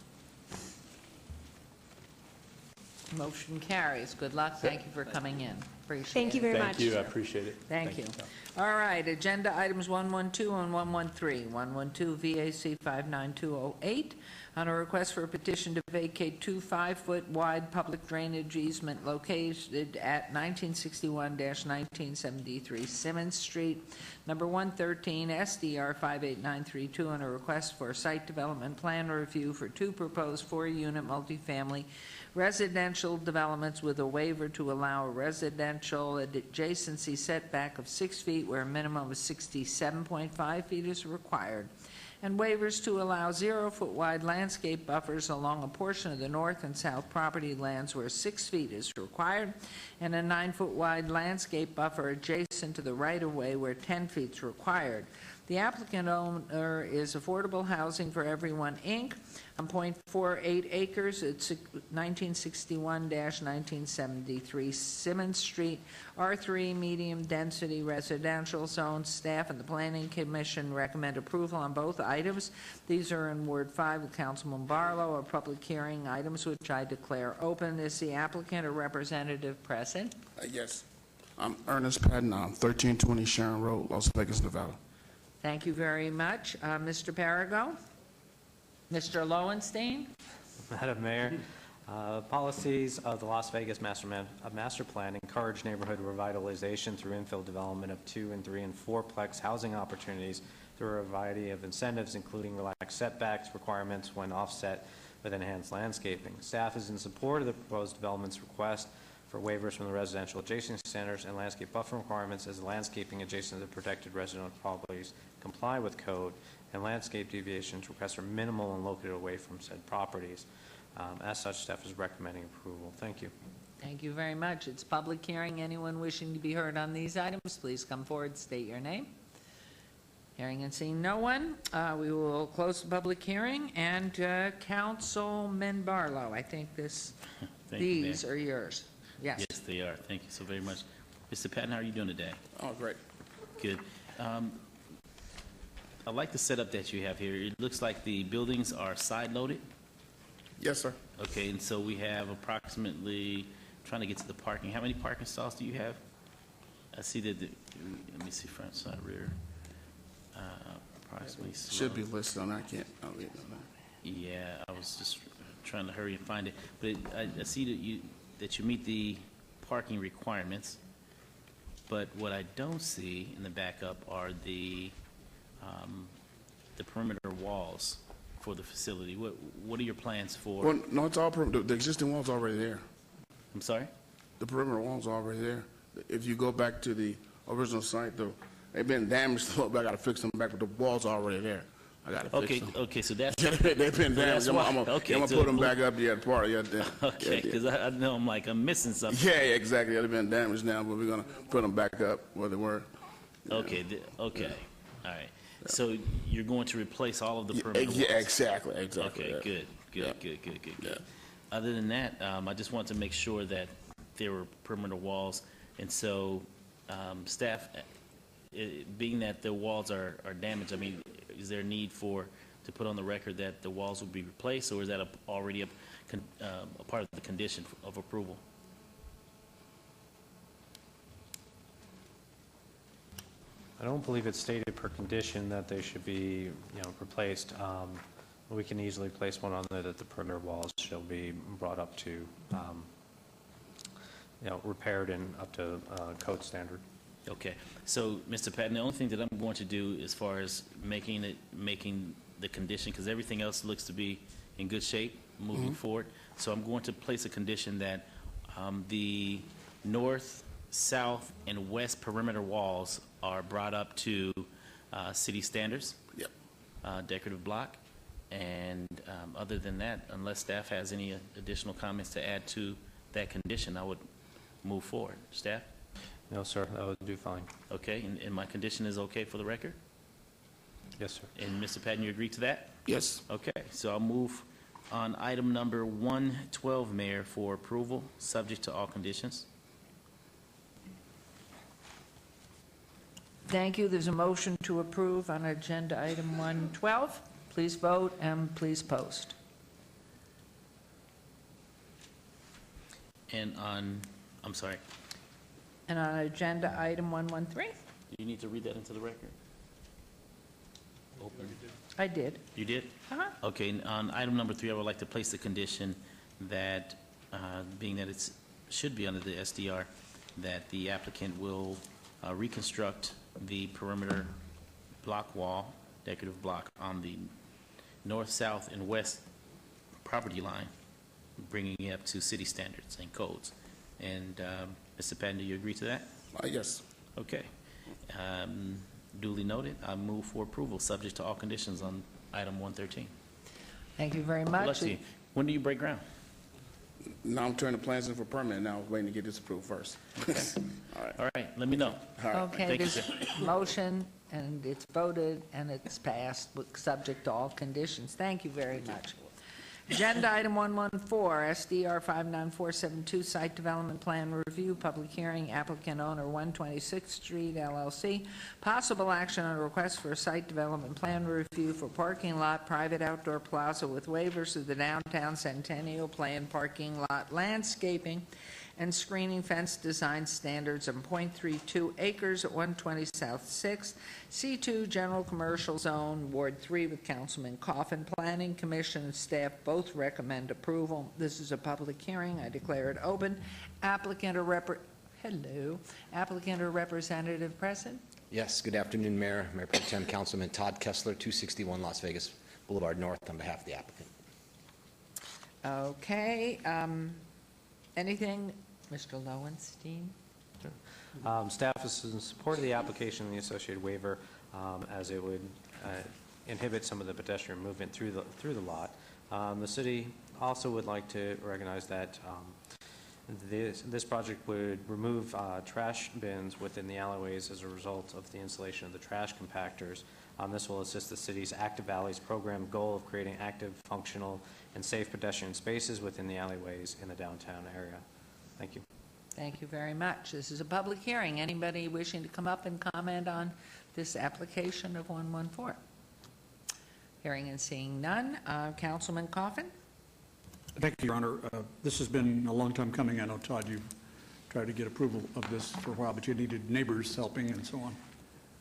Speaker 1: Motion carries. Good luck. Thank you for coming in. Appreciate it.
Speaker 19: Thank you very much.
Speaker 17: Thank you, I appreciate it.
Speaker 1: Thank you. All right, agenda items 112 and 113. 112 VAC 59208 on a request for a petition to vacate 2 5-foot wide public drainage easement located at 1961-1973 Simmons Street, number 113, SDR 58932, on a request for site development plan review for 2 proposed 4-unit multifamily residential developments with a waiver to allow a residential adjacency setback of 6 feet where a minimum of 67.5 feet is required, and waivers to allow 0-foot wide landscape buffers along a portion of the north and south property lands where 6 feet is required, and a 9-foot wide landscape buffer adjacent to the right-of-way where 10 feet is required. The applicant owner is Affordable Housing for Everyone, Inc., on .48 acres at 1961-1973 Simmons Street, R3 medium-density residential zone. Staff and the Planning Commission recommend approval on both items. These are in Ward 5 with Councilman Barlow. Are public hearing items which I declare open. Is the applicant or representative present?
Speaker 8: Yes. I'm Ernest Patton, 1320 Sharon Road, Las Vegas, Nevada.
Speaker 1: Thank you very much. Mr. Parago? Mr. Lowenstein?
Speaker 4: Madam Mayor, policies of the Las Vegas Master Plan encourage neighborhood revitalization through infill development of 2 and 3 and 4-plex housing opportunities through a variety of incentives, including relaxed setbacks requirements when offset with enhanced landscaping. Staff is in support of the proposed development's request for waivers from the residential adjacent centers and landscape buffer requirements as the landscaping adjacent to the protected residential properties comply with code, and landscape deviations requests are minimal and located away from said properties. As such, staff is recommending approval. Thank you.
Speaker 1: Thank you very much. It's public hearing. Anyone wishing to be heard on these items, please come forward, state your name. Hearing and seeing no one, we will close the public hearing. And Councilman Barlow, I think these are yours. Yes.
Speaker 18: Yes, they are. Thank you so very much. Mr. Patton, how are you doing today?
Speaker 8: Oh, great.
Speaker 18: Good. I like the setup that you have here. It looks like the buildings are side-loaded.
Speaker 8: Yes, sir.
Speaker 18: Okay, and so we have approximately, trying to get to the parking. How many parking stalls do you have? I see that, let me see, front, side, rear. Approximately.
Speaker 8: Should be listed on that. I can't. I'll read it on that.
Speaker 18: Yeah, I was just trying to hurry and find it. But I see that you meet the parking requirements. But what I don't see in the backup are the perimeter walls for the facility. What are your plans for?
Speaker 8: Well, no, it's all the existing wall's already there.
Speaker 18: I'm sorry?
Speaker 8: The perimeter wall's already there. If you go back to the original site, though, they've been damaged a little bit. I got to fix them back, but the wall's already there. I got to fix them.
Speaker 18: Okay, so that's
Speaker 8: they've been damaged. I'm gonna put them back up. Yeah, part of it.
Speaker 18: Okay, because I know I'm missing something.
Speaker 8: Yeah, exactly. They've been damaged now, but we're gonna put them back up where they were. Yeah.
Speaker 18: Okay, okay, all right. So you're going to replace all of the perimeter walls?
Speaker 8: Yeah, exactly.
Speaker 18: Okay,
Speaker 8: yeah.
Speaker 18: good.
Speaker 8: Yeah.
Speaker 18: Other than that, I just want to make sure that there were perimeter walls, and so staff, being that the walls are damaged, I mean, is there a need to put on the record that the walls will be replaced, or is that already a part of the condition of approval?
Speaker 4: I don't believe it's stated per condition that they should be, replaced. We can easily place one on there that the perimeter walls shall be brought up to, repaired and up to code standard.
Speaker 18: Okay, so, Mr. Patton, the only thing that I'm going to do as far as making the condition, because everything else looks to be in good shape moving forward, so I'm going to place a condition that the north, south, and west perimeter walls are brought up to city standards.
Speaker 8: Yep.
Speaker 18: Decorative block. And other than that, unless staff has any additional comments to add to that condition, I would move forward. Staff?
Speaker 4: No, sir, that would do fine.
Speaker 18: Okay, and my condition is okay for the record?
Speaker 4: Yes, sir.
Speaker 18: And Mr. Patton, you agree to that?
Speaker 8: Yes.
Speaker 18: Okay, so I'll move on item number 112, Mayor, for approval, subject to all conditions.
Speaker 1: Thank you. There's a motion to approve on agenda item 112. Please vote and please post.
Speaker 18: And I'm sorry,
Speaker 1: And on agenda item 113?
Speaker 18: you need to read that into the record? Open.
Speaker 1: I did.
Speaker 18: You did?
Speaker 1: Uh-huh.
Speaker 18: Okay, and on item number 3, I would like to place the condition that, being that it should be under the SDR, that the applicant will reconstruct the perimeter block wall, decorative block, on the north, south, and west property line, bringing it up to city standards and codes. And Mr. Patton, do you agree to that?
Speaker 8: Yes.
Speaker 18: Okay. Duly noted. I move for approval, subject to all conditions on item 113.
Speaker 1: Thank you very much.
Speaker 18: Let's see. When do you break ground?
Speaker 8: Now I'm turning the plans in for permanent. Now I'm waiting to get this approved first. All right.
Speaker 18: All right, let me know.
Speaker 8: All right.
Speaker 1: Okay,
Speaker 18: Thank you,
Speaker 1: there's
Speaker 18: sir.
Speaker 1: a motion, and it's voted, and it's passed, subject to all conditions. Thank you very much. Agenda item 114, SDR 59472, Site Development Plan Review, Public Hearing, Applicant Owner 126th Street LLC. Possible action on a request for a site development plan review for parking lot, private outdoor plaza with waivers of the downtown Centennial Plan parking lot landscaping and screening fence design standards of .32 acres at 120 South 6th, C2 General Commercial Zone, Ward 3, with Councilman Coffin. Planning Commission and staff both recommend approval. This is a public hearing. I declare it open. Applicant or representative present?
Speaker 9: Yes, good afternoon, Mayor Pro Tem, Councilman Todd Kessler, 261 Las Vegas Boulevard North, on behalf of the applicant.
Speaker 1: Okay. Anything, Mr. Lowenstein?
Speaker 4: Staff is in support of the application and the associated waiver, as it would inhibit some of the pedestrian movement through the lot. The city also would like to recognize that this project would remove trash bins within the alleyways as a result of the installation of the trash compactors. This will assist the city's Active Alleys program goal of creating active, functional, and safe pedestrian spaces within the alleyways in the downtown area. Thank you.
Speaker 1: Thank you very much. This is a public hearing. Anybody wishing to come up and comment on this application of 114? Hearing and seeing none. Councilman Coffin?
Speaker 3: Thank you, Your Honor. This has been a long time coming. I know, Todd, you've tried to get approval of this for a while, but you needed neighbors helping and so on.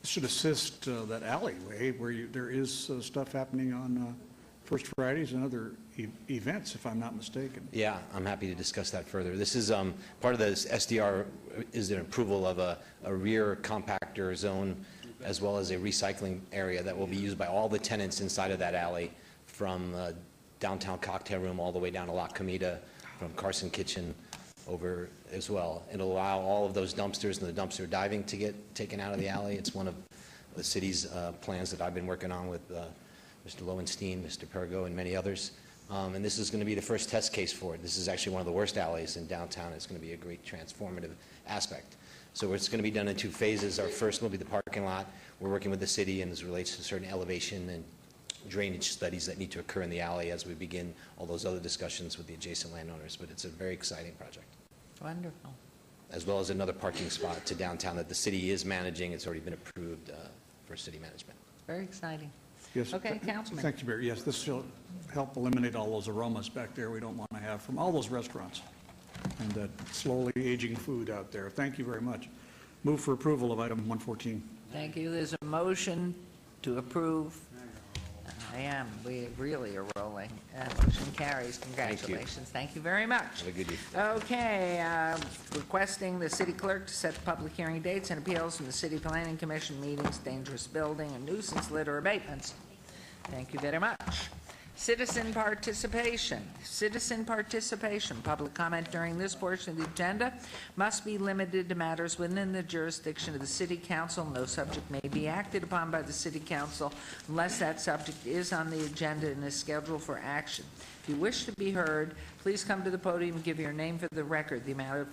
Speaker 3: This should assist that alleyway where there is stuff happening on First Fridays and other events, if I'm not mistaken.
Speaker 9: Yeah, I'm happy to discuss that further. This is part of this SDR is an approval of a rear compactor zone as well as a recycling area that will be used by all the tenants inside of that alley, from downtown cocktail room all the way down to La Comida, from Carson Kitchen over as well. It'll allow all of those dumpsters and the dumpster diving to get taken out of the alley. It's one of the city's plans that I've been working on with Mr. Lowenstein, Mr. Perigo, and many others. And this is going to be the first test case for it. This is actually one of the worst alleys in downtown. It's going to be a great transformative aspect. So it's going to be done in 2 phases. Our first will be the parking lot. We're working with the city and as relates to certain elevation and drainage studies that need to occur in the alley as we begin all those other discussions with the adjacent landowners. But it's a very exciting project.
Speaker 1: Wonderful.
Speaker 9: As well as another parking spot to downtown that the city is managing. It's already been approved for city management.
Speaker 1: Very exciting.
Speaker 3: Yes.
Speaker 1: Okay, Councilman.
Speaker 3: Thank you, Mayor. Yes, this will help eliminate all those aromas back there we don't want to have from all those restaurants and that slowly aging food out there. Thank you very much. Move for approval of item 114.
Speaker 1: Thank you. There's a motion to approve. We really are rolling. Motion carries. Congratulations. Thank you very much.
Speaker 9: Have a good year.
Speaker 1: Okay, requesting the city clerk to set the public hearing dates and appeals from the city planning commission meetings, dangerous building, and nuisance litter abatements. Thank you very much. Citizen participation. Citizen participation. Public comment during this portion of the agenda must be limited to matters within the jurisdiction of the City Council. No subject may be acted upon by the City Council unless that subject is on the agenda and is scheduled for action. If you wish to be heard, please come to the podium and give your name for the record. The amount of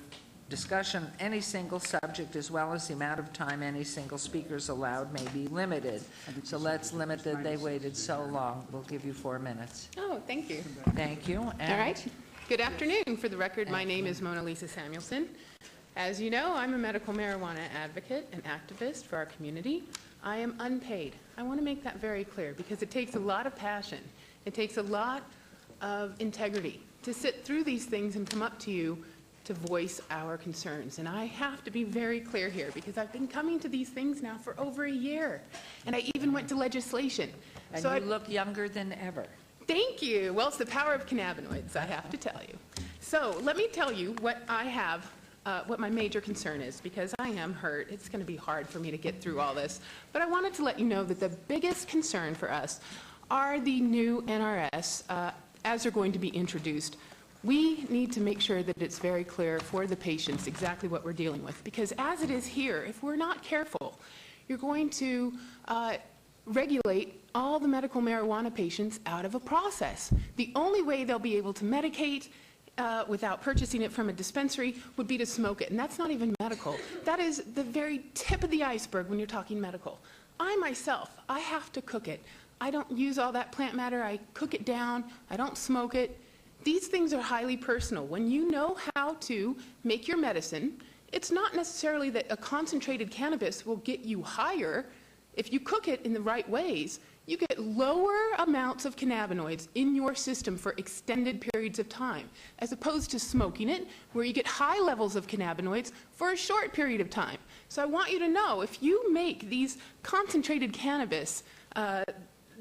Speaker 1: discussion, any single subject, as well as the amount of time any single speaker is allowed may be limited. So let's limit that. They waited so long. We'll give you 4 minutes.
Speaker 10: Oh, thank you.
Speaker 1: Thank you.
Speaker 10: All right. Good afternoon. For the record, my name is Mona Lisa Samuelson. As you know, I'm a medical marijuana advocate and activist for our community. I am unpaid. I want to make that very clear because it takes a lot of passion. It takes a lot of integrity to sit through these things and come up to you to voice our concerns. And I have to be very clear here because I've been coming to these things now for over a year. And I even went to legislation.
Speaker 1: And
Speaker 10: so
Speaker 1: you look younger than ever.
Speaker 10: Thank you. Well, it's the power of cannabinoids, I have to tell you. So let me tell you what I have, what my major concern is, because I am hurt. It's going to be hard for me to get through all this. But I wanted to let you know that the biggest concern for us are the new NRS as they're going to be introduced. We need to make sure that it's very clear for the patients exactly what we're dealing with, because as it is here, if we're not careful, you're going to regulate all the medical marijuana patients out of a process. The only way they'll be able to medicate without purchasing it from a dispensary would be to smoke it, and that's not even medical. That is the very tip of the iceberg when you're talking medical. I myself, I have to cook it. I don't use all that plant matter. I cook it down. I don't smoke it. These things are highly personal. When you know how to make your medicine, it's not necessarily that a concentrated cannabis will get you higher. If you cook it in the right ways, you get lower amounts of cannabinoids in your system for extended periods of time, as opposed to smoking it, where you get high levels of cannabinoids for a short period of time. So I want you to know, if you make these concentrated cannabis,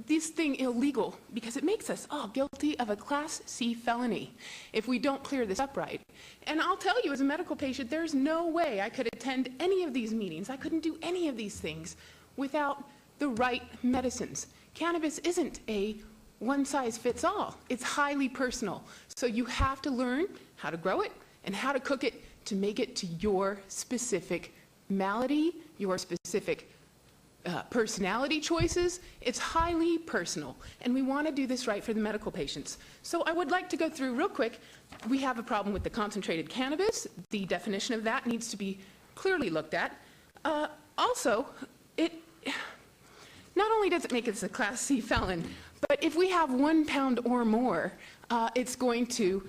Speaker 10: this thing illegal, because it makes us all guilty of a Class C felony if we don't clear this up right. And I'll tell you, as a medical patient, there's no way I could attend any of these meetings. I couldn't do any of these things without the right medicines. Cannabis isn't a one-size-fits-all. It's highly personal. So you have to learn how to grow it and how to cook it to make it to your specific malady, your specific personality choices. It's highly personal, and we want to do this right for the medical patients. So I would like to go through real quick. We have a problem with the concentrated cannabis. The definition of that needs to be clearly looked at. Also, it not only does it make us a Class C felon, but if we have 1 pound or more, it's going to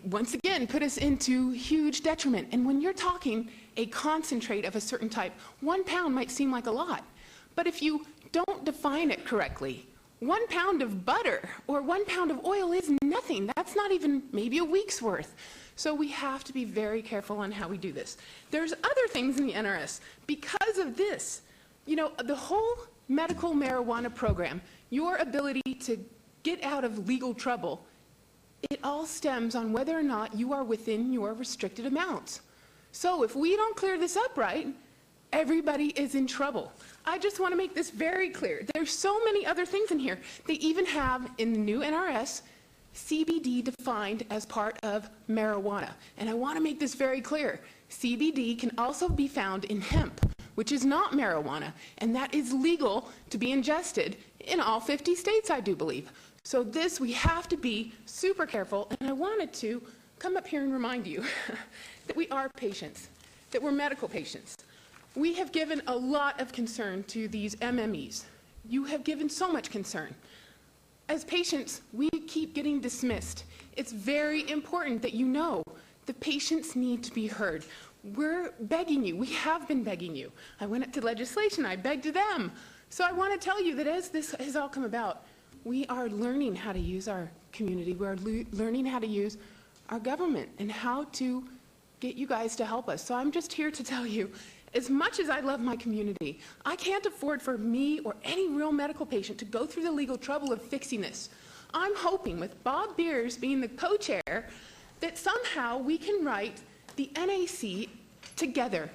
Speaker 10: once again put us into huge detriment. And when you're talking a concentrate of a certain type, 1 pound might seem like a lot, but if you don't define it correctly, 1 pound of butter or 1 pound of oil is nothing. That's not even maybe a week's worth. So we have to be very careful on how we do this. There's other things in the NRS. Because of this, you know, the whole medical marijuana program, your ability to get out of legal trouble, it all stems on whether or not you are within your restricted amounts. So if we don't clear this up right, everybody is in trouble. I just want to make this very clear. There's so many other things in here. They even have in the new NRS CBD defined as part of marijuana. And I want to make this very clear. CBD can also be found in hemp, which is not marijuana, and that is legal to be ingested in all 50 states, I do believe. So this, we have to be super careful, and I wanted to come up here and remind you that we are patients, that we're medical patients. We have given a lot of concern to these MMEs. You have given so much concern. As patients, we keep getting dismissed. It's very important that you know the patients need to be heard. we're begging you. We have been begging you. I went up to legislation. I begged them. So I want to tell you that as this has all come about, we are learning how to use our community. We're learning how to use our government and how to get you guys to help us. So I'm just here to tell you, as much as I love my community, I can't afford for me or any real medical patient to go through the legal trouble of fixing this. I'm hoping, with Bob Beers being the co-chair, that somehow we can write the NAC together.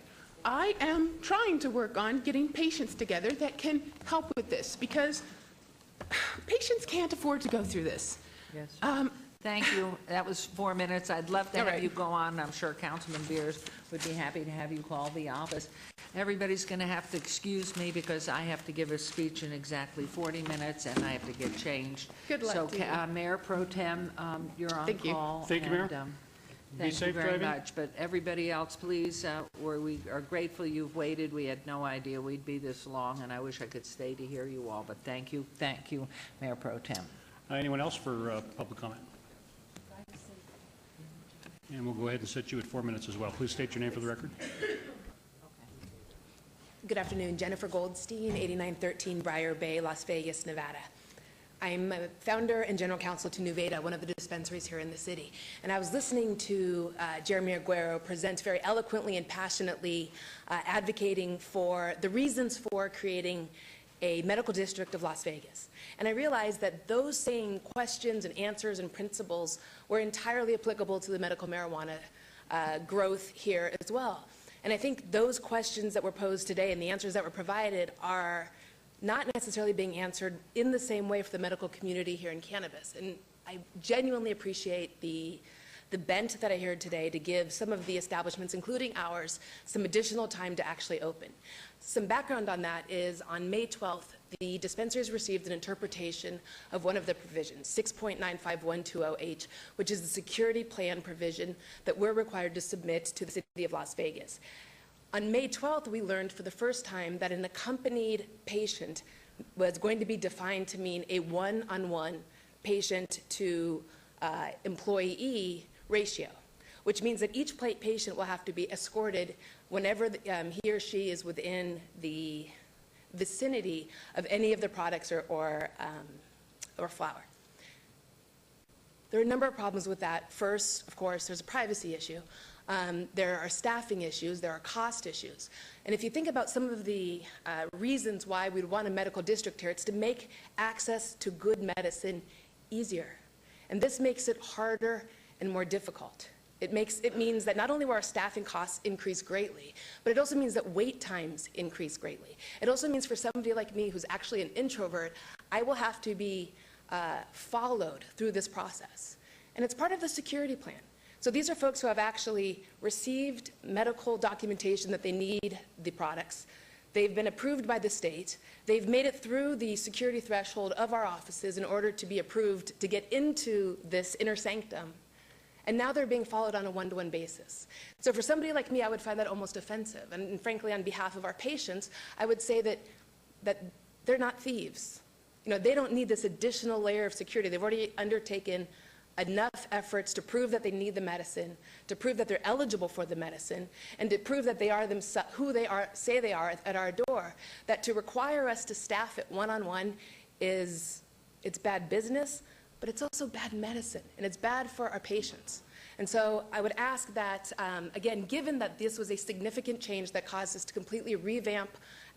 Speaker 10: I am trying to work on getting patients together that can help with this, because patients can't afford to go through this.
Speaker 1: Yes. Thank you. That was 4 minutes. I'd love to have you go on. I'm sure Councilman Beers would be happy to have you call the office. Everybody's going to have to excuse me because I have to give a speech in exactly 40 minutes and I have to get changed.
Speaker 10: Good luck
Speaker 1: so,
Speaker 10: to you.
Speaker 1: Mayor Pro Tem, you're on
Speaker 10: Thank you.
Speaker 1: call.
Speaker 6: Thank you, Mayor.
Speaker 1: Thank
Speaker 6: safe
Speaker 1: you very
Speaker 6: driving.
Speaker 1: much. But everybody else, please, we are grateful you've waited. We had no idea we'd be this long, and I wish I could stay to hear you all. But thank you, Mayor Pro Tem.
Speaker 6: Anyone else for public comment? And we'll go ahead and set you at 4 minutes as well. Please state your name for the record.
Speaker 11: Good afternoon. Jennifer Goldstein, 8913 Briar Bay, Las Vegas, Nevada. I'm a founder and general counsel to Nuveda, one of the dispensaries here in the city. And I was listening to Jeremy Aguero present very eloquently and passionately advocating for the reasons for creating a medical district of Las Vegas. And I realized that those same questions and answers and principles were entirely applicable to the medical marijuana growth here as well. And I think those questions that were posed today and the answers that were provided are not necessarily being answered in the same way for the medical community here in cannabis. And I genuinely appreciate the bent that I heard today to give some of the establishments, including ours, some additional time to actually open. Some background on that is on May 12th, the dispensaries received an interpretation of one of the provisions, 6.95120H, which is the security plan provision that we're required to submit to the city of Las Vegas. On May 12th, we learned for the first time that an accompanied patient was going to be defined to mean a one-on-one patient to employee ratio, which means that each patient will have to be escorted whenever he or she is within the vicinity of any of the products or flower. There are a number of problems with that. First, of course, there's a privacy issue. There are staffing issues, there are cost issues. And if you think about some of the reasons why we'd want a medical district here, it's to make access to good medicine easier. And this makes it harder and more difficult. It means that not only will our staffing costs increase greatly, but it also means that wait times increase greatly. It also means for somebody like me who's actually an introvert, I will have to be followed through this process. And it's part of the security plan. So these are folks who have actually received medical documentation that they need the products. They've been approved by the state. They've made it through the security threshold of our offices in order to be approved to get into this inner sanctum. And now they're being followed on a one-to-one basis. So for somebody like me, I would find that almost offensive. And frankly, on behalf of our patients, I would say that they're not thieves. You know, they don't need this additional layer of security. They've already undertaken enough efforts to prove that they need the medicine, to prove that they're eligible for the medicine, and to prove that they are themselves who they are, say they are at our door. That to require us to staff it one-on-one it's bad business, but it's also bad medicine, and it's bad for our patients. And so I would ask that, again, given that this was a significant change that caused us to completely revamp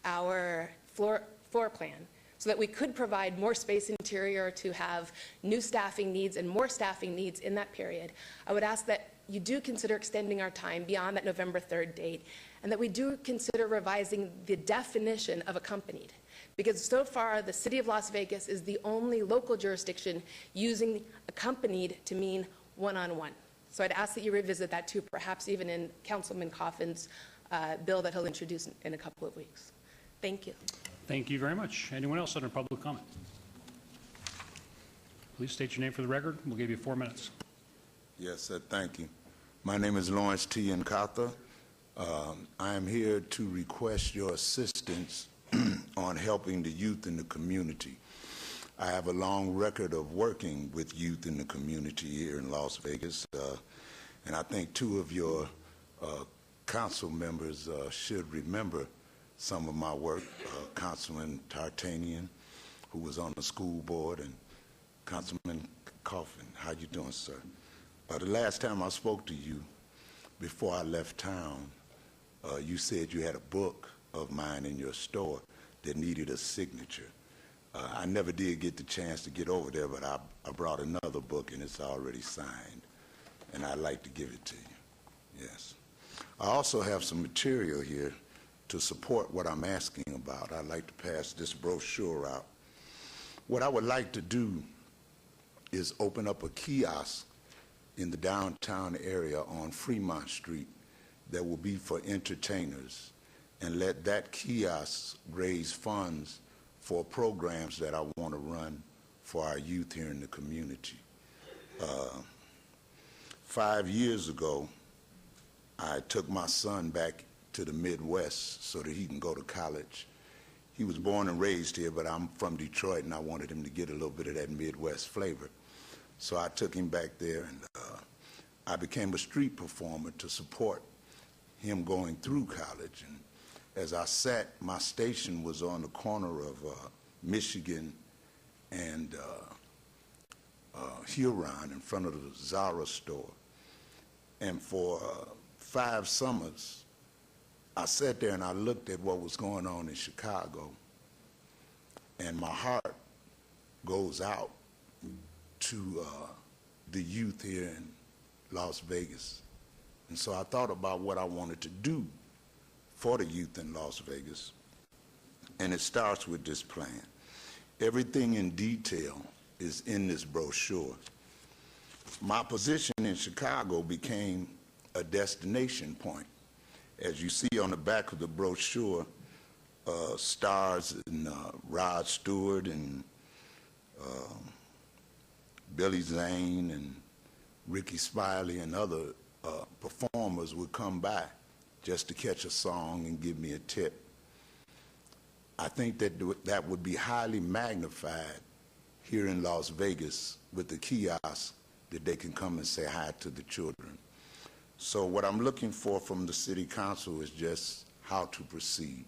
Speaker 11: our floor plan, so that we could provide more space interior to have new staffing needs and more staffing needs in that period, I would ask that you do consider extending our time beyond that November 3rd date, and that we do consider revising the definition of accompanied. Because so far, the city of Las Vegas is the only local jurisdiction using accompanied to mean one-on-one. So I'd ask that you revisit that too, perhaps even in Councilman Coffin's bill that he'll introduce in a couple of weeks. Thank you.
Speaker 6: Thank you very much. Anyone else under public comment? Please state your name for the record. We'll give you 4 minutes.
Speaker 13: Yes, sir. Thank you. My name is Lawrence T. Nkatha. I am here to request your assistance on helping the youth in the community. I have a long record of working with youth in the community here in Las Vegas, and I think two of your council members should remember some of my work. Councilman Tartanian, who was on the school board, and Councilman Coffin. How you doing, sir? The last time I spoke to you, before I left town, you said you had a book of mine in your store that needed a signature. I never did get the chance to get over there, but I brought another book, and it's already signed, and I'd like to give it to you. Yes. I also have some material here to support what I'm asking about. I'd like to pass this brochure out. What I would like to do is open up a kiosk in the downtown area on Fremont Street that will be for entertainers, and let that kiosk raise funds for programs that I want to run for our youth here in the community. 5 years ago, I took my son back to the Midwest so that he can go to college. He was born and raised here, but I'm from Detroit, and I wanted him to get a little bit of that Midwest flavor. So I took him back there, and I became a street performer to support him going through college. And as I sat, my station was on the corner of Michigan and Huron in front of the Zara store. And for 5 summers, I sat there and I looked at what was going on in Chicago, and my heart goes out to the youth here in Las Vegas. And so I thought about what I wanted to do for the youth in Las Vegas, and it starts with this plan. Everything in detail is in this brochure. My position in Chicago became a destination point. As you see on the back of the brochure, stars in Rod Stewart and Billy Zane and Ricky Smiley and other performers would come by just to catch a song and give me a tip. I think that that would be highly magnified here in Las Vegas with the kiosk, that they can come and say hi to the children. So what I'm looking for from the City Council is just how to proceed.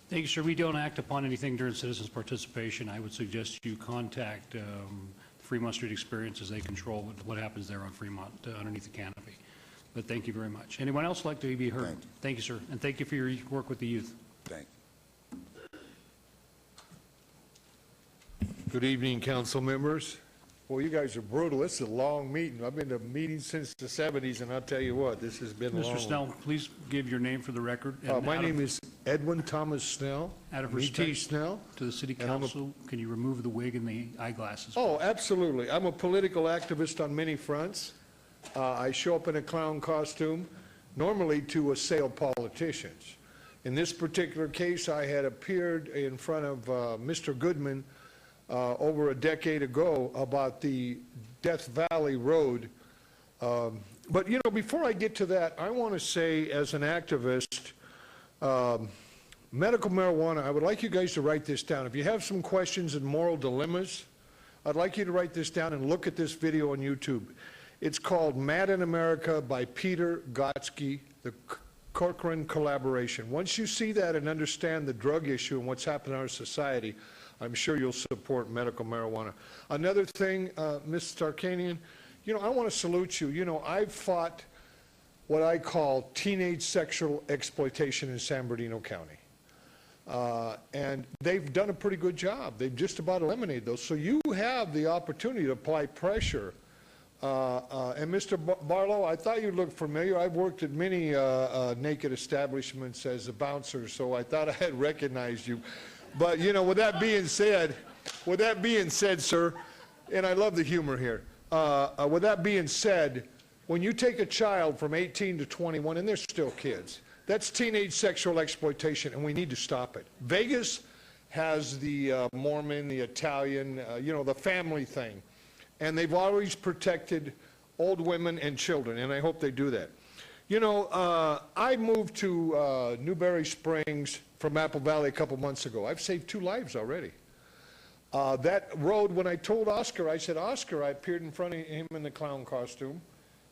Speaker 6: Thank you, sir. We don't act upon anything during citizens' participation. I would suggest you contact Fremont Street Experience, as they control what happens there on Fremont underneath the canopy. But thank you very much. Anyone else like to be heard? Thank you, sir. And thank you for your work with the youth.
Speaker 13: Thank
Speaker 7: you. Good evening, council members. Well, you guys are brutal. This is a long meeting. I've been to meetings since the 70s, and I'll tell you what, this has been long.
Speaker 6: Mr. Snell, please give your name for the record.
Speaker 7: My name is Edwin Thomas Snell.
Speaker 6: Out of
Speaker 7: respect Snell.
Speaker 6: To the City Council, can you remove the wig and the eyeglasses?
Speaker 7: Oh, absolutely. I'm a political activist on many fronts. I show up in a clown costume, normally to assail politicians. In this particular case, I had appeared in front of Mr. Goodman over a decade ago about the Death Valley Road. But, you know, before I get to that, I want to say, as an activist, medical marijuana, I would like you guys to write this down. If you have some questions and moral dilemmas, I'd like you to write this down and look at this video on YouTube. It's called Mad in America by Peter Gotsky, the Corcoran collaboration. Once you see that and understand the drug issue and what's happened in our society, I'm sure you'll support medical marijuana. Another thing, Ms. Tarkanian, you know, I want to salute you. You know, I've fought what I call teenage sexual exploitation in San Bernardino County. And they've done a pretty good job. They've just about eliminated those. So you have the opportunity to apply pressure. And Mr. Barlow, I thought you looked familiar. I've worked at many naked establishments as a bouncer, so I thought I had recognized you. But, you know, with that being said, sir, and I love the humor here, with that being said, when you take a child from 18 to 21, and they're still kids, that's teenage sexual exploitation, and we need to stop it. Vegas has the Mormon, the Italian, you know, the family thing, and they've always protected old women and children, and I hope they do that. You know, I moved to Newberry Springs from Apple Valley a couple months ago. I've saved 2 lives already. That road, when I told Oscar, I said, Oscar, I appeared in front of him in the clown costume,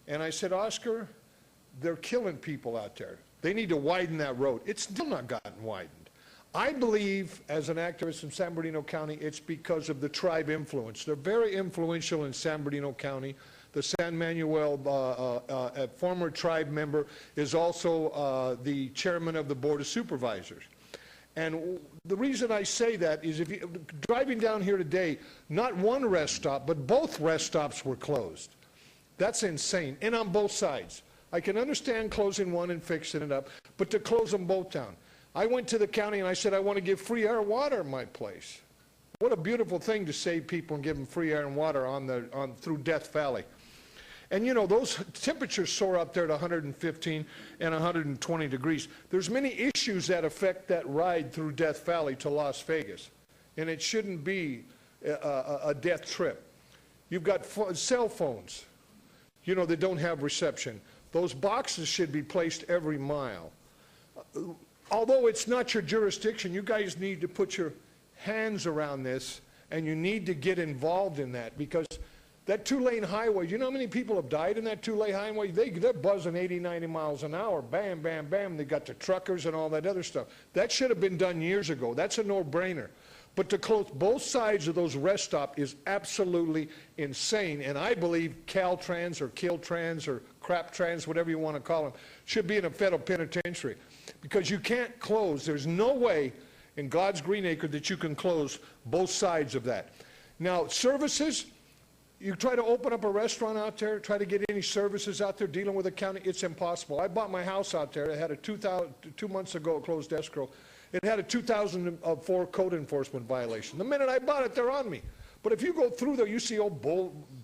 Speaker 7: and I said, Oscar, they're killing people out there. They need to widen that road. It's still not gotten widened. I believe, as an activist in San Bernardino County, it's because of the tribe influence. They're very influential in San Bernardino County. The San Manuel, a former tribe member, is also the chairman of the Board of Supervisors. And the reason I say that is if you driving down here today, not one rest stop, but both rest stops were closed. That's insane, and on both sides. I can understand closing one and fixing it up, but to close them both down. I went to the county and I said, I want to give free air and water in my place. What a beautiful thing to save people and give them free air and water through Death Valley. And you know, those temperatures soar up there to 115 and 120 degrees. There's many issues that affect that ride through Death Valley to Las Vegas. And it shouldn't be a death trip. You've got cell phones, you know, that don't have reception. Those boxes should be placed every mile. Although it's not your jurisdiction, you guys need to put your hands around this, and you need to get involved in that, because that two-lane highway, you know how many people have died in that two-lane highway? They're buzzing 80, 90 miles an hour, bam, bam, bam. They got the truckers and all that other stuff. That should have been done years ago. That's a no-brainer. But to close both sides of those rest stops is absolutely insane, and I believe Caltrans or Kiltrans or Craptrans, whatever you want to call them, should be in a federal penitentiary, because you can't close. There's no way in God's green acre that you can close both sides of that. Now, services, you try to open up a restaurant out there, try to get any services out there dealing with the county, it's impossible. I bought my house out there. It had a 2 months ago, it closed escrow. It had a 2004 code enforcement violation. The minute I bought it, they're on me. But if you go through there, you see old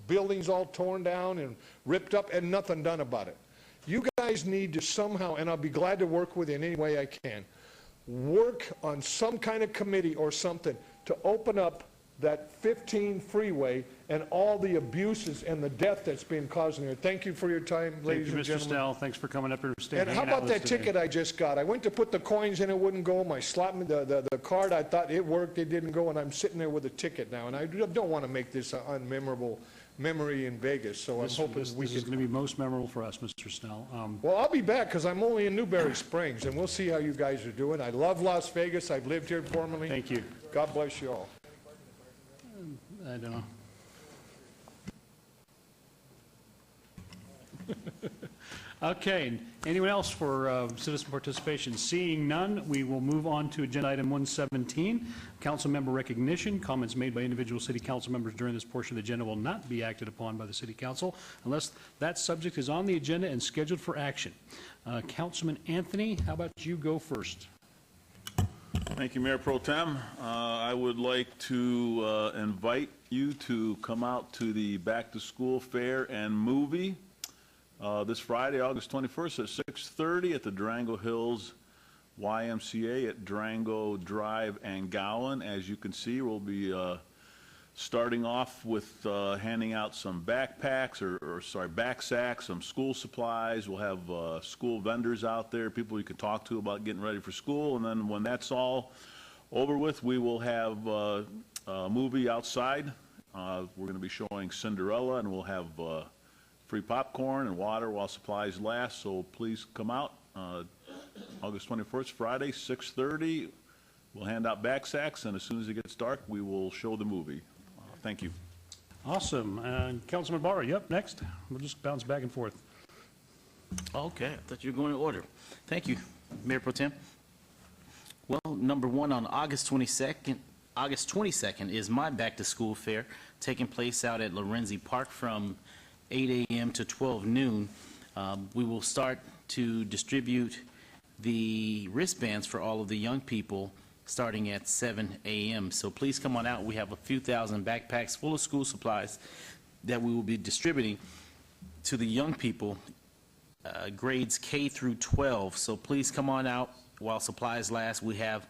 Speaker 7: buildings all torn down and ripped up and nothing done about it. You guys need to somehow, and I'll be glad to work with you in any way I can, work on some kind of committee or something to open up that 15 freeway and all the abuses and the death that's being caused in there. Thank you for your time, ladies and
Speaker 6: Thank you, Mr.
Speaker 7: gentlemen.
Speaker 6: Snell. Thanks for coming up here and staying.
Speaker 7: And how about that ticket I just got? I went to put the coins in, it wouldn't go. My slot, the card, I thought it worked, it didn't go, and I'm sitting there with a ticket now. And I don't want to make this an unmemorable memory in Vegas, so I'm hoping
Speaker 6: this is going to be most memorable for us, Mr. Snell.
Speaker 7: Well, I'll be back because I'm only in Newberry Springs, and we'll see how you guys are doing. I love Las Vegas. I've lived here formerly.
Speaker 6: Thank you.
Speaker 7: God bless you all.
Speaker 6: I don't know. Okay, anyone else for citizen participation? Seeing none, we will move on to agenda item 117, council member recognition. Comments made by individual city council members during this portion of the agenda will not be acted upon by the city council unless that subject is on the agenda and scheduled for action. Councilman Anthony, how about you go first?
Speaker 14: Thank you, Mayor Pro Tem. I would like to invite you to come out to the Back to School Fair and Movie this Friday, August 21st at 6:30 at the Durango Hills YMCA at Durango Drive and Gowan. As you can see, we'll be starting off with handing out some backpacks, backsacks, some school supplies. We'll have school vendors out there, people you can talk to about getting ready for school. And then when that's all over with, we will have a movie outside. We're going to be showing Cinderella, and we'll have free popcorn and water while supplies last. So please come out August 21st, Friday, 6:30. We'll hand out backsacks, and as soon as it gets dark, we will show the movie. Thank you.
Speaker 6: Awesome. Councilman Barr, you up next? We'll just bounce back and forth.
Speaker 18: Okay, I thought you were going in order. Thank you, Mayor Pro Tem. Well, number one, on August 22nd is my back to school fair taking place out at Lorenzi Park from 8 a.m. to 12 noon. We will start to distribute the wristbands for all of the young people starting at 7 a.m. So please come on out. We have a few thousand backpacks full of school supplies that we will be distributing to the young people, grades K through 12. So please come on out while supplies last. We have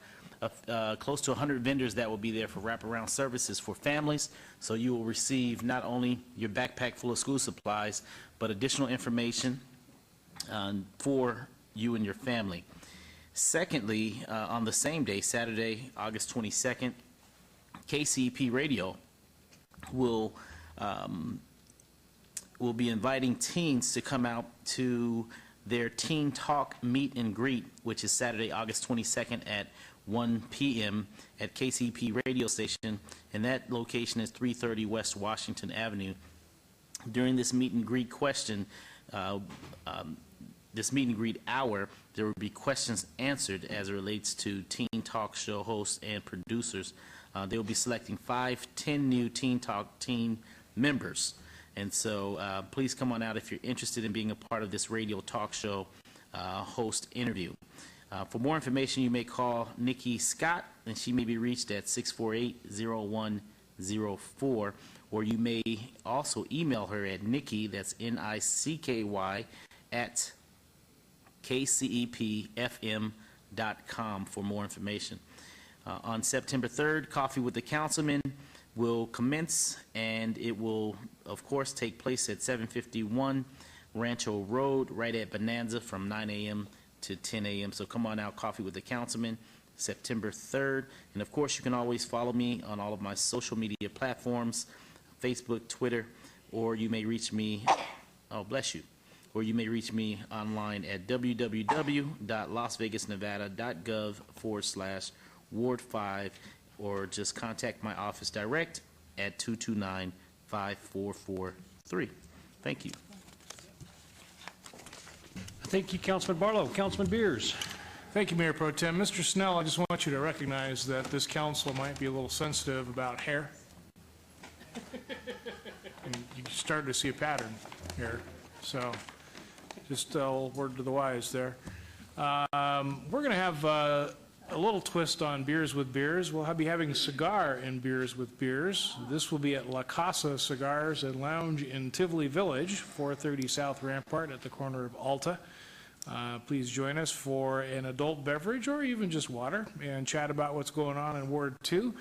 Speaker 18: close to 100 vendors that will be there for wraparound services for families. So you will receive not only your backpack full of school supplies, but additional information for you and your family. Secondly, on the same day, Saturday, August 22nd, KCEP Radio will be inviting teens to come out to their Teen Talk Meet and Greet, which is Saturday, August 22nd at 1 p.m. at KCP radio station, and that location is 330 West Washington Avenue. During this meet and greet this meet and greet hour, there will be questions answered as it relates to Teen Talk show hosts and producers. They will be selecting 10 new Teen Talk team members. And so please come on out if you're interested in being a part of this radio talk show host interview. For more information, you may call Nikki Scott, and she may be reached at 648-0104, or you may also email her at Nikki, that's N-I-C-K-Y, at kcepfm.com for more information. On September 3rd, Coffee with the Councilman will commence, and it will, of course, take place at 751 Rancho Road, right at Bonanza, from 9 a.m. to 10 a.m. So come on out, Coffee with the Councilman, September 3rd. And, of course, you can always follow me on all of my social media platforms, Facebook, Twitter, or you may reach me, oh, bless you, or you may reach me online at www.lasvegasnevada.gov/Ward 5, or just contact my office direct at 229-5443. Thank you.
Speaker 6: Thank you, Councilman Barlow. Councilman Beers.
Speaker 20: Thank you, Mayor Pro Tem. Mr. Snell, I just want you to recognize that this council might be a little sensitive about hair. And you started to see a pattern here, so just a little word to the wise there. We're going to have a little twist on Beers with Beers. We'll be having cigar in Beers with Beers. This will be at La Casa Cigars and Lounge in Tivoli Village, 430 South Rampart at the corner of Alta. Please join us for an adult beverage or even just water and chat about what's going on in Ward 2.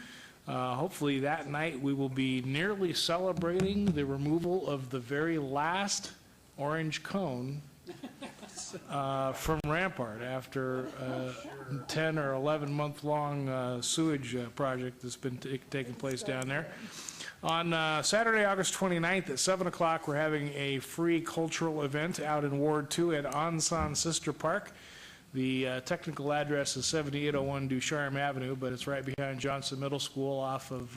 Speaker 20: Hopefully that night we will be nearly celebrating the removal of the very last orange cone from Rampart after a 10 or 11 month long sewage project that's been taking place down there. On Saturday, August 29th at 7 o'clock, we're having a free cultural event out in Ward 2 at Ansan Sister Park. The technical address is 7801 Ducharme Avenue, but it's right behind Johnson Middle School off of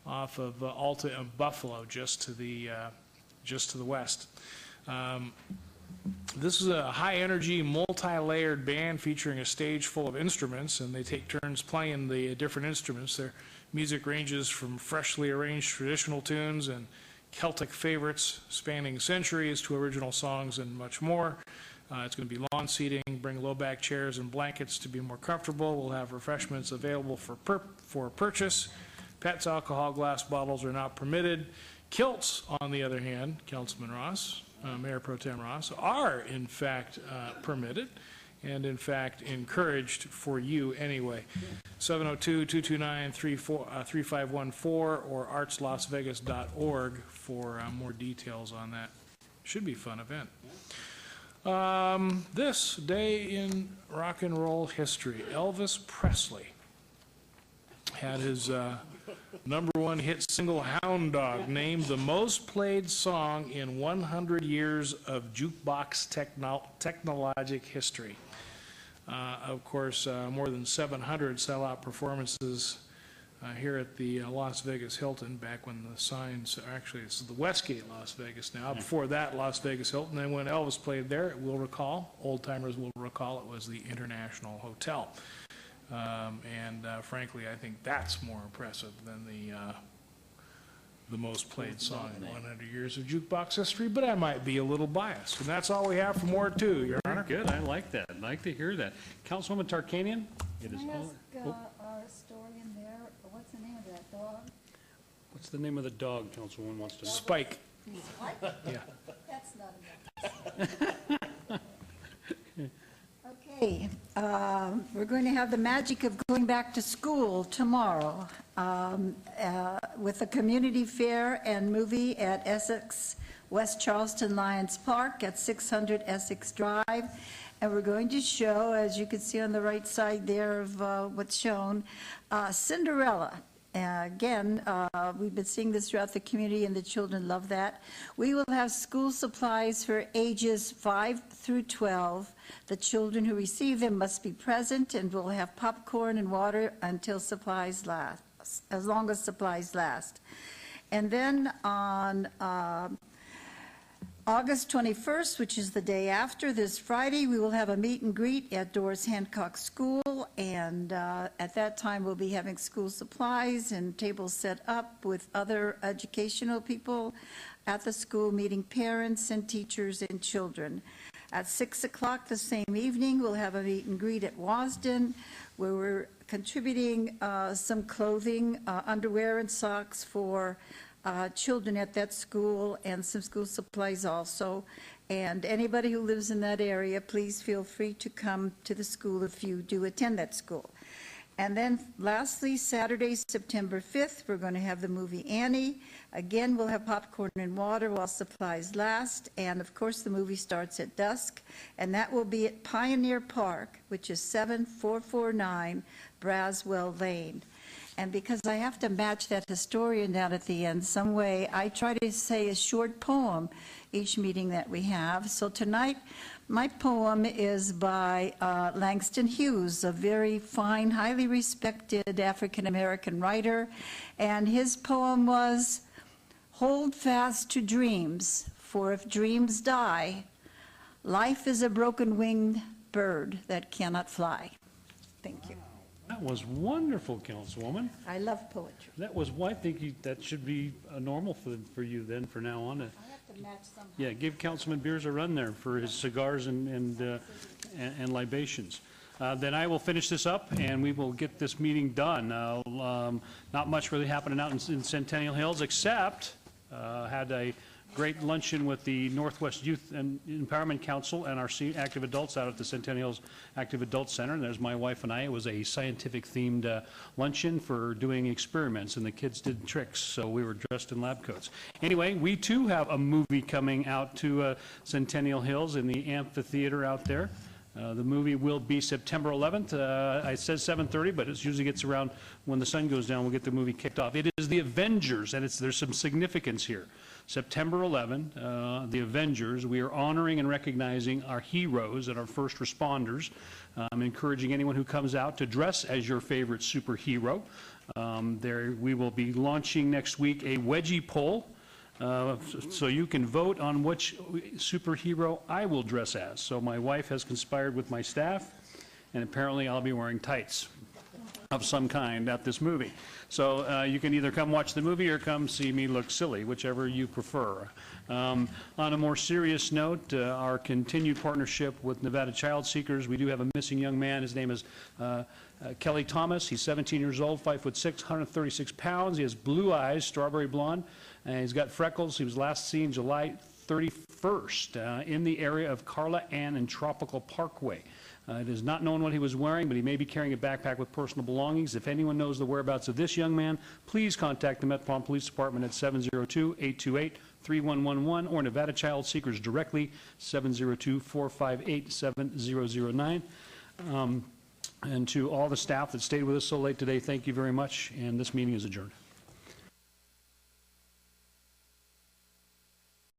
Speaker 20: Alta and Buffalo, just to the west. This is a high-energy, multi-layered band featuring a stage full of instruments, and they take turns playing the different instruments. Their music ranges from freshly arranged traditional tunes and Celtic favorites spanning centuries to original songs and much more. It's going to be lawn seating, bring low-back chairs and blankets to be more comfortable. We'll have refreshments available for purchase. Pets, alcohol, glass bottles are not permitted. Kilts, on the other hand, Councilman Ross, Mayor Pro Tem Ross, are in fact permitted and in fact encouraged for you anyway. 702-229-3514 or artslasvegas.org for more details on that. Should be a fun event. This day in rock and roll history, Elvis Presley had his #1 hit single, Hound Dog, named the most played song in 100 years of jukebox technologic history. Of course, more than 700 sellout performances here at the Las Vegas Hilton, back when the signs, actually it's the Westgate Las Vegas now. Before that, Las Vegas Hilton. Then when Elvis played there, we'll recall, old timers will recall, it was the International Hotel. Frankly, I think that's more impressive than the most played song in 100 years of jukebox history, but I might be a little biased. And that's all we have from Ward 2, Your Honor.
Speaker 6: Good, I like that. I'd like to hear that. Councilwoman Tarkanian? It is
Speaker 21: Can I ask our historian there, what's the name of that dog?
Speaker 6: What's the name of the dog, Councilwoman wants to know?
Speaker 20: Spike.
Speaker 21: Spike?
Speaker 20: Yeah.
Speaker 21: That's not enough. Okay, we're going to have the magic of going back to school tomorrow with a community fair and movie at Essex West Charleston Lions Park at 600 Essex Drive. And we're going to show, as you can see on the right side there of what's shown, Cinderella Again, we've been seeing this throughout the community, and the children love that. We will have school supplies for ages 5 through 12. The children who receive them must be present, and we'll have popcorn and water until supplies last, as long as supplies last. And then on August 21st, which is the day after, this Friday, we will have a meet and greet at Doris Hancock School, and at that time, we'll be having school supplies and tables set up with other educational people at the school, meeting parents and teachers and children. At 6 o'clock the same evening, we'll have a meet and greet at Wasden, where we're contributing some clothing, underwear and socks for children at that school, and some school supplies also. And anybody who lives in that area, please feel free to come to the school if you do attend that school. And then lastly, Saturday, September 5th, we're going to have the movie Annie. Again, we'll have popcorn and water while supplies last. And of course, the movie starts at dusk. And that will be at Pioneer Park, which is 7449 Braswell Lane. And because I have to match that historian down at the end some way, I try to say a short poem each meeting that we have. So tonight, my poem is by Langston Hughes, a very fine, highly respected African-American writer. And his poem was, "Hold fast to dreams, for if dreams die, life is a broken-winged bird that cannot fly." Thank you.
Speaker 6: That was wonderful, Councilwoman.
Speaker 21: I love poetry.
Speaker 6: That was why I think that should be normal for you then, from now on.
Speaker 21: I have to match somehow.
Speaker 6: Yeah, give Councilman Beers a run there for his cigars and libations. Then I will finish this up, and we will get this meeting done. Not much really happening out in Centennial Hills, except had a great luncheon with the Northwest Youth and Empowerment Council and our active adults out at the Centennial Hills Active Adult Center. And there's my wife and I. It was a scientific-themed luncheon for doing experiments, and the kids did tricks, so we were dressed in lab coats. Anyway, we too have a movie coming out to Centennial Hills in the amphitheater out there. The movie will be September 11th. I said 7:30, but it usually gets around when the sun goes down. We'll get the movie kicked off. It is The Avengers, and there's some significance here. September 11, The Avengers. We are honoring and recognizing our heroes and our first responders. I'm encouraging anyone who comes out to dress as your favorite superhero. We will be launching next week a wedgie poll. So you can vote on which superhero I will dress as. So my wife has conspired with my staff, and apparently I'll be wearing tights of some kind at this movie. So you can either come watch the movie or come see me look silly, whichever you prefer. On a more serious note, our continued partnership with Nevada Child Seekers, we do have a missing young man. His name is Kelly Thomas. He's 17 years old, 5'6", 136 pounds. He has blue eyes, strawberry blonde, and he's got freckles. He was last seen July 31st in the area of Carla Ann and Tropical Parkway. It is not known what he was wearing, but he may be carrying a backpack with personal belongings. If anyone knows the whereabouts of this young man, please contact the Metropolitan Police Department at 702-828-3111 or Nevada Child Seekers directly, 702-458-7009. And to all the staff that stayed with us so late today, thank you very much, and this meeting is adjourned.